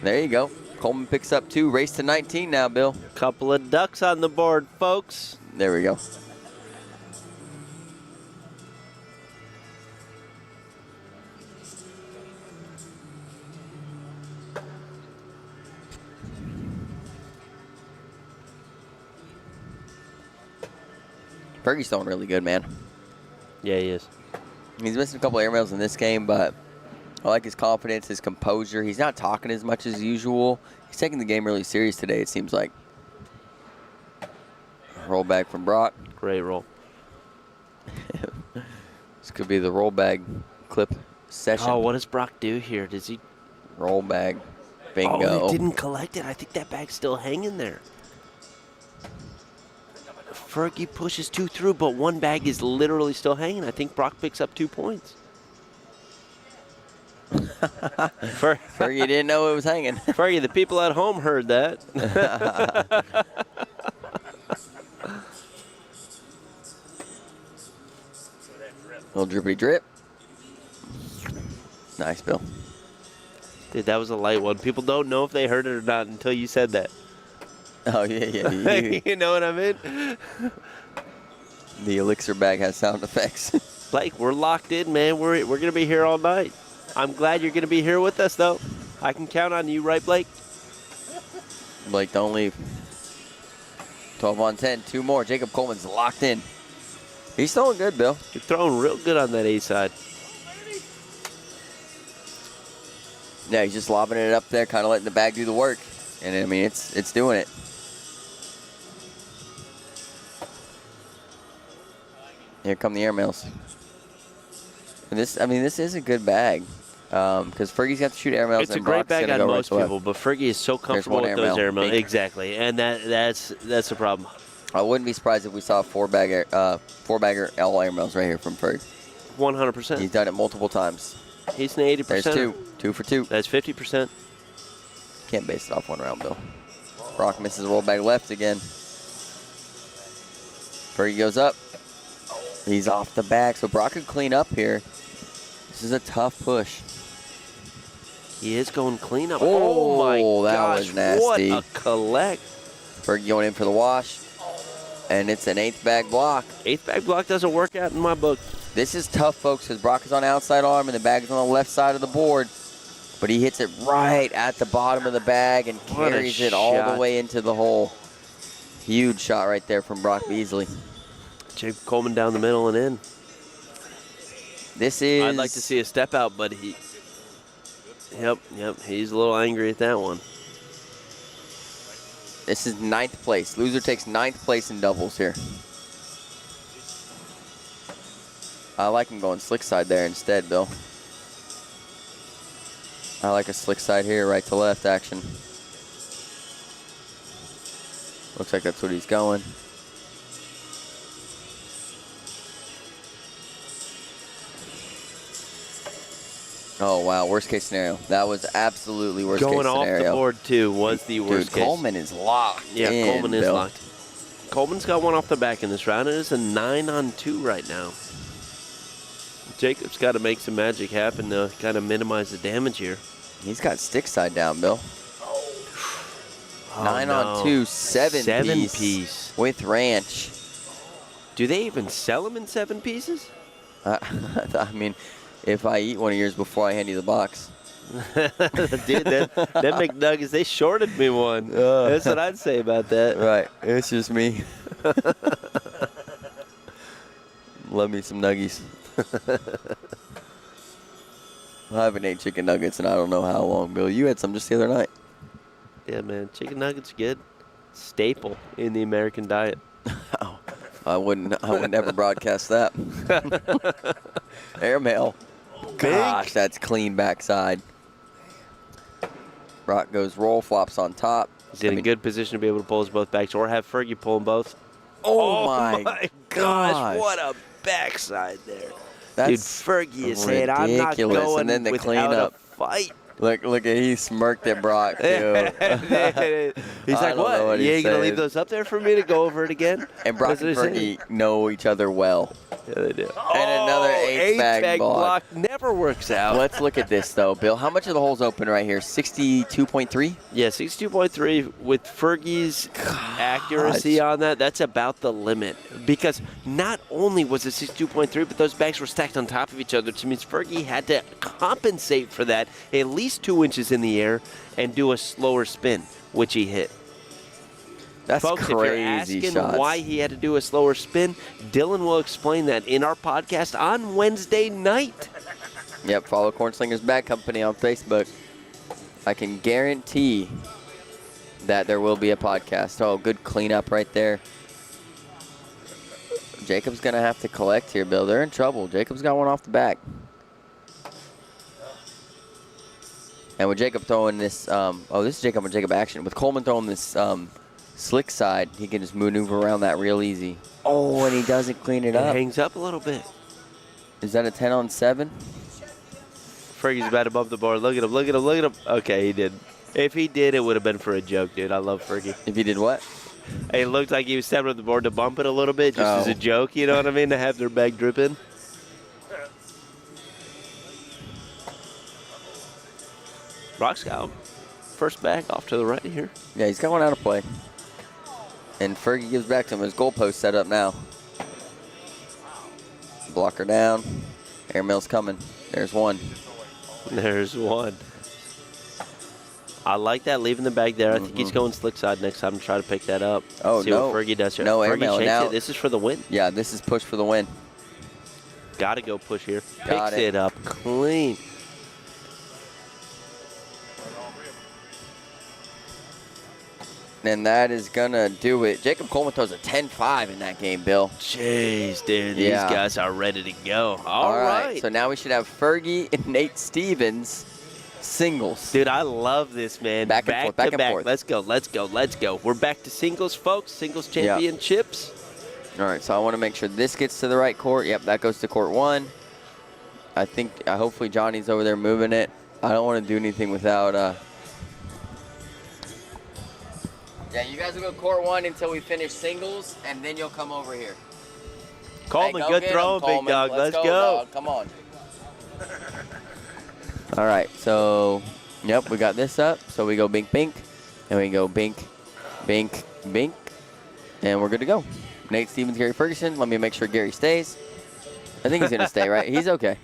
There you go. Coleman picks up 2. Race to 19 now, Bill. Couple of ducks on the board, folks. There we go. Fergie's throwing really good, man. Yeah, he is. He's missing a couple air mails in this game, but I like his confidence, his composure. He's not talking as much as usual. He's taking the game really serious today, it seems like. Roll back from Brock. Great roll. This could be the roll bag clip session. Oh, what does Brock do here? Does he? Roll bag. Bingo. Oh, he didn't collect it. I think that bag's still hanging there. Fergie pushes 2 through, but 1 bag is literally still hanging. I think Brock picks up 2 points. Fergie didn't know it was hanging. Fergie, the people at home heard that. Little drippity drip. Nice, Bill. Dude, that was a light one. People don't know if they heard it or not until you said that. Oh, yeah. You know what I mean? The elixir bag has sound effects. Blake, we're locked in, man. We're going to be here all night. I'm glad you're going to be here with us, though. I can count on you, right, Blake? Blake, don't leave. 12 on 10. 2 more. Jacob Coleman's locked in. He's throwing good, Bill. You're throwing real good on that A side. Yeah, he's just lobbing it up there, kind of letting the bag do the work. And, I mean, it's doing it. Here come the airmails. And this is a good bag. Because Fergie's got to shoot airmails. It's a great bag on most people, but Fergie is so comfortable with those airmails. Exactly, and that's the problem. I wouldn't be surprised if we saw a 4-bagger all airmails right here from Ferg. 100%. He's done it multiple times. He's an 80%. There's 2. 2 for 2. That's 50%. Can't base it off 1 round, Bill. Brock misses a roll bag left again. Fergie goes up. He's off the back, so Brock could clean up here. This is a tough push. He is going clean up. Oh, my that gosh, was nasty. What a collect. Fergie going in for the wash. And it's an 8th bag block. 8th bag block doesn't work out in my book. This is tough, folks, because Brock is on the outside arm and the bag is on the left side of the board. But he hits it right at the bottom of the bag and carries it all the way into the hole. Huge shot right there from Brock Beasley. Jacob Coleman down the middle and in. This is... I'd like to see a step out, but he... Yep, he's a little angry at that one. This is 9th place. Loser takes 9th place in doubles here. I like him going slick side there instead, Bill. I like a slick side here, right to left action. Looks like that's what he's going. Oh, wow. Worst case scenario. That was absolutely worst case scenario. Going off the board, too, was the worst case. Coleman is locked. Yeah, Coleman is locked. Coleman's got 1 off the back in this round. It is a 9 on 2 right now. Jacob's got to make some magic happen to kind of minimize the damage here. He's got stick side down, Bill. 9 on 2, 7 piece with ranch. Do they even sell them in 7 pieces? I mean, if I eat one of yours before I hand you the box. Dude, them McNuggets, they shorted me one. That's what I'd say about that. Right. It's just me. Love me some nuggies. I haven't ate chicken nuggets in I don't know how long, Bill. You had some just the other night. Yeah, man. Chicken nuggets are good. staple in the American diet. Oh, I would never broadcast that. Airmail. Gosh, that's clean backside. Brock goes roll, flops on top. He's in a good position to be able to pull his both backs or have Fergie pull them both. Oh my gosh, what a backside there. That's dude, Fergie is saying, I'm not ridiculous. going And then the without cleanup. a fight. Look at he smirked at Brock too. He's like, what? You ain't going to leave those up there for me to go over it again? And Brock and Fergie know each other well. Yeah, they do. And another eight-bag block. Never works out. Let's look at this, though, Bill. How much of the hole's open right here? 62.3? Yeah, 62.3 with Fergie's accuracy on that. That's about the limit. Because not only was it 62.3, but those bags were stacked on top of each other, which means Fergie had to compensate for that at least 2 inches in the air and do a slower spin, which he hit. That's Folks, crazy if you're asking shots. why he had to do a slower spin, Dylan will explain that in our podcast on Wednesday night. Yep, follow Cornslingers Bag Company on Facebook. I can guarantee that there will be a podcast. Oh, good cleanup right there. Jacob's going to have to collect here, Bill. They're in trouble. Jacob's got one off the back. And with Jacob throwing this, this is Jacob and Jacob action. With Coleman throwing this slick side, he can just maneuver around that real easy. Oh, and he doesn't clean it up. Hangs up a little bit. Is that a 10 on 7? Fergie's about above the board. Look at him, look at him, look at him. Okay, he did. If he did, it would have been for a joke, dude. I love Fergie. If he did what? It looked like he was stepping up the board to bump it a little bit, just as a joke, you know what I mean, to have their bag drip in. Brock's got first bag off to the right here. Yeah, he's got one out of play. And Fergie gives back to him. His goalpost set up now. Blocker down. Airmail's coming. There's one. There's one. I like that, leaving the bag there. I think he's going slick side next time to try to pick that up. Oh, see no. what Fergie does here. No Fergie airmail. shakes Now, it. This is for the win. Yeah, this is push for the win. Got to go push here. Got Picks it up clean. And that is going to do it. Jacob Coleman throws a 10-5 in that game, Bill. Jeez, dude. Yeah. These guys are ready to go. All right. So now we should have Fergie and Nate Stevens singles. Dude, I love this, man. Back and forth, back and forth. Let's go, let's go, let's go. We're back to singles, folks. Singles championships. All right, so I want to make sure this gets to the right court. Yep, that goes to court 1. Hopefully Johnny's over there moving it. I don't want to do anything without... Yeah, you guys will go court 1 until we finish singles, and then you'll come over here. Coleman, Hey, good throw, big dog. Let's go. Dog. Come on. All right, so, yep, we got this up. So we go bink, bink, and we go bink, bink, bink, and we're good to go. Nate Stevens, Gary Ferguson. Let me make sure Gary stays. I think he's going to stay, right? He's okay.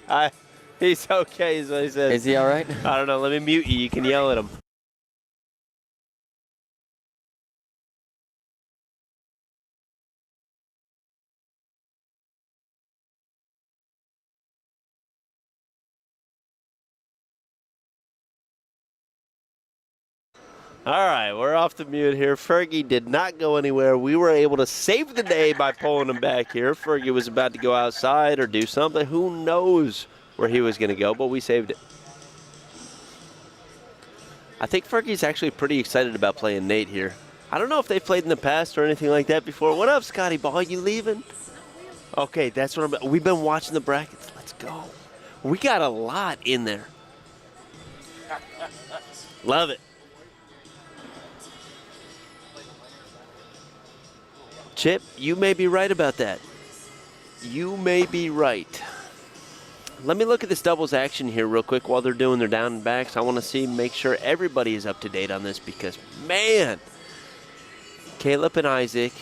He's okay is what he says. Is he all right? I don't know. Let me mute you. You can yell at him. All right, we're off the mute here. Fergie did not go anywhere. We were able to save the day by pulling him back here. Fergie was about to go outside or do something. Who knows where he was going to go, but we saved it. I think Fergie's actually pretty excited about playing Nate here. I don't know if they've played in the past or anything like that before. What up, Scotty Ball? You leaving? Okay, that's what we've been watching the brackets. Let's go. We got a lot in there. Love it. Chip, you may be right about that. You may be right. Let me look at this doubles action here real quick while they're doing their down and backs. I want to make sure everybody is up to date on this because, man, Caleb and Isaac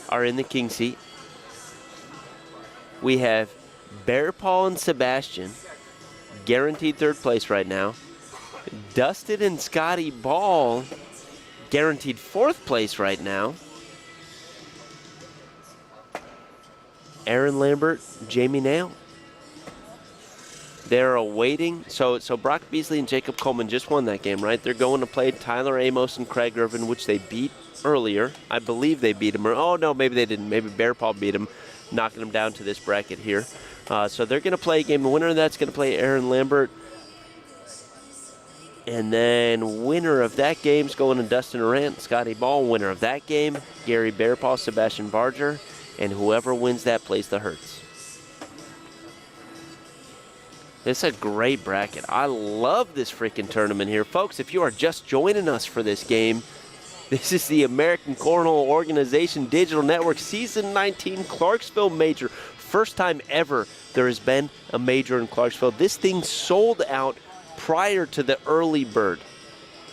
are in the king seat. We have Bear Paul and Sebastian, guaranteed third place right now. Dustin and Scotty Ball, guaranteed fourth place right now. Aaron Lambert, Jamie Nail. They're awaiting. So Brock Beasley and Jacob Coleman just won that game, right? They're going to play Tyler Amos and Craig Irvin, which they beat earlier. I believe they beat him. Oh, no, maybe they didn't. Maybe Bear Paw beat him, knocking him down to this bracket here. So they're going to play a game. The winner of that's going to play Aaron Lambert. And then winner of that game's going to Dustin Arant, Scotty Ball. Winner of that game, Gary Bearpaw, Sebastian Barger. And whoever wins that plays the Hertz. It's a great bracket. I love this freaking tournament here. Folks, if you are just joining us for this game, this is the American Cornhole Organization Digital Network Season 19 Clarksville Major. First time ever there has been a major in Clarksville. This thing sold out prior to the early bird.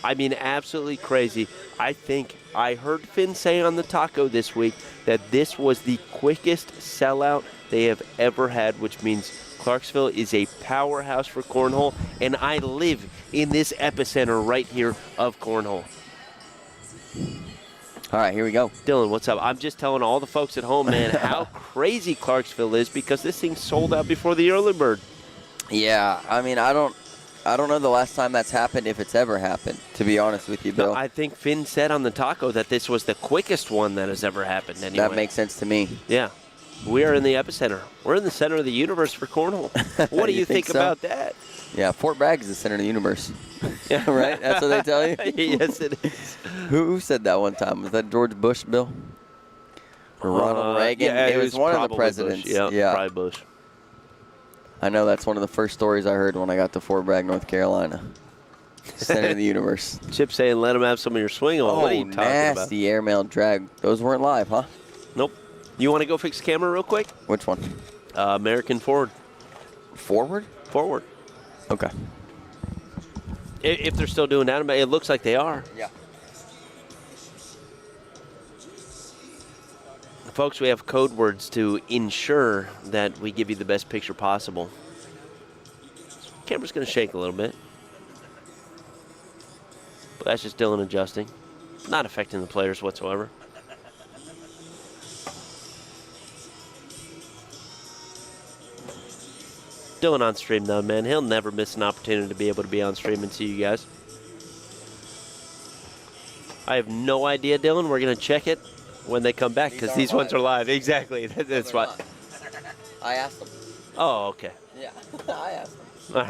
I mean, absolutely crazy. I think I heard Finn say on the taco this week that this was the quickest sellout they have ever had, which means Clarksville is a powerhouse for cornhole, and I live in this epicenter right here of cornhole. All right, here we go. Dylan, what's up? I'm just telling all the folks at home, man, how crazy Clarksville is because this thing sold out before the early bird. Yeah, I mean, I don't know the last time that's happened, if it's ever happened, to be honest with you, Bill. No, I think Finn said on the taco that this was the quickest one that has ever happened anyway. That makes sense to me. Yeah. We are in the epicenter. We're in the center of the universe for cornhole. What do you think so? about that? Yeah, Fort Bragg is the center of the universe. Yeah, right? That's what they tell you? Yes, it is. Who said that one time? Was that George Bush, Bill? Or Ronald Reagan? Yeah, it was one of the probably presidents. Bush. Yeah, probably Bush. I know that's one of the first stories I heard when I got to Fort Bragg, North Carolina. Center of the universe. Chip saying let him have some of your swing on. What are you talking nasty airmail drag. Those weren't live, huh? Nope. You want to go fix the camera real quick? Which one? American forward. Forward? Forward. Okay. If they're still doing that, it looks like they are. Yeah. Folks, we have code words to ensure that we give you the best picture possible. Camera's going to shake a little bit. But that's just Dylan adjusting. Not affecting the players whatsoever. Dylan on stream though, man. He'll never miss an opportunity to be able to be on stream and see you guys. I have no idea, Dylan. We're going to check it when they come back because these ones are live. Exactly. That's why. I asked them. Oh, okay. Yeah, I asked them. All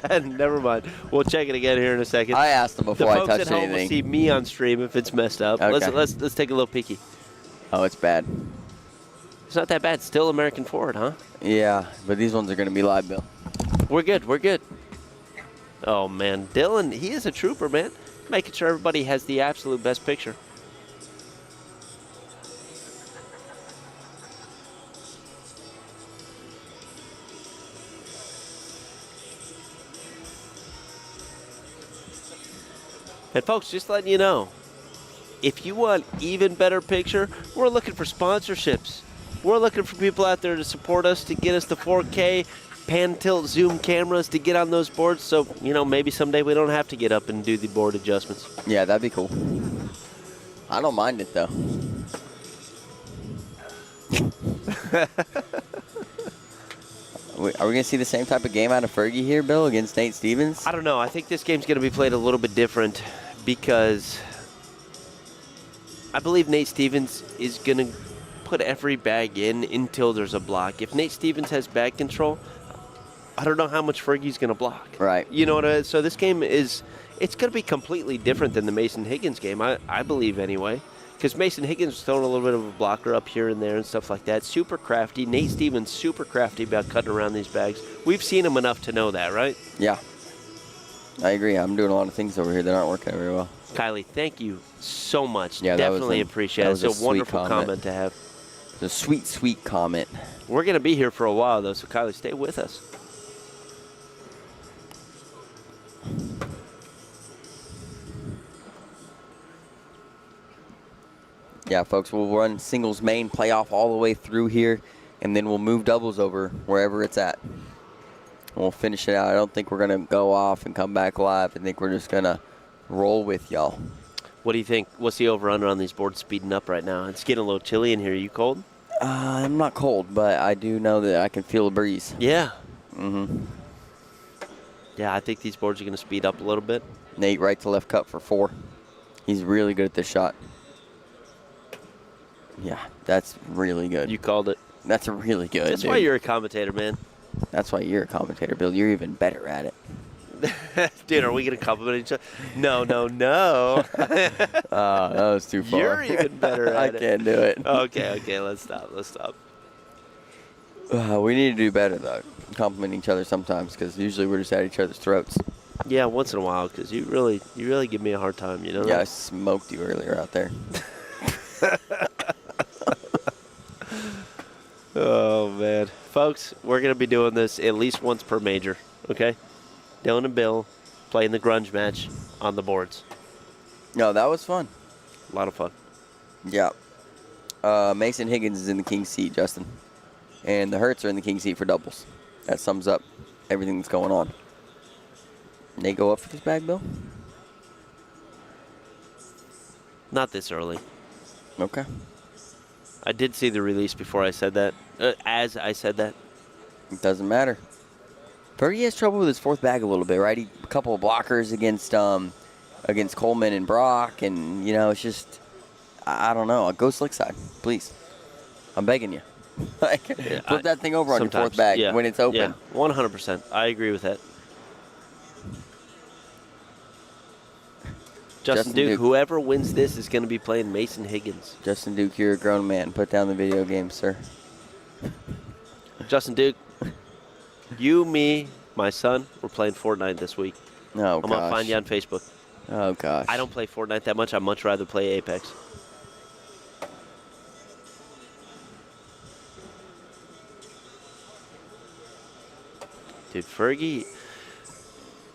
right. Never mind. We'll check it again here in a second. I asked them before I touched anything. The folks at home will see me on stream if it's messed up. Okay. Let's take a little peeky. Oh, it's bad. It's not that bad. Still American forward, huh? Yeah, but these ones are going to be live, Bill. We're good. We're good. Oh, man. Dylan, he is a trooper, man. Making sure everybody has the absolute best picture. And folks, just letting you know, if you want even better picture, we're looking for sponsorships. We're looking for people out there to support us, to get us the 4K pan, tilt, zoom cameras to get on those boards. So, you know, maybe someday we don't have to get up and do the board adjustments. Yeah, that'd be cool. I don't mind it, though. Are we going to see the same type of game out of Fergie here, Bill, against Nate Stevens? I don't know. I think this game's going to be played a little bit different because I believe Nate Stevens is going to put every bag in until there's a block. If Nate Stevens has bag control, I don't know how much Fergie's going to block. Right. You know what I mean? So this game it's going to be completely different than the Mason Higgins game, I believe anyway. Because Mason Higgins was throwing a little bit of a blocker up here and there and stuff like that. Super crafty. Nate Stevens super crafty about cutting around these bags. We've seen him enough to know that, right? Yeah. I agree. I'm doing a lot of things over here that aren't working very well. Kylie, thank you so much. Yeah, definitely appreciate it. It's a wonderful comment to have. It's a sweet, sweet comment. We're going to be here for a while, though, so Kylie, stay with us. Yeah, folks, we'll run singles main playoff all the way through here, and then we'll move doubles over wherever it's at. And we'll finish it out. I don't think we're going to go off and come back live. I think we're just going to roll with y'all. What do you think? What's the over-under on these boards speeding up right now? It's getting a little chilly in here. Are you cold? I'm not cold, but I do know that I can feel a breeze. Yeah. Mm-hmm. Yeah, I think these boards are going to speed up a little bit. Nate, right to left cut for 4. He's really good at this shot. Yeah, that's really good. You called it. That's really good. That's why you're a commentator, man. That's why you're a commentator, Bill. You're even better at it. Dude, are we going to compliment each other? No, no, no. That was too far. You're even better at it. I can't do it. Okay, let's stop. We need to do better, though. Compliment each other sometimes, because usually we're just at each other's throats. Yeah, once in a while, because you really give me a hard time, you know? Yeah, I smoked you earlier out there. Oh, man. Folks, we're going to be doing this at least once per major, okay? Dylan and Bill playing the grunge match on the boards. No, that was fun. A lot of fun. Yeah. Mason Higgins is in the king seat, Justin. And the Hertz are in the king seat for doubles. That sums up everything that's going on. They go up for this bag, Bill? Not this early. Okay. I did see the release before I said that. As I said that. It doesn't matter. Fergie has trouble with his 4th bag a little bit, right? A couple of blockers against Coleman and Brock, and, it's just, I don't know. Go slick side, please. I'm begging you. Flip that thing over on your 4th bag when it's open. Yeah, 100%. I agree with that. Justin Duke, whoever wins this is going to be playing Mason Higgins. Justin Duke, you're a grown man. Put down the video game, sir. Justin Duke, you, me, my son, we're playing Fortnite this week. Oh, I'm going to find you on Facebook. Oh, gosh. I don't play Fortnite that much. I'd much rather play Apex. Dude, Fergie,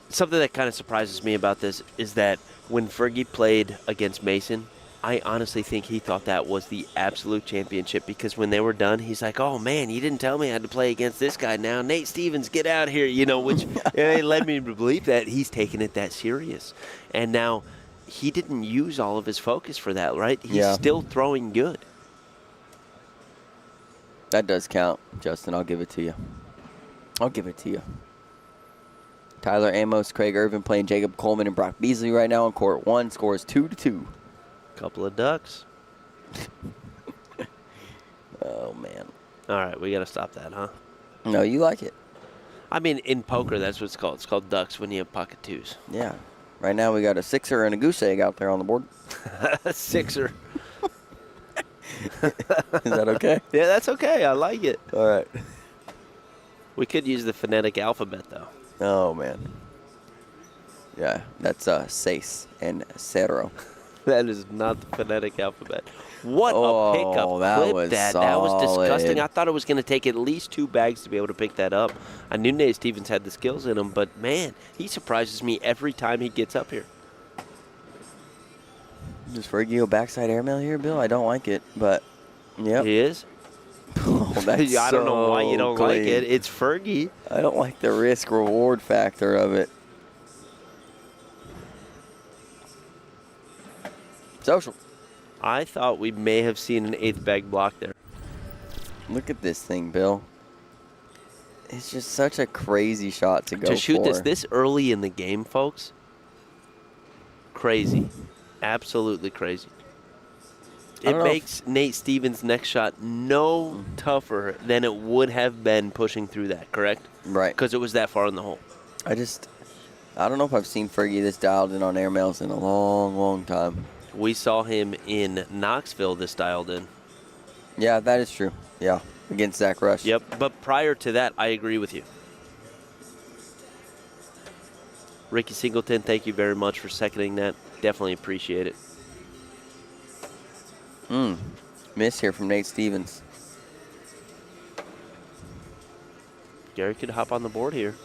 something that kind of surprises me about this is that when Fergie played against Mason, I honestly think he thought that was the absolute championship, because when they were done, he's like, oh, man, you didn't tell me I had to play against this guy now. Nate Stevens, get out here, which it led me to believe that he's taking it that serious. And now he didn't use all of his focus for that, right? He's still throwing good. That does count, Justin. I'll give it to you. Tyler Amos, Craig Irvin playing Jacob Coleman and Brock Beasley right now on court 1. Scores 2-2. Couple of ducks. Oh, man. All right, we got to stop that, huh? No, you like it. I mean, in poker, that's what it's called. It's called ducks when you have pocket 2s. Yeah. Right now we got a 6er and a goose egg out there on the board. A 6er. Is that okay? Yeah, that's okay. I like it. All right. We could use the phonetic alphabet, though. Oh, man. Yeah, that's Seis and Cero. That is not the phonetic alphabet. What Oh, a pickup. that Clip was that. That was disgusting. solid. I thought it was going to take at least 2 bags to be able to pick that up. I knew Nate Stevens had the skills in him, but, man, he surprises me every time he gets up here. Does Fergie go backside airmail here, Bill? I don't like it, but, yep. He is? Oh, that's I don't know why you don't so like clean. it. It's Fergie. I don't like the risk-reward factor of it. Social. I thought we may have seen an 8th bag block there. Look at this thing, Bill. It's just such a crazy shot to go To shoot for. this early in the game, folks, crazy. Absolutely crazy. It makes Nate Stevens' next shot no tougher than it would have been pushing through that, correct? Right. Because it was that far in the hole. I don't know if I've seen Fergie this dialed in on airmails in a long, long time. We saw him in Knoxville this dialed in. Yeah, that is true. Yeah, against Zach Rush. Yep, but prior to that, I agree with you. Ricky Singleton, thank you very much for seconding that. Definitely appreciate it. Miss here from Nate Stevens. Gary could hop on the board here.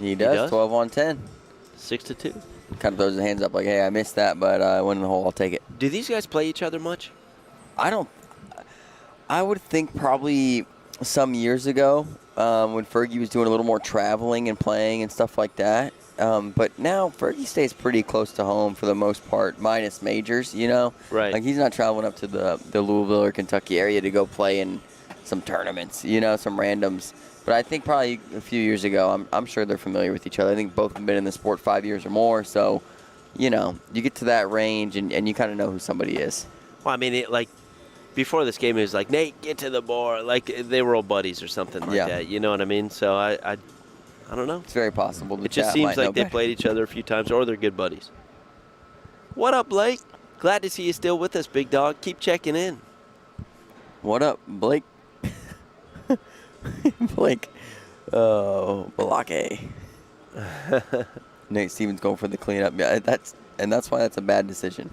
He does. 12 on 10. 6-2. Kind of throws his hands up like, hey, I missed that, but I went in the hole. I'll take it. Do these guys play each other much? I would think probably some years ago when Fergie was doing a little more traveling and playing and stuff like that. But now Fergie stays pretty close to home for the most part, minus majors, you know? Right. Like, he's not traveling up to the Louisville or Kentucky area to go play in some tournaments, you know, some randoms. But I think probably a few years ago, I'm sure they're familiar with each other. I think both have been in the sport 5 years or more. So, you know, you get to that range and you kind of know who somebody is. Well, I mean, before this game, it was like, Nate, get to the board. Like, they were all buddies or something like that. You know what I mean? So, I don't know. It's very possible. It just seems like they played each other a few times, or they're good buddies. What up, Blake? Glad to see you still with us, big dog. Keep checking in. What up, Blake? Blake. Oh, Balake. Nate Stevens going for the cleanup. Yeah, that's why that's a bad decision.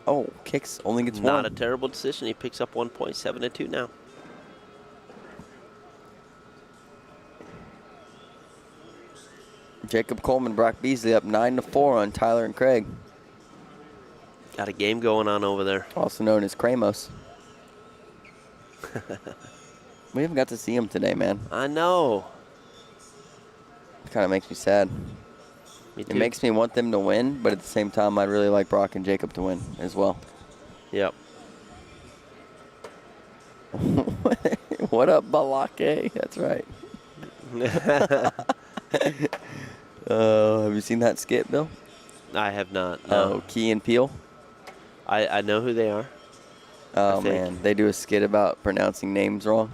Oh, kicks only gets one. Not a terrible decision. He picks up 1 point, 7-2 now. Jacob Coleman, Brock Beasley up 9-4 on Tyler and Craig. Got a game going on over there. Also known as Kramos. We haven't got to see him today, man. I know. It kind of makes me sad. Me too. It makes me want them to win, but at the same time, I'd really like Brock and Jacob to win as well. Yep. What up, Balake? That's right. Have you seen that skit, Bill? I have not. No. Oh, Key and Peele? I know who they are. Oh, man. They do a skit about pronouncing names wrong.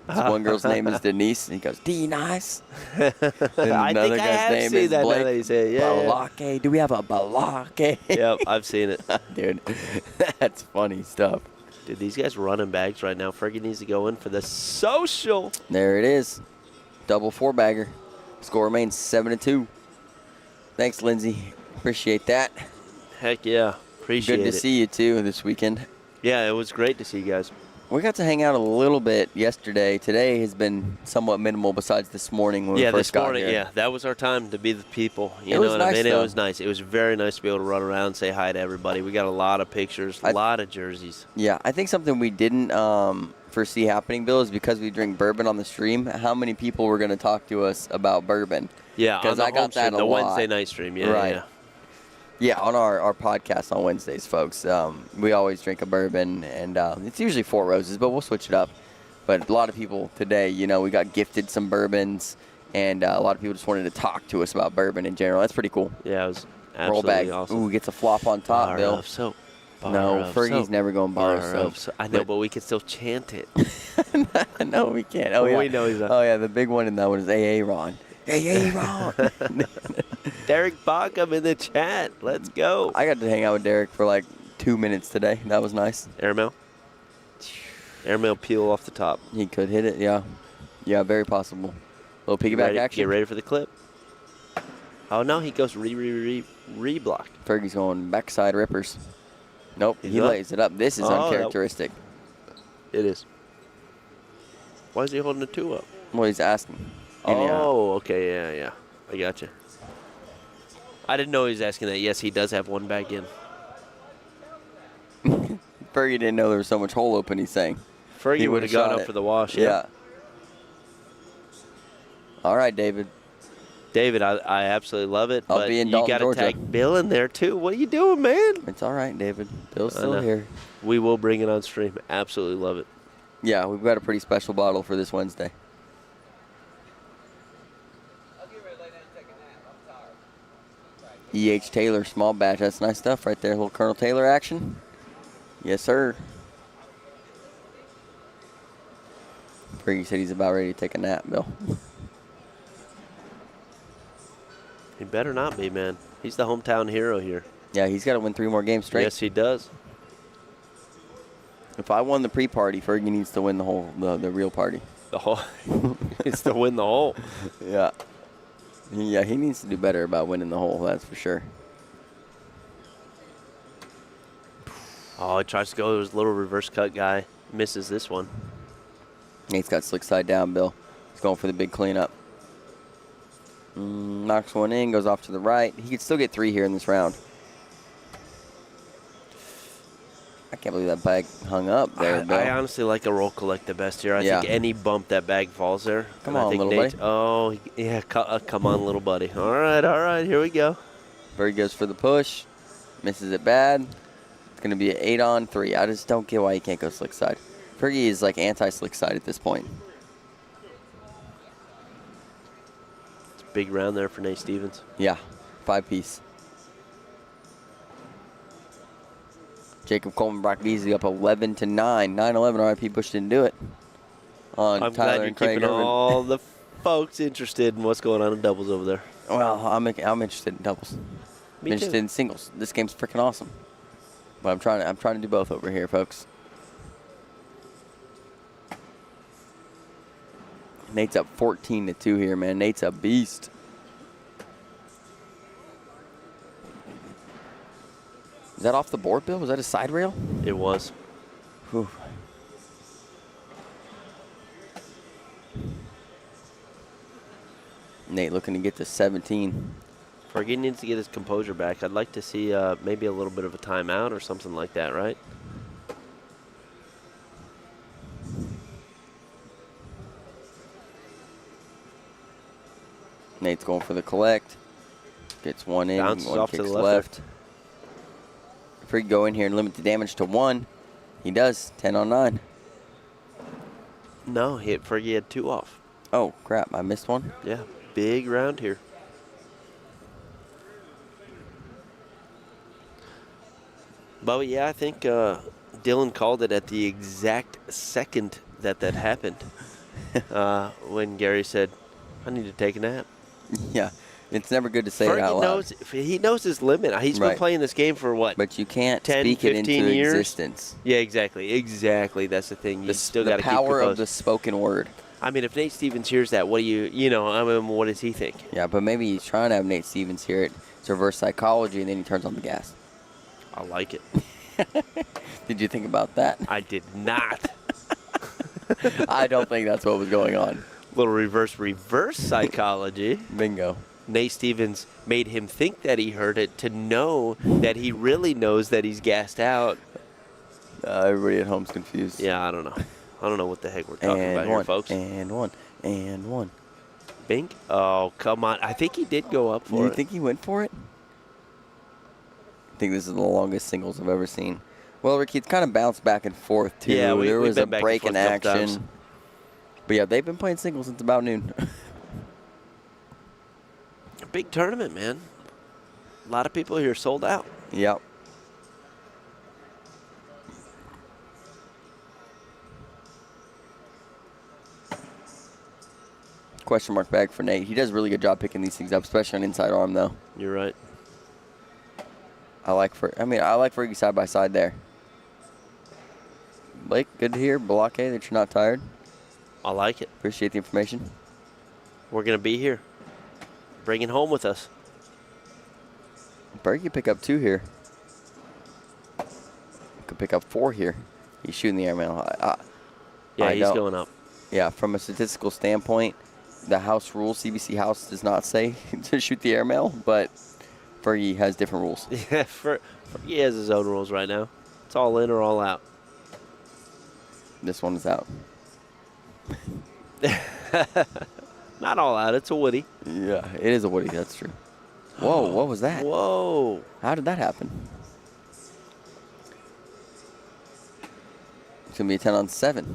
This one girl's name is Denise, and he goes, D-Nice. I think I have seen that. Now that you say it. Yeah, Balake. Do we have a Balake? Yep, I've seen it. Dude, that's funny stuff. Dude, these guys running bags right now. Fergie needs to go in for the social. There it is. Double four-bagger. Score remains 7-2. Thanks, Lindsay. Appreciate that. Heck yeah. Appreciate it. Good to see you, too, this weekend. Yeah, it was great to see you guys. We got to hang out a little bit yesterday. Today has been somewhat minimal besides this morning when we first got here. Yeah, that was our time to be the people. You It know was what I nice, mean? though. It was nice. It was very nice to be able to run around and say hi to everybody. We got a lot of pictures, a lot of jerseys. Yeah, I think something we didn't foresee happening, Bill, is because we drink bourbon on the stream, how many people were going to talk to us about bourbon. Yeah, because on I got that stream, a the lot. Wednesday night stream. Yeah, Right. yeah. Yeah, on our podcast on Wednesdays, folks. We always drink a bourbon, and it's usually Four Roses, but we'll switch it up. But a lot of people today, you know, we got gifted some bourbons, and a lot of people just wanted to talk to us about bourbon in general. That's pretty cool. Yeah, it was Roll absolutely bag. awesome. Ooh, gets a flop on top, Bar Bill. of soap. Bar No, of Fergie's soap. never going bar of Bar soap. I know, but we can still chant it. No, we can't. Oh, We yeah. know he's not. Oh, yeah, the big one in that one is AA Ron. AA Ron. Derek Bockham in the chat. Let's go. I got to hang out with Derek for like 2 minutes today. That was nice. Airmail. Airmail peel off the top. He could hit it, yeah. Yeah, very possible. Little piggyback action. Get ready for the clip. Oh, no, he goes re-block. Fergie's going backside rippers. Nope, He's he up. lays it up. This is Oh, uncharacteristic. It is. Why is he holding the 2 up? Well, he's asking. Oh, okay, yeah. I got you. I didn't know he was asking that. Yes, he does have one bag in. Fergie didn't know there was so much hole open, he's saying. Fergie He would would've have gone shot up it. for the wash. Yeah. All right, David. David, I absolutely love it. I'll but be in you Dalton, got to Georgia. tag Bill in there, too. What are you doing, man? It's all right, David. Bill's I still know. here. We will bring it on stream. Absolutely love it. Yeah, we've got a pretty special bottle for this Wednesday. I'll get ready to lay down and take a nap. I'm tired. E.H. Taylor, small batch. That's nice stuff right there. A little Colonel Taylor action. Yes, sir. Fergie said he's about ready to take a nap, Bill. He better not be, man. He's the hometown hero here. Yeah, he's got to win 3 more games straight. Yes, he does. If I won the pre-party, Fergie needs to win the whole, the real party. The whole it's to win the hole. Yeah. Yeah, he needs to do better about winning the hole, that's for sure. Oh, he tries to go to his little reverse cut guy. Misses this one. Nate's got slick side down, Bill. He's going for the big cleanup. Knocks one in, goes off to the right. He could still get 3 here in this round. can't believe that bag hung up there, Bill. I honestly like a roll collect the best here. I think any bump that bag falls there. Come And on, I think little Nate, buddy. Oh, yeah, come on, little buddy. All right, here we go. Bergie goes for the push. Misses it bad. It's going to be an 8-on-3. I just don't get why he can't go slick side. Fergie is like anti-slick side at this point. It's a big round there for Nate Stevens. Yeah, 5-piece. Jacob Coleman, Brock Beasley up 11-9. 9-11. RIP Bush didn't do it. On I'm Tyler glad you're and Craig keeping Irvin. all the folks interested in what's going on in doubles over there. Well, I'm interested in doubles. I'm Me interested too. in singles. This game's freaking awesome. But I'm trying to do both over here, folks. Nate's up 14-2 here, man. Nate's a beast. Is that off the board, Bill? Was that a side rail? It was. Whew. Nate looking to get to 17. Fergie needs to get his composure back. I'd like to see maybe a little bit of a timeout or something like that, right? Nate's going for the collect. Gets one in, Bounces one off to kicks the left. If we go in here and limit the damage to 1, he does. 10-on-9. No, Fergie had 2 off. Oh, crap. I missed one. Yeah, big round here. But yeah, I think Dylan called it at the exact second that happened. When Gary said, "I need to take a nap." Yeah. It's never good to say it out loud. He knows his limit. He's been playing this game for what? But you can't 10, speak it 15 into years? existence. Yeah, exactly. That's the thing. You still got to The keep power composed. of the spoken word. I mean, if Nate Stevens hears that, what does he think? Yeah, but maybe he's trying to have Nate Stevens hear it. It's reverse psychology, and then he turns on the gas. I like it. Did you think about that? I did not. I don't think that's what was going on. Little reverse psychology. Bingo. Nate Stevens made him think that he heard it to know that he really knows that he's gassed out. Everybody at home's confused. Yeah, I don't know. I don't know what the heck we're talking about here, folks. And one. Bink? Oh, come on. I think he did go up for it. You think he went for it? I think this is the longest singles I've ever seen. Well, Ricky, it's kind of bounced back and forth, too. Yeah, there we've was been a back and break forth in a couple times. action. But yeah, they've been playing singles since about noon. A big tournament, man. A lot of people here sold out. Yep. Question mark bag for Nate. He does a really good job picking these things up, especially on inside arm, though. You're right. I like Fergie side by side there. Blake, good to hear. Balake, that you're not tired. I like it. Appreciate the information. We're going to be here. Bring it home with us. Bergie pick up 2 here. Could pick up 4 here. He's shooting the airmail. Yeah, he's going up. Yeah, from a statistical standpoint, the house rules, CBC House does not say to shoot the airmail, but Fergie has different rules. Yeah, he has his own rules right now. It's all in or all out. This one is out. Not all out. It's a woody. Yeah, it is a woody. That's true. Whoa, what was that? Whoa. How did that happen? It's going to be a 10-on-7.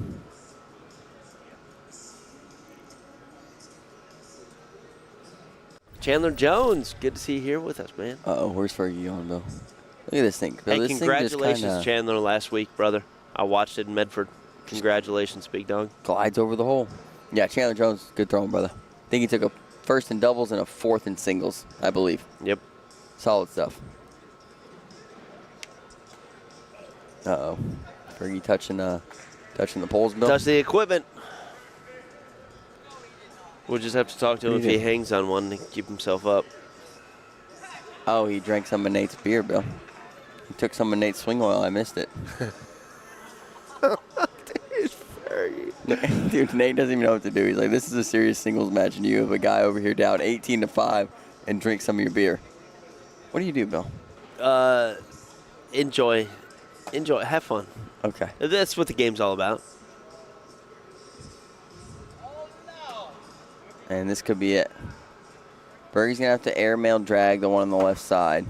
Chandler Jones, good to see you here with us, man. Uh-oh, where's Fergie going, Bill? Look at this thing. Bill, Hey, this thing just congratulations, kinda Chandler, last week, brother. I watched it in Medford. Congratulations, big dog. glides over the hole. Yeah, Chandler Jones, good throwing, brother. I think he took a first in doubles and a fourth in singles, I believe. Yep. Solid stuff. Uh-oh. Fergie touching the poles, Bill. Touch the equipment. We'll just have to talk to him if he hangs on one to keep himself up. Oh, he drank some of Nate's beer, Bill. He took some of Nate's swing oil. I missed it. Dude, Nate doesn't even know what to do. He's like, this is a serious singles match, and you have a guy over here down 18-5 and drink some of your beer. What do you do, Bill? Enjoy Enjoy. Have fun. Okay. That's what the game's all about. And this could be it. Fergie's going to have to airmail drag the one on the left side.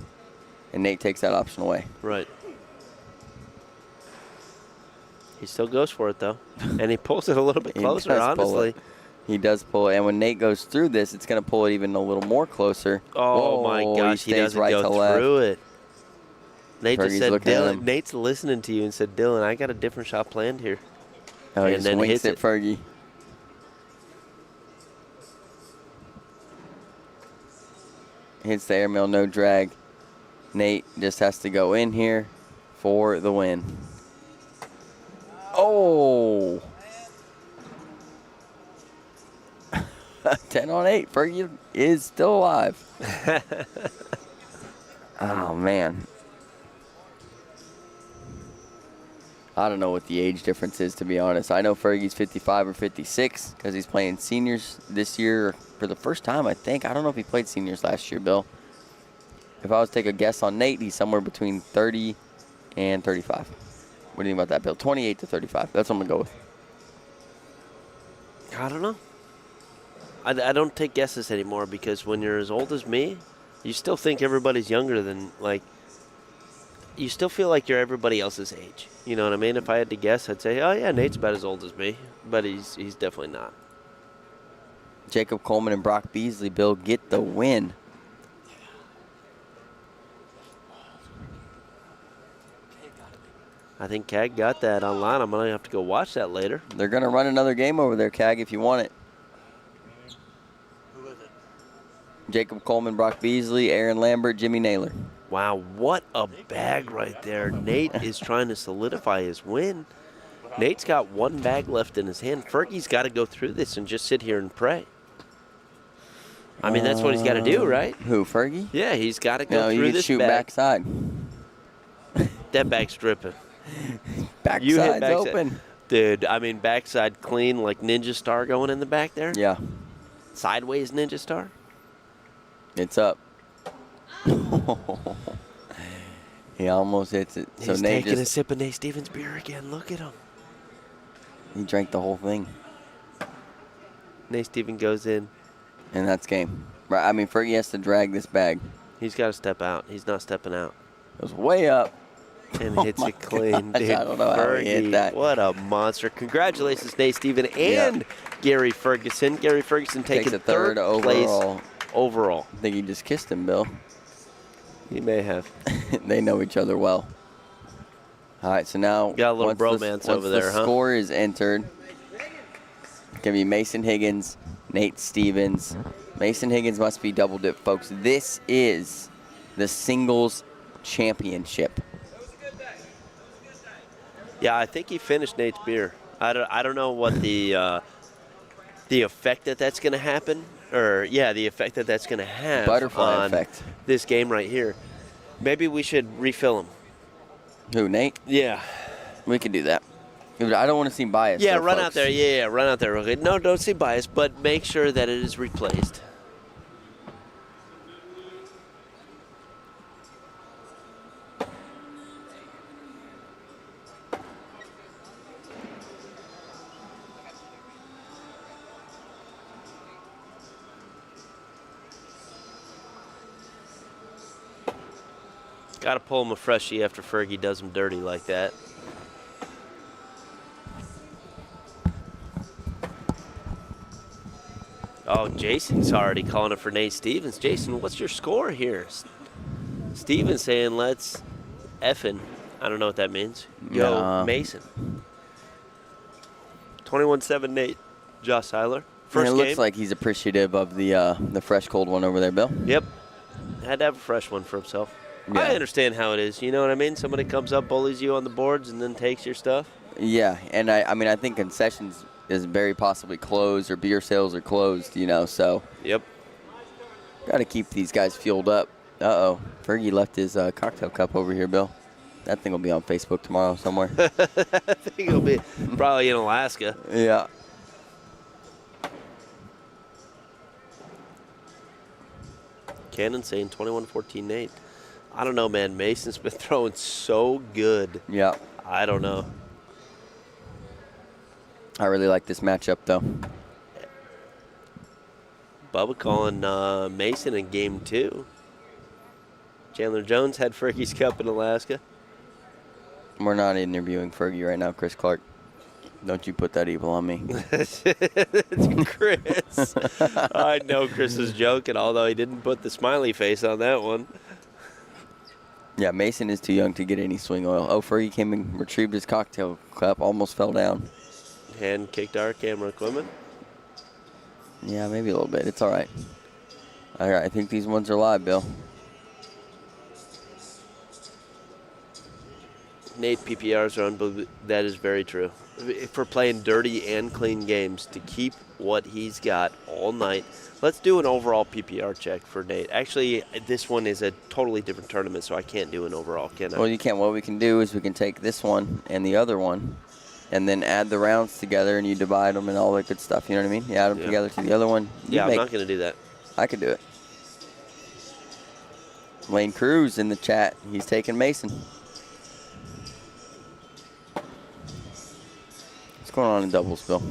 And Nate takes that option away. Right. He still goes for it, though. And he pulls it a little bit closer, honestly. He does pull it. And when Nate goes through this, it's going to pull it even a little more closer. Oh, my gosh. He doesn't go through it. Nate just said, Dylan, Nate's listening to you and said, Dylan, I got a different shot planned here. Oh, he just winks at Fergie. Hits the airmail, no drag. Nate just has to go in here for the win. Oh! 10 on 8. Fergie is still alive. Oh, man. I don't know what the age difference is, to be honest. I know Fergie's 55 or 56 because he's playing seniors this year for the first time, I think. I don't know if he played seniors last year, Bill. If I was to take a guess on Nate, he's somewhere between 30 and 35. What do you think about that, Bill? 28 to 35. That's what I'm going to go with. I don't know. I don't take guesses anymore because when you're as old as me, you still think everybody's younger than, like, you still feel like you're everybody else's age. You know what I mean? If I had to guess, I'd say, oh, yeah, Nate's about as old as me. But he's definitely not. Jacob Coleman and Brock Beasley, Bill, get the win. I think CAG got that online. I'm going to have to go watch that later. They're going to run another game over there, CAG, if you want it. Who is it? Jacob Coleman, Brock Beasley, Aaron Lambert, Jimmy Naylor. Wow, what a bag right there. Nate is trying to solidify his win. Nate's got one bag left in his hand. Fergie's got to go through this and just sit here and pray. I mean, that's what he's got to do, right? Who, Fergie? Yeah, he's got to go through you this shoot bag. backside. That bag's dripping. Backside's open. Dude, I mean, backside clean like Ninja Star going in the back there. Yeah. Sideways Ninja Star. It's up. He almost hits it. He's taking a sip of Nate Stevens beer again. Look at him. He drank the whole thing. Nate Stevens goes in. And that's game. Right. I mean, Fergie has to drag this bag. He's got to step out. He's not stepping out. It was way up. And hits it clean. Gosh, Dude, I don't know how he hit that. What a monster. Congratulations, Nate Stevens and Gary Ferguson. Gary Ferguson taking a third overall. Overall. I think he just kissed him, Bill. He may have. They know each other well. All right, so now got a little bromance over there, huh? The score is entered. It's going to be Mason Higgins, Nate Stevens. Mason Higgins must be double dip, folks. This is the singles championship. Yeah, I think he finished Nate's beer. I don't know what the effect that's going to happen. Or, yeah, the effect that's going to have Butterfly on effect. This game right here. Maybe we should refill him. Who, Nate? Yeah. We could do that. I don't want to seem biased. Yeah, though, run folks. out there. Yeah, run out there real quick. No, don't seem biased, but make sure that it is replaced. Got to pull him a freshie after Fergie does him dirty like that. Oh, Jason's already calling it for Nate Stevens. Jason, what's your score here? Stevens saying let's effing. I don't know what that means. Go Mason. 21-7 Nate. Josh Seiler. First and it game. looks like he's appreciative of the fresh cold one over there, Bill. Yep. Had to have a fresh one for himself. Yeah. I understand how it is. You know what I mean? Somebody comes up, bullies you on the boards, and then takes your stuff. Yeah, and I mean, I think concessions is very possibly closed or beer sales are closed, you know, so. Yep. Got to keep these guys fueled up. Uh-oh. Fergie left his cocktail cup over here, Bill. That thing will be on Facebook tomorrow somewhere. I think it'll be probably in Alaska. Yeah. Cannon saying 21-14 Nate. I don't know, man. Mason's been throwing so good. Yeah. I don't know. I really like this matchup, though. Bubba calling Mason in game 2. Chandler Jones had Fergie's Cup in Alaska. We're not interviewing Fergie right now, Chris Clark. Don't you put that evil on me. Chris. I know Chris is joking, although he didn't put the smiley face on that one. Yeah, Mason is too young to get any swing oil. Oh, Fergie came and retrieved his cocktail cup, almost fell down. Hand kicked our camera equipment. Yeah, maybe a little bit. It's all right. All right, I think these ones are live, Bill. Nate, PPRs are unbelievable. That is very true. If we're playing dirty and clean games, to keep what he's got all night. Let's do an overall PPR check for Nate. Actually, this one is a totally different tournament, so I can't do an overall, can I? Well, you can't. What we can do is we can take this one and the other one and then add the rounds together, and you divide them and all that good stuff. You know what I mean? You add them together to the other one. Yeah, I'm not going to do that. I could do it. Lane Cruz in the chat. He's taking Mason. What's going on in doubles, Bill?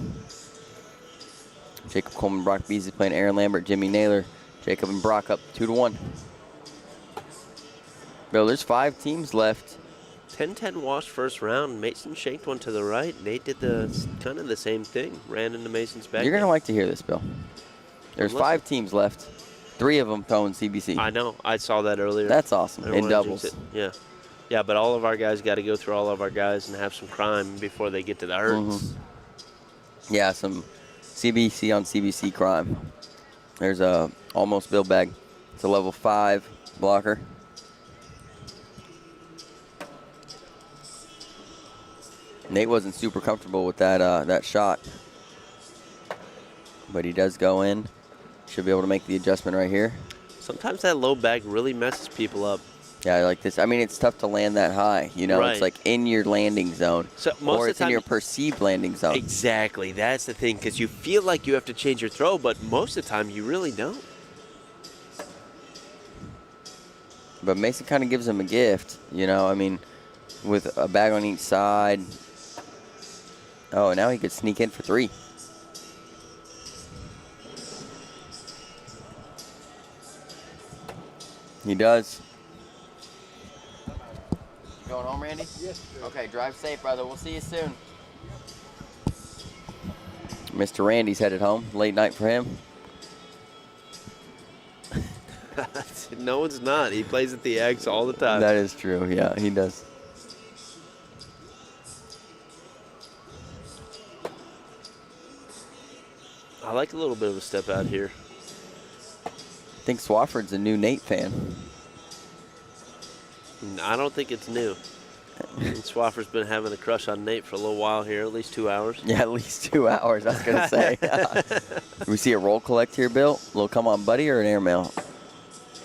Jacob Coleman, Brock Beasley playing Aaron Lambert, Jimmy Naylor. Jacob and Brock up 2-1. Bill, there's 5 teams left. 10-10 wash first round. Mason shanked one to the right. Nate did the kind of the same thing. Ran into Mason's back. You're going to like to hear this, Bill. There's 5 teams left. 3 of them throwing CBC. I know. I saw that earlier. That's awesome. In doubles. Yeah. Yeah, but all of our guys got to go through all of our guys and have some crime before they get to the hurts. Yeah, some CBC on CBC crime. There's a almost Bill bag. It's a level 5 blocker. Nate wasn't super comfortable with that shot, but he does go in. Should be able to make the adjustment right here. Sometimes that low bag really messes people up. Yeah, I like this. I mean, it's tough to land that high. You know, Right. It's like in your landing zone, So most or of it's the in time, your perceived landing zone. Exactly. That's the thing, because you feel like you have to change your throw, but most of the time you really don't. But Mason kind of gives him a gift, you know. I mean, with a bag on each side. Oh, now he could sneak in for 3. He does. You going home, Randy? Yes, sir. Okay, drive safe, brother. We'll see you soon. Mr. Randy's headed home. Late night for him. No, it's not. He plays at the Eggs all the time. That is true. Yeah, he does. I like a little bit of a step out here. I think Swafford's a new Nate fan. I don't think it's new. And Swaffer's been having a crush on Nate for a little while here, at least 2 hours. Yeah, at least 2 hours, I was going to say. We see a roll collect here, Bill? A little come on, buddy, or an airmail?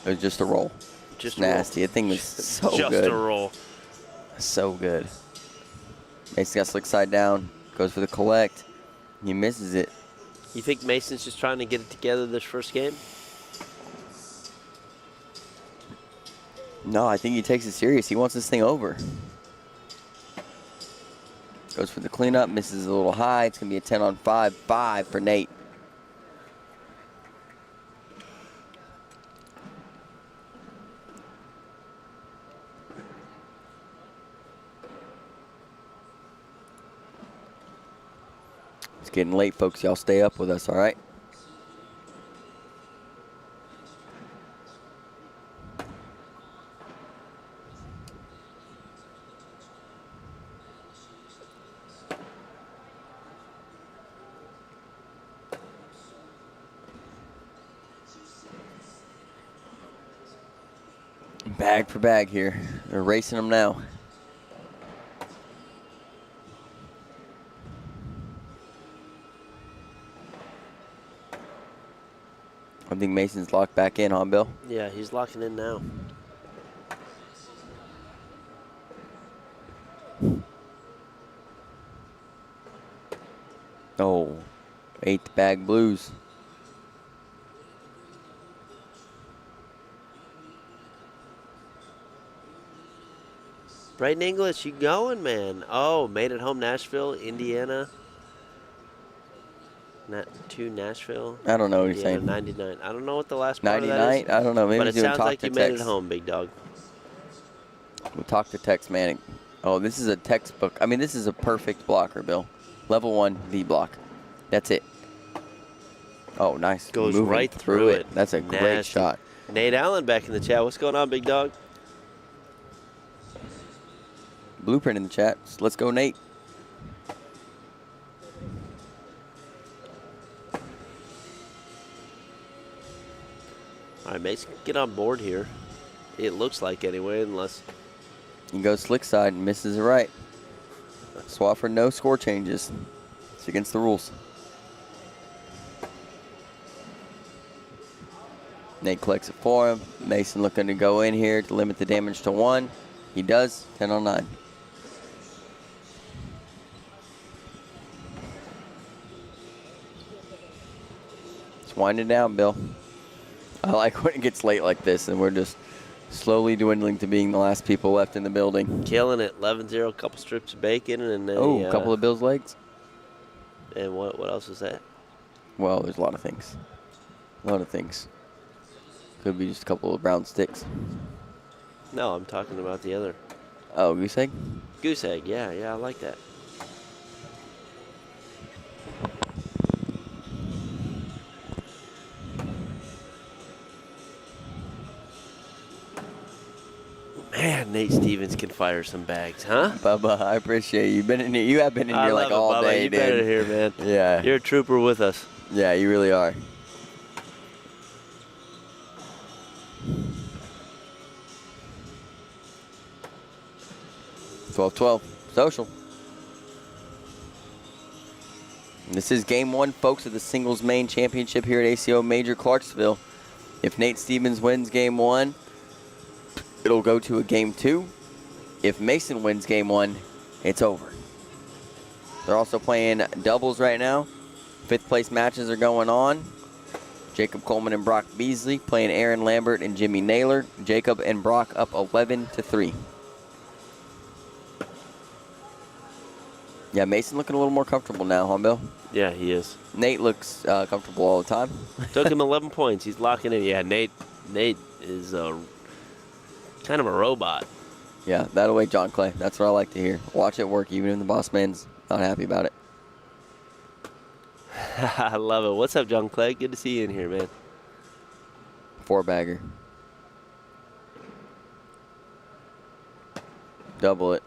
It was just a roll. Just nasty. That thing was so just good. Just a roll. So good. Mason got slick side down. Goes for the collect. He misses it. You think Mason's just trying to get it together this first game? No, I think he takes it serious. He wants this thing over. Goes for the cleanup. Misses a little high. It's going to be a 10 on 5. 5 for Nate. It's getting late, folks. Y'all stay up with us, all right? Bag for bag here. They're racing them now. I think Mason's locked back in, huh, Bill? Yeah, he's locking in now. Oh, 8th bag blues. Brayden English, you going, man? Oh, made it home, Nashville, Indiana. To Nashville. I don't know what you're Indiana, saying. 99. I don't know what the last part of that 99? is. I don't know. Maybe But he's it doing sounds talk like to you made it text. home, big dog. We'll talk to text, man. Oh, this is a textbook. I mean, this is a perfect blocker, Bill. Level 1 V block. That's it. Oh, nice. Goes Moving right through it. That's a great Nasty. shot. Nate Allen back in the chat. What's going on, big dog? Blueprint in the chat. Let's go, Nate. All right, Mason, get on board here. It looks like anyway, unless... He goes slick side and misses it right. Swafford, no score changes. It's against the rules. Nate collects it for him. Mason looking to go in here to limit the damage to 1. He does. 10 on 9. It's winding down, Bill. I like when it gets late like this and we're just slowly dwindling to being the last people left in the building. Killing it. 11-0, couple strips of bacon, and then a couple of Bill's legs. And what else is that? Well, there's a lot of things. A lot of things. Could be just a couple of brown sticks. No, I'm talking about the other. Oh, goose egg? Goose egg, yeah, I like that. Man, Nate Stevens can fire some bags, huh? Bubba, I appreciate you. You have been in here like all day, you dude. better here, man. Yeah. You're a trooper with us. Yeah, you really are. (12-12) social. This is game 1, folks, of the singles main championship here at ACO Major Clarksville. If Nate Stevens wins game 1, it'll go to a game 2. If Mason wins game 1, it's over. They're also playing doubles right now. 5th place matches are going on. Jacob Coleman and Brock Beasley playing Aaron Lambert and Jimmy Naylor. Jacob and Brock up 11-3. Yeah, Mason looking a little more comfortable now, huh, Bill? Yeah, he is. Nate looks comfortable all the time. Took him 11 points. He's locking in. Yeah, Nate is kind of a robot. Yeah, that'll wait, John Clay. That's what I like to hear. Watch it work, even if the boss man's not happy about it. I love it. What's up, John Clay? Good to see you in here, man. 4-bagger. Double it.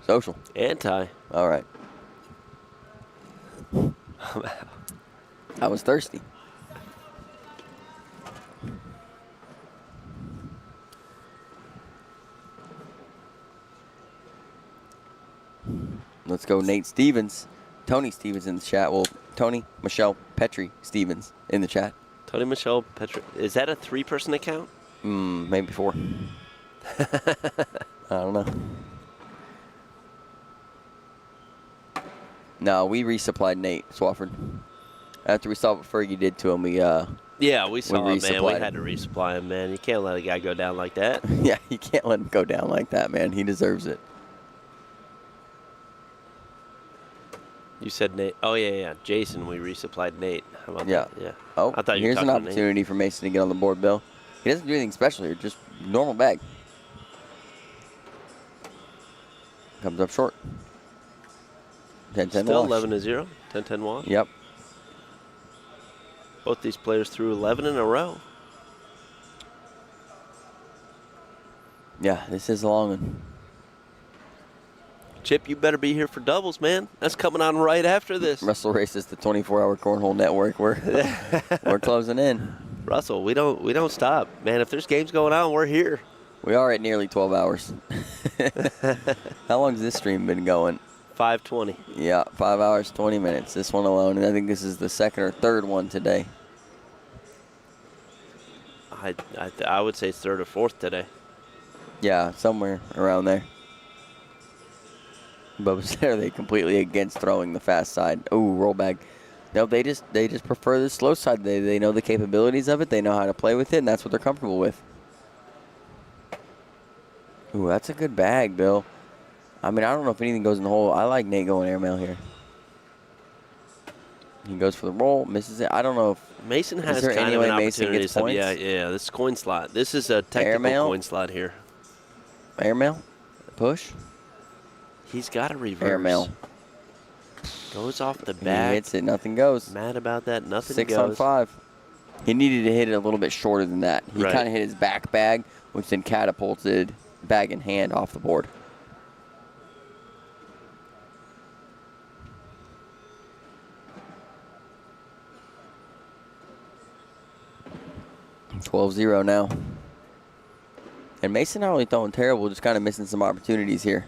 Social. Anti. All right. I was thirsty. Let's go, Nate Stevens. Tony Stevens in the chat. Well, Tony, Michelle, Petrie, Stevens in the chat. Tony, Michelle, Petrie. Is that a 3-person account? Maybe 4. I don't know. No, we resupplied Nate Swafford. After we saw what Fergie did to him, we yeah, we saw it, man. We resupplied had to resupply him, man. You can't let a guy go down like that. Yeah, you can't let him go down like that, man. He deserves it. You said Nate. Oh, yeah. Jason, we resupplied Nate. How about Yeah. that? Yeah. Oh, I thought you were here's an talking to Nate. opportunity for Mason to get on the board, Bill. He doesn't do anything special here, just normal bag. Comes up short. 10-10 Still wash. 11-0. 10-10 wash. Yep. Both these players threw 11 in a row. Yeah, this is a long one. Chip, you better be here for doubles, man. That's coming on right after this. Russell races the 24-hour Cornhole Network. We're closing in. Russell, we don't stop, man. If there's games going on, we're here. We are at nearly 12 hours. How long has this stream been going? 5:20. Yeah, 5 hours, 20 minutes. This one alone, and I think this is the second or third one today. I would say third or fourth today. Yeah, somewhere around there. But are they completely against throwing the fast side? Ooh, roll bag. No, they just prefer the slow side. They know the capabilities of it. They know how to play with it, and that's what they're comfortable with. Ooh, that's a good bag, Bill. I mean, I don't know if anything goes in the hole. I like Nate going airmail here. He goes for the roll, misses it. I don't know if Mason has there kind any of way an Mason opportunity. gets points? Yeah, this is coin slot. This is a technical Airmail? coin slot here. airmail, push, He's got a reverse. airmail. Goes off the He back. hits it, nothing goes. Mad about that. Nothing 6 goes. on 5. He needed to hit it a little bit shorter than that. He Right. kind of hit his back bag, which then catapulted bag in hand off the board. $12-0 now. And Mason not only throwing terrible, just kind of missing some opportunities here.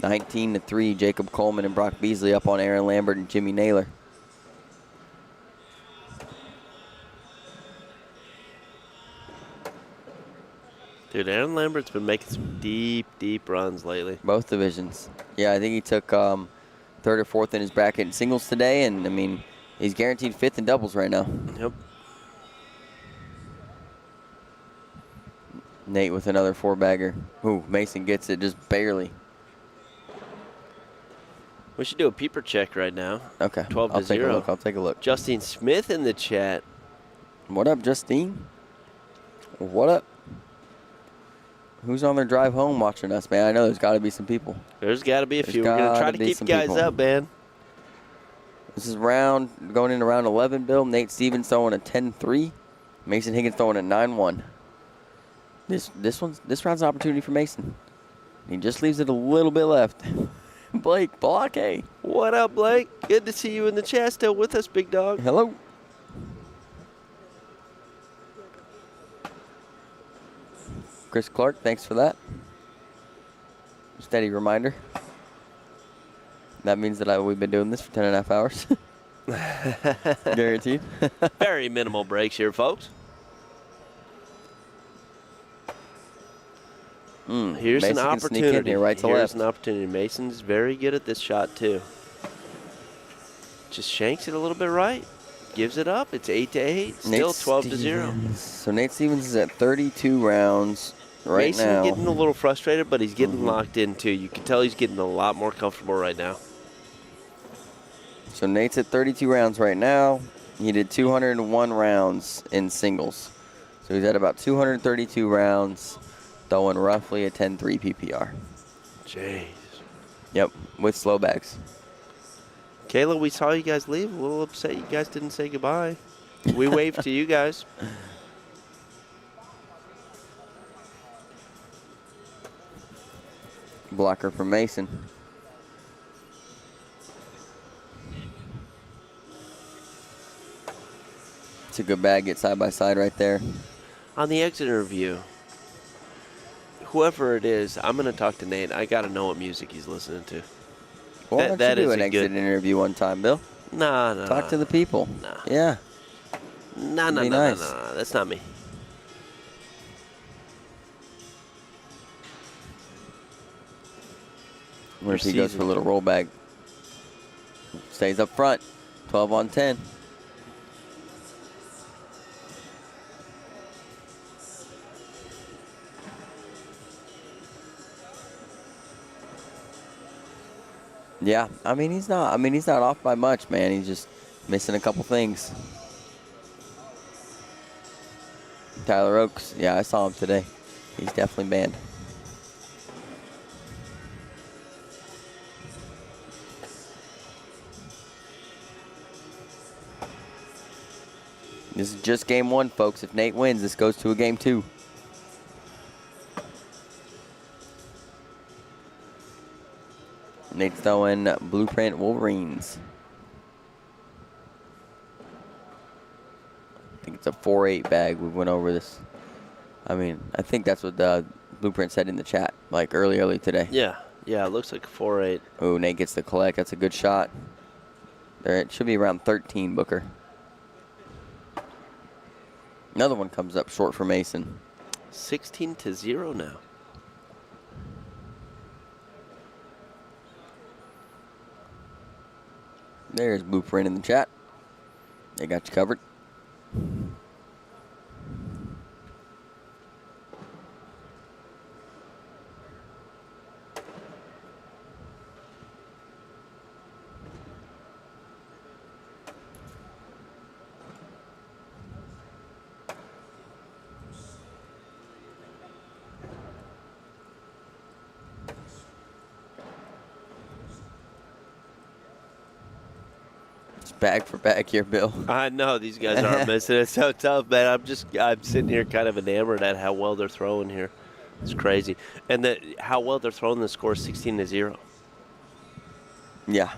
19-3, Jacob Coleman and Brock Beasley up on Aaron Lambert and Jimmy Naylor. Dude, Aaron Lambert's been making some deep, deep runs lately. Both divisions. Yeah, I think he took third or fourth in his bracket in singles today, and I mean, he's guaranteed fifth in doubles right now. Yep. Nate with another 4-bagger. Ooh, Mason gets it just barely. We should do a peeper check right now. Okay. 12 to I'll take 0. a look. I'll take a look. Justine Smith in the chat. What up, Justine? What up? Who's on their drive home watching us, man? I know there's got to be some people. There's got to be a There's few. We're going to try gotta to be keep some you guys people. up, man. This is going into round 11, Bill. Nate Stevens throwing a 10-3. Mason Higgins throwing a 9-1. This round's an opportunity for Mason. He just leaves it a little bit left. Blake, block A. What up, Blake? Good to see you in the chat still with us, big dog. Hello. Chris Clark, thanks for that. Steady reminder. That means that we've been doing this for 10.5 hours. Guaranteed. Very minimal breaks here, folks. Here's Mason an can sneak in opportunity. here, right to Here's left. an opportunity. Mason's very good at this shot, too. Just shanks it a little bit right. Gives it up. It's 8-8. Still 12-0. So Nate Stevens is at 32 rounds right Mason now. getting a little frustrated, but he's getting locked in, too. You can tell he's getting a lot more comfortable right now. So Nate's at 32 rounds right now. He did 201 rounds in singles. So he's at about 232 rounds, throwing roughly a 10-3 PPR. Jeez. Yep, with slow bags. Kayla, we saw you guys leave. A little upset you guys didn't say goodbye. We waved to you guys. Blocker from Mason. It's a good bag, get side by side right there. On the exit interview, whoever it is, I'm going to talk to Nate. I got to know what music he's listening to. Why don't that you do is an a exit good- interview one time, Bill? Nah. Talk to the people. Nah. Yeah. Nah. Be nice. That's not me. What if he goes for a little roll bag? Stays up front. 12 on 10. Yeah, I mean he's not off by much, man. He's just missing a couple things. Tyler Oaks, yeah, I saw him today. He's definitely banned. This is just game 1, folks. If Nate wins, this goes to a game 2. Nate's throwing Blueprint Wolverines. I think it's a 4-8 bag. We went over this. I mean, I think that's what the Blueprint said in the chat, like early today. Yeah, it looks like a 4-8. Oh, Nate gets the collect. That's a good shot. There, it should be around 13, Booker. Another one comes up short for Mason. 16-0 now. There's Blueprint in the chat. They got you covered. bag for bag here, Bill. I know these guys aren't missing. It's so tough, man. I'm sitting here kind of enamored at how well they're throwing here. It's crazy. And how well they're throwing, the score is 16-0. Yeah.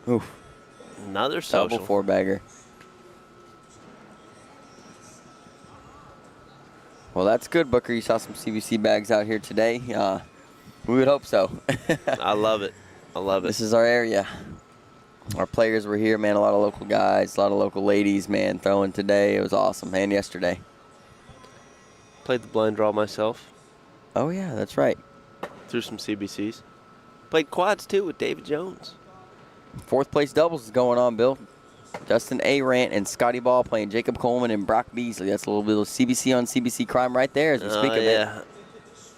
Oof. Another social. Double four-bagger. Well, that's good, Booker. You saw some CBC bags out here today. We would hope so. I love it. I love it. This is our area. Our players were here, man. A lot of local guys, a lot of local ladies, man, throwing today. It was awesome, and yesterday. Played the blind draw myself. Oh, yeah, that's right. Threw some CBCs. Played quads, too, with David Jones. Fourth place doubles is going on, Bill. Justin Arant and Scotty Ball playing Jacob Coleman and Brock Beasley. That's a little bit of CBC on CBC crime right there as we speak of it.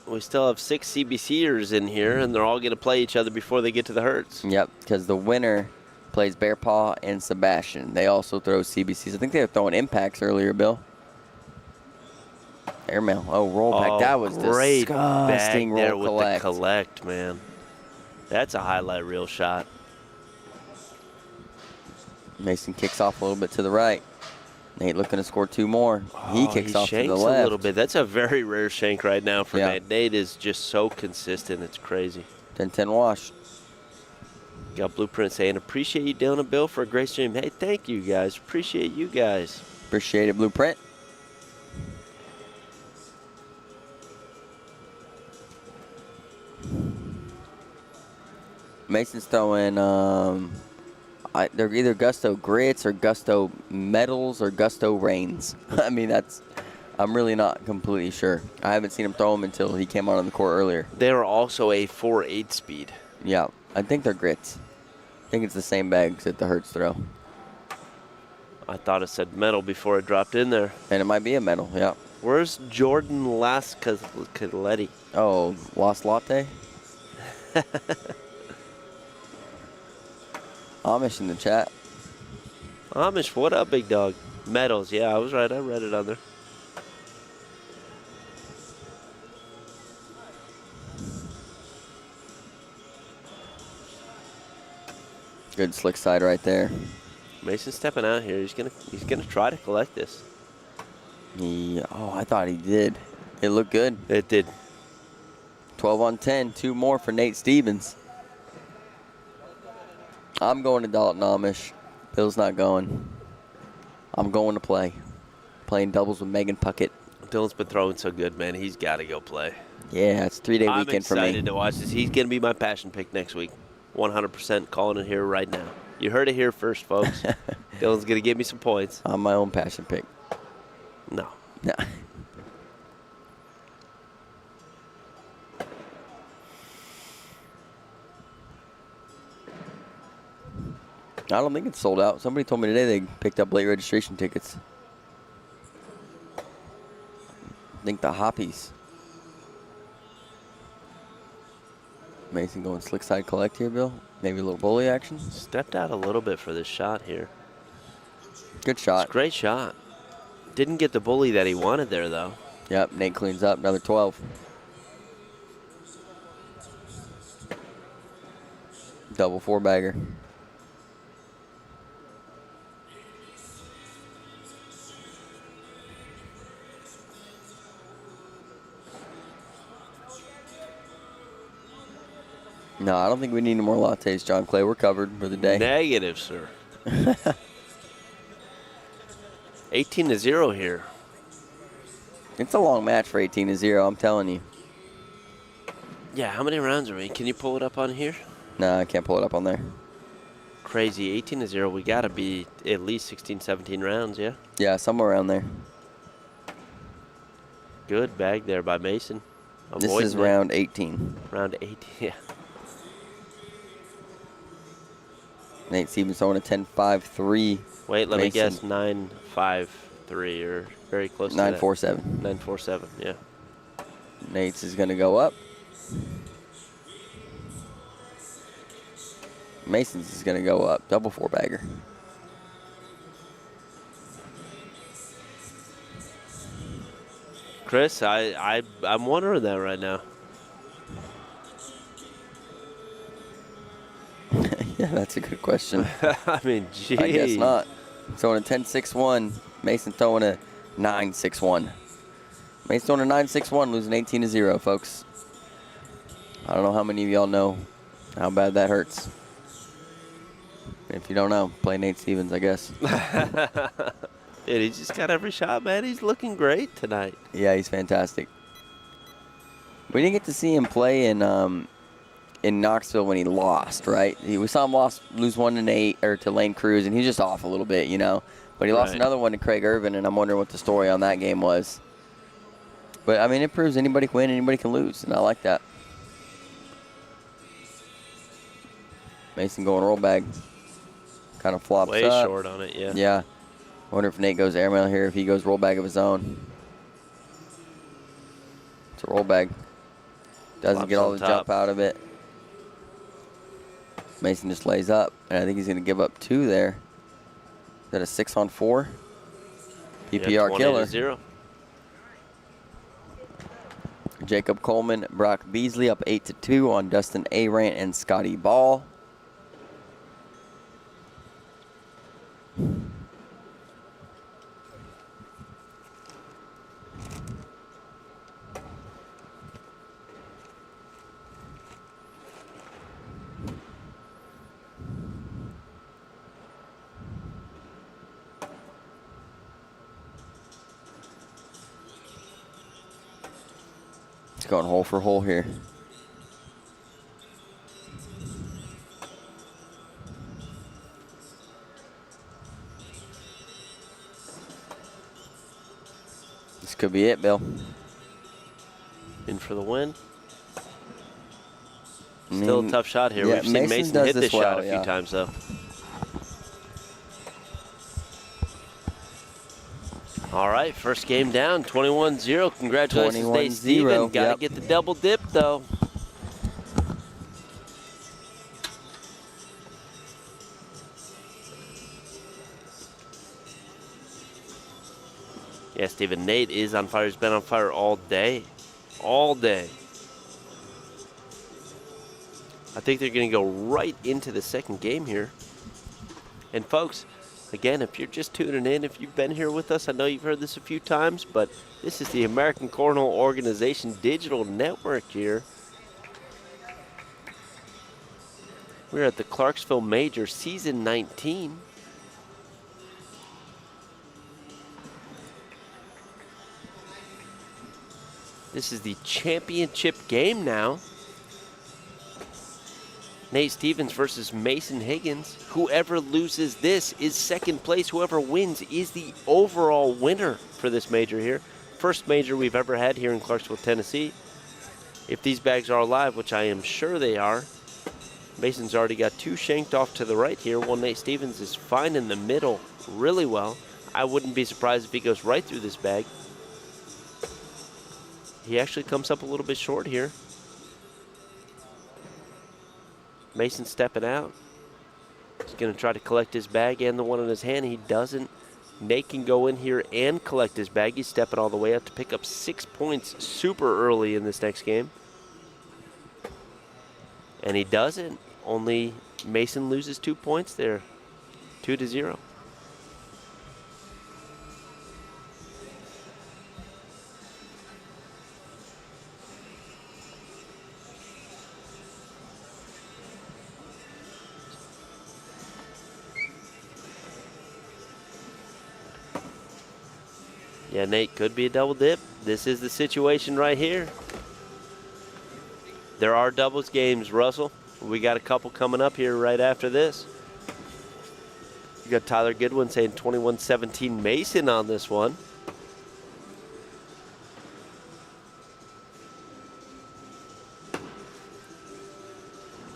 We still have 6 CBCers in here, and they're all going to play each other before they get to the Hertz. Yep, because the winner plays Bear Paw and Sebastian. They also throw CBCs. I think they were throwing impacts earlier, Bill. Airmail. Oh, rollback. That was great disgusting bag there roll with collect. the collect, man. That's a highlight reel shot. Mason kicks off a little bit to the right. Nate looking to score 2 more. He kicks off to the shanks left. a little bit. That's a very rare shank right now for Yeah. Nate. Nate is just so consistent. It's crazy. 10-10 wash. Got Blueprint saying, appreciate you, Dylan and Bill, for a great stream. Hey, thank you, guys. Appreciate you guys. Appreciate it, Blueprint. Mason's throwing, they're either Gusto Grits or Gusto Metals or Gusto Rains. I mean, I'm really not completely sure. I haven't seen him throw them until he came out on the court earlier. They are also a 4.8 speed. Yeah, I think they're Grits. I think it's the same bags that the Hertz throw. I thought it said metal before it dropped in there. And it might be a metal, yeah. Where's Jordan Lascaletti? Oh, Lost Latte? Amish in the chat. Amish, what up, big dog? Metals, yeah, I was right. I read it on there. Good slick side right there. Mason stepping out here. He's gonna try to collect this. Oh, I thought he did. It looked good. It did. 12 on 10. 2 more for Nate Stevens. I'm going to Dalton Amish. Bill's not going. I'm going to play. Playing doubles with Megan Puckett. Dylan's been throwing so good, man. He's got to go play. Yeah, it's a 3-day weekend for me. I'm excited to watch this. He's going to be my passion pick next week. 100% calling it here right now. You heard it here first, folks. Dylan's going to give me some points. I'm my own passion pick. No. No. I don't think it's sold out. Somebody told me today they picked up late registration tickets. I think the Hoppies. Mason going slick side collect here, Bill. Maybe a little bully action. Stepped out a little bit for this shot here. Good shot. It's a great shot. Didn't get the bully that he wanted there, though. Yep, Nate cleans up. Another 12. Double 4-bagger. No, I don't think we need any more lattes, John Clay. We're covered for the day. Negative, sir. 18-0 here. It's a long match for 18-0, I'm telling you. Yeah, how many rounds are we? Can you pull it up on here? No, I can't pull it up on there. Crazy. 18-0. We got to be at least 16, 17 rounds, yeah? Yeah, somewhere around there. Good bag there by Mason. This is round 18. Round 18, yeah. Nate Stevens throwing a 10-5-3. Wait, let me Mason. guess. 9-5-3 or very close to that. 9-4-7. 9-4-7, yeah. Nate's is going to go up. Mason's is going to go up. Double 4-bagger. Chris, I'm wondering that right now. Yeah, that's a good question. I mean, gee. I guess not. Throwing a 10-6-1. Mason throwing a 9-6-1. Mason throwing a 9-6-1, losing 18-0, folks. I don't know how many of y'all know how bad that hurts. If you don't know, play Nate Stevens, I guess. Dude, he just got every shot, man. He's looking great tonight. Yeah, he's fantastic. We didn't get to see him play in Knoxville when he lost, right? We saw him lose 1-8 to Lane Cruz, and he's just off a little bit, you know. But he lost another one to Craig Irvin, and I'm wondering what the story on that game was. But I mean, it proves anybody can win, anybody can lose, and I like that. Mason going roll bag, kind of flops Way up. short on it, yeah. Yeah. I wonder if Nate goes airmail here, if he goes roll bag of his own. It's a roll bag. Doesn't Flops get all on the top. jump out of it. Mason just lays up, and I think he's going to give up 2 there. Is that a 6-on-4? PPR killer. 20-0. Jacob Coleman, Brock Beasley up 8-2 on Dustin Arant and Scotty Ball. Going hole for hole here. This could be it, Bill. In for the win. Still a tough shot here. Yeah, We've seen Mason Mason does hit this this shot well, a yeah. few times, though. All right, first game down, 21-0. Congratulations, Nate 21-0, Steven. Got to yep. get the double dip, though. Yeah, Steven, Nate is on fire. He's been on fire all day. All day. I think they're going to go right into the second game here. And, folks, again, if you're just tuning in, if you've been here with us, I know you've heard this a few times, but this is the American Cornhole Organization Digital Network here. We're at the Clarksville Major Season 19. This is the championship game now. Nate Stevens versus Mason Higgins. Whoever loses this is second place. Whoever wins is the overall winner for this major here. First major we've ever had here in Clarksville, Tennessee. If these bags are alive, which I am sure they are, Mason's already got 2 shanked off to the right here. While Nate Stevens is fine in the middle really well. I wouldn't be surprised if he goes right through this bag. He actually comes up a little bit short here. Mason stepping out. He's going to try to collect his bag and the one in his hand. He doesn't. Nate can go in here and collect his bag. He's stepping all the way up to pick up 6 points super early in this next game. And he doesn't. Only Mason loses 2 points there. 2-0. Yeah, Nate, could be a double dip. This is the situation right here. There are doubles games, Russell. We got a couple coming up here right after this. You got Tyler Goodwin saying 21-17 Mason on this one.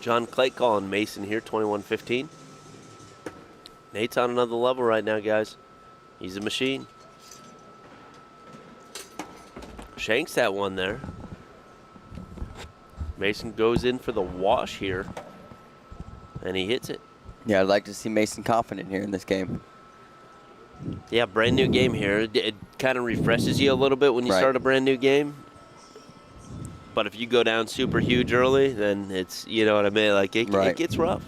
John Clay calling Mason here, 21-15. Nate's on another level right now, guys. He's a machine. Shanks that one there. Mason goes in for the wash here, and he hits it. Yeah, I'd like to see Mason confident here in this game. Yeah, brand new game here. It kind of refreshes you a little bit when you start a brand new game. But if you go down super huge early, then it's, you know what I mean, like it gets rough.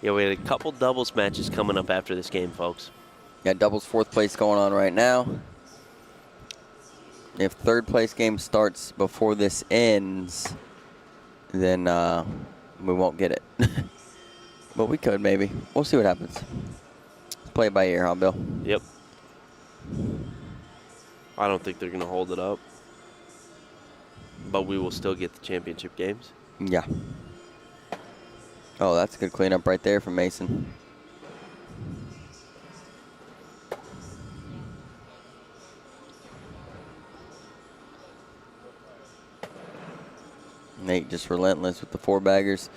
Yeah, we had a couple doubles matches coming up after this game, folks. Got doubles 4th place going on right now. If 3rd place game starts before this ends, then we won't get it. But we could maybe. We'll see what happens. Play it by ear, huh, Bill? Yep. I don't think they're going to hold it up. But we will still get the championship games. Yeah. Oh, that's a good cleanup right there from Mason. Nate just relentless with the 4-baggers.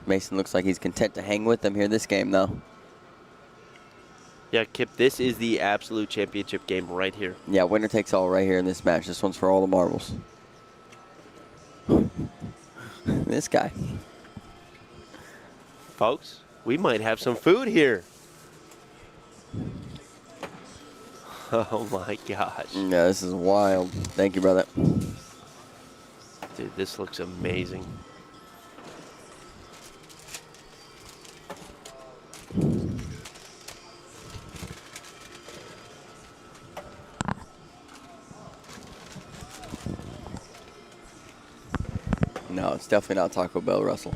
Mason looks like he's content to hang with them here this game, though. Yeah, Kip, this is the absolute championship game right here. Yeah, winner takes all right here in this match. This one's for all the marbles. This guy. Folks, we might have some food here. Oh, my gosh. Yeah, this is wild. Thank you, brother. Dude, this looks amazing. No, it's definitely not Taco Bell, Russell.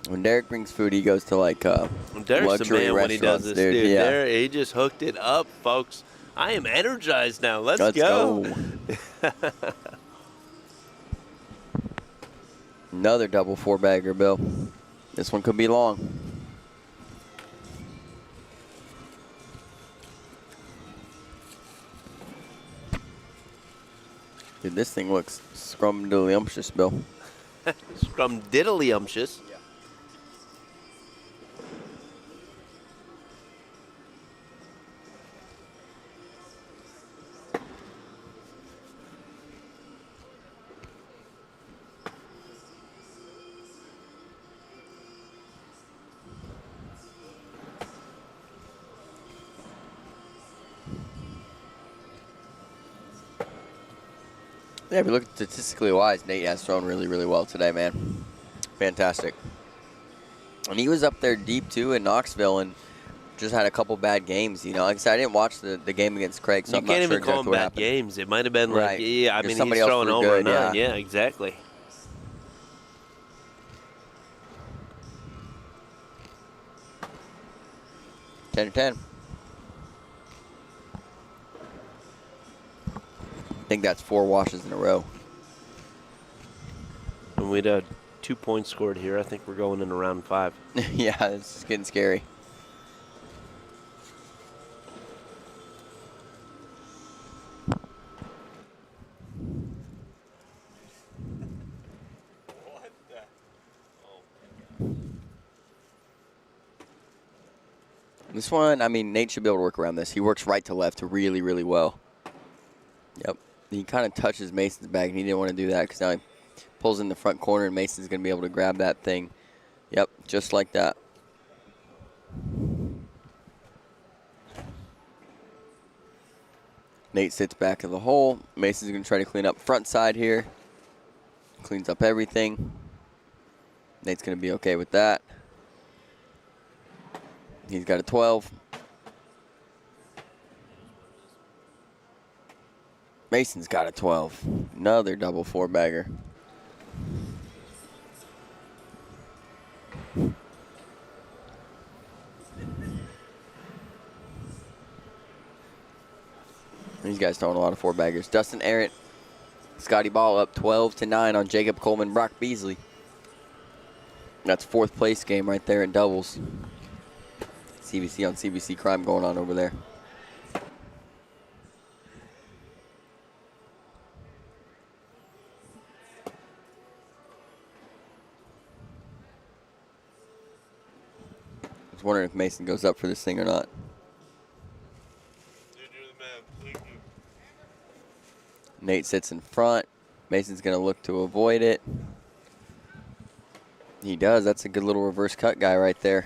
When Derek brings food, he goes to like Derek's the luxury man when he does this, dude. Yeah. Derek, he just hooked it up, folks. I am energized now. Let's go. Another double 4-bagger, Bill. This one could be long. Dude, this thing looks scrumdiddlyumptious, Bill. Scrumdiddlyumptious. Yeah. Yeah, if you look statistically wise, Nate has thrown really, really well today, man. Fantastic. And he was up there deep, too, in Knoxville and just had a couple bad games. You know, like I said, I didn't watch the game against Craig, so I'm not sure even call exactly them what bad happened. games. It might have been like, Right. yeah, I Or mean, somebody he's else throwing threw over good, 9. yeah. Yeah, exactly. 10-10. I think that's 4 washes in a row. And we'd had 2 points scored here. I think we're going into round 5. Yeah, it's getting scary. This one, I mean, Nate should be able to work around this. He works right to left really, really well. Yep. He kind of touches Mason's bag, and he didn't want to do that because now he pulls in the front corner, and Mason's going to be able to grab that thing. Yep, just like that. Nate sits back of the hole. Mason's going to try to clean up front side here. Cleans up everything. Nate's going to be okay with that. He's got a 12. Mason's got a 12. Another double 4-bagger. These guys throwing a lot of 4-baggers. Dustin Arrett, Scotty Ball up 12-9 on Jacob Coleman, Brock Beasley. That's 4th place game right there in doubles. CBC on CBC crime going on over there. I was wondering if Mason goes up for this thing or not. Nate sits in front. Mason's going to look to avoid it. He does. That's a good little reverse cut guy right there.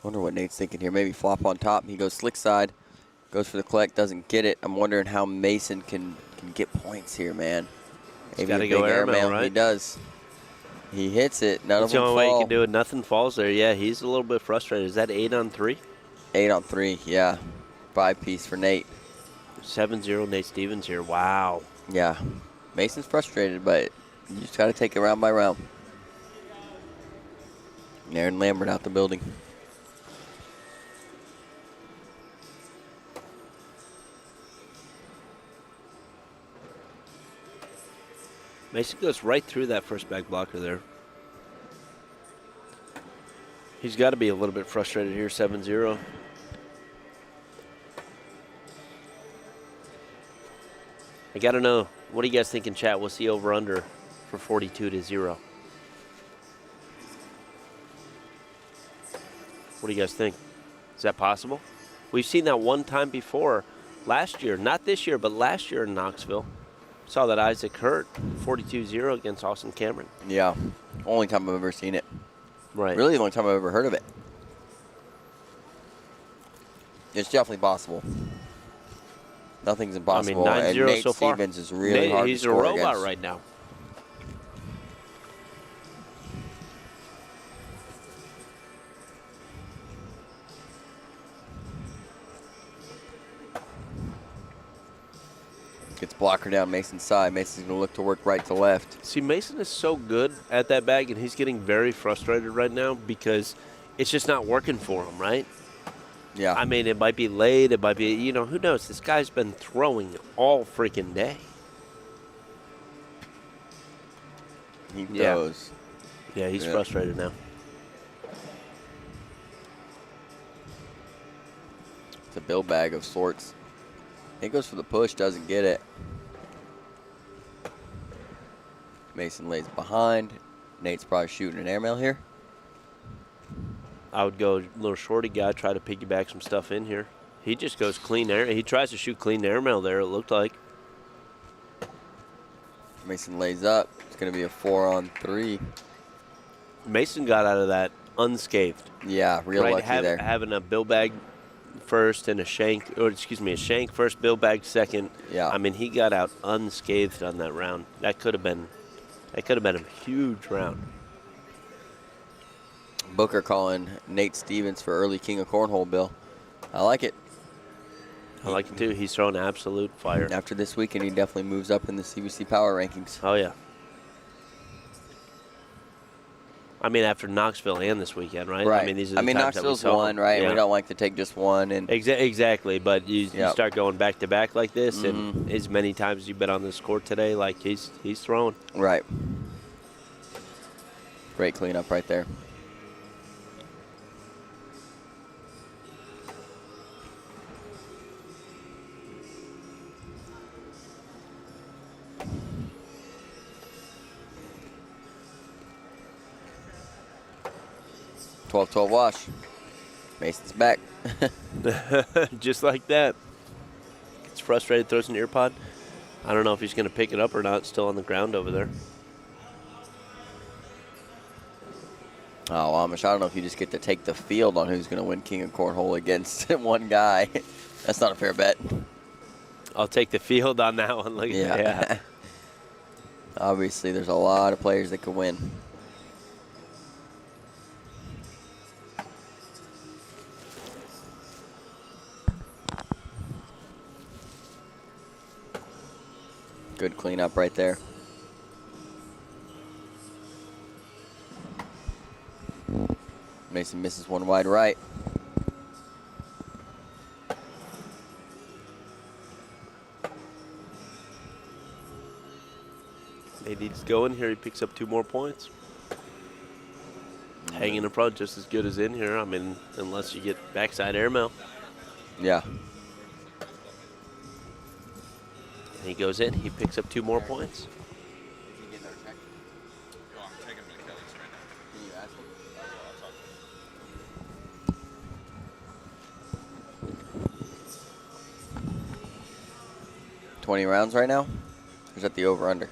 Wonder what Nate's thinking here. Maybe flop on top. He goes slick side. Goes for the collect. Doesn't get it. I'm wondering how Mason can get points here, man. Maybe gotta a go big airmail, right? He does. He hits it. None of That's the them only way you fall. can do it. Nothing falls there. Yeah, he's a little bit frustrated. Is that 8 on 3? 8 on 3, yeah. 5-piece for Nate. 7-0 Nate Stevens here. Wow. Yeah. Mason's frustrated, but you just got to take it round by round. Aaron Lambert out the building. Mason goes right through that first back blocker there. He's got to be a little bit frustrated here, 7-0. I got to know, what do you guys think in chat? We'll see over under for 42-0. What do you guys think? Is that possible? We've seen that one time before last year, not this year, but last year in Knoxville. Saw that Isaac hurt 42-0 against Austin Cameron. Yeah. Only time I've ever seen it. Right. Really the only time I've ever heard of it. It's definitely possible. Nothing's impossible. I mean, 9-0 and Nate so far. Stevens is really hard to He's a score robot against. right now. Gets blocker down Mason's side. Mason's going to look to work right to left. See, Mason is so good at that bag, and he's getting very frustrated right now because it's just not working for him, right? Yeah. I mean, it might be late. It might be, you know, who knows? This guy's been throwing all freaking day. He throws. Yeah, he's frustrated now. It's a bill bag of sorts. He goes for the push, doesn't get it. Mason lays behind. Nate's probably shooting an airmail here. I would go a little shorty guy, try to piggyback some stuff in here. He just goes clean air. He tries to shoot clean airmail there, it looked like. Mason lays up. It's going to be a 4 on 3. Mason got out of that unscathed. Yeah, real lucky there. Having a bill bag first and a shank, or excuse me, a shank first, bill bag second. Yeah. I mean, he got out unscathed on that round. That could have been a huge round. Booker calling Nate Stevens for early king of cornhole, Bill. I like it. I like it too. He's throwing absolute fire. After this weekend, he definitely moves up in the CBC power rankings. Oh, yeah. I mean, after Knoxville and this weekend, right? Right. I mean, these are the times Knoxville's that we saw one, him. right? Yeah. We don't like to take just one. And Exactly, but you start going back to back like this, Mm-hmm. and as many times as you've been on this court today, like he's throwing. Right. Great cleanup right there. (12-12) wash. Mason's back. Just like that. Gets frustrated, throws an ear pod. I don't know if he's going to pick it up or not. Still on the ground over there. Oh, Amish, I don't know if you just get to take the field on who's going to win King of Cornhole against one guy. That's not a fair bet. I'll take the field on that one. Look at that. Obviously, there's a lot of players that could win. Good cleanup right there. Mason misses one wide right. He's going here. He picks up 2 more points. Hanging in front just as good as in here. I mean, unless you get backside airmail. Yeah. And he goes in. He picks up 2 more points. I'm taking him to Kelly's right now. Can you ask him? I'll talk 20 rounds right now? Or is that the over-under?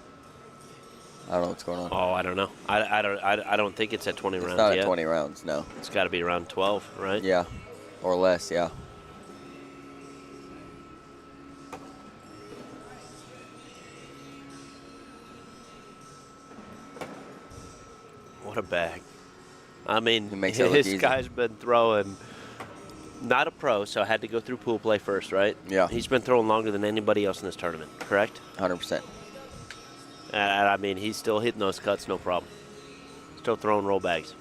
I don't know what's going on. Oh, I don't know. I don't think it's at 20 rounds It's not yet. at 20 rounds, no. It's got to be around 12, right? Yeah, or less, yeah. What a bag. I mean, He makes it look this easy. guy's been throwing, not a pro, so had to go through pool play first, right? Yeah. He's been throwing longer than anybody else in this tournament, correct? 100%. And I mean, he's still hitting those cuts, no problem. Still throwing roll bags.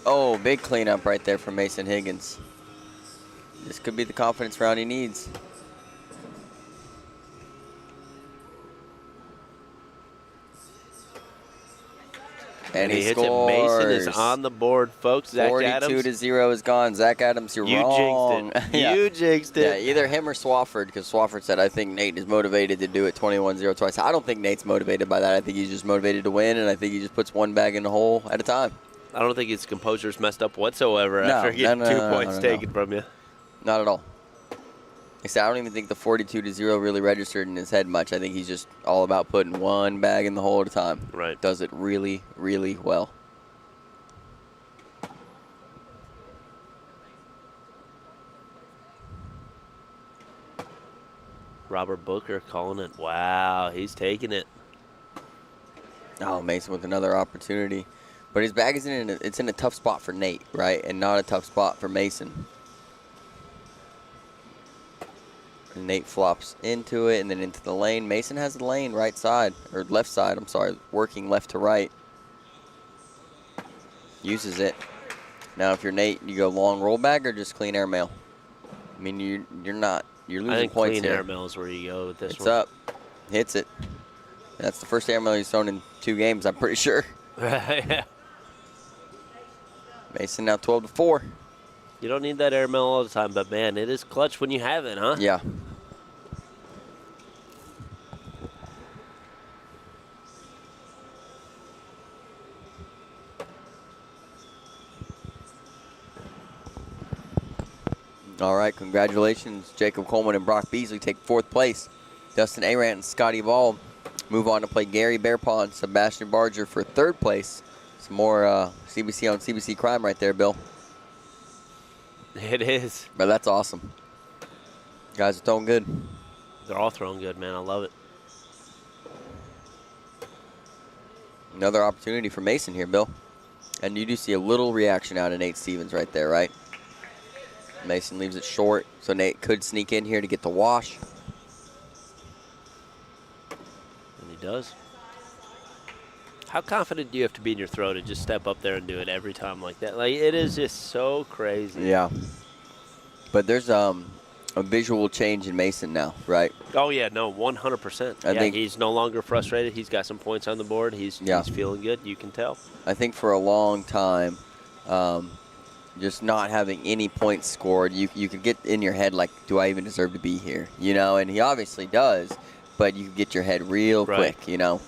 Oh, big cleanup right there from Mason Higgins. This could be the confidence round he needs. And he hits scores. it. Mason is on the board, folks. Zach 42 to Adams. 0 is gone. Zach Adams, you're You wrong. jinxed it. Yeah. You jinxed Yeah, it. either him or Swafford, because Swafford said, I think Nate is motivated to do it 21-0 twice. I don't think Nate's motivated by that. I think he's just motivated to win, and I think he just puts one bag in the hole at a time. I don't think his composure's messed up whatsoever No, after getting no, 2 no, points no. taken from you. Not at all. I said, I don't even think the 42 to 0 really registered in his head much. I think he's just all about putting one bag in the hole at a time. Right. Does it really, really well. Robert Booker calling it. Wow, he's taking it. Oh, Mason with another opportunity. But his bag is it's in a tough spot for Nate, right? And not a tough spot for Mason. And Nate flops into it and then into the lane. Mason has the lane right side, or left side, I'm sorry, working left to right. Uses it. Now, if you're Nate, you go long roll bag or just clean airmail? I mean, you're not. You're I losing think points clean here. airmail is where you go with this It's one. up. Hits it. That's the first airmail he's thrown in 2 games, I'm pretty sure. Yeah. Mason now 12 to 4. You don't need that airmail all the time, but man, it is clutch when you have it, huh? Yeah. All right, congratulations. Jacob Coleman and Brock Beasley take 4th place. Dustin Arant and Scotty Ball move on to play Gary Bearpaw and Sebastian Barger for 3rd place. Some more CBC on CBC crime right there, Bill. It is. But that's awesome. Guys are throwing good. They're all throwing good, man. I love it. Another opportunity for Mason here, Bill. And you do see a little reaction out of Nate Stevens right there, right? Mason leaves it short, so Nate could sneak in here to get the wash. And he does. How confident do you have to be in your throw to just step up there and do it every time like that? Like, it is just so crazy. Yeah. But there's a visual change in Mason now, right? Oh, yeah, no, 100%. I Yeah, think he's no longer frustrated. He's got some points on the board. He's feeling good. You can tell. I think for a long time, just not having any points scored, you could get in your head like, do I even deserve to be here? You know, and he obviously does, but you get your head real quick, you know.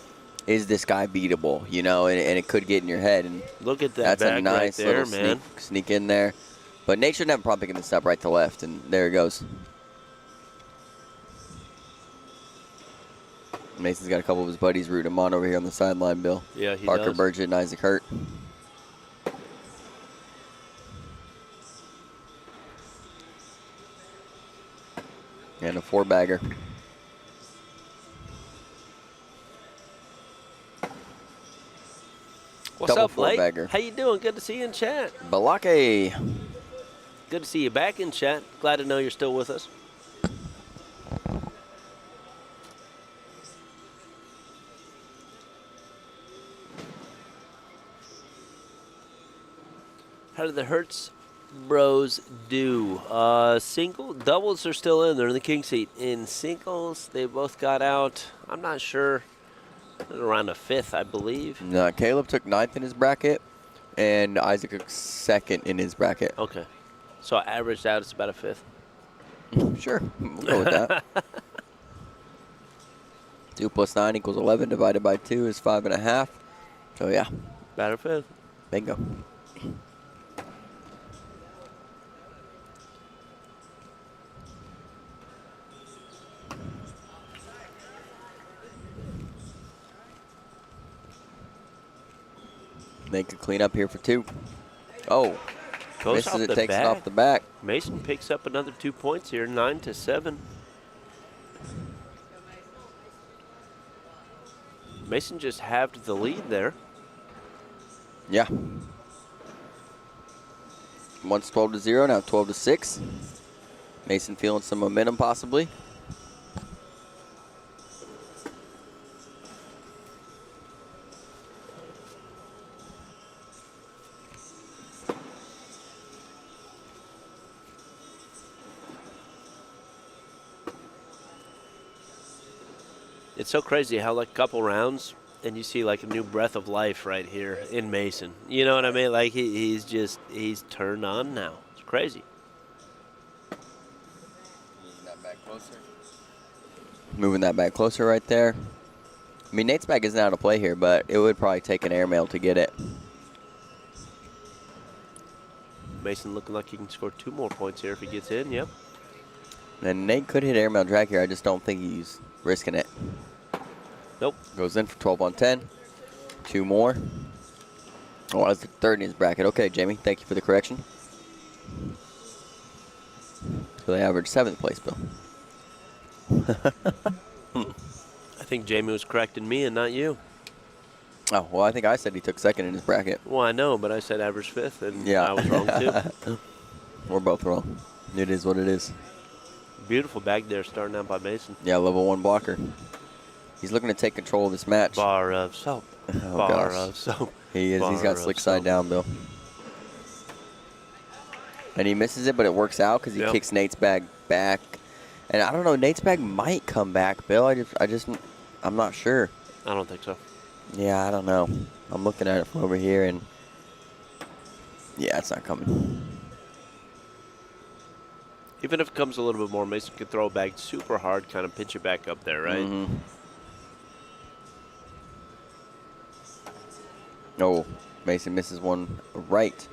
Is this guy beatable? You know, and it could get in your head. And look at that that's a back nice right there, little man. sneak in there. But Nate shouldn't have a problem picking this up right to left, and there it goes. Mason's got a couple of his buddies rooting him on over here on the sideline, Bill. Yeah, he Parker does. Burgett and Isaac Hurt. And a 4-bagger. What's Double up, Blake? 4-bagger. How you doing? Good to see you in chat. Balake. Good to see you back in chat. Glad to know you're still with us. How did the Hertz bros do? Doubles are still in. They're in the king seat. In singles, they both got out. I'm not sure. Around a 5th, I believe. No, Caleb took 9th in his bracket, and Isaac took 2nd in his bracket. Okay. So averaged out, it's about a 5th. Sure, we'll go with that. 2 plus 9 equals 11 divided by 2 is 5.5. So yeah. About a 5th. Bingo. They could clean up here for 2. Oh. Goes Misses off it, the takes back. it off the back. Mason picks up another 2 points here, 9-7. Mason just halved the lead there. Yeah. Once 12-0, now 12-6. Mason feeling some momentum possibly. It's so crazy how like a couple rounds and you see like a new breath of life right here in Mason. You know what I mean? Like he's turned on now. It's crazy. Moving that back closer. Moving that back closer right there. I mean, Nate's bag isn't out of play here, but it would probably take an airmail to get it. Mason looking like he can score 2 more points here if he gets in. Yep. And Nate could hit airmail drag here. I just don't think he's risking it. Nope. Goes in for 12 on 10. 2 more. Oh, that's the third in his bracket. Okay, Jamie, thank you for the correction. So they average 7th place, Bill. I think Jamie was correcting me and not you. Oh, well, I think I said he took 2nd in his bracket. Well, I know, but I said average 5th, and Yeah. I was wrong too. We're both wrong. It is what it is. Beautiful bag there, starting out by Mason. Yeah, level 1 blocker. He's looking to take control of this match. Bar of soap. Oh, Bar gosh. of soap. He is. He's Bar got of slick side soap. down, Bill. And he misses it, but it works out because he Yep. kicks Nate's bag back. And I don't know, Nate's bag might come back, Bill. I'm not sure. I don't think so. Yeah, I don't know. I'm looking at it from over here, and yeah, it's not coming. Even if it comes a little bit more, Mason can throw a bag super hard, kind of pinch it back up there, right? Mm-hmm. Oh, Mason misses one right.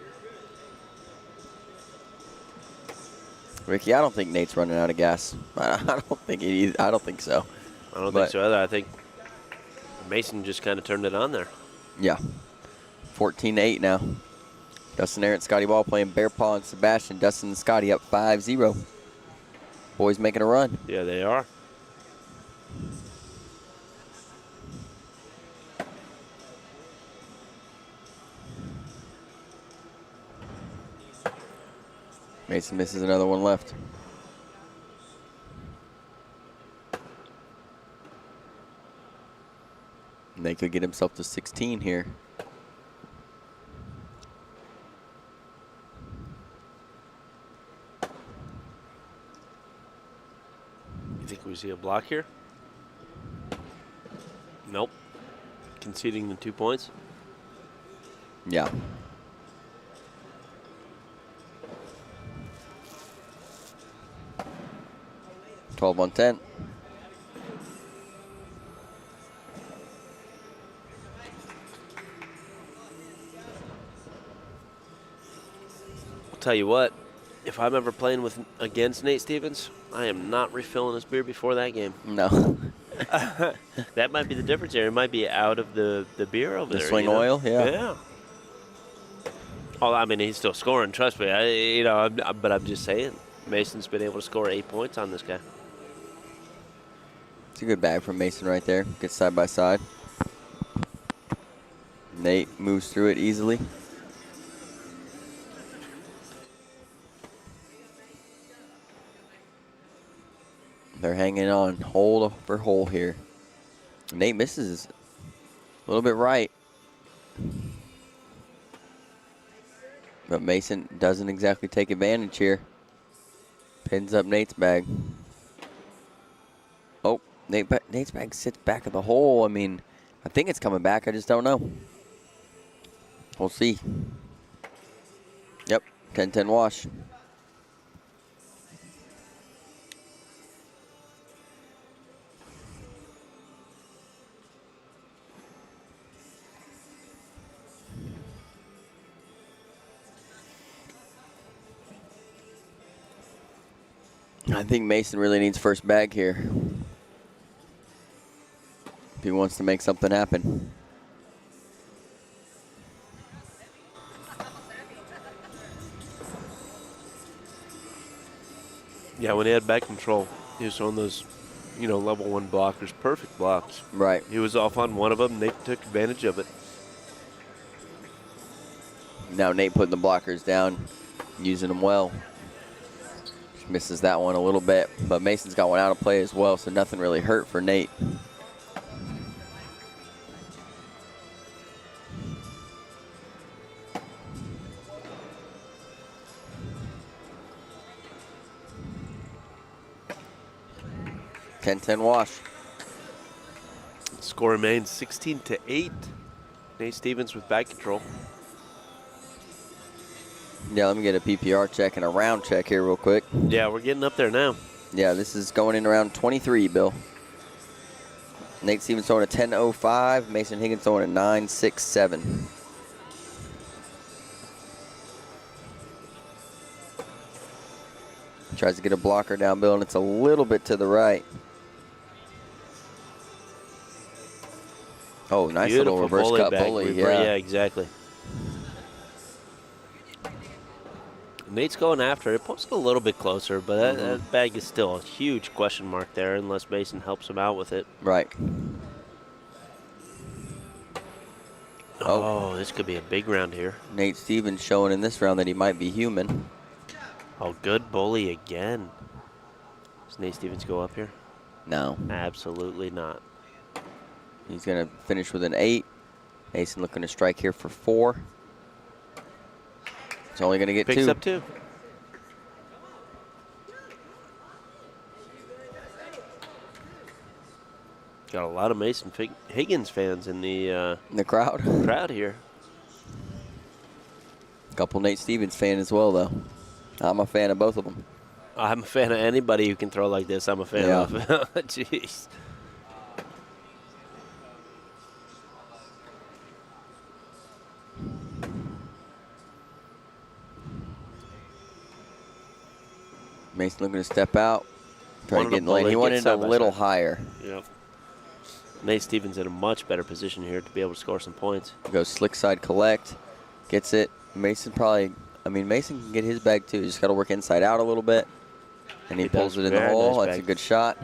Ricky, I don't think Nate's running out of gas. I don't think I don't think so. I don't think so either. I think Mason just kind of turned it on there. Yeah. 14-8 now. Dustin Arrett, Scotty Ball playing Bear Paw and Sebastian. Dustin and Scotty up 5-0. Boys making a run. Yeah, they are. Mason misses another one left. And they could get himself to 16 here. You think we see a block here? Nope. Conceding the 2 points. Yeah. Twelve on 10. I'll tell you what, if I'm ever playing against Nate Stevens, I am not refilling his beer before that game. No. That might be the difference here. It might be out of the beer over The there. swing you know? oil, yeah. Yeah. Oh, I mean, he's still scoring. Trust me. But I'm just saying, Mason's been able to score 8 points on this guy. It's a good bag from Mason right there. Gets side by side. Nate moves through it easily. They're hanging on hole for hole here. Nate misses a little bit right. But Mason doesn't exactly take advantage here. Pins up Nate's bag. Oh, Nate's bag sits back of the hole. I mean, I think it's coming back. I just don't know. We'll see. Yep, 10-10 wash. I think Mason really needs first bag here if he wants to make something happen. Yeah, when he had back control, he was on those, level 1 blockers, perfect blocks. Right. He was off on one of them. Nate took advantage of it. Now Nate putting the blockers down, using them well. Just misses that one a little bit, but Mason's got one out of play as well, so nothing really hurt for Nate. (10-10) wash. Score remains 16-8. Nate Stevens with bag control. Yeah, let me get a PPR check and a round check here real quick. Yeah, we're getting up there now. Yeah, this is going in around 23, Bill. Nate Stevens throwing a 10.05. Mason Higgins throwing a 9.67. Tries to get a blocker down, Bill, and it's a little bit to the right. Oh, nice Beautiful little reverse cut bag bully. Yeah, exactly. Nate's going after it. Posts it a little bit closer, but that bag is still a huge question mark there unless Mason helps him out with it. Right. Oh, this could be a big round here. Nate Stevens showing in this round that he might be human. Oh, good bully again. Does Nate Stevens go up here? No. Absolutely not. He's going to finish with an 8. Mason looking to strike here for 4. He's only going to get 2. Picks up 2. Got a lot of Mason Higgins fans in the crowd. Crowd here. Couple Nate Stevens fan as well, though. I'm a fan of both of them. I'm a fan of anybody who can throw like this. I'm a fan of. Jeez. Mason looking to step out. Trying to get in the lane. He wanted it a little higher. Yep. Nate Stevens in a much better position here to be able to score some points. Goes slick side collect. Gets it. Mason probably, Mason can get his bag too. Just got to work inside out a little bit. And he pulls it in the hole. That's a good shot.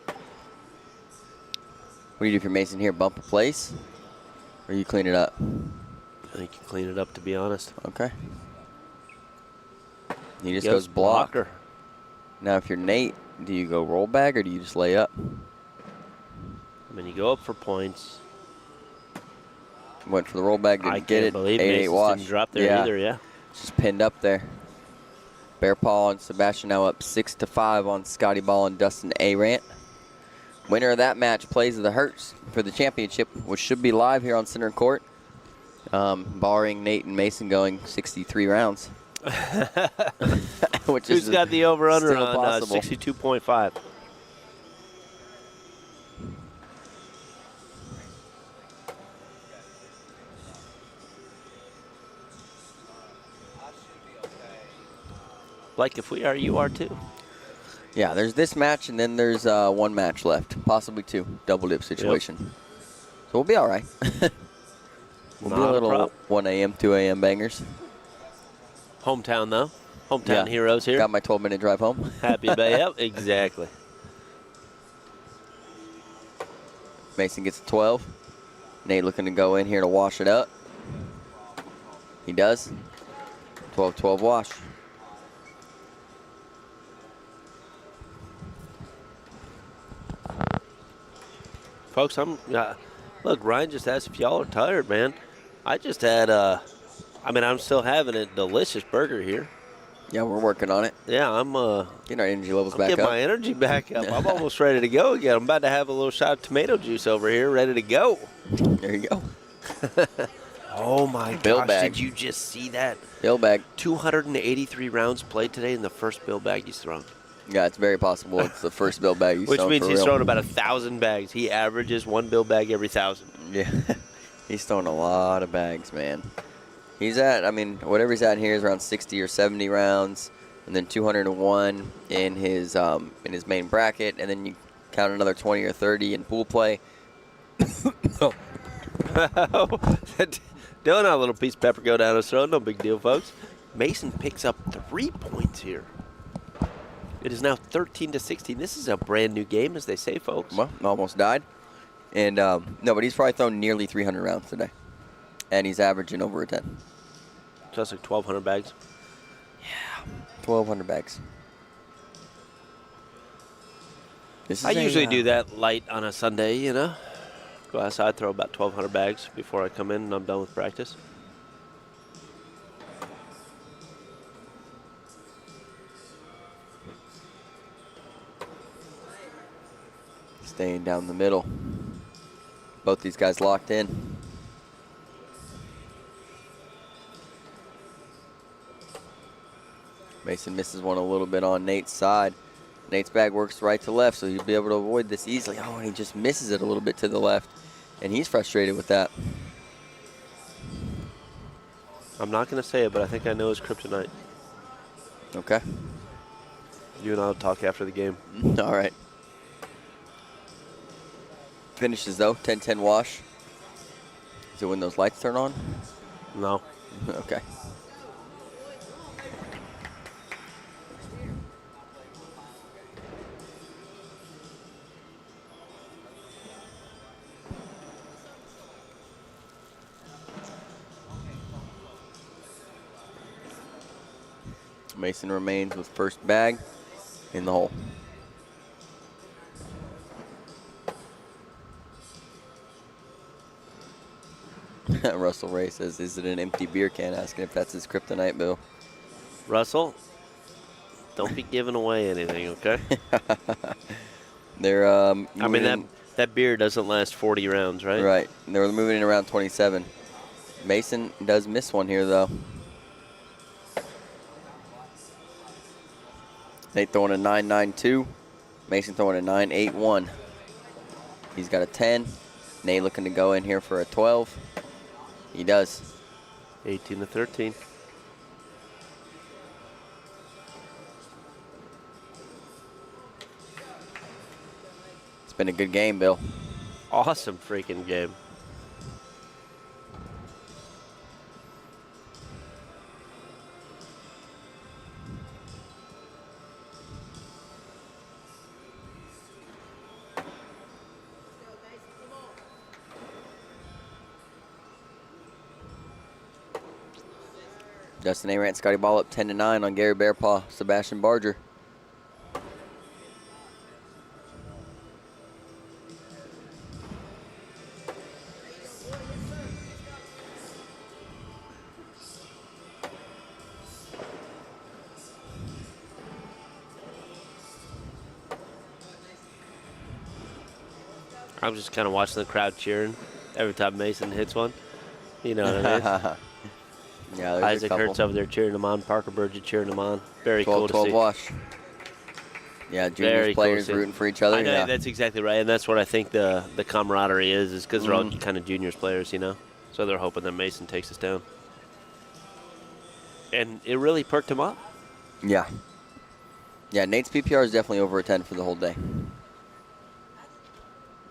What do you do for Mason here? Bump a place? Or you clean it up? I think you clean it up, to be honest. Okay. He just goes blocker. Now, if you're Nate, do you go roll bag or do you just lay up? I mean, you go up for points. Went for the roll bag, didn't get it. 8-8 wash. Didn't drop there either, yeah. Just pinned up there. Bear Paw and Sebastian now up 6-5 on Scotty Ball and Dustin Arant. Winner of that match plays the Hertz for the championship, which should be live here on Center Court, barring Nate and Mason going 63 rounds. Which Who's got the over-under on possible. 62.5? Like, if we are, you are too. Yeah, there's this match, and then there's one match left, possibly 2, double dip situation. Yep. So we'll be all right. We'll be a little 1 a.m., 2 a.m. bangers. Hometown, though. Hometown heroes here. Got my 12-minute drive home. Happy Bay, yep, exactly. Mason gets a 12. Nate looking to go in here to wash it up. He does. 12-12 wash. Folks, look, Ryan just asked if y'all are tired, man. I just had, I'm still having a delicious burger here. Yeah, we're working on it. Yeah, I'm getting our energy levels back up. Getting my energy back up. I'm almost ready to go again. I'm about to have a little shot of tomato juice over here, ready to go. There you go. Oh my gosh! Did you just see that? Bill bag. 283 rounds played today, in the first bill bag he's thrown. Yeah, it's very possible it's the first bill bag he's thrown. Which means he's thrown about 1,000 bags. He averages 1 bill bag every 1,000. Yeah, he's thrown a lot of bags, man. He's at, whatever he's at here is around 60 or 70 rounds, and then 201 in his main bracket, and then you count another 20 or 30 in pool play. Dylan had a little piece of pepper go down his throat. No big deal, folks. Mason picks up 3 points here. It is now 13-16. This is a brand new game, as they say, folks. Well, almost died. And no, but he's probably thrown nearly 300 rounds today. and he's averaging over a 10. So that's like 1,200 bags. 1,200 bags. I usually do that light on a Sunday, you know. Go outside, throw about 1,200 bags before I come in and I'm done with practice. Staying down the middle. Both these guys locked in. Mason misses one a little bit on Nate's side. Nate's bag works right to left, so he'll be able to avoid this easily. Oh, and he just misses it a little bit to the left, and he's frustrated with that. I'm not going to say it, but I think I know his kryptonite. Okay. You and I will talk after the game. All right. Finishes, though, 10-10 wash. Is it when those lights turn on? No. Okay. Mason remains with first bag in the hole. Russell Ray says, is it an empty beer can? Asking if that's his kryptonite, Bill. Russell, don't be giving away anything, okay? They're I mean, that beer doesn't last 40 rounds, right? Right. They're moving in around 27. Mason does miss one here, though. Nate throwing a 9.92. Mason throwing a 9.81. He's got a 10. Nate looking to go in here for a 12. He does. 18-13. It's been a good game, Bill. Awesome freaking game. Justin Arant, Scotty Ball up 10-9 on Gary Bearpaw, Sebastian Barger. I'm just kind of watching the crowd cheering every time Mason hits one. You know what I mean? Yeah, there's Isaac a couple. Hurts over there cheering him on. Parker Burgess cheering him on. Very cool to 12-12 see. wash. Yeah, juniors Very players cool to see. rooting for each other. I know, Yeah. that's exactly right, and that's what I think the camaraderie is because they're all Mhm. kind of juniors players, you know? So they're hoping that Mason takes us down. And it really perked him up. Yeah. Yeah, Nate's PPR is definitely over a 10 for the whole day.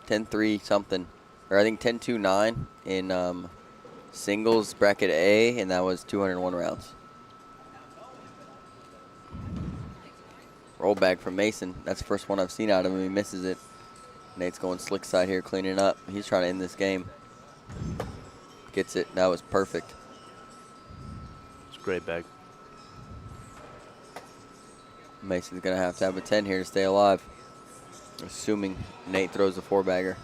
10-3 something. Or I think 10-2-9 in singles bracket A, and that was 201 rounds. Roll bag from Mason. That's the first one I've seen out of him. He misses it. Nate's going slick side here, cleaning up. He's trying to end this game. Gets it. That was perfect. It's a great bag. Mason's going to have a 10 here to stay alive. Assuming Nate throws a 4-bagger.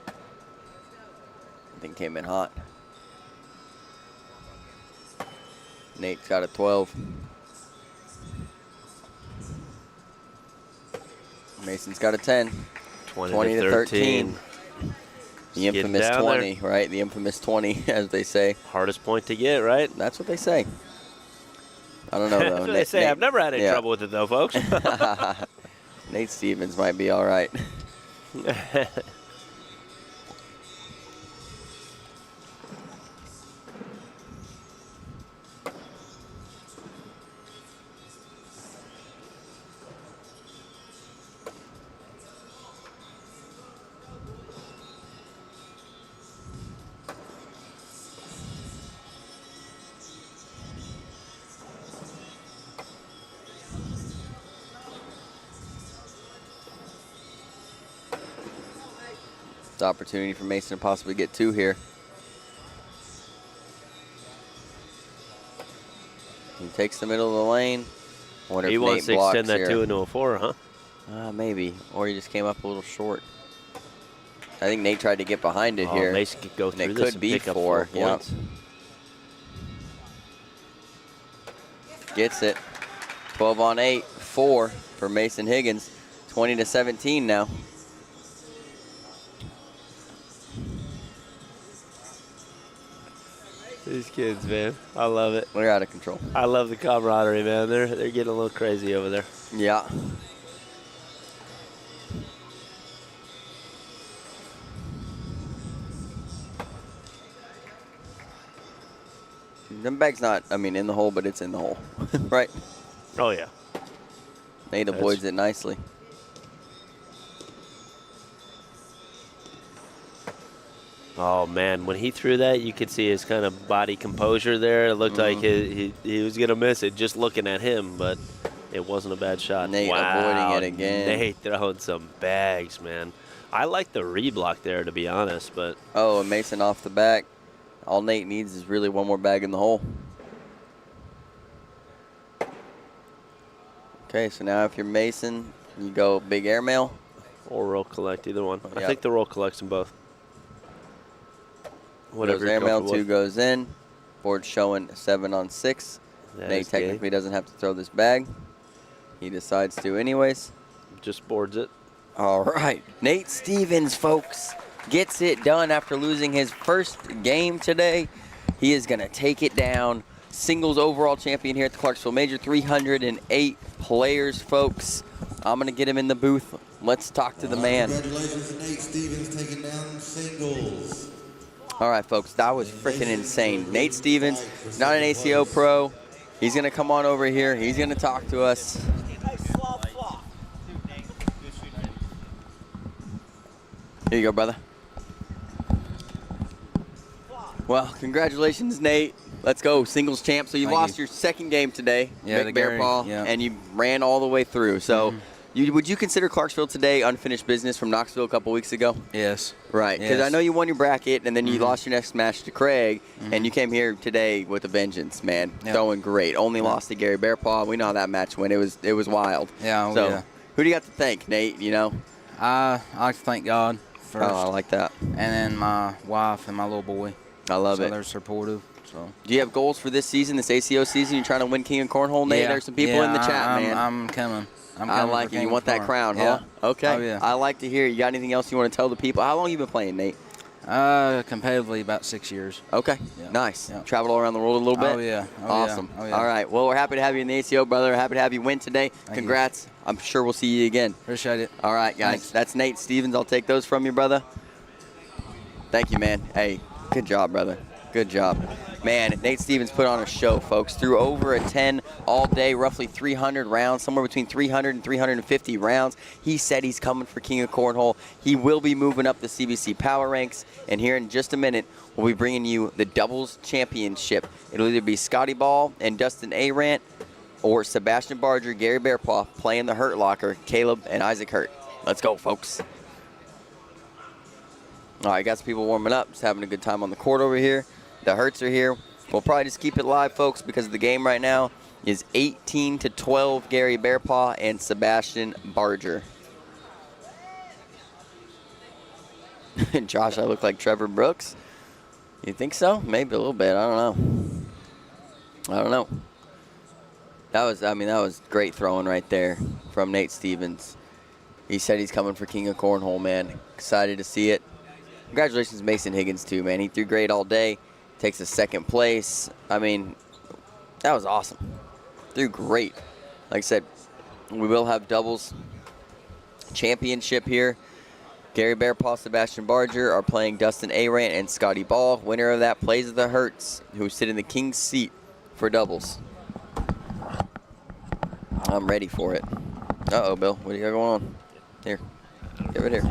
I think came in hot. Nate's got a 12. Mason's got a 10. 20-13. The infamous 20, right? The infamous 20, as they say. Hardest point to get, right? That's what they say. I don't know, though. That's what they say. I've never had any trouble with it, though, folks. Nate Stevens might be all right. It's an opportunity for Mason to possibly get 2 here. He takes the middle of the lane. Wonder He if wants Nate to extend blocks that here. 2 into a 4, huh? Maybe. Or he just came up a little short. I think Nate tried to get behind it here. Mason could go and through it this could and be pick up 4. 4 Yeah. points. Gets it. 12 on 8. 4 for Mason Higgins. 20-17 now. These kids, man. I love it. They're out of control. I love the camaraderie, man. They're getting a little crazy over there. Yeah. Them bag's not, I mean, in the hole, but it's in the hole, right? Oh, yeah. Nate avoids it nicely. Oh, man. When he threw that, you could see his kind of body composure there. It looked like he was going to miss it just looking at him, but it wasn't a bad shot. Nate avoiding it again. Nate throwing some bags, man. I like the reblock there, to be honest, but... Oh, and Mason off the back. All Nate needs is really one more bag in the hole. Okay, so now if you're Mason, you go big airmail. Or roll collect, either one. I Yep. think the roll collects them both. Whatever Goes you're airmail, comfortable 2 with. goes in. Board showing 7 on 6. That Nate is gay. technically doesn't have to throw this bag. He decides to anyways. Just boards it. All right. Nate Stevens, folks, gets it done after losing his first game today. He is going to take it down. Singles overall champion here at the Clarksville Major. 308 players, folks. I'm going to get him in the booth. Let's talk to the man. Congratulations to Nate Stevens taking down singles. All right, folks, that was freaking insane. Nate Stevens, not an ACO pro. He's going to come on over here. He's going to talk to us. Here you go, brother. Well, congratulations, Nate. Let's go, singles champ. So you lost your second game today, Yeah, Big the Bear Gary, Paw, yeah. and you ran all the way through. So would you consider Clarksville today unfinished business from Knoxville a couple weeks ago? Yes. Right, because I know you won your bracket, and then you lost your next match to Craig, and you came here today with a vengeance, man. Yep. Throwing great. Only lost to Gary Bearpaw. We know how that match went. It was wild. Yeah, so, yeah. who do you got to thank, Nate? You know? I like to thank God first. Oh, I like that. And then my wife and my little boy. I love it. They're supportive. So. Do you have goals for this season, this ACO season? You're trying to win King of Cornhole, Nate? Yeah. There's some people in the chat, man. I'm coming. I like it. You want that crown, huh? Okay. Oh, yeah. I like to hear. You got anything else you want to tell the people? How long you been playing, Nate? Competitively about 6 years. Okay. Yeah. Nice. Yeah. Traveled all around the world a little bit? Oh, yeah. Oh, awesome. Yeah. Oh, yeah. All right. Well, we're happy to have you in the ACO, brother. Happy to have you win today. Congrats. I'm sure we'll see you again. Appreciate it. All right, guys. Thanks. That's Nate Stevens. I'll take those from you, brother. Thank you, man. Hey, good job, brother. Good job. Man, Nate Stevens put on a show, folks. Threw over a 10 all day, roughly 300 rounds, somewhere between 300 and 350 rounds. He said he's coming for King of Cornhole. He will be moving up the CBC power ranks. And here in just a minute, we'll be bringing you the doubles championship. It'll either be Scotty Ball and Dustin Arant or Sebastian Barger, Gary Bearpaw playing the Hurt Locker, Caleb and Isaac Hurt. Let's go, folks. All right, got some people warming up, just having a good time on the court over here. The Hurts are here. We'll probably just keep it live, folks, because the game right now is 18-12 Gary Bearpaw and Sebastian Barger. Josh, I look like Trevor Brooks. You think so? Maybe a little bit. I don't know. That was great throwing right there from Nate Stevens. He said he's coming for King of Cornhole, man. Excited to see it. Congratulations, Mason Higgins, too, man. He threw great all day. Takes a second place. I mean, that was awesome. Threw great. Like I said, we will have doubles championship here. Gary Bearpaw, Sebastian Barger are playing Dustin Arant and Scotty Ball. Winner of that plays the Hurts, who sit in the king's seat for doubles. I'm ready for it. Uh-oh, Bill. What do you got going on? Here. Give it here.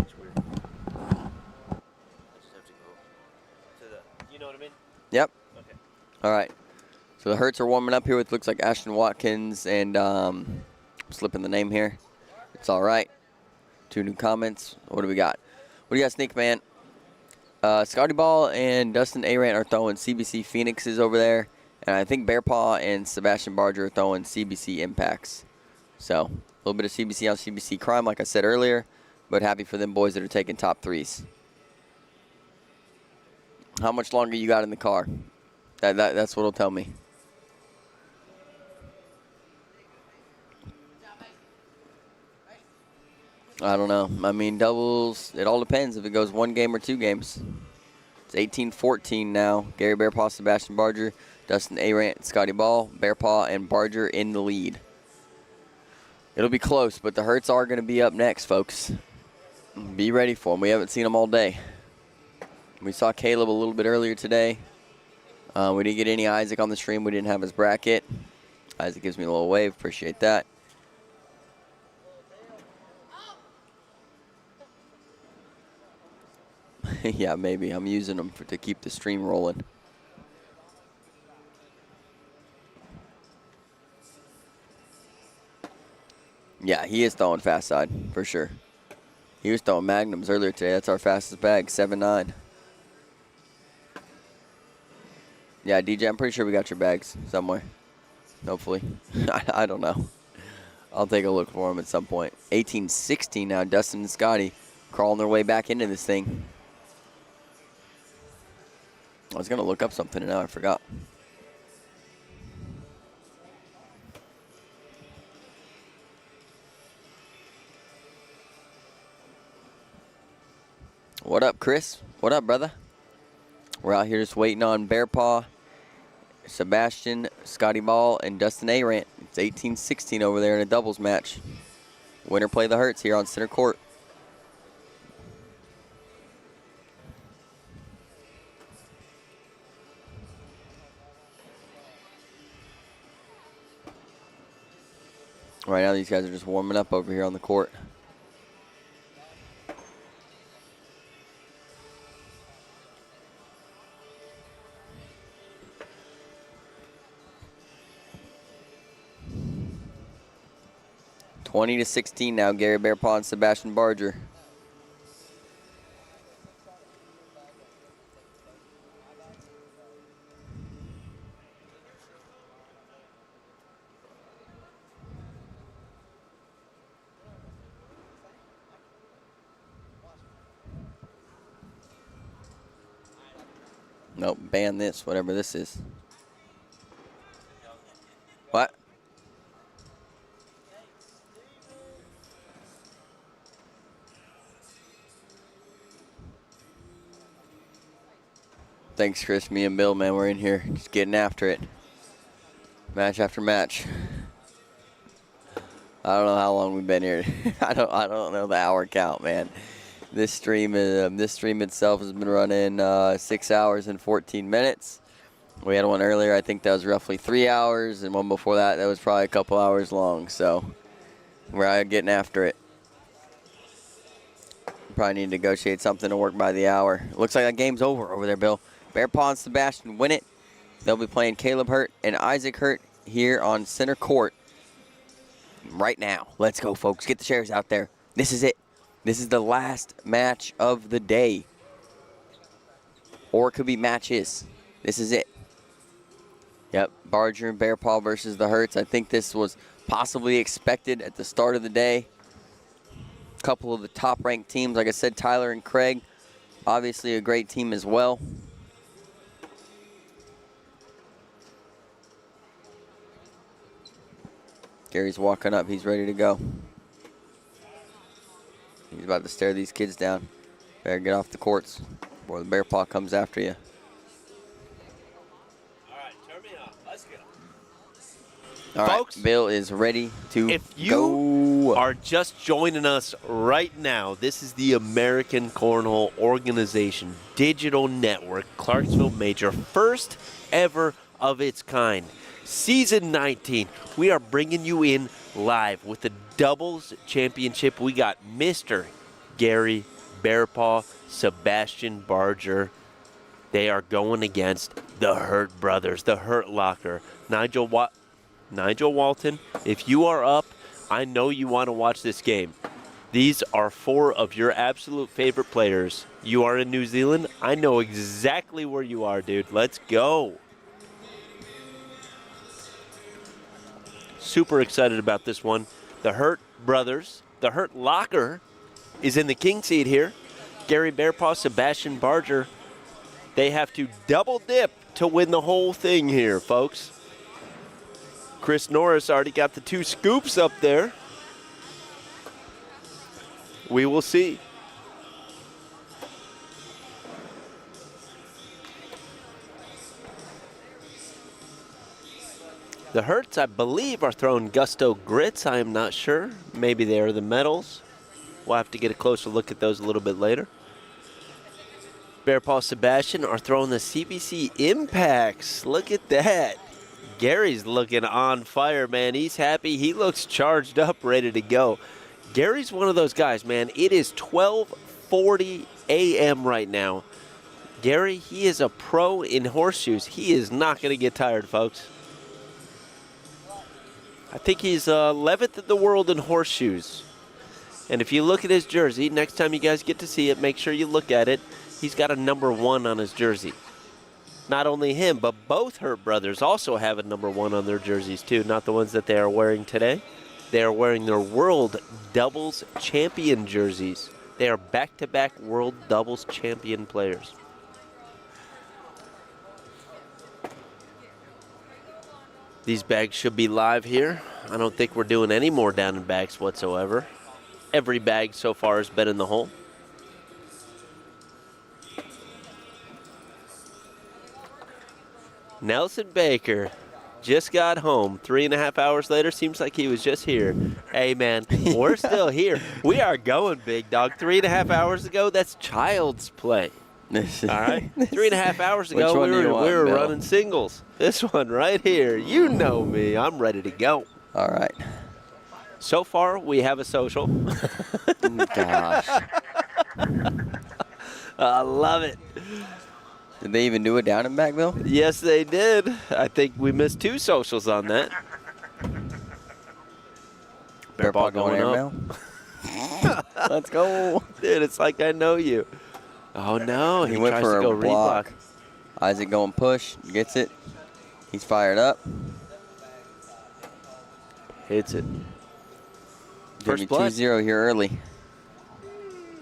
You know what I mean? Yep. Okay. All right. So the Hurts are warming up here with looks like Ashton Watkins and slipping the name here. It's all right. 2 new comments. What do we got? What do you got, Sneak Man? Scotty Ball and Dustin Arant are throwing CBC Phoenixes over there. And I think Bear Paw and Sebastian Barger are throwing CBC Impacts. So, a little bit of CBC on CBC crime, like I said earlier. But happy for them boys that are taking top threes. How much longer you got in the car? That's what'll tell me. I don't know. I mean, doubles, it all depends if it goes 1 game or 2 games. It's 18-14 now. Gary Bearpaw, Sebastian Barger, Dustin Arant, Scotty Ball, Bearpaw, and Barger in the lead. It'll be close, but the Hurts are going to be up next, folks. Be ready for them. We haven't seen them all day. We saw Caleb a little bit earlier today. We didn't get any Isaac on the stream. We didn't have his bracket. Isaac gives me a little wave. Appreciate that. Yeah, maybe. I'm using them to keep the stream rolling. Yeah, he is throwing fast side, for sure. He was throwing magnums earlier today. That's our fastest bag, 7-9. Yeah, DJ, I'm pretty sure we got your bags somewhere. Hopefully. I don't know. I'll take a look for them at some point. 18-16 now. Dustin and Scotty crawling their way back into this thing. I was going to look up something and now I forgot. What up, Chris? What up, brother? We're out here just waiting on Bearpaw, Sebastian, Scotty Ball, and Dustin Arant. It's 18-16 over there in a doubles match. Winner play the Hurts here on center court. Right now, these guys are just warming up over here on the court. – 20-16 now, Gary Bearpaw and Sebastian Barger. Nope, ban this, whatever this is. What? Thanks, Chris. Me and Bill, man, we're in here just getting after it. Match after match. I don't know how long we've been here. I don't know the hour count, man. This stream itself has been running 6 hours and 14 minutes. We had one earlier, I think that was roughly 3 hours, and one before that was probably a couple hours long. So we're out getting after it. Probably need to negotiate something to work by the hour. Looks like that game's over there, Bill. Bearpaw and Sebastian win it. They'll be playing Caleb Hurt and Isaac Hurt here on center court right now. Let's go, folks. Get the chairs out there. This is it. This is the last match of the day. Or it could be matches. This is it. Yep, Barger and Bearpaw versus the Hurts. I think this was possibly expected at the start of the day. A couple of the top-ranked teams. Like I said, Tyler and Craig, obviously a great team as well. Gary's walking up. He's ready to go. He's about to stare these kids down. Better get off the courts before the Bearpaw comes after you. All right, turn me on. Let's go. All Folks, right, Bill is ready to if you go. are just joining us right now, this is the American Cornhole Organization Digital Network, Clarksville Major, first ever of its kind. Season 19, we are bringing you in live with the doubles championship. We got Mr. Gary Bearpaw, Sebastian Barger. They are going against the Hurt brothers, the Hurt Locker. Nigel Walton, if you are up, I know you want to watch this game. These are 4 of your absolute favorite players. You are in New Zealand. I know exactly where you are, dude. Let's go. Super excited about this one. The Hurt brothers, the Hurt locker is in the king seat here. Gary Bearpaw, Sebastian Barger. They have to double dip to win the whole thing here, folks. Chris Norris already got the 2 scoops up there. We will see. The Hurts, I believe, are throwing Gusto grits. I am not sure. Maybe they are the metals. We'll have to get a closer look at those a little bit later. Bearpaw Sebastian are throwing the CBC impacts. Look at that. Gary's looking on fire, man. He's happy. He looks charged up, ready to go. Gary's one of those guys, man. It is 12:40 a.m. right now. Gary, he is a pro in horseshoes. He is not going to get tired, folks. I think he's 11th in the world in horseshoes. And if you look at his jersey, next time you guys get to see it, make sure you look at it. He's got a number 1 on his jersey. Not only him, but both Hurt brothers also have a number 1 on their jerseys too, not the ones that they are wearing today. They are wearing their World Doubles Champion jerseys. They are back-to-back World Doubles Champion players. These bags should be live here. I don't think we're doing any more down in bags whatsoever. Every bag so far has been in the hole. Nelson Baker just got home 3.5 hours later. Seems like he was just here. Hey, man, we're still here. We are going, big dog. 3.5 hours ago, that's child's play. All right? 3.5 hours ago, we were running singles. This one right here. You know me. I'm ready to go. All right. So far, we have a social. Gosh. I love it. Did they even do it down in Backville? Yes, they did. I think we missed 2 socials on that. Bearpaw going up. Let's go. Dude, it's like I know you. Oh, no. He went tries for to go a block. reblock. Isaac going push. Gets it. He's fired up. Hits it. First 2-0 here early.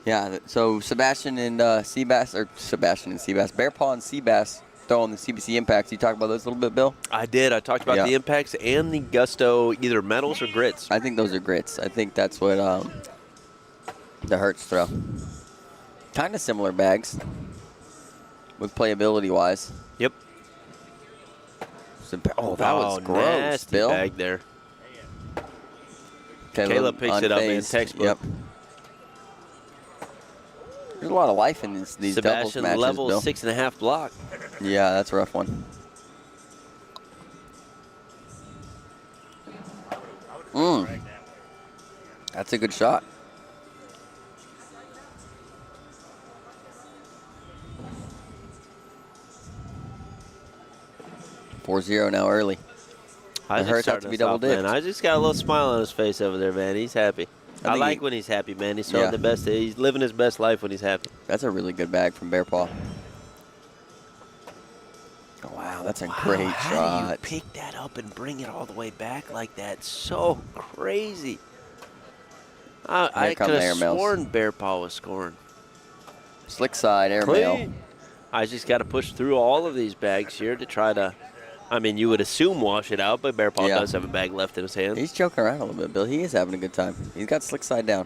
Yeah, so Sebastian and Seabass, or Sebastian and Seabass, Bearpaw and Seabass throwing the CBC impacts. You talked about those a little bit, Bill? I did. I talked about the impacts and the Gusto, either metals or grits. I think those are grits. I think that's what the Hurts throw. Kind of similar bags with playability-wise. Yep. Oh, that was gross, nasty Bill. Bag there. Caleb picks it up in textbook. Yep. There's a lot of life in these doubles Sebastian matches, level Bill. 6.5 block. Yeah, that's a rough one. That's a good shot. .40 now early. I Hurts have to be double dipped. I just got a little smile on his face over there, man. He's happy. I like when he's happy, man. He's showing the best. He's living his best life when he's happy. That's a really good bag from Bearpaw. Oh, wow, that's a great shot. How do you pick that up and bring it all the way back like that? So crazy. I could have sworn Bearpaw was scoring. Slick side airmail. I just got to push through all of these bags here to try to, I mean, you would assume wash it out, but Bearpaw does have a bag left in his hand. He's joking around a little bit, Bill. He is having a good time. He's got slick side down.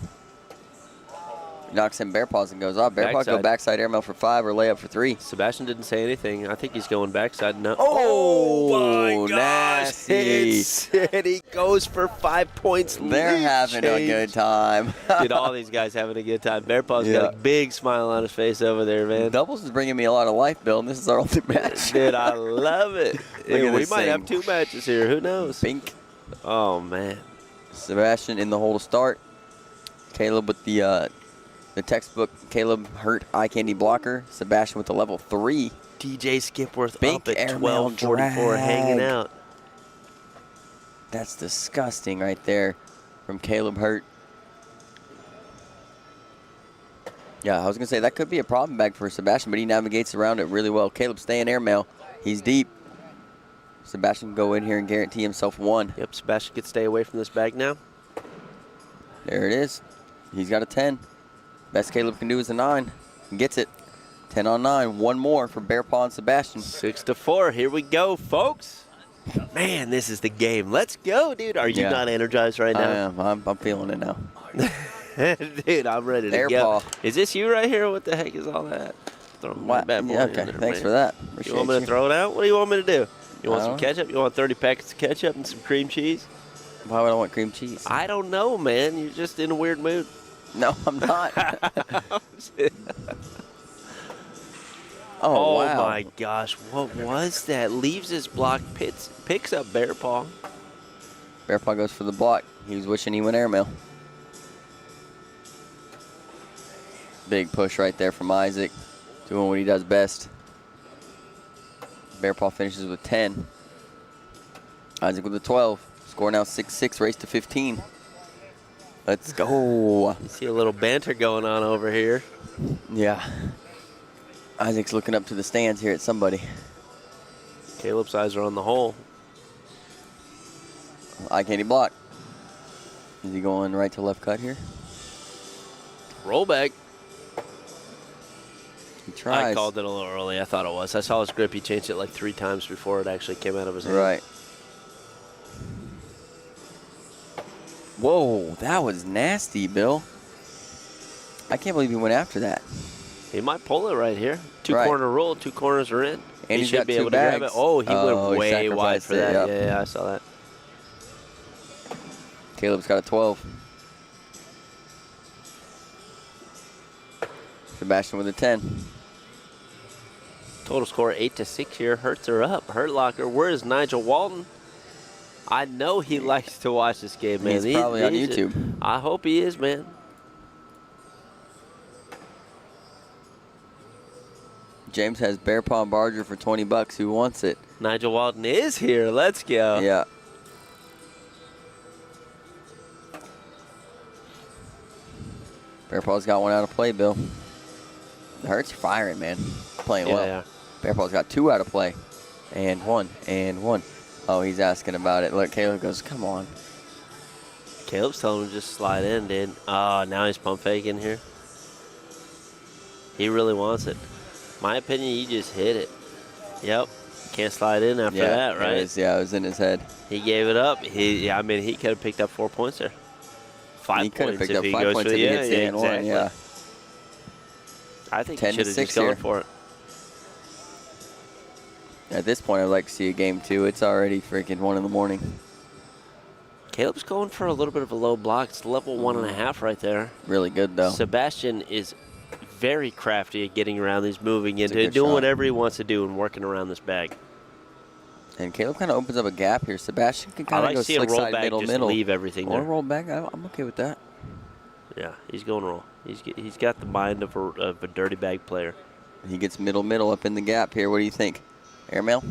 Knocks in Bearpaws and goes off. Bearpaw go backside airmail for 5 or layup for 3. Sebastian didn't say anything. I think he's going backside. No. Oh, my gosh. He goes for 5 points. They're having a good time. Dude, all these guys having a good time. Bearpaw's got a big smile on his face over there, man. Doubles is bringing me a lot of life, Bill, and this is our only match. Dude, I love it. We might have 2 matches here. Who knows? Pink. Oh, man. Sebastian in the hole to start. Caleb with the textbook Caleb Hurt eye candy blocker. Sebastian with the level 3. DJ Skipworth Bink up at airmail 12:44 hanging out. That's disgusting right there from Caleb Hurt. Yeah, I was going to say that could be a problem bag for Sebastian, but he navigates around it really well. Caleb staying airmail. He's deep. Sebastian can go in here and guarantee himself 1. Yep, Sebastian could stay away from this bag now. There it is. He's got a 10. Best Caleb can do is a 9. He gets it. 10 on 9. 1 more for Bear Paw and Sebastian. 6-4. Here we go, folks. Man, this is the game. Let's go, dude. Are you not energized right now? I am. I'm feeling it now. Dude, I'm ready to Bear go. Paw. Is this you right here? What the heck is all that? Throw my bad boy in Okay, there, thanks man. for that. You Appreciate want me to you. throw it out? What do you want me to do? You want I some don't ketchup? You want 30 packets of ketchup and some cream cheese? Why would I want cream cheese? I don't know, man. You're just in a weird mood. No, I'm not. Oh, wow. my gosh. What was that? Leaves his block, picks up Bear Paw. Bear Paw goes for the block. He was wishing he went airmail. Big push right there from Isaac. Doing what he does best. Bear Paw finishes with 10. Isaac with a 12. Score now 6-6, race to 15. Let's go. You see a little banter going on over here. Yeah. Isaac's looking up to the stands here at somebody. Caleb's eyes are on the hole. Eye candy block. Is he going right to left cut here? Roll back. He tries. I called it a little early. I thought it was. I saw his grip. He changed it like 3 times before it actually came out of his hand. Right. Whoa, that was nasty, Bill. I can't believe he went after that. He might pull it right here. Right. 2-corner roll. 2 corners are in. And he he's should got be 2 able to grab bags. it. Oh, he Oh, went he way wide sacrificed for it, that. yep. Yeah, I saw that. Caleb's got a 12. Sebastian with a 10. Total score 8-6 here. Hurts are up. Hurt Locker. Where is Nigel Walton? I know he likes to watch this game, man. He's probably on YouTube. I hope he is, man. James has Bear Paw and Barger for 20 bucks. Who wants it? Nigel Walton is here. Let's go. Yeah. Bear Paw's got one out of play, Bill. The Hurts are firing, man. Playing well. Yeah. Bear Paw's got 2 out of play. And 1. And 1. Oh, he's asking about it. Look, Caleb goes, come on. Caleb's telling him to just slide in, dude. Oh, now he's pump faking here. He really wants it. My opinion, you just hit it. Yep. Can't slide in after that, right? It was in his head. He gave it up. He could have picked up 4 points there. 5 He could have points picked if up he 5 goes points for if the he hits the and 1, exactly. yeah. I think 10 he to should have 6 just gone here. for it. At this point, I'd like to see a game 2. It's already freaking 1 in the morning. Caleb's going for a little bit of a low block. It's level 1.5 right there. Really good, though. Sebastian is very crafty at getting around these, moving It's a into good doing shot. whatever he wants to do and working around this bag. And Caleb kind of opens up a gap here. Sebastian can I kind of like go to see a slick roll side, back, middle, just middle. leave everything Or there. roll back. I'm okay with that. Yeah, he's going roll. He's got the mind of a dirty bag player. He gets middle, middle up in the gap here. What do you think? Airmail?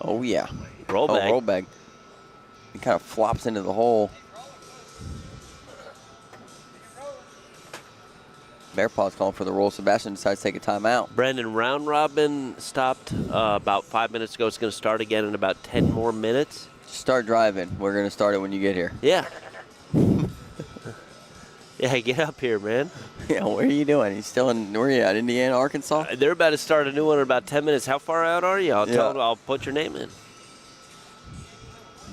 Oh, yeah. Roll bag. Roll bag. He kind of flops into the hole. Bear Paw's calling for the roll. Sebastian decides to take a timeout. Brendan, round robin stopped about 5 minutes ago. It's going to start again in about 10 more minutes. Start driving. We're going to start it when you get here. Yeah. Yeah, get up here, man. Yeah, where are you doing? He's still in, where are you at, Indiana, Arkansas? They're about to start a new one in about 10 minutes. How far out are you? I'll tell Yeah. them. I'll put your name in.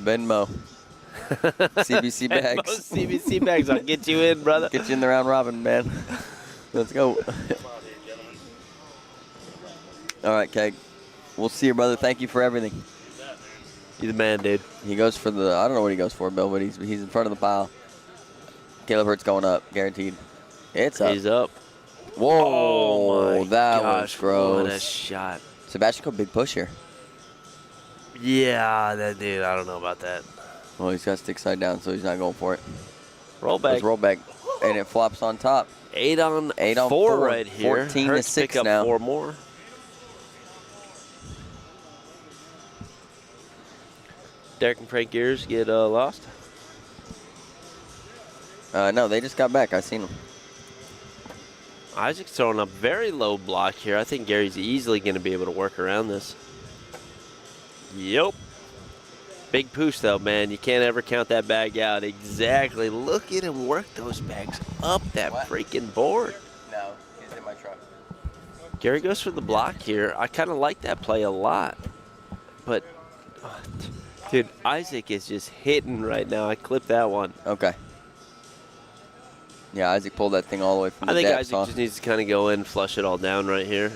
Venmo. CBC bags. Most CBC bags. I'll get you in, brother. Get you in the round robin, man. Let's go. All right, Keg. We'll see you, brother. Thank you for everything. You're the man, dude. He goes for the, I don't know what he goes for, Bill, but he's in front of the pile. Caleb Hurt's going up, guaranteed. It's up. He's up. Whoa, Oh, my that gosh. was gross. What a shot. Sebastian go big push here. Yeah, that dude, I don't know about that. Well, he's got stick side down, so he's not going for it. Roll back. Let's roll back, and it flops on top. 8 on 4 4 right here. 14 Hurts to 6 pick up now. 4 more. Derek and Frank Gears get lost. No, they just got back. I seen them. Isaac's throwing a very low block here. I think Gary's easily going to be able to work around this. Yep. Big push, though, man. You can't ever count that bag out. Exactly. Look at him work those bags up that freaking board. No, he's in my truck. Gary goes for the block here. I kind of like that play a lot. But, dude, Isaac is just hitting right now. I clipped that one. Okay. Yeah, Isaac pulled that thing all the way from the depths. I think depths, Isaac just needs to kind of go in, flush it all down right here.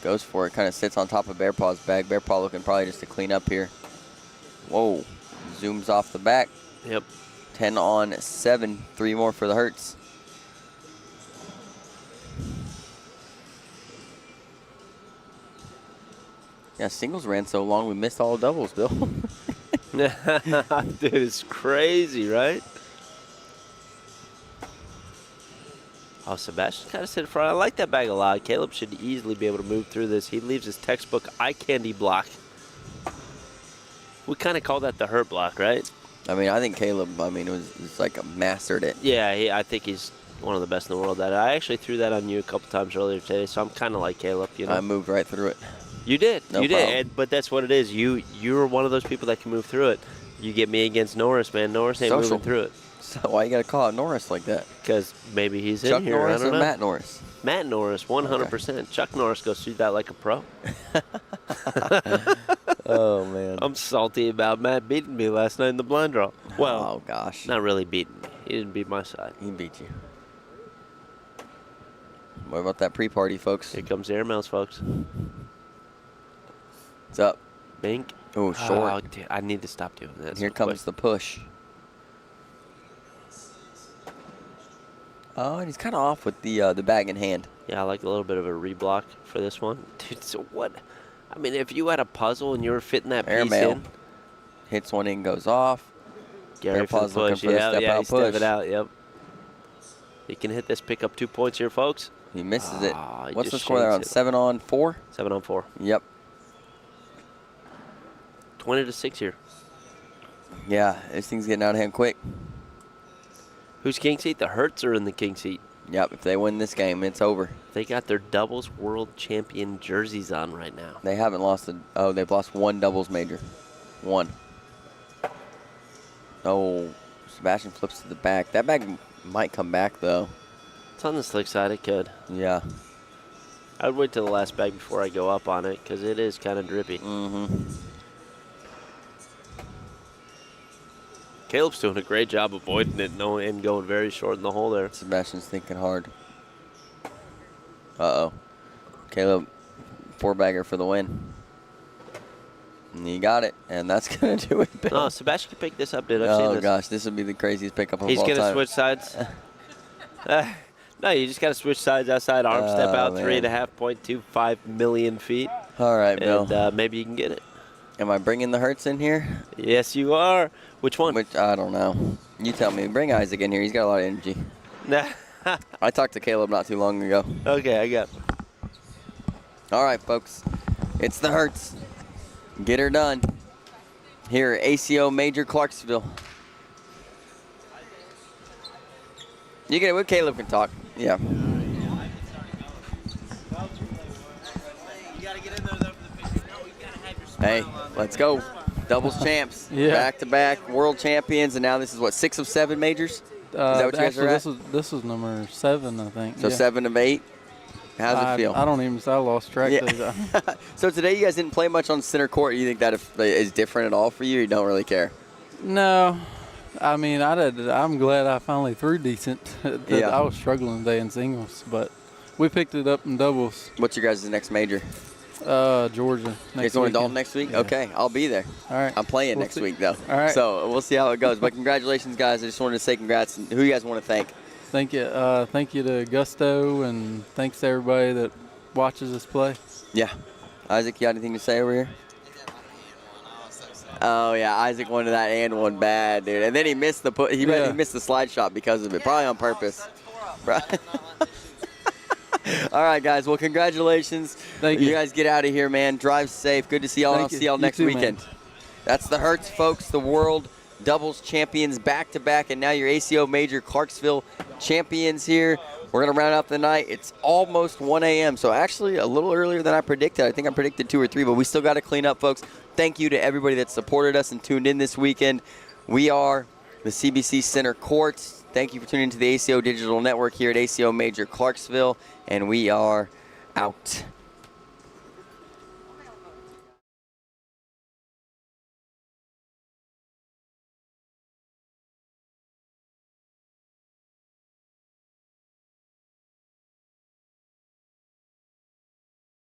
Goes for it, kind of sits on top of Bear Paw's bag. Bear Paw looking probably just to clean up here. Whoa, zooms off the back. Yep. 10 on 7, 3 more for the Hertz. Yeah, singles ran so long we missed all doubles, Bill. Dude, it's crazy, right? Oh, Sebastian's kind of sit in front. I like that bag a lot. Caleb should easily be able to move through this. He leaves his textbook eye candy block. We kind of call that the hurt block, right? I mean, I think Caleb, it was like mastered it. Yeah, I think he's one of the best in the world at it. I actually threw that on you a couple times earlier today, so I'm kind of like Caleb, you know. I moved right through it. You did. No you problem. did. But that's what it is. You're one of those people that can move through it. You get me against Norris, man. Norris ain't moving through it. So why you got to call out Norris like that? Because maybe he's Chuck in here. Norris I don't or know. Matt Norris? Matt Norris, 100%. Okay. Chuck Norris goes through that like a pro. Oh, man. I'm salty about Matt beating me last night in the blind draw. Well, oh, gosh. Not really beating me. He didn't beat my side. He beat you. What about that pre-party, folks? Here comes the airmails, folks. What's up? Bink. Oh, short. Oh, dude, I need to stop doing that. Here comes the push. Oh, and he's kind of off with the bag in hand. Yeah, I like a little bit of a reblock for this one. Dude, so what? I mean, if you had a puzzle and you were fitting that piece in. Hits one in, goes off. Gary for the push. Yeah, he's stepping out, yep. He can hit this, pick up 2 points here, folks. He misses it. What's the just score there on shakes it. 7 on 4? 7 on 4. Yep. 20-6 here. Yeah, this thing's getting out of hand quick. Who's king seat? The Hertz are in the king seat. Yep, if they win this game, it's over. They got their doubles world champion jerseys on right now. They haven't lost they've lost one doubles major. One. Oh, Sebastian flips to the back. That bag might come back, though. It's on the slick side. It could. Yeah. I would wait till the last bag before I go up on it because it is kind of drippy. Mm-hmm. Caleb's doing a great job avoiding it and going very short in the hole there. Sebastian's thinking hard. Uh-oh. Caleb, 4-bagger for the win. And he got it, and that's going to do it, Bill. No, Sebastian can pick this up, dude. I've seen this. Oh, gosh, this would be the craziest pickup of all time. He's going to switch sides. No, you just got to switch sides outside, arm step out, man. 3.5.25 million feet. All right, Bill. And maybe you can get it. Am I bringing the Hertz in here? Yes, you are. Which one? I don't know. You tell me. Bring Isaac in here. He's got a lot of energy. I talked to Caleb not too long ago. Okay, I got it. All right, folks. It's the Hertz. Get her done. Here at ACO Major Clarksville. You get it with Caleb can talk. Yeah. Hey, let's go. Doubles champs. Yeah. Back-to-back world champions, and now this is what, 6 of 7 majors? Is that what you guys are at? This was number 7, I think. So yeah. 7 of 8. How's it feel? I don't even. I lost track. Yeah. So today you guys didn't play much on center court. You think that is different at all for you? Or you don't really care? No, I mean I'm glad I finally threw decent. Yeah. I was struggling today in singles, but we picked it up in doubles. What's your guys' next major? Georgia. You guys going to Dalton next week? Yeah. Okay, I'll be there. All right. I'm playing next week though. All right. So we'll see how it goes. But congratulations, guys. I just wanted to say congrats. Who you guys want to thank? Thank you to Gusto, and thanks to everybody that watches us play. Yeah. Isaac, you got anything to say over here? Oh yeah, Isaac wanted that and one bad, dude. And then he missed the he missed the slide shot because of it, probably on purpose. Right. All right, guys. Well, congratulations. Thank you. You guys get out of here, man. Drive safe. Good to see y'all. I'll see y'all next weekend. Man. That's the Hertz, folks. The world doubles champions back-to-back, and now your ACO Major Clarksville champions here. We're going to round out the night. It's almost 1 a.m., so actually a little earlier than I predicted. I think I predicted 2 or 3, but we still got to clean up, folks. Thank you to everybody that supported us and tuned in this weekend. We are the CBC Center Courts. Thank you for tuning into the ACO Digital Network here at ACO Major Clarksville, and we are out.